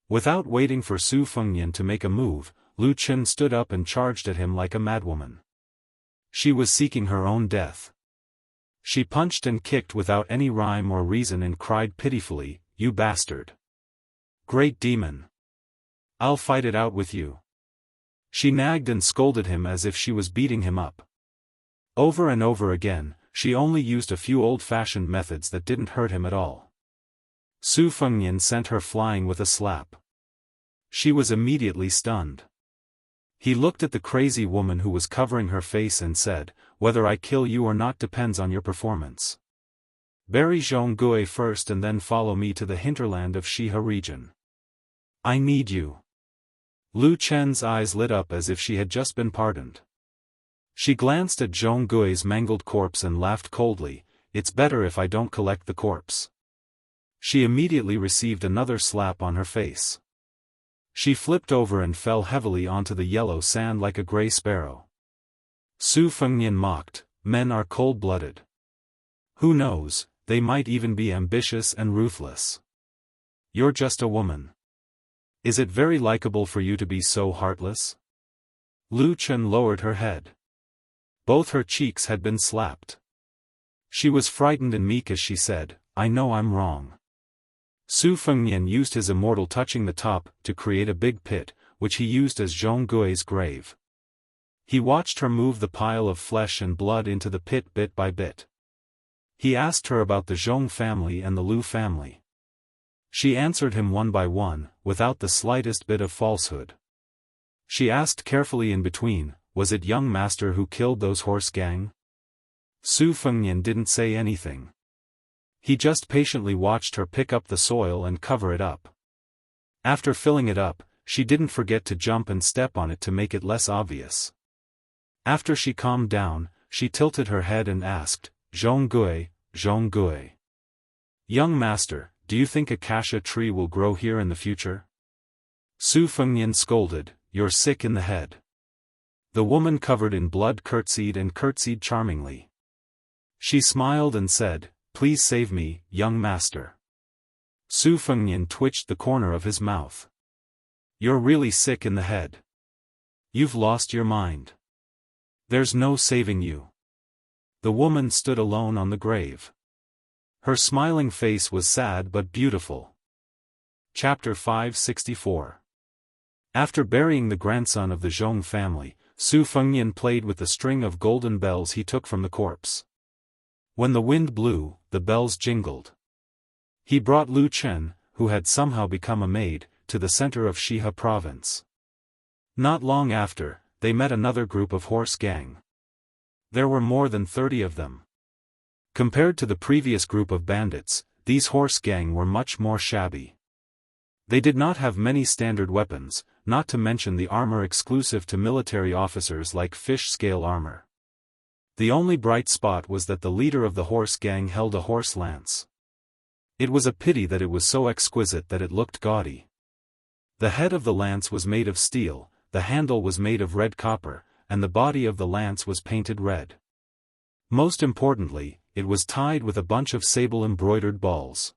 Without waiting for Su Fengnian to make a move, Lu Chen stood up and charged at him like a madwoman. She was seeking her own death. She punched and kicked without any rhyme or reason and cried pitifully, "You bastard! Great demon! I'll fight it out with you." She nagged and scolded him as if she was beating him up. Over and over again, she only used a few old-fashioned methods that didn't hurt him at all. Su Fengnian sent her flying with a slap. She was immediately stunned. He looked at the crazy woman who was covering her face and said, "Whether I kill you or not depends on your performance." Bury Jianghu first and then follow me to the hinterland of Shihe region. I need you. Lu Chen's eyes lit up as if she had just been pardoned. She glanced at Jianghu's mangled corpse and laughed coldly, it's better if I don't collect the corpse. She immediately received another slap on her face. She flipped over and fell heavily onto the yellow sand like a gray sparrow. Su Fengnian mocked, men are cold-blooded. Who knows, they might even be ambitious and ruthless. You're just a woman. Is it very likable for you to be so heartless? Lu Chen lowered her head. Both her cheeks had been slapped. She was frightened and meek as she said, I know I'm wrong. Su Fengnian used his immortal touching the top to create a big pit, which he used as Jianghu's grave. He watched her move the pile of flesh and blood into the pit bit by bit. He asked her about the Zhong family and the Lu family. She answered him one by one, without the slightest bit of falsehood. She asked carefully in between, was it young master who killed those horse gang? Su Fengnian didn't say anything. He just patiently watched her pick up the soil and cover it up. After filling it up, she didn't forget to jump and step on it to make it less obvious. After she calmed down, she tilted her head and asked, Jianghu, Jianghu. Young master, do you think a cassia tree will grow here in the future? Su Fengnian scolded, you're sick in the head. The woman covered in blood curtsied and curtsied charmingly. She smiled and said, please save me, young master. Su Fengnian twitched the corner of his mouth. You're really sick in the head. You've lost your mind. There's no saving you. The woman stood alone on the grave. Her smiling face was sad but beautiful. Chapter 564. After burying the grandson of the Zhong family, Su Fengnian played with the string of golden bells he took from the corpse. When the wind blew, the bells jingled. He brought Lu Chen, who had somehow become a maid, to the center of Shihe province. Not long after, they met another group of horse gang. There were more than 30 of them. Compared to the previous group of bandits, these horse gang were much more shabby. They did not have many standard weapons, not to mention the armor exclusive to military officers like fish-scale armor. The only bright spot was that the leader of the horse gang held a horse lance. It was a pity that it was so exquisite that it looked gaudy. The head of the lance was made of steel, the handle was made of red copper, and the body of the lance was painted red. Most importantly, it was tied with a bunch of sable-embroidered balls.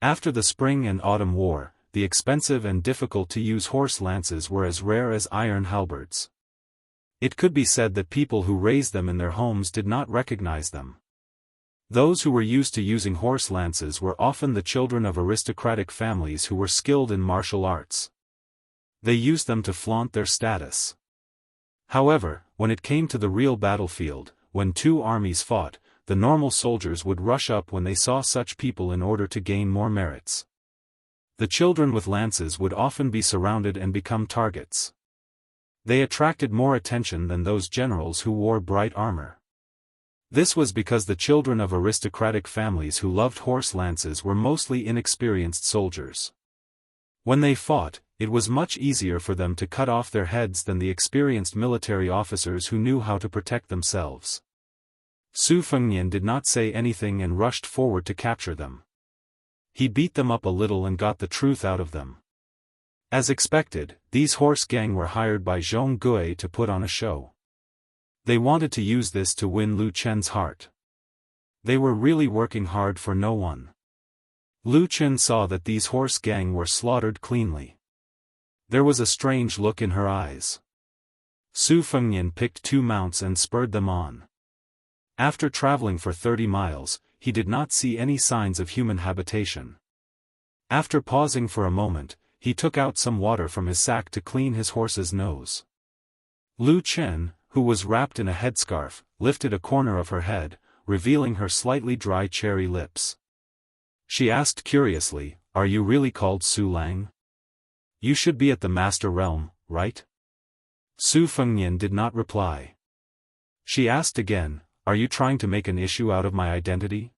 After the spring and autumn war, the expensive and difficult-to-use horse lances were as rare as iron halberds. It could be said that people who raised them in their homes did not recognize them. Those who were used to using horse lances were often the children of aristocratic families who were skilled in martial arts. They used them to flaunt their status. However, when it came to the real battlefield, when two armies fought, the normal soldiers would rush up when they saw such people in order to gain more merits. The children with lances would often be surrounded and become targets. They attracted more attention than those generals who wore bright armor. This was because the children of aristocratic families who loved horse lances were mostly inexperienced soldiers. When they fought, it was much easier for them to cut off their heads than the experienced military officers who knew how to protect themselves. Su Fengnian did not say anything and rushed forward to capture them. He beat them up a little and got the truth out of them. As expected, these horse gang were hired by Jianghu to put on a show. They wanted to use this to win Lu Chen's heart. They were really working hard for no one. Lu Chen saw that these horse gang were slaughtered cleanly. There was a strange look in her eyes. Su Fengnian picked 2 mounts and spurred them on. After traveling for 30 miles, he did not see any signs of human habitation. After pausing for a moment, he took out some water from his sack to clean his horse's nose. Lu Chen, who was wrapped in a headscarf, lifted a corner of her head, revealing her slightly dry cherry lips. She asked curiously, "Are you really called Su Lang? You should be at the Master Realm, right?" Su Fengnian did not reply. She asked again, "Are you trying to make an issue out of my identity?"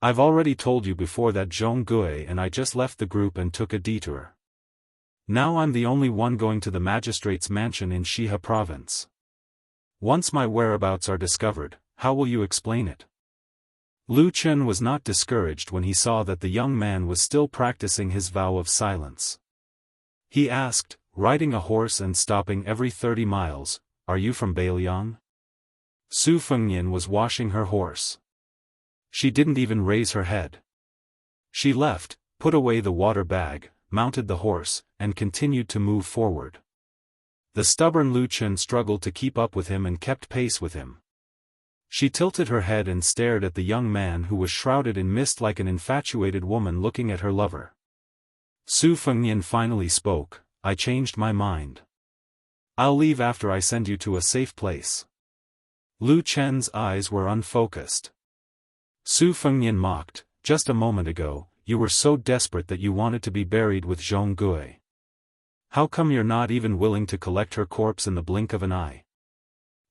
I've already told you before that Jianghu and I just left the group and took a detour. Now I'm the only one going to the magistrate's mansion in Shiha province. Once my whereabouts are discovered, how will you explain it? Lu Chen was not discouraged when he saw that the young man was still practicing his vow of silence. He asked, riding a horse and stopping every 30 miles, "Are you from Beiliang?" Su Fengnian was washing her horse. She didn't even raise her head. She left, put away the water bag, mounted the horse, and continued to move forward. The stubborn Lu Chen struggled to keep up with him and kept pace with him. She tilted her head and stared at the young man who was shrouded in mist like an infatuated woman looking at her lover. Su Fengnian finally spoke, "I changed my mind. I'll leave after I send you to a safe place." Lu Chen's eyes were unfocused. Su Fengnian mocked, "Just a moment ago, you were so desperate that you wanted to be buried with Jianghu. How come you're not even willing to collect her corpse in the blink of an eye?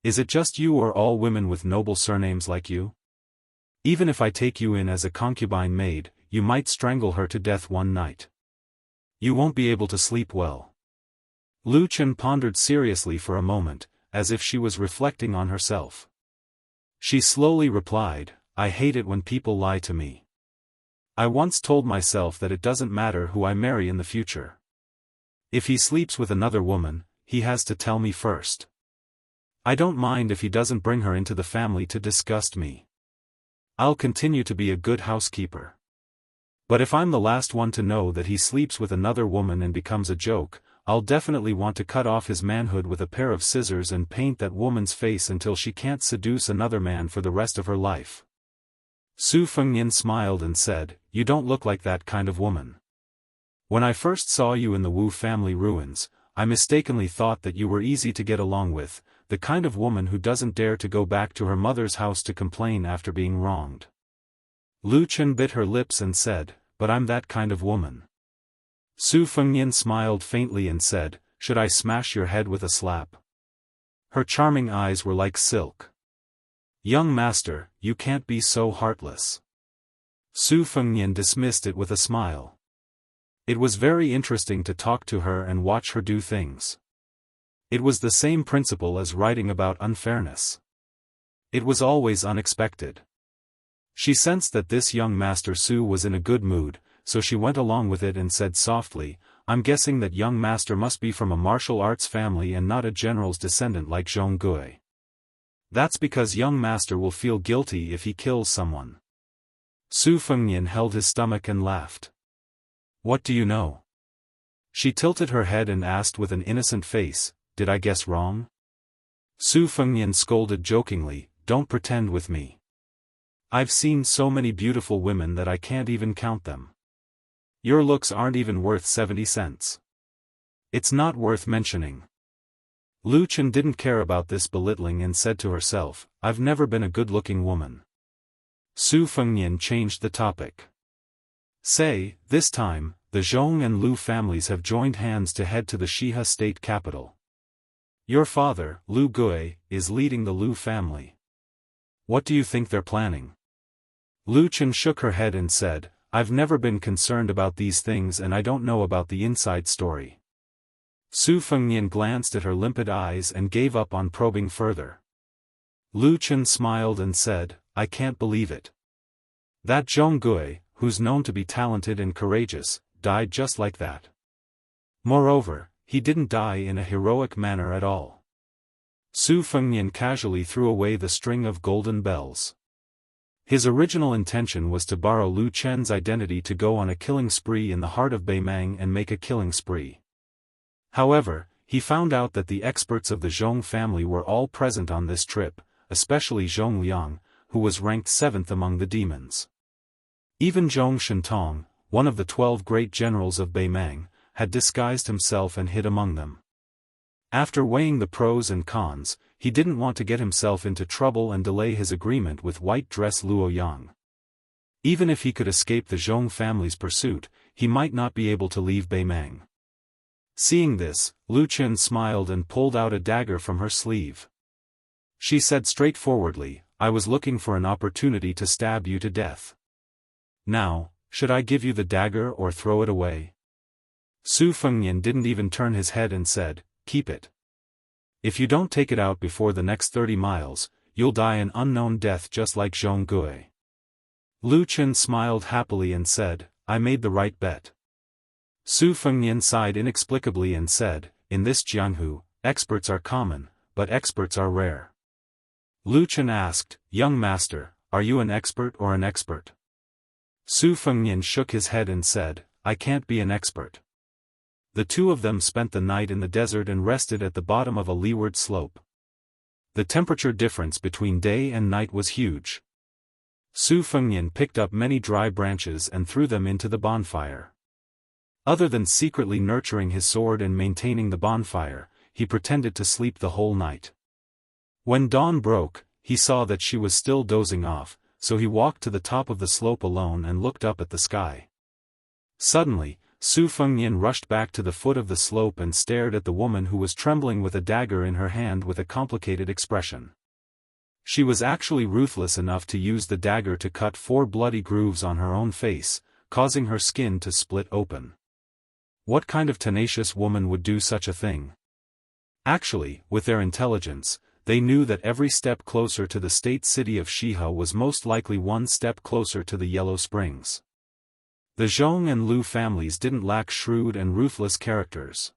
Is it just you or all women with noble surnames like you? Even if I take you in as a concubine maid, you might strangle her to death one night. You won't be able to sleep well." Lu Chen pondered seriously for a moment, as if she was reflecting on herself. She slowly replied, "I hate it when people lie to me. I once told myself that it doesn't matter who I marry in the future. If he sleeps with another woman, he has to tell me first. I don't mind if he doesn't bring her into the family to disgust me. I'll continue to be a good housekeeper. But if I'm the last one to know that he sleeps with another woman and becomes a joke, I'll definitely want to cut off his manhood with a pair of scissors and paint that woman's face until she can't seduce another man for the rest of her life." Su Fengnian smiled and said, "You don't look like that kind of woman. When I first saw you in the Wu family ruins, I mistakenly thought that you were easy to get along with, the kind of woman who doesn't dare to go back to her mother's house to complain after being wronged." Lu Chen bit her lips and said, "But I'm that kind of woman." Su Fengnian smiled faintly and said, "Should I smash your head with a slap?" Her charming eyes were like silk. "Young master, you can't be so heartless." Su Fengnian dismissed it with a smile. It was very interesting to talk to her and watch her do things. It was the same principle as writing about unfairness. It was always unexpected. She sensed that this young Master Su was in a good mood, so she went along with it and said softly, "I'm guessing that young master must be from a martial arts family and not a general's descendant like Jianghu. That's because young master will feel guilty if he kills someone." Su Fengnian held his stomach and laughed. "What do you know?" She tilted her head and asked with an innocent face, "Did I guess wrong?" Su Fengnian scolded jokingly, "Don't pretend with me. I've seen so many beautiful women that I can't even count them. Your looks aren't even worth 70 cents. It's not worth mentioning." Lu Chen didn't care about this belittling and said to herself, "I've never been a good-looking woman." Su Fengnian changed the topic. "Say, this time, the Zhong and Lu families have joined hands to head to the Shiha state capital. Your father, Lu Gui, is leading the Lu family. What do you think they're planning?" Lu Chen shook her head and said, "I've never been concerned about these things and I don't know about the inside story." Su Fengnian glanced at her limpid eyes and gave up on probing further. Lu Chen smiled and said, "I can't believe it. That Jianghu, who's known to be talented and courageous, died just like that. Moreover, he didn't die in a heroic manner at all." Su Fengnian casually threw away the string of golden bells. His original intention was to borrow Lu Chen's identity to go on a killing spree in the heart of Beimang and make a killing spree. However, he found out that the experts of the Zhong family were all present on this trip, especially Zhong Liang, who was ranked 7th among the demons. Even Zhong Shentong, one of the 12 great generals of Beimang, had disguised himself and hid among them. After weighing the pros and cons, he didn't want to get himself into trouble and delay his agreement with white dress Luo Yang. Even if he could escape the Zhong family's pursuit, he might not be able to leave Beimang. Seeing this, Lu Chen smiled and pulled out a dagger from her sleeve. She said straightforwardly, "I was looking for an opportunity to stab you to death. Now, should I give you the dagger or throw it away? Su Fengnian didn't even turn his head and said, keep it. If you don't take it out before the next 30 miles, you'll die an unknown death just like Jianghu. Lu Chen smiled happily and said, I made the right bet. Su Fengnian sighed inexplicably and said, in this Jianghu, experts are common, but experts are rare. Lu Chen asked, young master, are you an expert or an expert? Su Fengnian shook his head and said, I can't be an expert. The two of them spent the night in the desert and rested at the bottom of a leeward slope. The temperature difference between day and night was huge. Su Fengnian picked up many dry branches and threw them into the bonfire. Other than secretly nurturing his sword and maintaining the bonfire, he pretended to sleep the whole night. When dawn broke, he saw that she was still dozing off, so he walked to the top of the slope alone and looked up at the sky. Suddenly, Su Fengnian rushed back to the foot of the slope and stared at the woman who was trembling with a dagger in her hand with a complicated expression. She was actually ruthless enough to use the dagger to cut 4 bloody grooves on her own face, causing her skin to split open. What kind of tenacious woman would do such a thing? Actually, with their intelligence, they knew that every step closer to the state city of Shihe was most likely one step closer to the Yellow Springs. The Zhong and Lu families didn't lack shrewd and ruthless characters.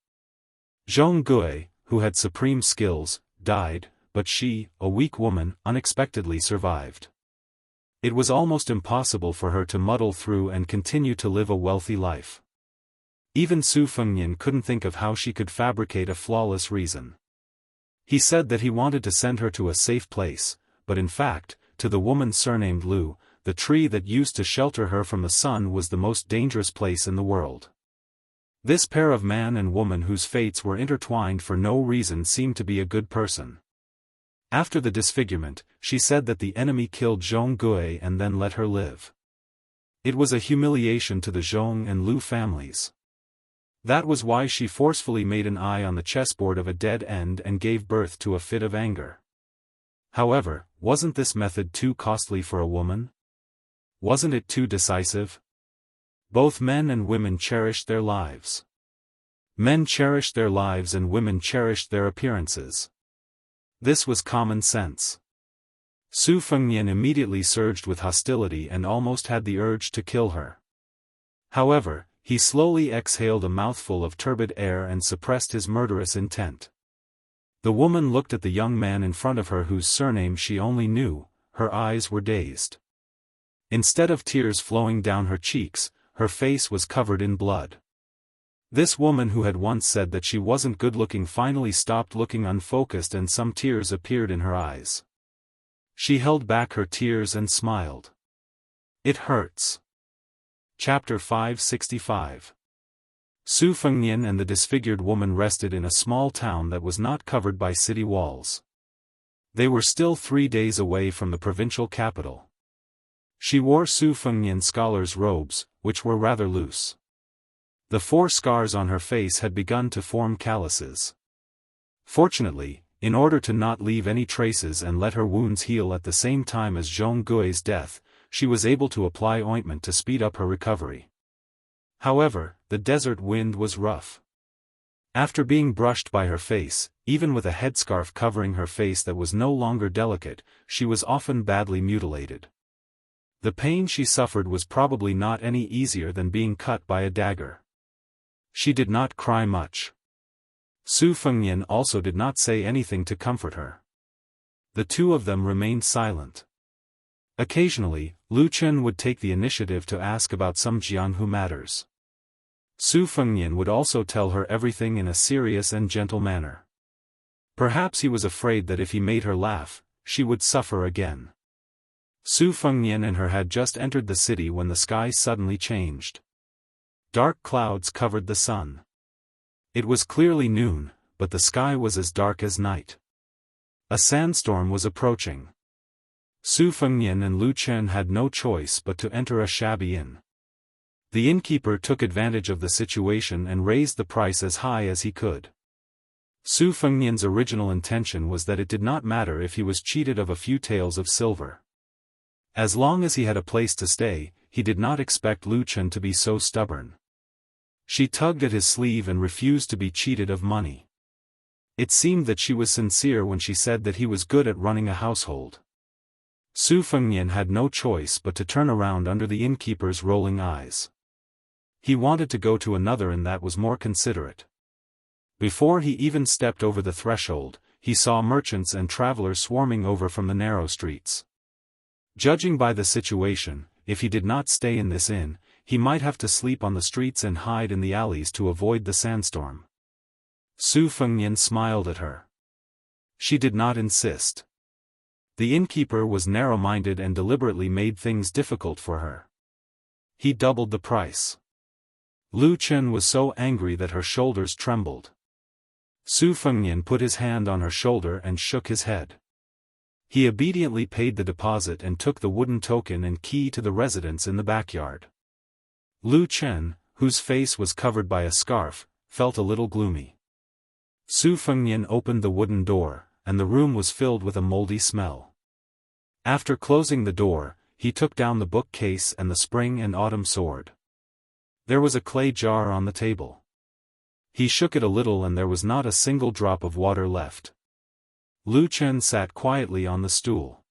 Jianghu, who had supreme skills, died, but she, a weak woman, unexpectedly survived. It was almost impossible for her to muddle through and continue to live a wealthy life. Even Su Fengnian couldn't think of how she could fabricate a flawless reason. He said that he wanted to send her to a safe place, but in fact, to the woman surnamed Lu, the tree that used to shelter her from the sun was the most dangerous place in the world. This pair of man and woman whose fates were intertwined for no reason seemed to be a good person. After the disfigurement, she said that the enemy killed Jianghu and then let her live. It was a humiliation to the Zhong and Lu families. That was why she forcefully made an eye on the chessboard of a dead end and gave birth to a fit of anger. However, wasn't this method too costly for a woman? Wasn't it too decisive? Both men and women cherished their lives. Men cherished their lives and women cherished their appearances. This was common sense. Su Fengnian immediately surged with hostility and almost had the urge to kill her. However, he slowly exhaled a mouthful of turbid air and suppressed his murderous intent. The woman looked at the young man in front of her whose surname she only knew, her eyes were dazed. Instead of tears flowing down her cheeks, her face was covered in blood. This woman who had once said that she wasn't good-looking finally stopped looking unfocused and some tears appeared in her eyes. She held back her tears and smiled. It hurts. Chapter 565. Su Fengnian and the disfigured woman rested in a small town that was not covered by city walls. They were still 3 days away from the provincial capital. She wore Su Fengnian scholar's robes, which were rather loose. The 4 scars on her face had begun to form calluses. Fortunately, in order to not leave any traces and let her wounds heal at the same time as Jianghu's death, she was able to apply ointment to speed up her recovery. However, the desert wind was rough. After being brushed by her face, even with a headscarf covering her face that was no longer delicate, she was often badly mutilated. The pain she suffered was probably not any easier than being cut by a dagger. She did not cry much. Su Fengnian also did not say anything to comfort her. The two of them remained silent. Occasionally, Lu Chen would take the initiative to ask about some Jianghu matters. Su Fengnian would also tell her everything in a serious and gentle manner. Perhaps he was afraid that if he made her laugh, she would suffer again. Su Fengnian and her had just entered the city when the sky suddenly changed. Dark clouds covered the sun. It was clearly noon, but the sky was as dark as night. A sandstorm was approaching. Su Fengnian and Lu Chen had no choice but to enter a shabby inn. The innkeeper took advantage of the situation and raised the price as high as he could. Su Fengnian's original intention was that it did not matter if he was cheated of a few taels of silver. As long as he had a place to stay, he did not expect Lu Chen to be so stubborn. She tugged at his sleeve and refused to be cheated of money. It seemed that she was sincere when she said that he was good at running a household. Su Fengnian had no choice but to turn around under the innkeeper's rolling eyes. He wanted to go to another inn that was more considerate. Before he even stepped over the threshold, he saw merchants and travelers swarming over from the narrow streets. Judging by the situation, if he did not stay in this inn, he might have to sleep on the streets and hide in the alleys to avoid the sandstorm. Su Fengnian smiled at her. She did not insist. The innkeeper was narrow-minded and deliberately made things difficult for her. He doubled the price. Lu Chen was so angry that her shoulders trembled. Su Fengnian put his hand on her shoulder and shook his head. He obediently paid the deposit and took the wooden token and key to the residence in the backyard. Lu Chen, whose face was covered by a scarf, felt a little gloomy. Su Fengnian opened the wooden door, and the room was filled with a moldy smell. After closing the door, he took down the bookcase and the spring and autumn sword. There was a clay jar on the table. He shook it a little and there was not a single drop of water left. Lu Chen sat quietly on the stool.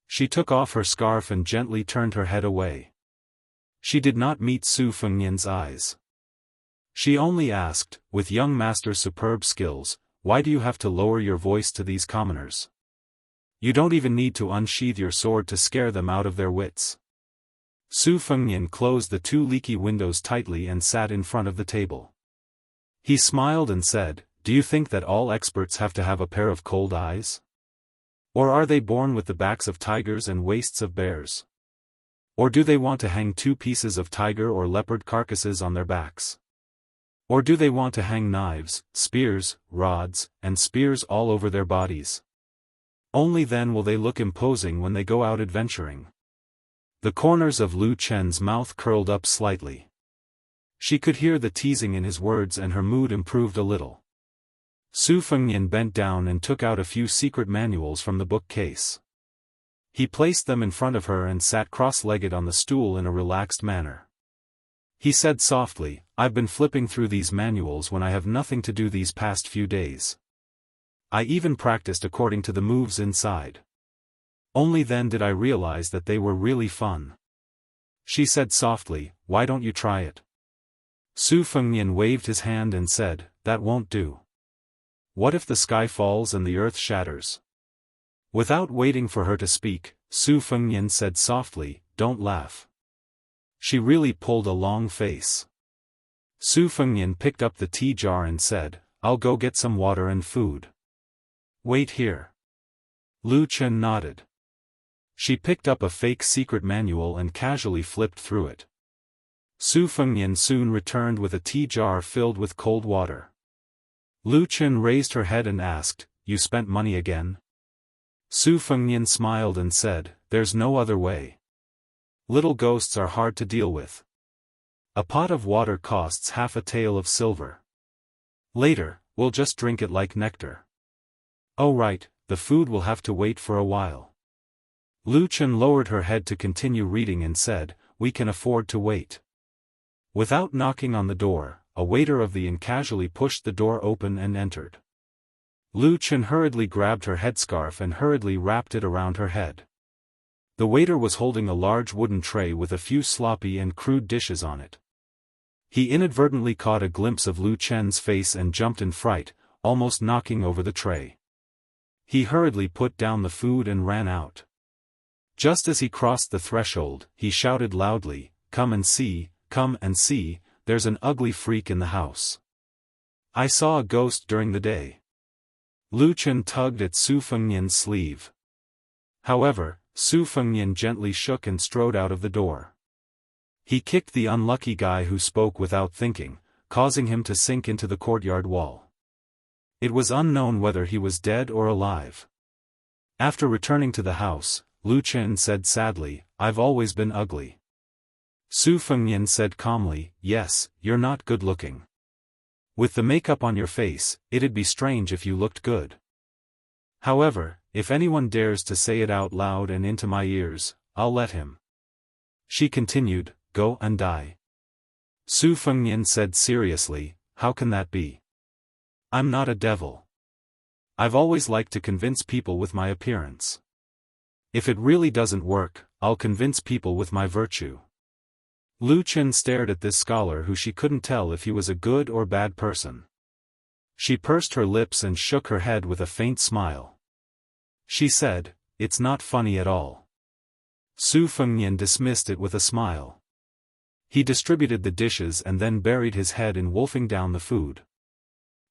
She took off her scarf and gently turned her head away. She did not meet Su Fengnian's eyes. She only asked, with young master's superb skills, "Why do you have to lower your voice to these commoners? You don't even need to unsheathe your sword to scare them out of their wits." Su Fengnian closed the two leaky windows tightly and sat in front of the table. He smiled and said, "Do you think that all experts have to have a pair of cold eyes? Or are they born with the backs of tigers and waists of bears? Or do they want to hang 2 pieces of tiger or leopard carcasses on their backs? Or do they want to hang knives, spears, rods, and spears all over their bodies? Only then will they look imposing when they go out adventuring." The corners of Lu Chen's mouth curled up slightly. She could hear the teasing in his words and her mood improved a little. Su Fengnian bent down and took out a few secret manuals from the bookcase. He placed them in front of her and sat cross-legged on the stool in a relaxed manner. He said softly, "I've been flipping through these manuals when I have nothing to do these past few days. I even practiced according to the moves inside. Only then did I realize that they were really fun." She said softly, "Why don't you try it?" Su Fengnian waved his hand and said, "That won't do. What if the sky falls and the earth shatters?" Without waiting for her to speak, Su Fengnian said softly, "Don't laugh." She really pulled a long face. Su Fengnian picked up the tea jar and said, "I'll go get some water and food. Wait here." Lu Chen nodded. She picked up a fake secret manual and casually flipped through it. Su Fengnian soon returned with a tea jar filled with cold water. Lu Chen raised her head and asked, "You spent money again?" Su Fengnian smiled and said, "There's no other way. Little ghosts are hard to deal with. A pot of water costs half a tael of silver. Later, we'll just drink it like nectar. Oh right, the food will have to wait for a while." Lu Chen lowered her head to continue reading and said, "We can afford to wait." Without knocking on the door, a waiter of the inn casually pushed the door open and entered. Lu Chen hurriedly grabbed her headscarf and hurriedly wrapped it around her head. The waiter was holding a large wooden tray with a few sloppy and crude dishes on it. He inadvertently caught a glimpse of Lu Chen's face and jumped in fright, almost knocking over the tray. He hurriedly put down the food and ran out. Just as he crossed the threshold, he shouted loudly, come and see, there's an ugly freak in the house. I saw a ghost during the day." Lu Chen tugged at Su Fengnian's sleeve. However, Su Fengnian gently shook and strode out of the door. He kicked the unlucky guy who spoke without thinking, causing him to sink into the courtyard wall. It was unknown whether he was dead or alive. After returning to the house, Lu Chen said sadly, "I've always been ugly." Su Fengnian said calmly, "Yes, you're not good looking. With the makeup on your face, it'd be strange if you looked good. However, if anyone dares to say it out loud and into my ears, I'll let him." She continued, "Go and die." Su Fengnian said seriously, "How can that be? I'm not a devil. I've always liked to convince people with my appearance. If it really doesn't work, I'll convince people with my virtue." Lu Chen stared at this scholar who she couldn't tell if he was a good or bad person. She pursed her lips and shook her head with a faint smile. She said, "It's not funny at all." Su Fengnian dismissed it with a smile. He distributed the dishes and then buried his head in wolfing down the food.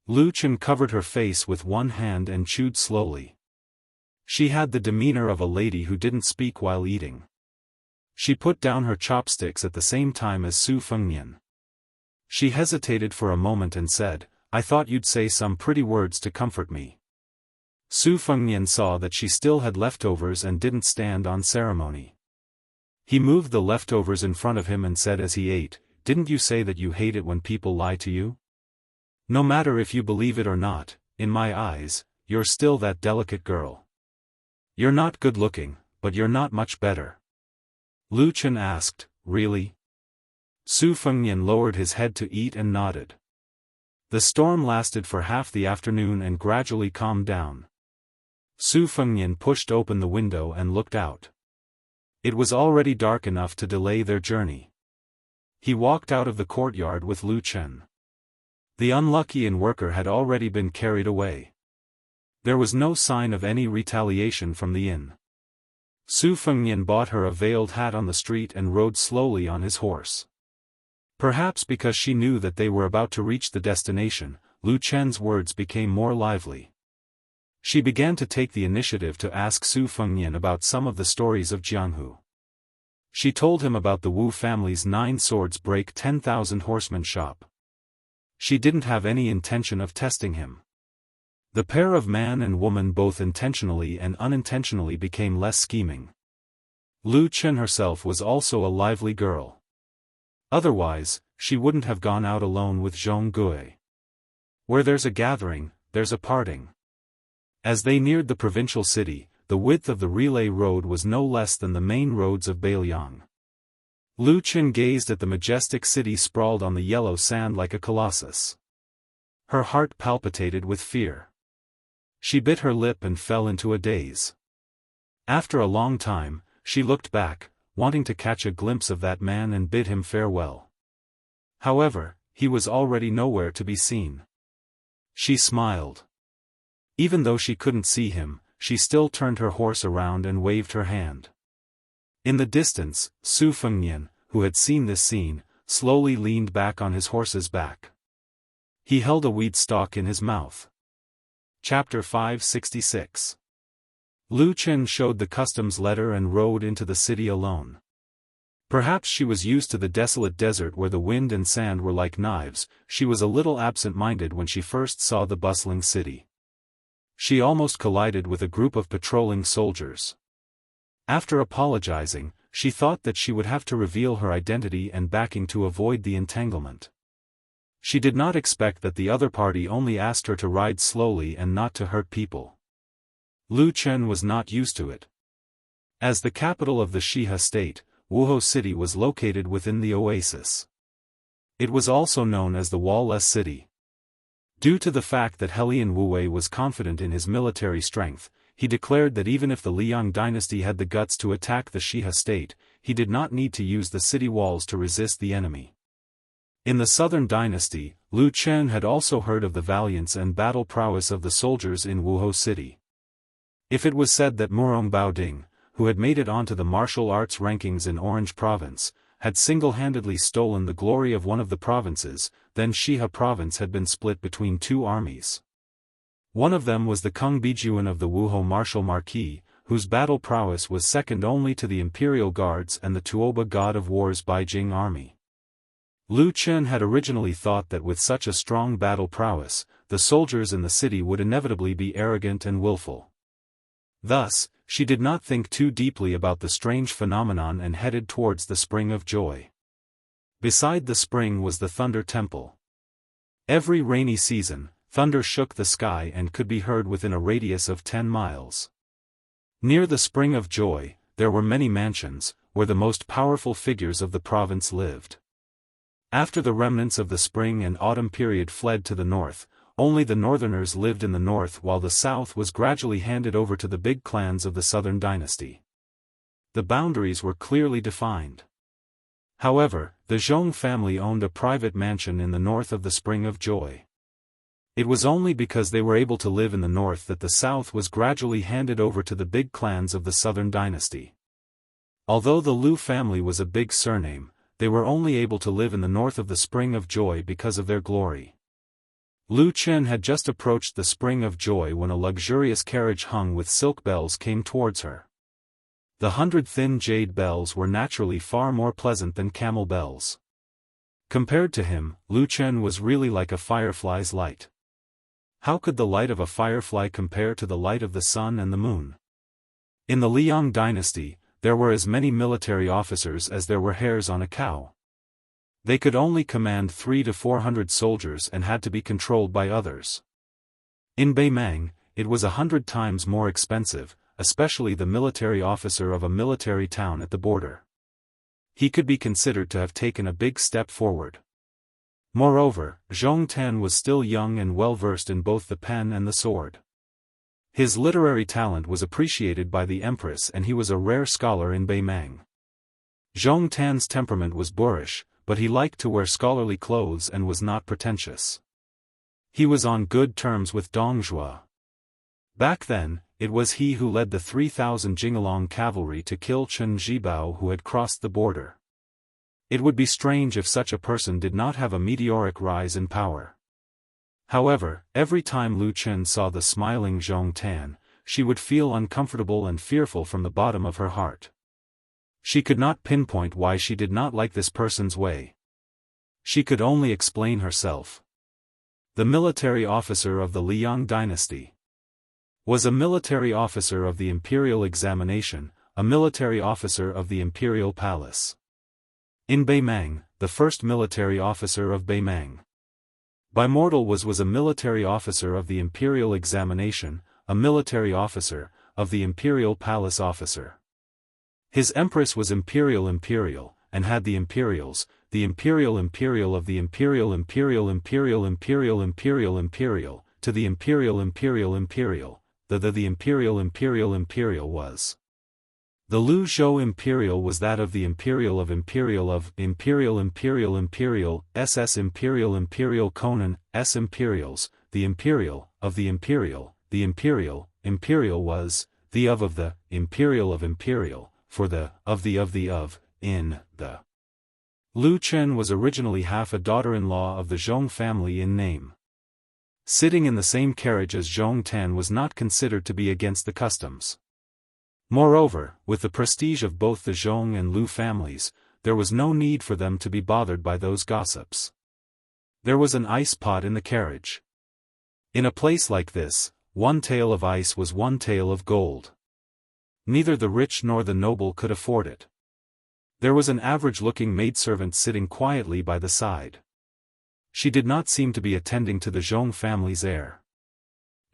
Lu Chen covered her face with one hand and chewed slowly. She had the demeanor of a lady who didn't speak while eating. She put down her chopsticks at the same time as Su Fengnian. She hesitated for a moment and said, "I thought you'd say some pretty words to comfort me." Su Fengnian saw that she still had leftovers and didn't stand on ceremony. He moved the leftovers in front of him and said as he ate, "Didn't you say that you hate it when people lie to you? No matter if you believe it or not, in my eyes, you're still that delicate girl. You're not good looking, but you're not much better." Lu Chen asked, "Really?" Su Fengnian lowered his head to eat and nodded. The storm lasted for half the afternoon and gradually calmed down. Su Fengnian pushed open the window and looked out. It was already dark enough to delay their journey. He walked out of the courtyard with Lu Chen. The unlucky inn worker had already been carried away. There was no sign of any retaliation from the inn. Su Fengnian bought her a veiled hat on the street and rode slowly on his horse. Perhaps because she knew that they were about to reach the destination, Lu Chen's words became more lively. She began to take the initiative to ask Su Fengnian about some of the stories of Jianghu. She told him about the Wu family's 9 swords break 10,000 horsemen shop. She didn't have any intention of testing him. The pair of man and woman both intentionally and unintentionally became less scheming. Lu Chen herself was also a lively girl. Otherwise, she wouldn't have gone out alone with Zhong Gui. Where there's a gathering, there's a parting. As they neared the provincial city, the width of the relay road was no less than the main roads of Beiliang. Lu Chen gazed at the majestic city sprawled on the yellow sand like a colossus. Her heart palpitated with fear. She bit her lip and fell into a daze. After a long time, she looked back, wanting to catch a glimpse of that man and bid him farewell. However, he was already nowhere to be seen. She smiled. Even though she couldn't see him, she still turned her horse around and waved her hand. In the distance, Su Fengnian, who had seen this scene, slowly leaned back on his horse's back. He held a weed stalk in his mouth. Chapter 566. Lu Chen showed the customs letter and rode into the city alone. Perhaps she was used to the desolate desert where the wind and sand were like knives. She was a little absent-minded when she first saw the bustling city. She almost collided with a group of patrolling soldiers. After apologizing, she thought that she would have to reveal her identity and backing to avoid the entanglement. She did not expect that the other party only asked her to ride slowly and not to hurt people. Lu Chen was not used to it. As the capital of the Xia state, Wuhou City was located within the oasis. It was also known as the Wall-less City. Due to the fact that Helian Wuwei was confident in his military strength, he declared that even if the Liang dynasty had the guts to attack the Xia state, he did not need to use the city walls to resist the enemy. In the southern dynasty, Lu Chen had also heard of the valiance and battle prowess of the soldiers in Wuhou City. If it was said that Murong Baoding, who had made it onto the martial arts rankings in Orange Province, had single-handedly stolen the glory of one of the provinces, then Xia Province had been split between 2 armies. One of them was the Kung Bijuan of the Wuhou Martial Marquis, whose battle prowess was second only to the Imperial Guards and the Tuoba God of War's Beijing army. Lu Chen had originally thought that with such a strong battle prowess, the soldiers in the city would inevitably be arrogant and willful. Thus, she did not think too deeply about the strange phenomenon and headed towards the Spring of Joy. Beside the spring was the Thunder Temple. Every rainy season, thunder shook the sky and could be heard within a radius of 10 miles. Near the Spring of Joy, there were many mansions, where the most powerful figures of the province lived. After the remnants of the spring and autumn period fled to the north, only the northerners lived in the north while the south was gradually handed over to the big clans of the southern dynasty. The boundaries were clearly defined. However, the Zhong family owned a private mansion in the north of the Spring of Joy. It was only because they were able to live in the north that the south was gradually handed over to the big clans of the southern dynasty. Although the Lu family was a big surname, they were only able to live in the north of the Spring of Joy because of their glory. Lu Chen had just approached the Spring of Joy when a luxurious carriage hung with silk bells came towards her. The 100 thin jade bells were naturally far more pleasant than camel bells. Compared to him, Lu Chen was really like a firefly's light. How could the light of a firefly compare to the light of the sun and the moon? In the Liang dynasty, there were as many military officers as there were hairs on a cow. They could only command 300 to 400 soldiers and had to be controlled by others. In Beimang, it was 100 times more expensive, especially the military officer of a military town at the border. He could be considered to have taken a big step forward. Moreover, Zhong Tan was still young and well-versed in both the pen and the sword. His literary talent was appreciated by the empress and he was a rare scholar in Beimang. Zhong Tan's temperament was boorish, but he liked to wear scholarly clothes and was not pretentious. He was on good terms with Dong Zhuo. Back then, it was he who led the 3,000 Jingalong cavalry to kill Chen Zhibao who had crossed the border. It would be strange if such a person did not have a meteoric rise in power. However, every time Lu Chen saw the smiling Zhong Tan, she would feel uncomfortable and fearful from the bottom of her heart. She could not pinpoint why she did not like this person's way. She could only explain herself. The military officer of the Liang dynasty was a military officer of the imperial examination, a military officer of the imperial palace. In Beimang, the first military officer of Beimang. Immortal was a military officer of the imperial examination, a military officer, of the imperial palace officer. His empress was imperial, and had the imperials, the imperial of the imperial, to the imperial, the imperial was. The Lu Zhou imperial was that of the imperial SS imperial Conan, S imperials, the imperial of the imperial was, the of the, imperial, for the, in, the. Lu Chen was originally half a daughter-in-law of the Zhong family in name. Sitting in the same carriage as Zhong Tan was not considered to be against the customs. Moreover, with the prestige of both the Zhong and Lu families, there was no need for them to be bothered by those gossips. There was an ice pot in the carriage. In a place like this, one tael of ice was one tael of gold. Neither the rich nor the noble could afford it. There was an average-looking maidservant sitting quietly by the side. She did not seem to be attending to the Zhong family's heir.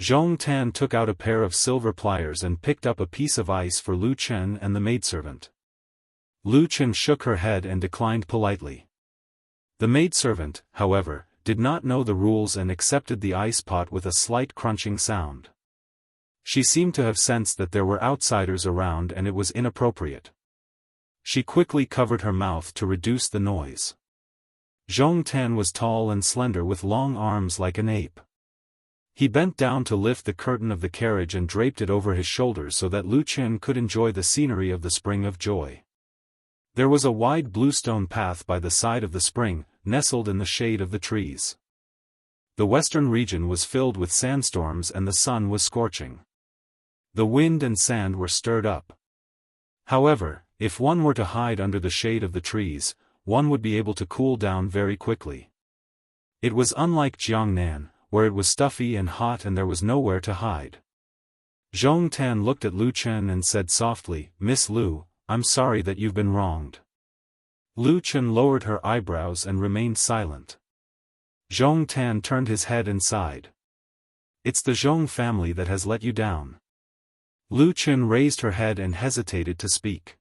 Zhong Tan took out a pair of silver pliers and picked up a piece of ice for Lu Chen and the maidservant. Lu Chen shook her head and declined politely. The maidservant, however, did not know the rules and accepted the ice pot with a slight crunching sound. She seemed to have sensed that there were outsiders around and it was inappropriate. She quickly covered her mouth to reduce the noise. Zhong Tan was tall and slender with long arms like an ape. He bent down to lift the curtain of the carriage and draped it over his shoulders so that Lu Chen could enjoy the scenery of the Spring of Joy. There was a wide bluestone path by the side of the spring, nestled in the shade of the trees. The western region was filled with sandstorms and the sun was scorching. The wind and sand were stirred up. However, if one were to hide under the shade of the trees, one would be able to cool down very quickly. It was unlike Jiangnan, where it was stuffy and hot and there was nowhere to hide. Zhong Tan looked at Lu Chen and said softly, "Miss Lu, I'm sorry that you've been wronged." Lu Chen lowered her eyebrows and remained silent. Zhong Tan turned his head and sighed. "It's the Zhong family that has let you down." Lu Chen raised her head and hesitated to speak.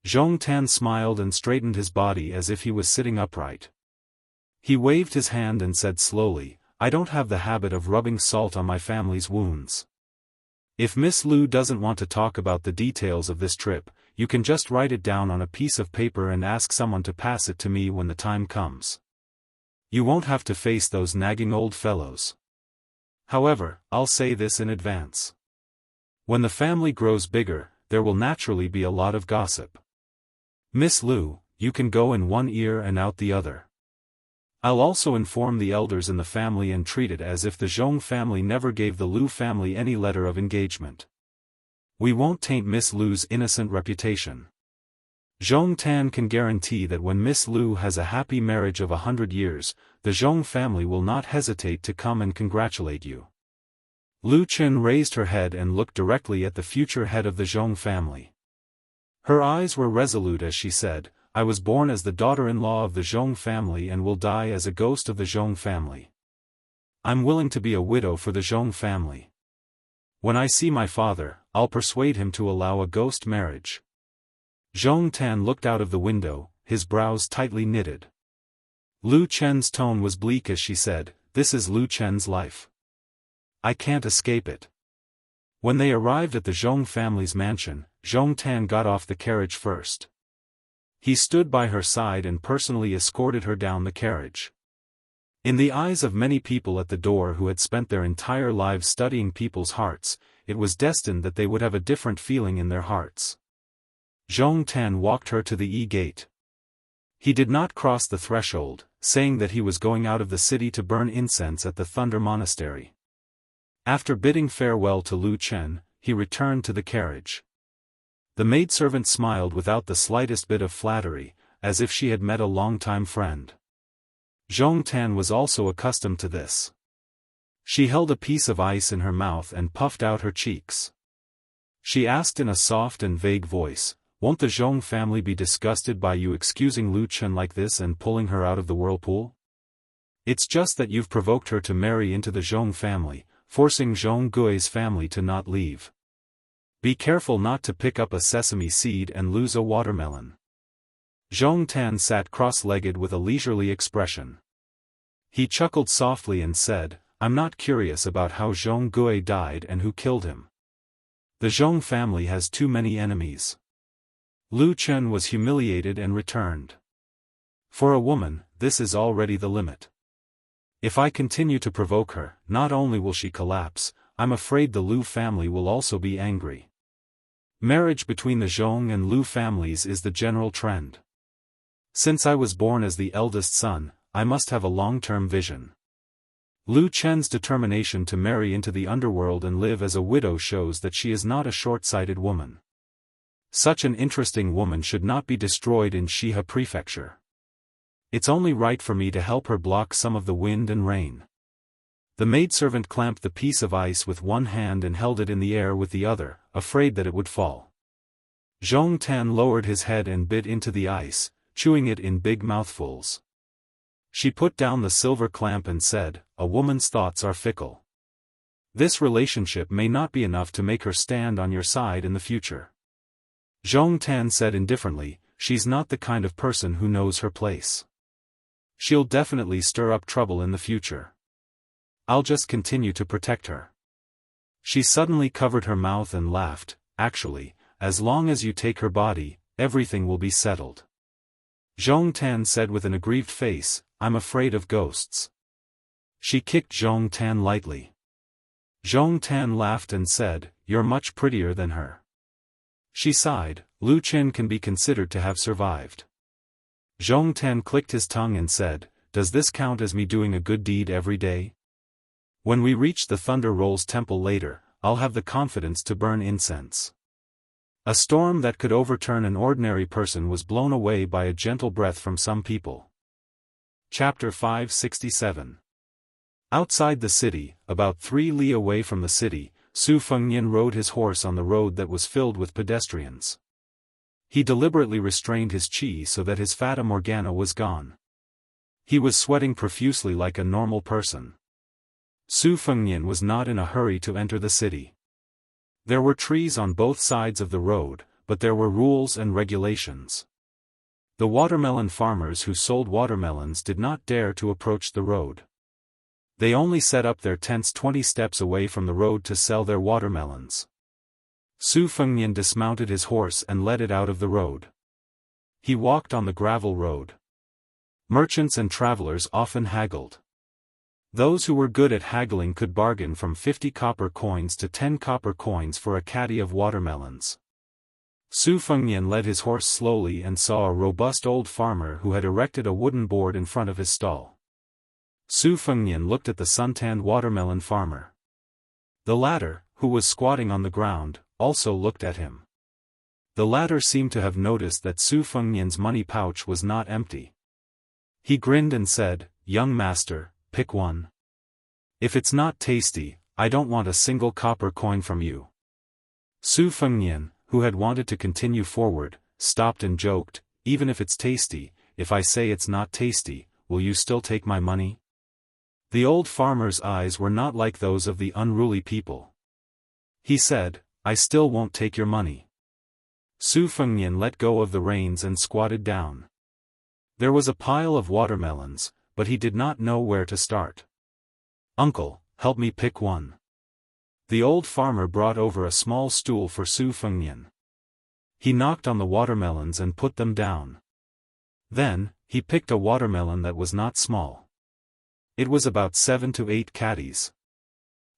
Zhong Tan smiled and straightened his body as if he was sitting upright. He waved his hand and said slowly, I don't have the habit of rubbing salt on my family's wounds. If Miss Lu doesn't want to talk about the details of this trip, you can just write it down on a piece of paper and ask someone to pass it to me when the time comes. You won't have to face those nagging old fellows. However, I'll say this in advance. When the family grows bigger, there will naturally be a lot of gossip. Miss Lu, you can go in one ear and out the other. I'll also inform the elders in the family and treat it as if the Zhong family never gave the Lu family any letter of engagement. We won't taint Miss Lu's innocent reputation. Zhong Tan can guarantee that when Miss Lu has a happy marriage of 100 years, the Zhong family will not hesitate to come and congratulate you. Lu Chen raised her head and looked directly at the future head of the Zhong family. Her eyes were resolute as she said, I was born as the daughter-in-law of the Zhong family and will die as a ghost of the Zhong family. I'm willing to be a widow for the Zhong family. When I see my father, I'll persuade him to allow a ghost marriage. Zhong Tan looked out of the window, his brows tightly knitted. Lu Chen's tone was bleak as she said, this is Lu Chen's life. I can't escape it. When they arrived at the Zhong family's mansion, Zhong Tan got off the carriage first. He stood by her side and personally escorted her down the carriage. In the eyes of many people at the door who had spent their entire lives studying people's hearts, it was destined that they would have a different feeling in their hearts. Zhong Tan walked her to the E-gate. He did not cross the threshold, saying that he was going out of the city to burn incense at the Thunder Monastery. After bidding farewell to Lu Chen, he returned to the carriage. The maidservant smiled without the slightest bit of flattery, as if she had met a long-time friend. Zhong Tan was also accustomed to this. She held a piece of ice in her mouth and puffed out her cheeks. She asked in a soft and vague voice, won't the Zhong family be disgusted by you excusing Lu Chen like this and pulling her out of the whirlpool? It's just that you've provoked her to marry into the Zhong family, forcing Zhong Gui's family to not leave. Be careful not to pick up a sesame seed and lose a watermelon. Zhong Tan sat cross-legged with a leisurely expression. He chuckled softly and said, I'm not curious about how Zhong Gui died and who killed him. The Zhong family has too many enemies. Lu Chen was humiliated and returned. For a woman, this is already the limit. If I continue to provoke her, not only will she collapse, I'm afraid the Lu family will also be angry. Marriage between the Zhong and Lu families is the general trend. Since I was born as the eldest son, I must have a long-term vision. Lu Chen's determination to marry into the underworld and live as a widow shows that she is not a short-sighted woman. Such an interesting woman should not be destroyed in Shihe Prefecture. It's only right for me to help her block some of the wind and rain. The maidservant clamped the piece of ice with one hand and held it in the air with the other, afraid that it would fall. Zhong Tan lowered his head and bit into the ice, chewing it in big mouthfuls. She put down the silver clamp and said, a woman's thoughts are fickle. This relationship may not be enough to make her stand on your side in the future. Zhong Tan said indifferently, she's not the kind of person who knows her place. She'll definitely stir up trouble in the future. I'll just continue to protect her. She suddenly covered her mouth and laughed, actually, as long as you take her body, everything will be settled. Zhong Tan said with an aggrieved face, I'm afraid of ghosts. She kicked Zhong Tan lightly. Zhong Tan laughed and said, you're much prettier than her. She sighed, Lu Chen can be considered to have survived. Zhong Tan clicked his tongue and said, does this count as me doing a good deed every day? When we reach the Thunder Rolls Temple later, I'll have the confidence to burn incense. A storm that could overturn an ordinary person was blown away by a gentle breath from some people. Chapter 567. Outside the city, about 3 li away from the city, Su Fengnian rode his horse on the road that was filled with pedestrians. He deliberately restrained his qi so that his fata morgana was gone. He was sweating profusely like a normal person. Su Fengnian was not in a hurry to enter the city. There were trees on both sides of the road, but there were rules and regulations. The watermelon farmers who sold watermelons did not dare to approach the road. They only set up their tents 20 steps away from the road to sell their watermelons. Su Fengnian dismounted his horse and led it out of the road. He walked on the gravel road. Merchants and travelers often haggled. Those who were good at haggling could bargain from 50 copper coins to 10 copper coins for a caddy of watermelons. Su Fengnian led his horse slowly and saw a robust old farmer who had erected a wooden board in front of his stall. Su Fengnian looked at the suntanned watermelon farmer. The latter, who was squatting on the ground, also looked at him. The latter seemed to have noticed that Su Fengnian's money pouch was not empty. He grinned and said, "Young master, pick one. If it's not tasty, I don't want a single copper coin from you." Su Fengnian, who had wanted to continue forward, stopped and joked, "Even if it's tasty, if I say it's not tasty, will you still take my money?" The old farmer's eyes were not like those of the unruly people. He said, "I still won't take your money." Su Fengnian let go of the reins and squatted down. There was a pile of watermelons, but he did not know where to start. "Uncle, help me pick one." The old farmer brought over a small stool for Su Fengnian. He knocked on the watermelons and put them down. Then, he picked a watermelon that was not small. It was about 7 to 8 caddies.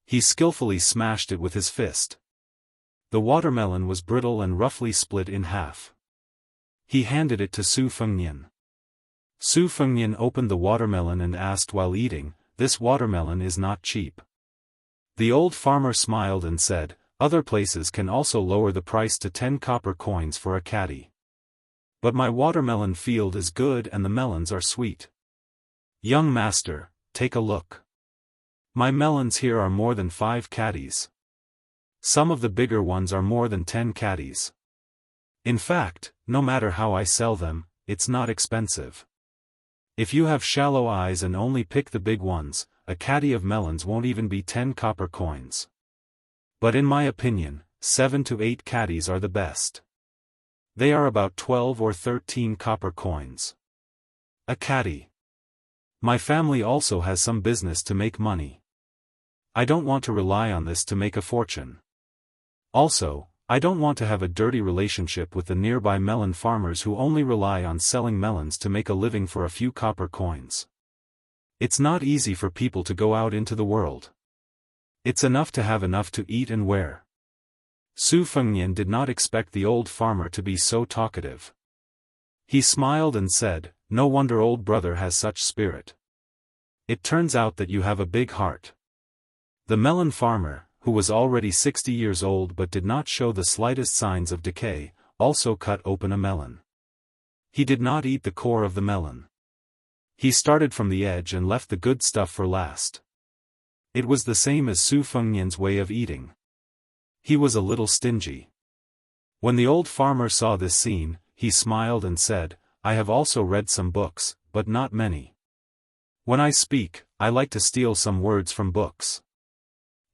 He skillfully smashed it with his fist. The watermelon was brittle and roughly split in half. He handed it to Su Fengnian. Su Fengnian opened the watermelon and asked while eating, "This watermelon is not cheap." The old farmer smiled and said, "Other places can also lower the price to 10 copper coins for a caddy. But my watermelon field is good and the melons are sweet. Young master, take a look. My melons here are more than 5 caddies. Some of the bigger ones are more than 10 caddies. In fact, no matter how I sell them, it's not expensive. If you have shallow eyes and only pick the big ones, a caddy of melons won't even be 10 copper coins. But in my opinion, 7 to 8 caddies are the best. They are about 12 or 13 copper coins. A caddy. My family also has some business to make money. I don't want to rely on this to make a fortune. Also, I don't want to have a dirty relationship with the nearby melon farmers who only rely on selling melons to make a living for a few copper coins. It's not easy for people to go out into the world. It's enough to have enough to eat and wear." Su Fengnian did not expect the old farmer to be so talkative. He smiled and said, "No wonder old brother has such spirit. It turns out that you have a big heart." The melon farmer, who was already 60 years old but did not show the slightest signs of decay, also cut open a melon. He did not eat the core of the melon. He started from the edge and left the good stuff for last. It was the same as Su Fengnian's way of eating. He was a little stingy. When the old farmer saw this scene, he smiled and said, "I have also read some books, but not many. When I speak, I like to steal some words from books.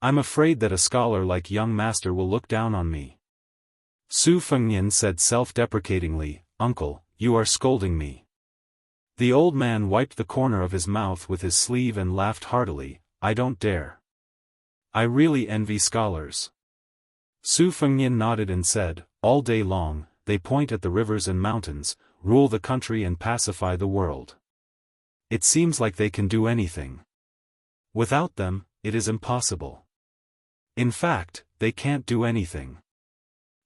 I'm afraid that a scholar like young master will look down on me." Su Fengnian said self-deprecatingly, "Uncle, you are scolding me." The old man wiped the corner of his mouth with his sleeve and laughed heartily, "I don't dare. I really envy scholars." Su Fengnian nodded and said, "All day long, they point at the rivers and mountains, rule the country and pacify the world. It seems like they can do anything. Without them, it is impossible. In fact, they can't do anything.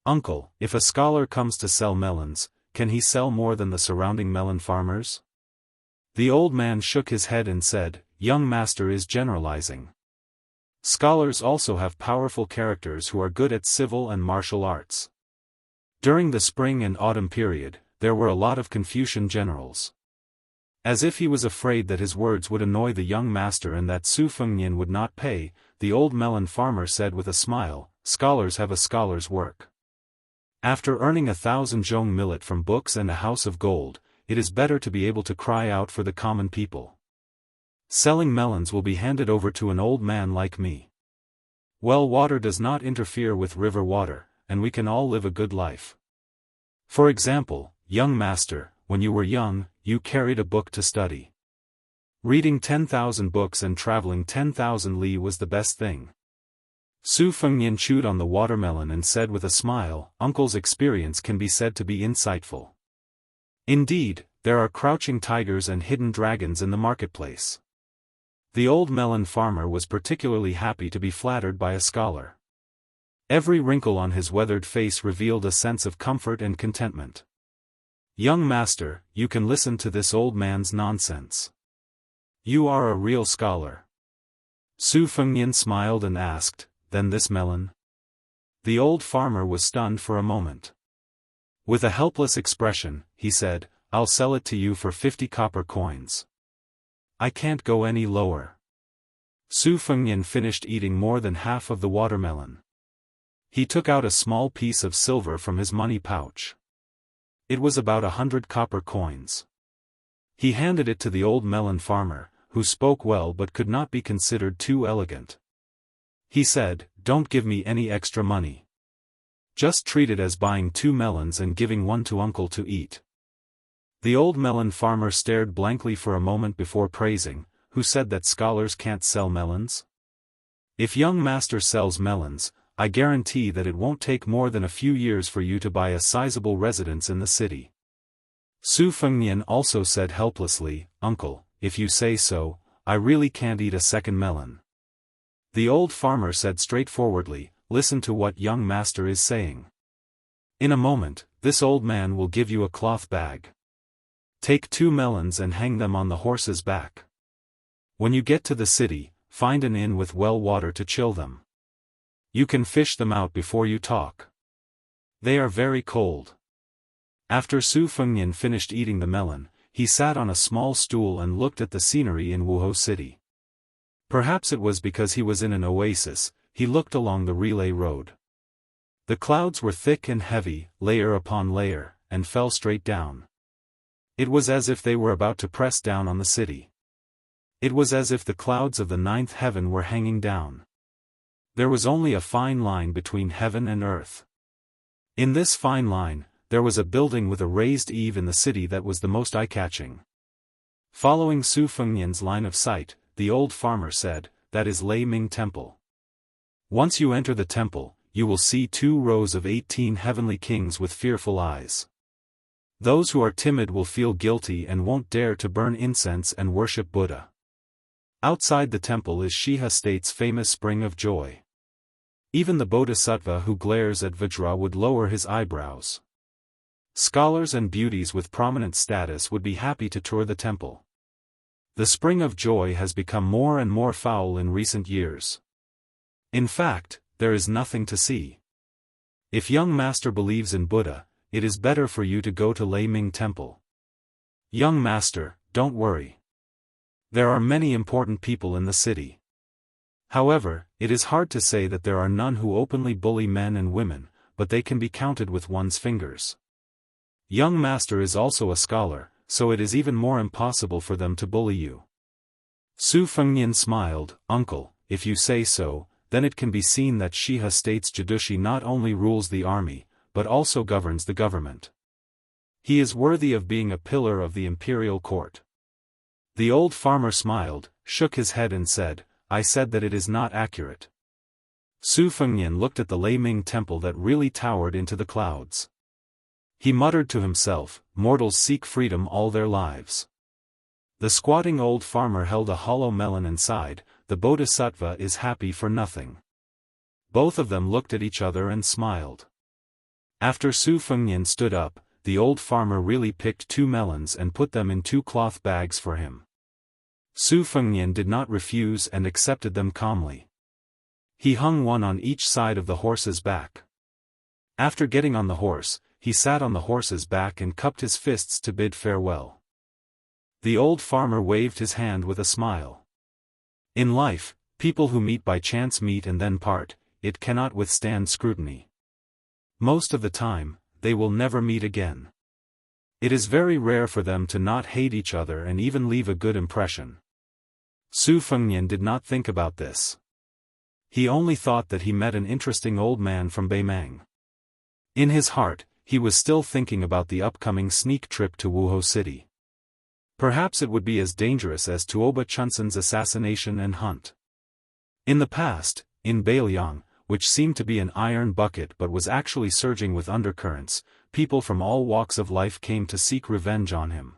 Uncle, if a scholar comes to sell melons, can he sell more than the surrounding melon farmers?" The old man shook his head and said, "Young master is generalizing. Scholars also have powerful characters who are good at civil and martial arts. During the spring and autumn period, there were a lot of Confucian generals." As if he was afraid that his words would annoy the young master and that Su Fengnian would not pay, the old melon farmer said with a smile, "Scholars have a scholar's work. After earning 1,000 zhong millet from books and a house of gold, it is better to be able to cry out for the common people. Selling melons will be handed over to an old man like me. Well water does not interfere with river water, and we can all live a good life. For example, young master, when you were young, you carried a book to study. Reading 10,000 books and traveling 10,000 li was the best thing. Su Fengnian chewed on the watermelon and said with a smile, Uncle's experience can be said to be insightful. Indeed, there are crouching tigers and hidden dragons in the marketplace. The old melon farmer was particularly happy to be flattered by a scholar. Every wrinkle on his weathered face revealed a sense of comfort and contentment. Young master, you can listen to this old man's nonsense. You are a real scholar. Su Fengnian smiled and asked, then this melon? The old farmer was stunned for a moment. With a helpless expression, he said, I'll sell it to you for 50 copper coins. I can't go any lower. Su Fengnian finished eating more than half of the watermelon. He took out a small piece of silver from his money pouch. It was about 100 copper coins. He handed it to the old melon farmer, who spoke well but could not be considered too elegant. He said, don't give me any extra money. Just treat it as buying 2 melons and giving one to uncle to eat. The old melon farmer stared blankly for a moment before praising, who said that scholars can't sell melons? If young master sells melons, I guarantee that it won't take more than a few years for you to buy a sizable residence in the city. Su Fengnian also said helplessly, Uncle, if you say so, I really can't eat a second melon. The old farmer said straightforwardly, listen to what young master is saying. In a moment, this old man will give you a cloth bag. Take 2 melons and hang them on the horse's back. When you get to the city, find an inn with well water to chill them. You can fish them out before you talk. They are very cold. After Su Fengnian finished eating the melon, he sat on a small stool and looked at the scenery in Wuhou City. Perhaps it was because he was in an oasis, he looked along the relay road. The clouds were thick and heavy, layer upon layer, and fell straight down. It was as if they were about to press down on the city. It was as if the clouds of the 9th heaven were hanging down. There was only a fine line between heaven and earth. In this fine line, there was a building with a raised eave in the city that was the most eye-catching. Following Su Fengnian's line of sight, the old farmer said, that is Lei Ming Temple. Once you enter the temple, you will see 2 rows of 18 heavenly kings with fearful eyes. Those who are timid will feel guilty and won't dare to burn incense and worship Buddha. Outside the temple is Shiha State's famous spring of joy. Even the bodhisattva who glares at Vajra would lower his eyebrows. Scholars and beauties with prominent status would be happy to tour the temple. The spring of joy has become more and more foul in recent years. In fact, there is nothing to see. If young master believes in Buddha, it is better for you to go to Lei Ming Temple. Young master, don't worry. There are many important people in the city. However, it is hard to say that there are none who openly bully men and women, but they can be counted with one's fingers. Young master is also a scholar, so it is even more impossible for them to bully you. Su Fengnian smiled, Uncle, if you say so, then it can be seen that Shiha State's Jidushi not only rules the army, but also governs the government. He is worthy of being a pillar of the imperial court. The old farmer smiled, shook his head and said, I said that it is not accurate. Su Fengnian looked at the Lei Ming Temple that really towered into the clouds. He muttered to himself, mortals seek freedom all their lives. The squatting old farmer held a hollow melon and sighed, the bodhisattva is happy for nothing. Both of them looked at each other and smiled. After Su Fengnian stood up, the old farmer really picked 2 melons and put them in 2 cloth bags for him. Su Fengnian did not refuse and accepted them calmly. He hung one on each side of the horse's back. After getting on the horse, he sat on the horse's back and cupped his fists to bid farewell. The old farmer waved his hand with a smile. In life, people who meet by chance meet and then part, it cannot withstand scrutiny. Most of the time, they will never meet again. It is very rare for them to not hate each other and even leave a good impression. Su Fengnian did not think about this. He only thought that he met an interesting old man from Beimang. In his heart, he was still thinking about the upcoming sneak trip to Wuhou City. Perhaps it would be as dangerous as Tuoba Chunsen's assassination and hunt. In the past, in Beiliang, which seemed to be an iron bucket but was actually surging with undercurrents, people from all walks of life came to seek revenge on him.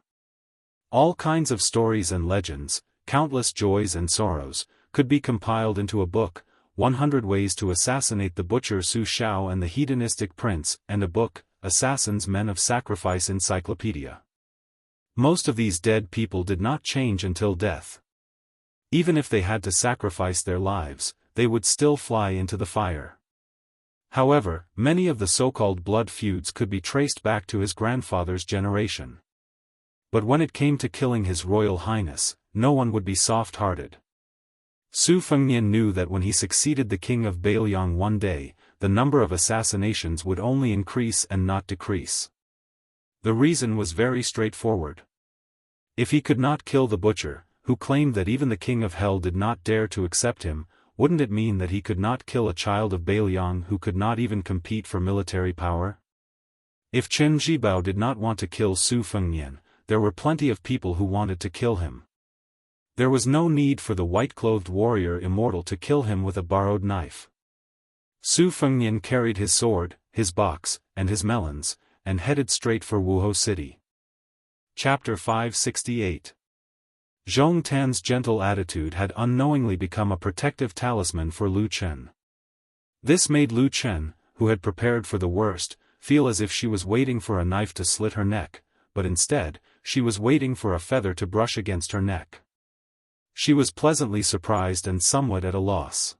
All kinds of stories and legends, countless joys and sorrows, could be compiled into a book, 100 Ways to Assassinate the Butcher Su Xiao and the Hedonistic Prince, and a book, Assassin's Men of Sacrifice Encyclopedia. Most of these dead people did not change until death. Even if they had to sacrifice their lives, they would still fly into the fire. However, many of the so-called blood feuds could be traced back to his grandfather's generation. But when it came to killing His Royal Highness, no one would be soft-hearted. Su Fengnian knew that when he succeeded the king of Beiliang one day, the number of assassinations would only increase and not decrease. The reason was very straightforward. If he could not kill the butcher, who claimed that even the king of hell did not dare to accept him, wouldn't it mean that he could not kill a child of Beiliang who could not even compete for military power? If Chen Zhibao did not want to kill Su Fengnian, there were plenty of people who wanted to kill him. There was no need for the white-clothed warrior Immortal to kill him with a borrowed knife. Su Fengnian carried his sword, his box, and his melons, and headed straight for Wuhou City. Chapter 568. Zhong Tan's gentle attitude had unknowingly become a protective talisman for Lu Chen. This made Lu Chen, who had prepared for the worst, feel as if she was waiting for a knife to slit her neck, but instead, she was waiting for a feather to brush against her neck. She was pleasantly surprised and somewhat at a loss.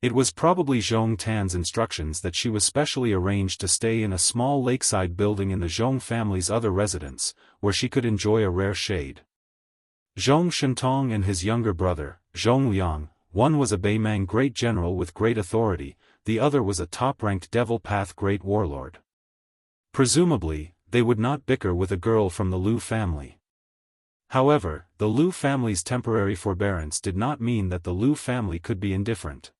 It was probably Zhong Tan's instructions that she was specially arranged to stay in a small lakeside building in the Zhong family's other residence, where she could enjoy a rare shade. Zhong Shentong and his younger brother, Zhong Liang, one was a Beimang great general with great authority, the other was a top-ranked Devil Path great warlord. Presumably, they would not bicker with a girl from the Lu family. However, the Lu family's temporary forbearance did not mean that the Lu family could be indifferent.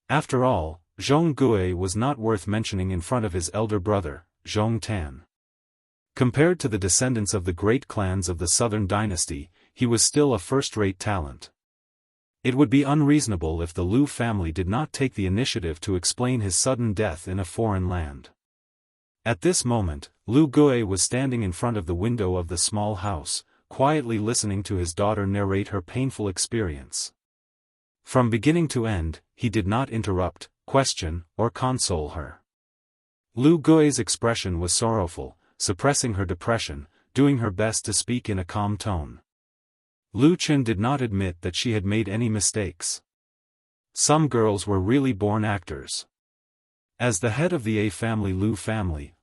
After all, Zhong Gui was not worth mentioning in front of his elder brother, Zhong Tan. Compared to the descendants of the great clans of the southern dynasty, he was still a first-rate talent. It would be unreasonable if the Lu family did not take the initiative to explain his sudden death in a foreign land. At this moment, Lu Gui was standing in front of the window of the small house, quietly listening to his daughter narrate her painful experience. From beginning to end, he did not interrupt, question, or console her. Lu Gui's expression was sorrowful, suppressing her depression, doing her best to speak in a calm tone. Lu Chen did not admit that she had made any mistakes. Some girls were really born actors. As the head of the A family,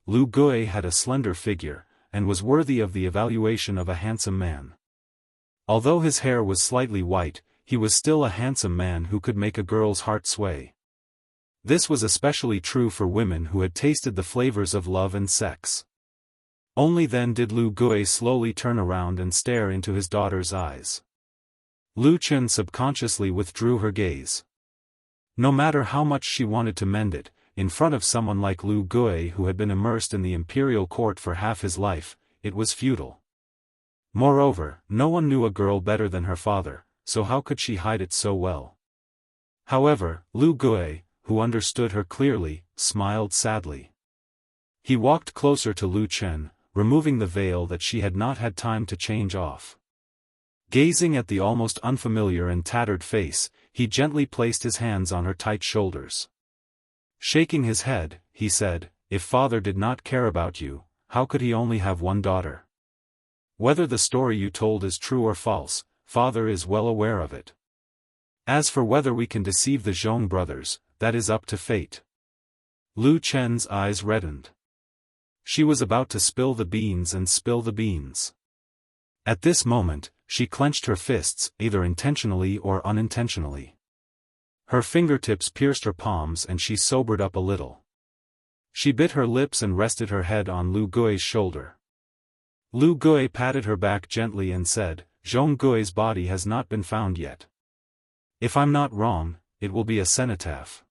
Lu Gui had a slender figure, and was worthy of the evaluation of a handsome man. Although his hair was slightly white, he was still a handsome man who could make a girl's heart sway. This was especially true for women who had tasted the flavors of love and sex. Only then did Lu Gui slowly turn around and stare into his daughter's eyes. Lu Chen subconsciously withdrew her gaze. No matter how much she wanted to mend it, in front of someone like Lu Gui who had been immersed in the imperial court for half his life, it was futile. Moreover, no one knew a girl better than her father, so how could she hide it so well? However, Lu Gui, who understood her clearly, smiled sadly. He walked closer to Lu Chen, removing the veil that she had not had time to change off. Gazing at the almost unfamiliar and tattered face, he gently placed his hands on her tight shoulders. Shaking his head, he said, "If father did not care about you, how could he only have one daughter? Whether the story you told is true or false, father is well aware of it. As for whether we can deceive the Zhong brothers, that is up to fate." Lu Chen's eyes reddened. She was about to spill the beans and spill the beans. At this moment, she clenched her fists, either intentionally or unintentionally. Her fingertips pierced her palms and she sobered up a little. She bit her lips and rested her head on Lu Gui's shoulder. Lu Gui patted her back gently and said, "Zhong Gui's body has not been found yet. If I'm not wrong, it will be a cenotaph.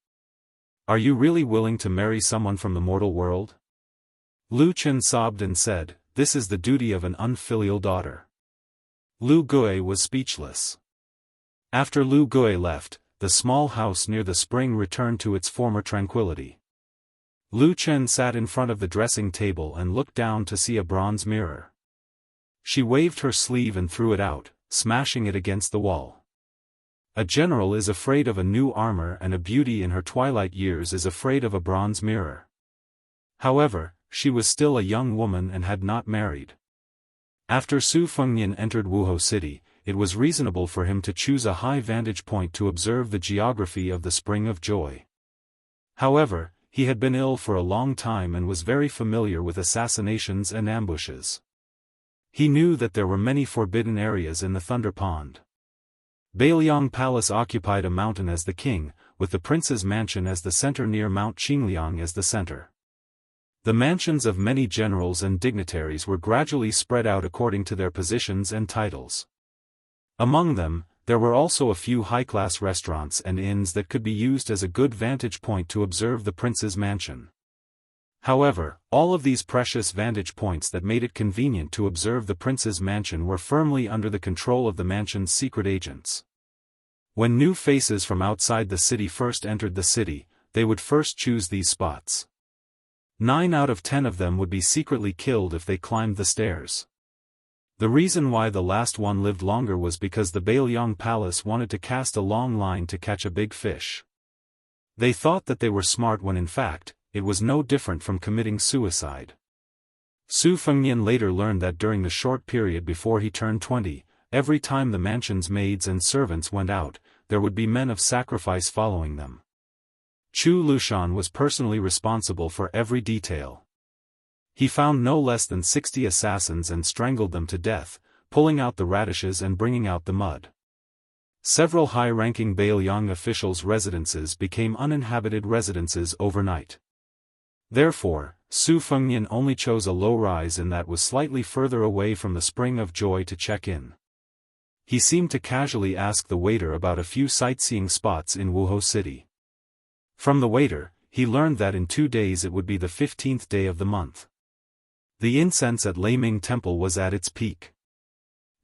Are you really willing to marry someone from the mortal world?" Lu Chen sobbed and said, "This is the duty of an unfilial daughter." Lu Gui was speechless. After Lu Gui left, the small house near the spring returned to its former tranquility. Lu Chen sat in front of the dressing table and looked down to see a bronze mirror. She waved her sleeve and threw it out, smashing it against the wall. A general is afraid of a new armor, and a beauty in her twilight years is afraid of a bronze mirror. However, she was still a young woman and had not married. After Su Fengnian entered Wuhou City, it was reasonable for him to choose a high vantage point to observe the geography of the Spring of Joy. However, he had been ill for a long time and was very familiar with assassinations and ambushes. He knew that there were many forbidden areas in the Thunder Pond. Beiliang Palace occupied a mountain as the king, with the prince's mansion as the center near Mount Qingliang as the center. The mansions of many generals and dignitaries were gradually spread out according to their positions and titles. Among them, there were also a few high-class restaurants and inns that could be used as a good vantage point to observe the prince's mansion. However, all of these precious vantage points that made it convenient to observe the prince's mansion were firmly under the control of the mansion's secret agents. When new faces from outside the city first entered the city, they would first choose these spots. 9 out of 10 of them would be secretly killed if they climbed the stairs. The reason why the last one lived longer was because the Beiliang Palace wanted to cast a long line to catch a big fish. They thought that they were smart when in fact, it was no different from committing suicide. Su Fengnian later learned that during the short period before he turned 20, every time the mansion's maids and servants went out, there would be men of sacrifice following them. Chu Lushan was personally responsible for every detail. He found no less than 60 assassins and strangled them to death, pulling out the radishes and bringing out the mud. Several high-ranking Beiliang officials' residences became uninhabited residences overnight. Therefore, Su Fengnian only chose a low-rise inn that was slightly further away from the Spring of Joy to check in. He seemed to casually ask the waiter about a few sightseeing spots in Wuhou City. From the waiter, he learned that in 2 days it would be the 15th day of the month. The incense at Leiming Temple was at its peak.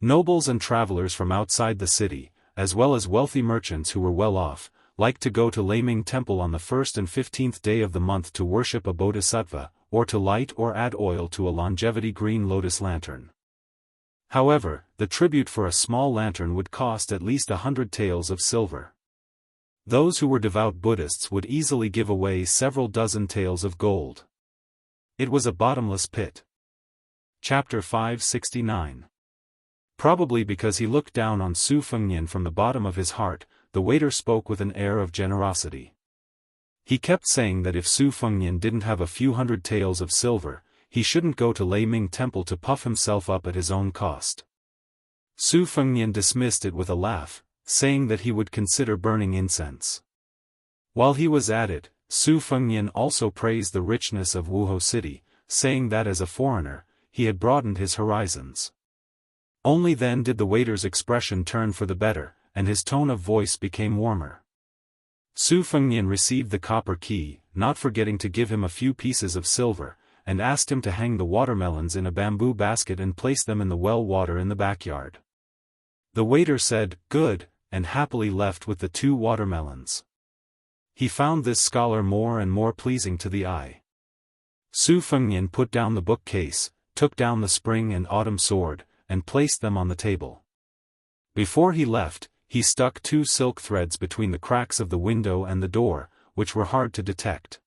Nobles and travelers from outside the city, as well as wealthy merchants who were well off, liked to go to Leiming Temple on the 1st and 15th day of the month to worship a bodhisattva, or to light or add oil to a longevity green lotus lantern. However, the tribute for a small lantern would cost at least 100 taels of silver. Those who were devout Buddhists would easily give away several dozen taels of gold. It was a bottomless pit. Chapter 569. Probably because he looked down on Su Fengnian from the bottom of his heart, the waiter spoke with an air of generosity. He kept saying that if Su Fengnian didn't have a few hundred taels of silver, he shouldn't go to Leiming Temple to puff himself up at his own cost. Su Fengnian dismissed it with a laugh, saying that he would consider burning incense. While he was at it, Su Fengnian also praised the richness of Wuhou City, saying that as a foreigner, he had broadened his horizons. Only then did the waiter's expression turn for the better, and his tone of voice became warmer. Su Fengnian received the copper key, not forgetting to give him a few pieces of silver, and asked him to hang the watermelons in a bamboo basket and place them in the well water in the backyard. The waiter said, "Good," and happily left with the 2 watermelons. He found this scholar more and more pleasing to the eye. Su Fengnian put down the bookcase, took down the spring and autumn sword, and placed them on the table. Before he left, he stuck 2 silk threads between the cracks of the window and the door, which were hard to detect.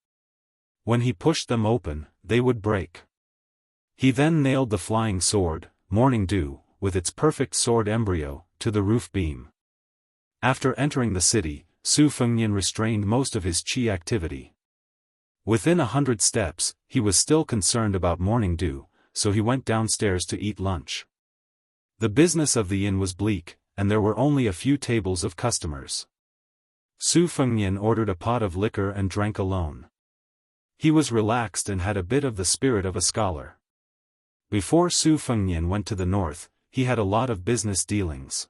When he pushed them open, they would break. He then nailed the flying sword, Morning Dew, with its perfect sword embryo, to the roof beam. After entering the city, Su Fengnian restrained most of his qi activity. Within 100 steps, he was still concerned about Morning Dew, so he went downstairs to eat lunch. The business of the inn was bleak, and there were only a few tables of customers. Su Fengnian ordered a pot of liquor and drank alone. He was relaxed and had a bit of the spirit of a scholar. Before Su Fengnian went to the north, he had a lot of business dealings.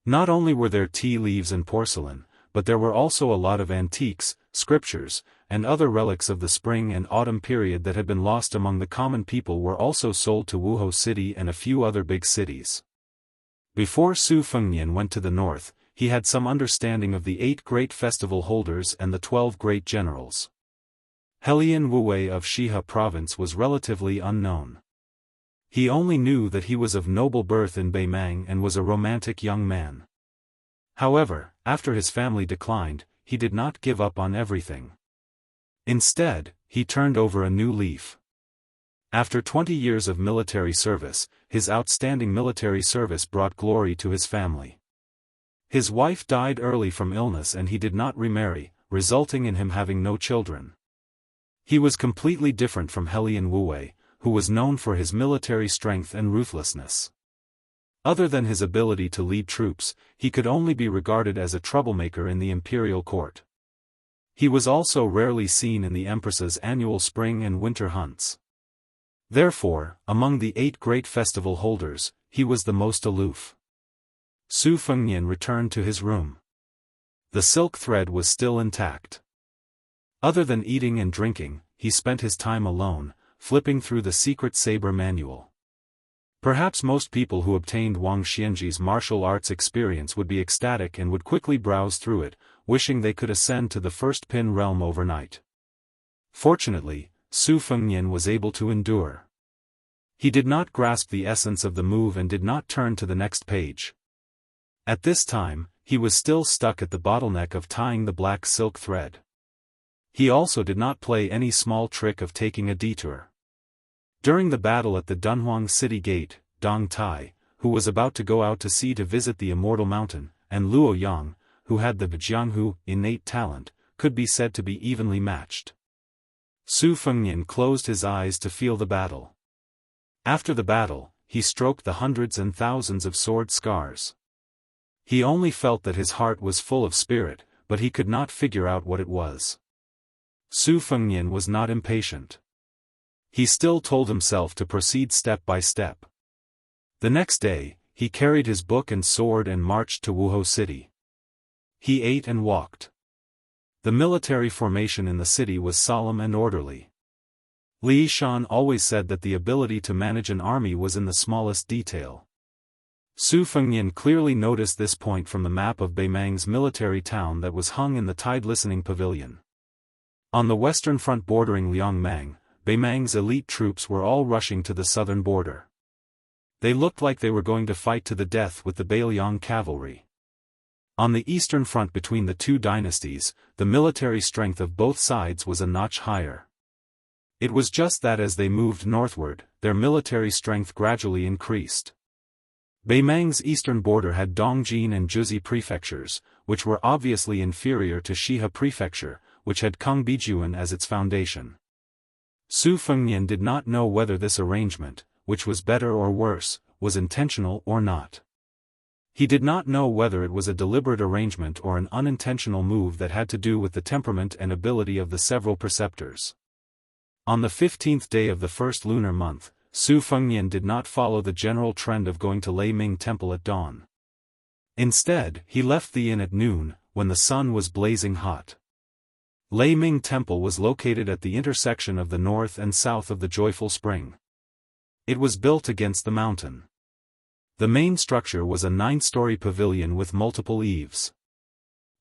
Not only were there tea leaves and porcelain, but there were also a lot of antiques, scriptures, and other relics of the spring and autumn period that had been lost among the common people were also sold to Wuhou City and a few other big cities. Before Su Fengnian went to the north, he had some understanding of the 8 great festival holders and the 12 great generals. Helian Wuwei of Shihe province was relatively unknown. He only knew that he was of noble birth in Beimang and was a romantic young man. However, after his family declined, he did not give up on everything. Instead, he turned over a new leaf. After 20 years of military service, his outstanding military service brought glory to his family. His wife died early from illness and he did not remarry, resulting in him having no children. He was completely different from Helian Wuwei, who was known for his military strength and ruthlessness. Other than his ability to lead troops, he could only be regarded as a troublemaker in the imperial court. He was also rarely seen in the empress's annual spring and winter hunts. Therefore, among the 8 great festival holders, he was the most aloof. Su Fengnian returned to his room. The silk thread was still intact. Other than eating and drinking, he spent his time alone, flipping through the secret saber manual. Perhaps most people who obtained Wang Xianji's martial arts experience would be ecstatic and would quickly browse through it, wishing they could ascend to the first pin realm overnight. Fortunately, Su Fengnian was able to endure. He did not grasp the essence of the move and did not turn to the next page. At this time, he was still stuck at the bottleneck of tying the black silk thread. He also did not play any small trick of taking a detour. During the battle at the Dunhuang city gate, Dong Tai, who was about to go out to sea to visit the Immortal Mountain, and Luo Yang, who had the Jianghu innate talent, could be said to be evenly matched. Su Fengnian closed his eyes to feel the battle. After the battle, he stroked the hundreds and thousands of sword scars. He only felt that his heart was full of spirit, but he could not figure out what it was. Su Fengnian was not impatient. He still told himself to proceed step by step. The next day, he carried his book and sword and marched to Wuhou City. He ate and walked. The military formation in the city was solemn and orderly. Li Shan always said that the ability to manage an army was in the smallest detail. Su Fengnian clearly noticed this point from the map of Beimang's military town that was hung in the Tide Listening Pavilion. On the western front bordering Liangmang, Beimang's elite troops were all rushing to the southern border. They looked like they were going to fight to the death with the Beiliang cavalry. On the eastern front between the 2 dynasties, the military strength of both sides was a notch higher. It was just that as they moved northward, their military strength gradually increased. Beimang's eastern border had Dongjin and Juzhi prefectures, which were obviously inferior to Shihe prefecture, which had Kongbijuan as its foundation. Su Fengnian did not know whether this arrangement, which was better or worse, was intentional or not. He did not know whether it was a deliberate arrangement or an unintentional move that had to do with the temperament and ability of the several preceptors. On the 15th day of the first lunar month, Su Fengnian did not follow the general trend of going to Lei Ming Temple at dawn. Instead, he left the inn at noon, when the sun was blazing hot. Lei Ming Temple was located at the intersection of the north and south of the Joyful Spring. It was built against the mountain. The main structure was a 9-story pavilion with multiple eaves.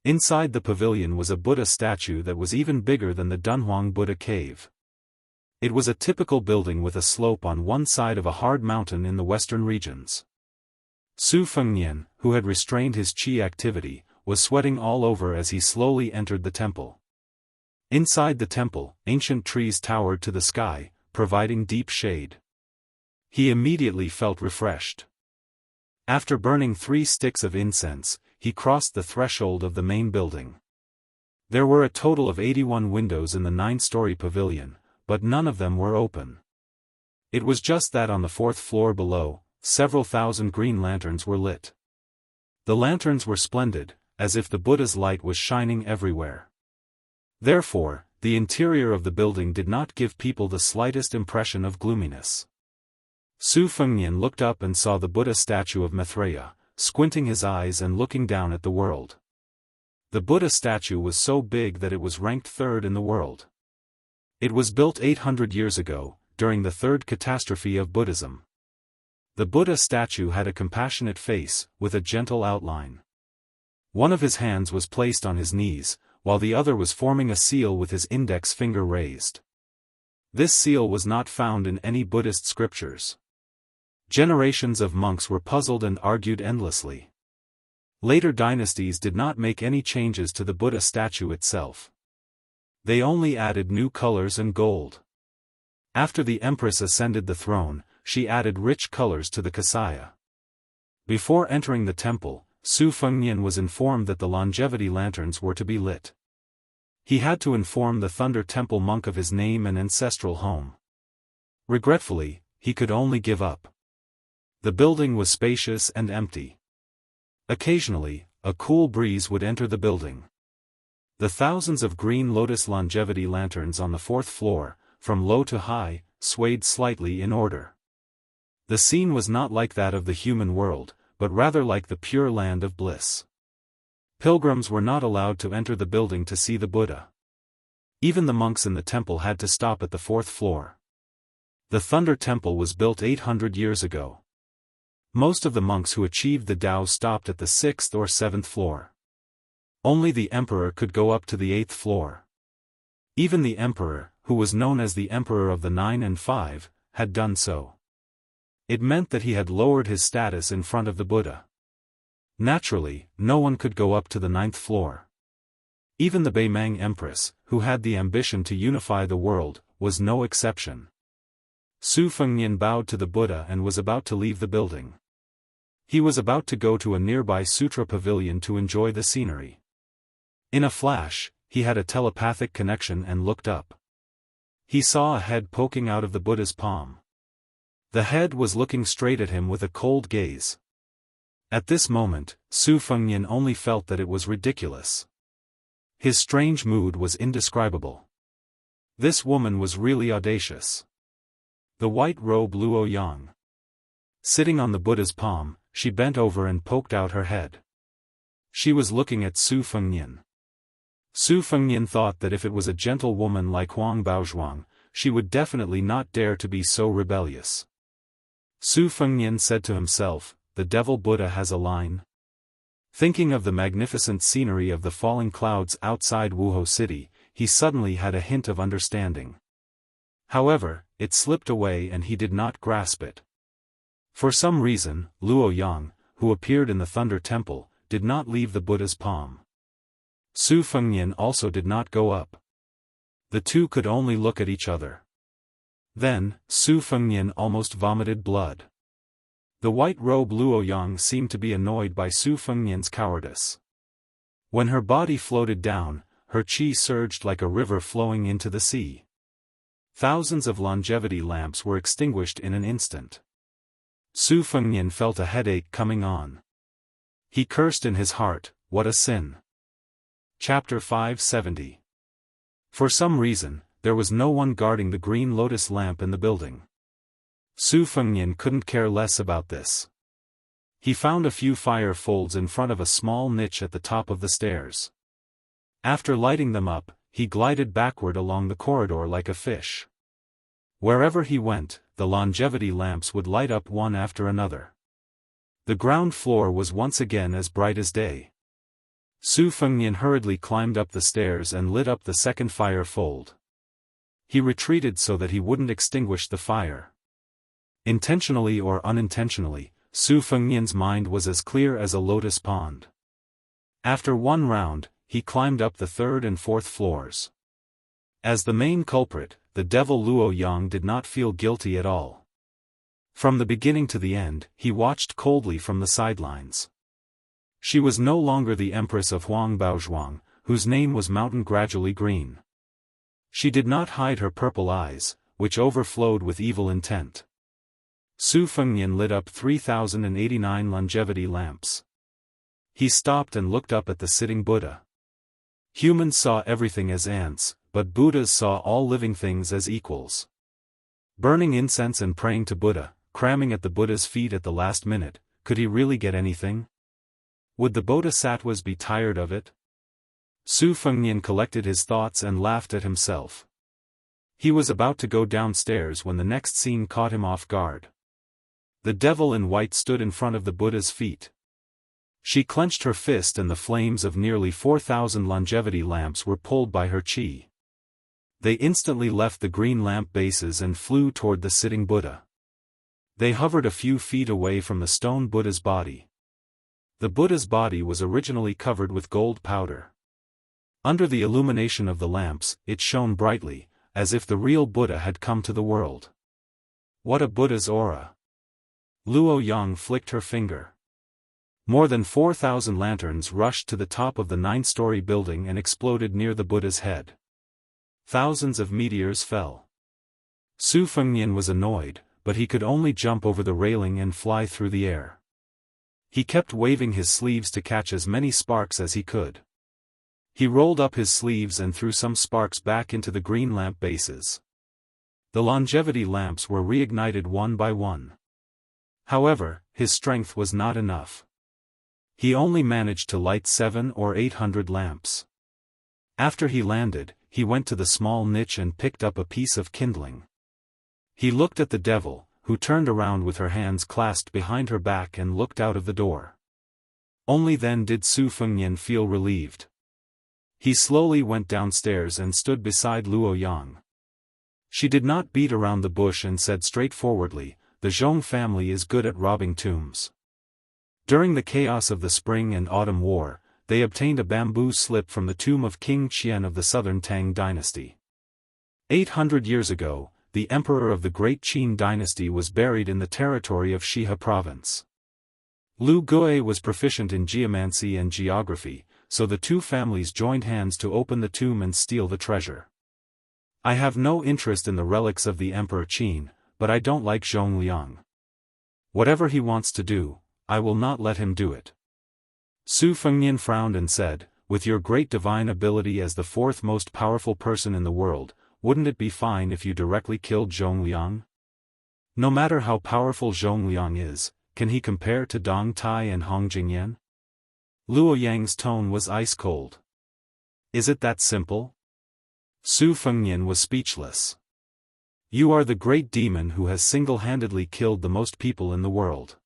Inside the pavilion was a Buddha statue that was even bigger than the Dunhuang Buddha cave. It was a typical building with a slope on one side of a hard mountain in the western regions. Su Fengnian, who had restrained his qi activity, was sweating all over as he slowly entered the temple. Inside the temple, ancient trees towered to the sky, providing deep shade. He immediately felt refreshed. After burning 3 sticks of incense, he crossed the threshold of the main building. There were a total of 81 windows in the 9-story pavilion, but none of them were open. It was just that on the 4th floor below, several thousand green lanterns were lit. The lanterns were splendid, as if the Buddha's light was shining everywhere. Therefore, the interior of the building did not give people the slightest impression of gloominess. Su Fengnian looked up and saw the Buddha statue of Maitreya, squinting his eyes and looking down at the world. The Buddha statue was so big that it was ranked third in the world. It was built 800 years ago, during the third catastrophe of Buddhism. The Buddha statue had a compassionate face, with a gentle outline. One of his hands was placed on his knees, while the other was forming a seal with his index finger raised. This seal was not found in any Buddhist scriptures. Generations of monks were puzzled and argued endlessly. Later dynasties did not make any changes to the Buddha statue itself. They only added new colors and gold. After the empress ascended the throne, she added rich colors to the kasaya. Before entering the temple, Su Fengnian was informed that the longevity lanterns were to be lit. He had to inform the Thunder Temple monk of his name and ancestral home. Regretfully, he could only give up. The building was spacious and empty. Occasionally, a cool breeze would enter the building. The thousands of green lotus longevity lanterns on the fourth floor, from low to high, swayed slightly in order. The scene was not like that of the human world, but rather like the pure land of bliss. Pilgrims were not allowed to enter the building to see the Buddha. Even the monks in the temple had to stop at the fourth floor. The Thunder Temple was built 800 years ago. Most of the monks who achieved the Tao stopped at the 6th or 7th floor. Only the emperor could go up to the 8th floor. Even the emperor, who was known as the Emperor of the 9 and 5, had done so. It meant that he had lowered his status in front of the Buddha. Naturally, no one could go up to the 9th floor. Even the Beimang Empress, who had the ambition to unify the world, was no exception. Su Fengnian bowed to the Buddha and was about to leave the building. He was about to go to a nearby sutra pavilion to enjoy the scenery. In a flash, he had a telepathic connection and looked up. He saw a head poking out of the Buddha's palm. The head was looking straight at him with a cold gaze. At this moment, Su Fengnian only felt that it was ridiculous. His strange mood was indescribable. This woman was really audacious. The white robe Luo Yang. Sitting on the Buddha's palm, she bent over and poked out her head. She was looking at Su Fengnian. Su Fengnian thought that if it was a gentle woman like Huang Baozhuang, she would definitely not dare to be so rebellious. Su Fengnian said to himself, "The devil Buddha has a line." Thinking of the magnificent scenery of the falling clouds outside Wuhou City, he suddenly had a hint of understanding. However, it slipped away and he did not grasp it. For some reason, Luo Yang, who appeared in the Thunder Temple, did not leave the Buddha's palm. Su Fengnian also did not go up. The two could only look at each other. Then, Su Fengnian almost vomited blood. The white robe Luo Yang seemed to be annoyed by Su Fengnian's cowardice. When her body floated down, her qi surged like a river flowing into the sea. Thousands of longevity lamps were extinguished in an instant. Su Fengnian felt a headache coming on. He cursed in his heart, "What a sin." Chapter 570. For some reason, there was no one guarding the green lotus lamp in the building. Su Fengnian couldn't care less about this. He found a few fire folds in front of a small niche at the top of the stairs. After lighting them up, he glided backward along the corridor like a fish. Wherever he went, the longevity lamps would light up one after another. The ground floor was once again as bright as day. Su Fengnian hurriedly climbed up the stairs and lit up the second fire fold. He retreated so that he wouldn't extinguish the fire. Intentionally or unintentionally, Su Fengnian's mind was as clear as a lotus pond. After one round, he climbed up the third and fourth floors. As the main culprit, the devil Luo Yang did not feel guilty at all. From the beginning to the end, he watched coldly from the sidelines. She was no longer the empress of Huang Baozhuang, whose name was Mountain Gradually Green. She did not hide her purple eyes, which overflowed with evil intent. Su Fengnian lit up 3089 longevity lamps. He stopped and looked up at the sitting Buddha. Humans saw everything as ants, but Buddhas saw all living things as equals. Burning incense and praying to Buddha, cramming at the Buddha's feet at the last minute, could he really get anything? Would the Bodhisattvas be tired of it? Su Fengnian collected his thoughts and laughed at himself. He was about to go downstairs when the next scene caught him off guard. The devil in white stood in front of the Buddha's feet. She clenched her fist and the flames of nearly 4,000 longevity lamps were pulled by her chi. They instantly left the green lamp bases and flew toward the sitting Buddha. They hovered a few feet away from the stone Buddha's body. The Buddha's body was originally covered with gold powder. Under the illumination of the lamps, it shone brightly, as if the real Buddha had come to the world. What a Buddha's aura! Luo Yang flicked her finger. More than 4,000 lanterns rushed to the top of the 9-story building and exploded near the Buddha's head. Thousands of meteors fell. Su Fengnian was annoyed, but he could only jump over the railing and fly through the air. He kept waving his sleeves to catch as many sparks as he could. He rolled up his sleeves and threw some sparks back into the green lamp bases. The longevity lamps were reignited one by one. However, his strength was not enough. He only managed to light 700 or 800 lamps. After he landed, he went to the small niche and picked up a piece of kindling. He looked at the devil, who turned around with her hands clasped behind her back and looked out of the door. Only then did Su Fengnian feel relieved. He slowly went downstairs and stood beside Luo Yang. She did not beat around the bush and said straightforwardly, "The Zhong family is good at robbing tombs." During the chaos of the Spring and Autumn War, they obtained a bamboo slip from the tomb of King Qian of the southern Tang dynasty. 800 years ago, the emperor of the Great Qin dynasty was buried in the territory of Shihe province. Lu Gui was proficient in geomancy and geography, so the two families joined hands to open the tomb and steal the treasure. I have no interest in the relics of the Emperor Qin, but I don't like Zhong Liang. Whatever he wants to do, I will not let him do it. Su Fengnian frowned and said, "With your great divine ability as the fourth most powerful person in the world, wouldn't it be fine if you directly killed Zhong Liang? No matter how powerful Zhong Liang is, can he compare to Dong Tai and Hong Jingyan?" Luo Yang's tone was ice-cold. Is it that simple? Su Fengnian was speechless. You are the great demon who has single-handedly killed the most people in the world.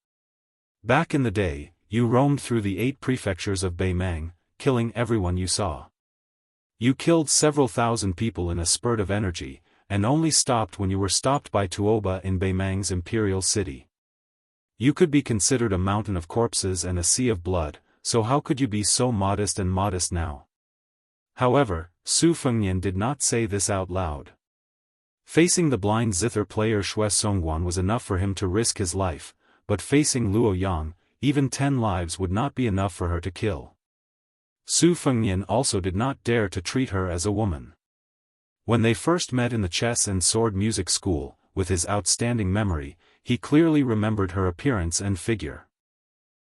Back in the day, you roamed through the 8 prefectures of Beimang, killing everyone you saw. You killed several thousand people in a spurt of energy, and only stopped when you were stopped by Tuoba in Beimang's imperial city. You could be considered a mountain of corpses and a sea of blood, so how could you be so modest and modest now? However, Su Fengnian did not say this out loud. Facing the blind zither player Xue Songguan was enough for him to risk his life, but facing Luo Yang, even 10 lives would not be enough for her to kill. Su Fengnian also did not dare to treat her as a woman. When they first met in the chess and sword music school, with his outstanding memory, he clearly remembered her appearance and figure.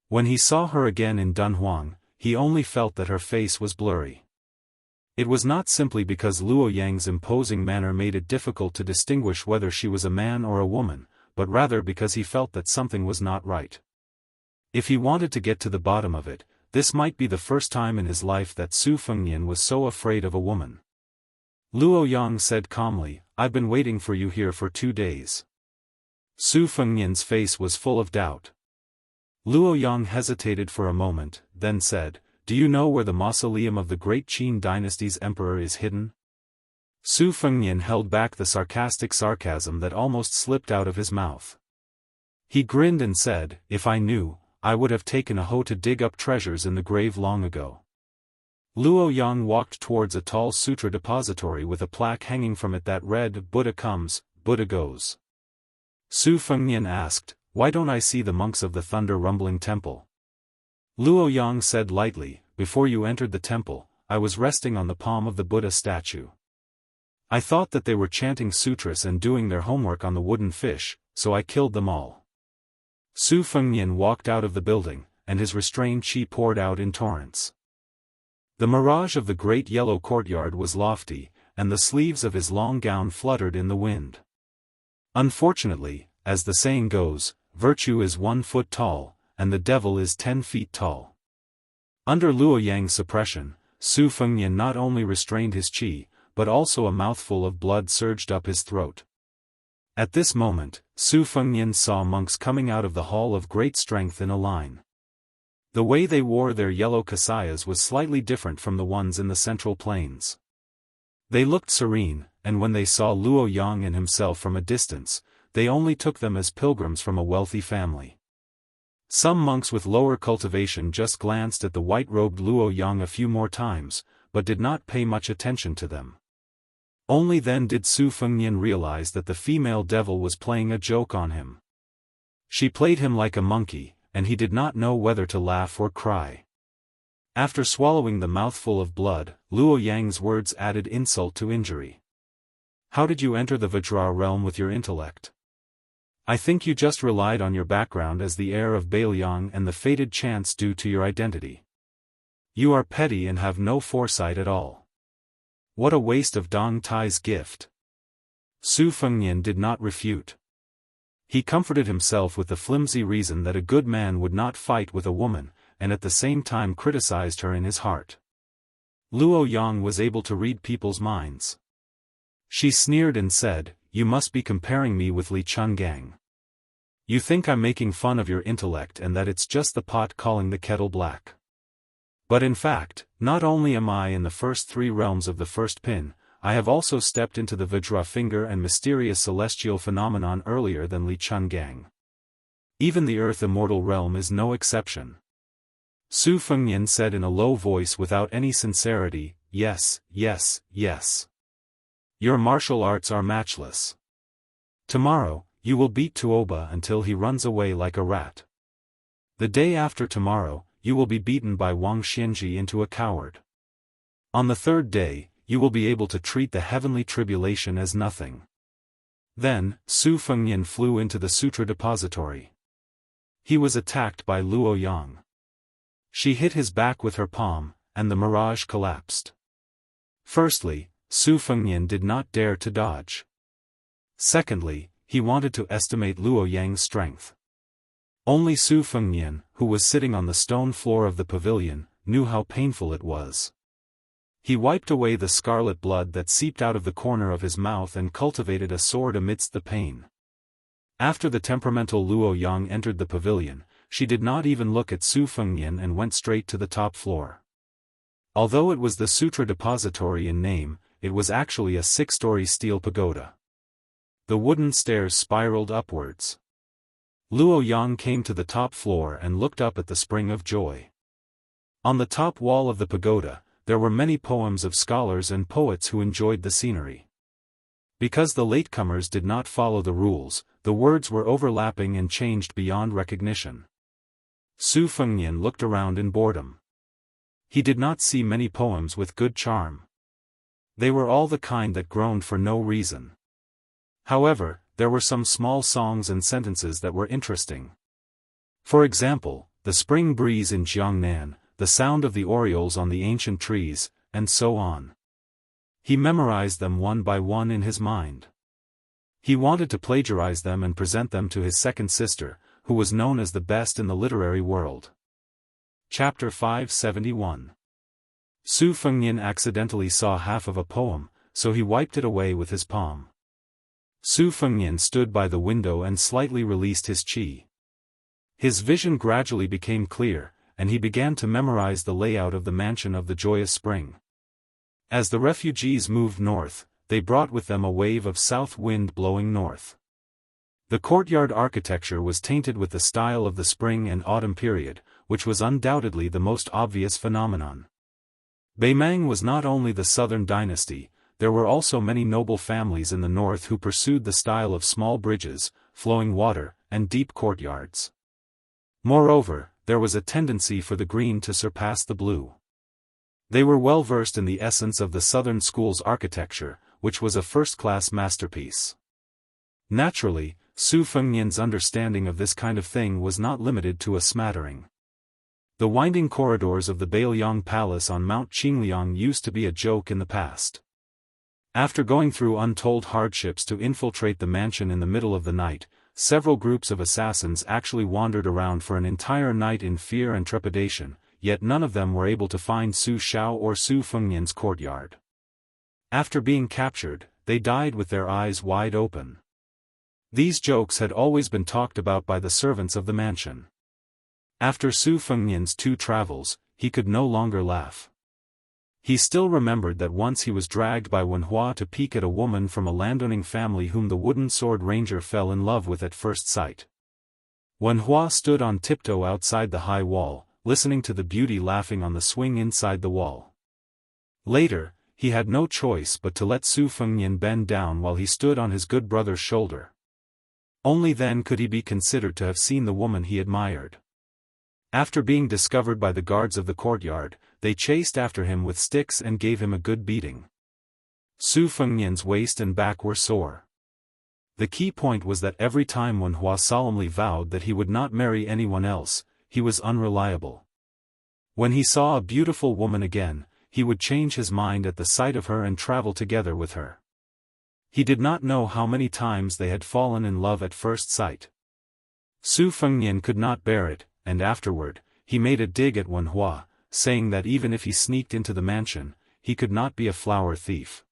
When he saw her again in Dunhuang, he only felt that her face was blurry. It was not simply because Luo Yang's imposing manner made it difficult to distinguish whether she was a man or a woman, but rather because he felt that something was not right. If he wanted to get to the bottom of it, this might be the first time in his life that Su Fengnian was so afraid of a woman. Luo Yang said calmly, "I've been waiting for you here for 2 days." Su Fengnian's face was full of doubt. Luo Yang hesitated for a moment, then said, "Do you know where the mausoleum of the Great Qin dynasty's emperor is hidden?" Su Fengnian held back the sarcastic sarcasm that almost slipped out of his mouth. He grinned and said, "If I knew, I would have taken a hoe to dig up treasures in the grave long ago." Luo Yang walked towards a tall sutra depository with a plaque hanging from it that read, "Buddha comes, Buddha goes." Su Fengnian asked, "Why don't I see the monks of the thunder-rumbling temple?" Luo Yang said lightly, "Before you entered the temple, I was resting on the palm of the Buddha statue. I thought that they were chanting sutras and doing their homework on the wooden fish, so I killed them all." Su Fengnian walked out of the building, and his restrained chi poured out in torrents. The mirage of the great yellow courtyard was lofty, and the sleeves of his long gown fluttered in the wind. Unfortunately, as the saying goes, virtue is 1 foot tall, and the devil is 10 feet tall. Under Luo Yang's suppression, Su Fengnian not only restrained his qi, but also a mouthful of blood surged up his throat. At this moment, Su Fengnian saw monks coming out of the hall of great strength in a line. The way they wore their yellow kasayas was slightly different from the ones in the central plains. They looked serene, and when they saw Luo Yang and himself from a distance, they only took them as pilgrims from a wealthy family. Some monks with lower cultivation just glanced at the white-robed Luo Yang a few more times, but did not pay much attention to them. Only then did Su Fengnian realize that the female devil was playing a joke on him. She played him like a monkey, and he did not know whether to laugh or cry. After swallowing the mouthful of blood, Luo Yang's words added insult to injury. How did you enter the Vajra realm with your intellect? I think you just relied on your background as the heir of Bailiang and the fated chance due to your identity. You are petty and have no foresight at all. What a waste of Dong Tai's gift. Su Fengnian did not refute. He comforted himself with the flimsy reason that a good man would not fight with a woman, and at the same time criticized her in his heart. Luo Yang was able to read people's minds. She sneered and said, "You must be comparing me with Li Chungang. You think I'm making fun of your intellect and that it's just the pot calling the kettle black. But in fact, not only am I in the first 3 realms of the first pin, I have also stepped into the Vajra finger and mysterious celestial phenomenon earlier than Li Chungang. Even the Earth Immortal realm is no exception." Su Fengnian said in a low voice without any sincerity, "Yes, yes, yes. Your martial arts are matchless. Tomorrow, you will beat Tuoba until he runs away like a rat. The day after tomorrow, you will be beaten by Wang Xianji into a coward. On the 3rd day, you will be able to treat the heavenly tribulation as nothing." Then, Su Fengnian flew into the sutra depository. He was attacked by Luo Yang. She hit his back with her palm, and the mirage collapsed. Firstly, Su Fengnian did not dare to dodge. Secondly, he wanted to estimate Luo Yang's strength. Only Su Fengnian, who was sitting on the stone floor of the pavilion, knew how painful it was. He wiped away the scarlet blood that seeped out of the corner of his mouth and cultivated a sword amidst the pain. After the temperamental Luo Yang entered the pavilion, she did not even look at Su Fengnian and went straight to the top floor. Although it was the Sutra Depository in name, it was actually a 6-story steel pagoda. The wooden stairs spiraled upwards. Luo Yang came to the top floor and looked up at the Spring of Joy. On the top wall of the pagoda, there were many poems of scholars and poets who enjoyed the scenery. Because the latecomers did not follow the rules, the words were overlapping and changed beyond recognition. Su Fengnian looked around in boredom. He did not see many poems with good charm. They were all the kind that groaned for no reason. However, there were some small songs and sentences that were interesting. For example, the spring breeze in Jiangnan, the sound of the orioles on the ancient trees, and so on. He memorized them one by one in his mind. He wanted to plagiarize them and present them to his second sister, who was known as the best in the literary world. Chapter 571. Su Fengnian accidentally saw half of a poem, so he wiped it away with his palm. Su Fengnian stood by the window and slightly released his qi. His vision gradually became clear, and he began to memorize the layout of the mansion of the joyous spring. As the refugees moved north, they brought with them a wave of south wind blowing north. The courtyard architecture was tainted with the style of the spring and autumn period, which was undoubtedly the most obvious phenomenon. Beimang was not only the southern dynasty, there were also many noble families in the north who pursued the style of small bridges, flowing water, and deep courtyards. Moreover, there was a tendency for the green to surpass the blue. They were well versed in the essence of the southern school's architecture, which was a first-class masterpiece. Naturally, Su Fengnian's understanding of this kind of thing was not limited to a smattering. The winding corridors of the Bailiang Palace on Mount Qingliang used to be a joke in the past. After going through untold hardships to infiltrate the mansion in the middle of the night, several groups of assassins actually wandered around for an entire night in fear and trepidation, yet none of them were able to find Su Xiao or Su Fengnian's courtyard. After being captured, they died with their eyes wide open. These jokes had always been talked about by the servants of the mansion. After Su Fengnian's 2 travels, he could no longer laugh. He still remembered that once he was dragged by Wenhua to peek at a woman from a landowning family whom the wooden sword ranger fell in love with at first sight. Wenhua stood on tiptoe outside the high wall, listening to the beauty laughing on the swing inside the wall. Later, he had no choice but to let Su Fengnian bend down while he stood on his good brother's shoulder. Only then could he be considered to have seen the woman he admired. After being discovered by the guards of the courtyard, they chased after him with sticks and gave him a good beating. Su Fengnian's waist and back were sore. The key point was that every time Wenhua solemnly vowed that he would not marry anyone else, he was unreliable. When he saw a beautiful woman again, he would change his mind at the sight of her and travel together with her. He did not know how many times they had fallen in love at first sight. Su Fengnian could not bear it, and afterward, he made a dig at Wenhua, saying that even if he sneaked into the mansion, he could not be a flower thief.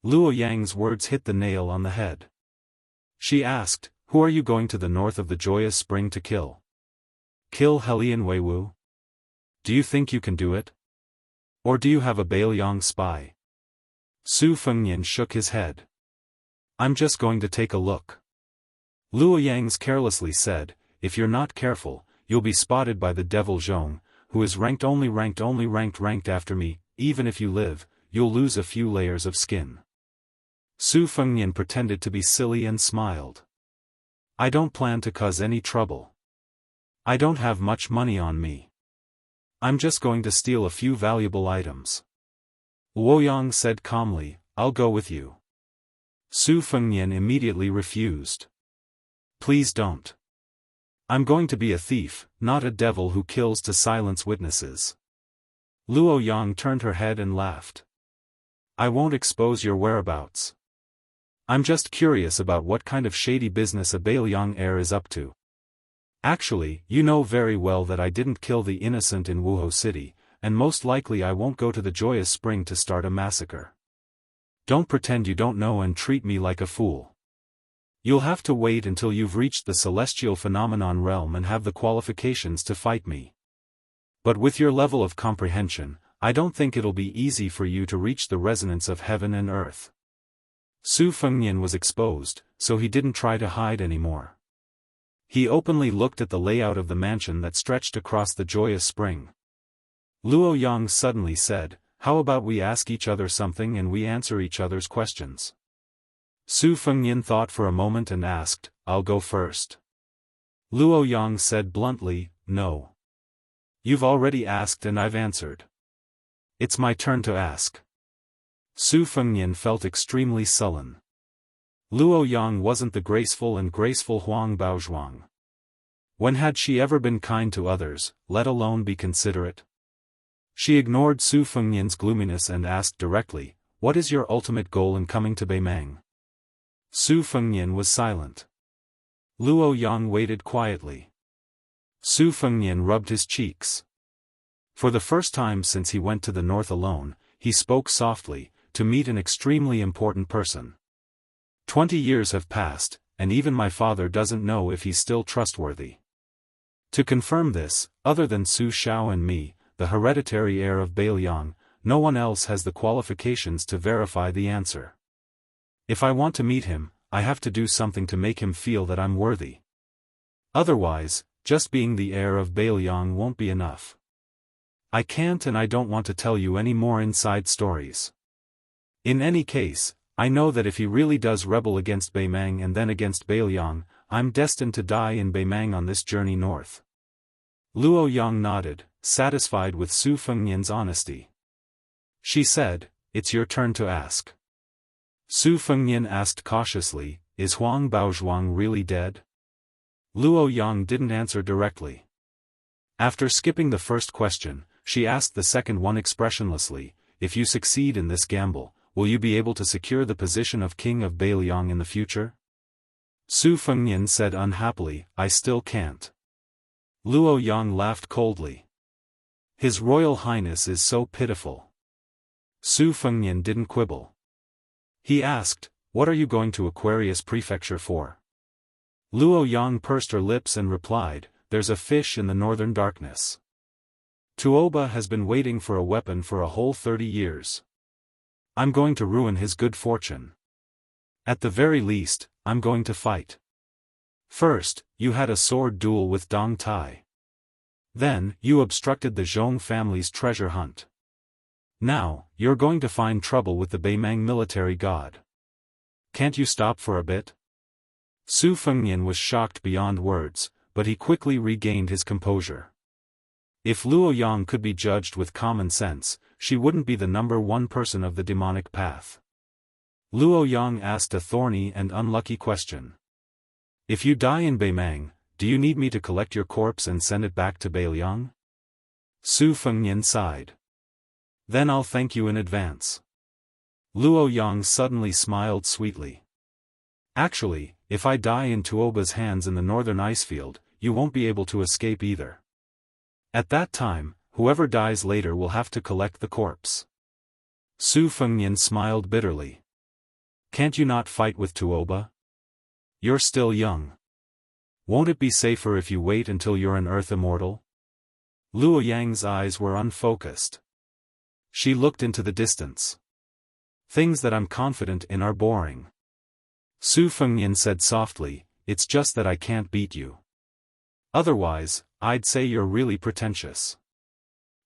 Luo Yang's words hit the nail on the head. She asked, "Who are you going to the north of the joyous spring to kill? Kill Helian Weiwu? Do you think you can do it? Or do you have a Bailiang spy?" Su Fengnian shook his head. "I'm just going to take a look." Luo Yang's carelessly said, "If you're not careful, you'll be spotted by the devil Zhong, who is ranked after me. Even if you live, you'll lose a few layers of skin." Su Fengnian pretended to be silly and smiled. "I don't plan to cause any trouble. I don't have much money on me. I'm just going to steal a few valuable items." Luo Yang said calmly, "I'll go with you." Su Fengnian immediately refused. "Please don't. I'm going to be a thief, not a devil who kills to silence witnesses." Luo Yang turned her head and laughed. "I won't expose your whereabouts. I'm just curious about what kind of shady business a Bailiang heir is up to. Actually, you know very well that I didn't kill the innocent in Wuhou City, and most likely I won't go to the joyous spring to start a massacre. Don't pretend you don't know and treat me like a fool. You'll have to wait until you've reached the celestial phenomenon realm and have the qualifications to fight me. But with your level of comprehension, I don't think it'll be easy for you to reach the resonance of heaven and earth." Su Fengnian was exposed, so he didn't try to hide anymore. He openly looked at the layout of the mansion that stretched across the joyous spring. Luo Yang suddenly said, "How about we ask each other something and we answer each other's questions?" Su Fengnian thought for a moment and asked, "I'll go first." Luo Yang said bluntly, "No. You've already asked and I've answered. It's my turn to ask." Su Fengnian felt extremely sullen. Luo Yang wasn't the graceful Huang Baozhuang. When had she ever been kind to others, let alone be considerate? She ignored Su Fengnian's gloominess and asked directly, "What is your ultimate goal in coming to Beimang?" Su Fengnian was silent. Luo Yang waited quietly. Su Fengnian rubbed his cheeks. For the first time since he went to the north alone, he spoke softly, "To meet an extremely important person. 20 years have passed, and even my father doesn't know if he's still trustworthy. To confirm this, other than Su Xiao and me, the hereditary heir of Bailiang, no one else has the qualifications to verify the answer. If I want to meet him, I have to do something to make him feel that I'm worthy. Otherwise, just being the heir of Bailiang won't be enough. I can't and I don't want to tell you any more inside stories. In any case, I know that if he really does rebel against Beimang and then against Bailiang, I'm destined to die in Beimang on this journey north." Luo Yang nodded, satisfied with Su Fengnian's honesty. She said, "It's your turn to ask." Su Fengnian asked cautiously, "Is Huang Baozhuang really dead?" Luo Yang didn't answer directly. After skipping the first question, she asked the second one expressionlessly, "If you succeed in this gamble, will you be able to secure the position of king of Bailiang in the future?" Su Fengnian said unhappily, "I still can't." Luo Yang laughed coldly. His Royal Highness is so pitiful. Su Fengnian didn't quibble. He asked, "What are you going to Aquarius Prefecture for?" Luo Yang pursed her lips and replied, "There's a fish in the northern darkness. Tuoba has been waiting for a weapon for a whole 30 years. I'm going to ruin his good fortune. At the very least, I'm going to fight. First, you had a sword duel with Dong Tai. Then, you obstructed the Zhong family's treasure hunt. Now, you're going to find trouble with the Beimang military god. Can't you stop for a bit?" Su Fengnian was shocked beyond words, but he quickly regained his composure. If Luo Yang could be judged with common sense, she wouldn't be the number one person of the demonic path. Luo Yang asked a thorny and unlucky question. "If you die in Beimang, do you need me to collect your corpse and send it back to Beiliang?" Su Fengnian sighed. "Then I'll thank you in advance." Luo Yang suddenly smiled sweetly. "Actually, if I die in Tuoba's hands in the northern icefield, you won't be able to escape either. At that time, whoever dies later will have to collect the corpse." Su Fengnian smiled bitterly. "Can't you not fight with Tuoba? You're still young. Won't it be safer if you wait until you're an Earth Immortal?" Luo Yang's eyes were unfocused. She looked into the distance. "Things that I'm confident in are boring." Su Fengnian said softly, "It's just that I can't beat you. Otherwise, I'd say you're really pretentious."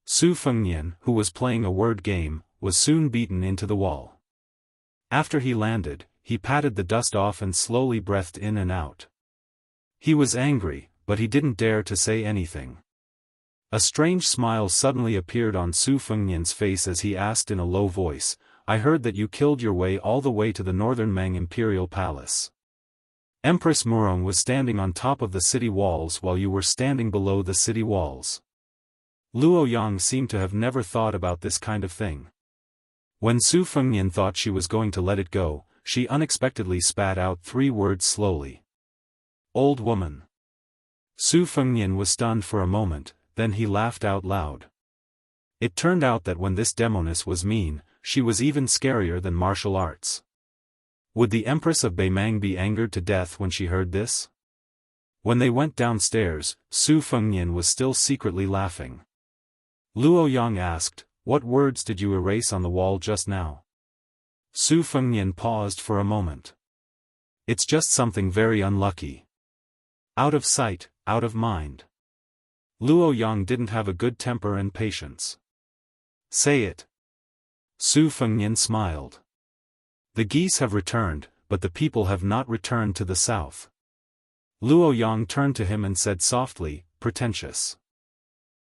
Su Fengnian, who was playing a word game, was soon beaten into the wall. After he landed, he patted the dust off and slowly breathed in and out. He was angry, but he didn't dare to say anything. A strange smile suddenly appeared on Su Fengnian's face as he asked in a low voice, "I heard that you killed your way all the way to the northern Mang Imperial Palace. Empress Murong was standing on top of the city walls while you were standing below the city walls." Luo Yang seemed to have never thought about this kind of thing. When Su Fengnian thought she was going to let it go, she unexpectedly spat out 3 words slowly. "Old woman." Su Fengnian was stunned for a moment, then he laughed out loud. It turned out that when this demoness was mean, she was even scarier than martial arts. Would the Empress of Beimang be angered to death when she heard this? When they went downstairs, Su Fengnian was still secretly laughing. Luo Yang asked, "What words did you erase on the wall just now?" Su Fengnian paused for a moment. "It's just something very unlucky. Out of sight, out of mind." Luo Yang didn't have a good temper and patience. "Say it." Su Fengnian smiled. "The geese have returned, but the people have not returned to the south." Luo Yang turned to him and said softly, "Pretentious."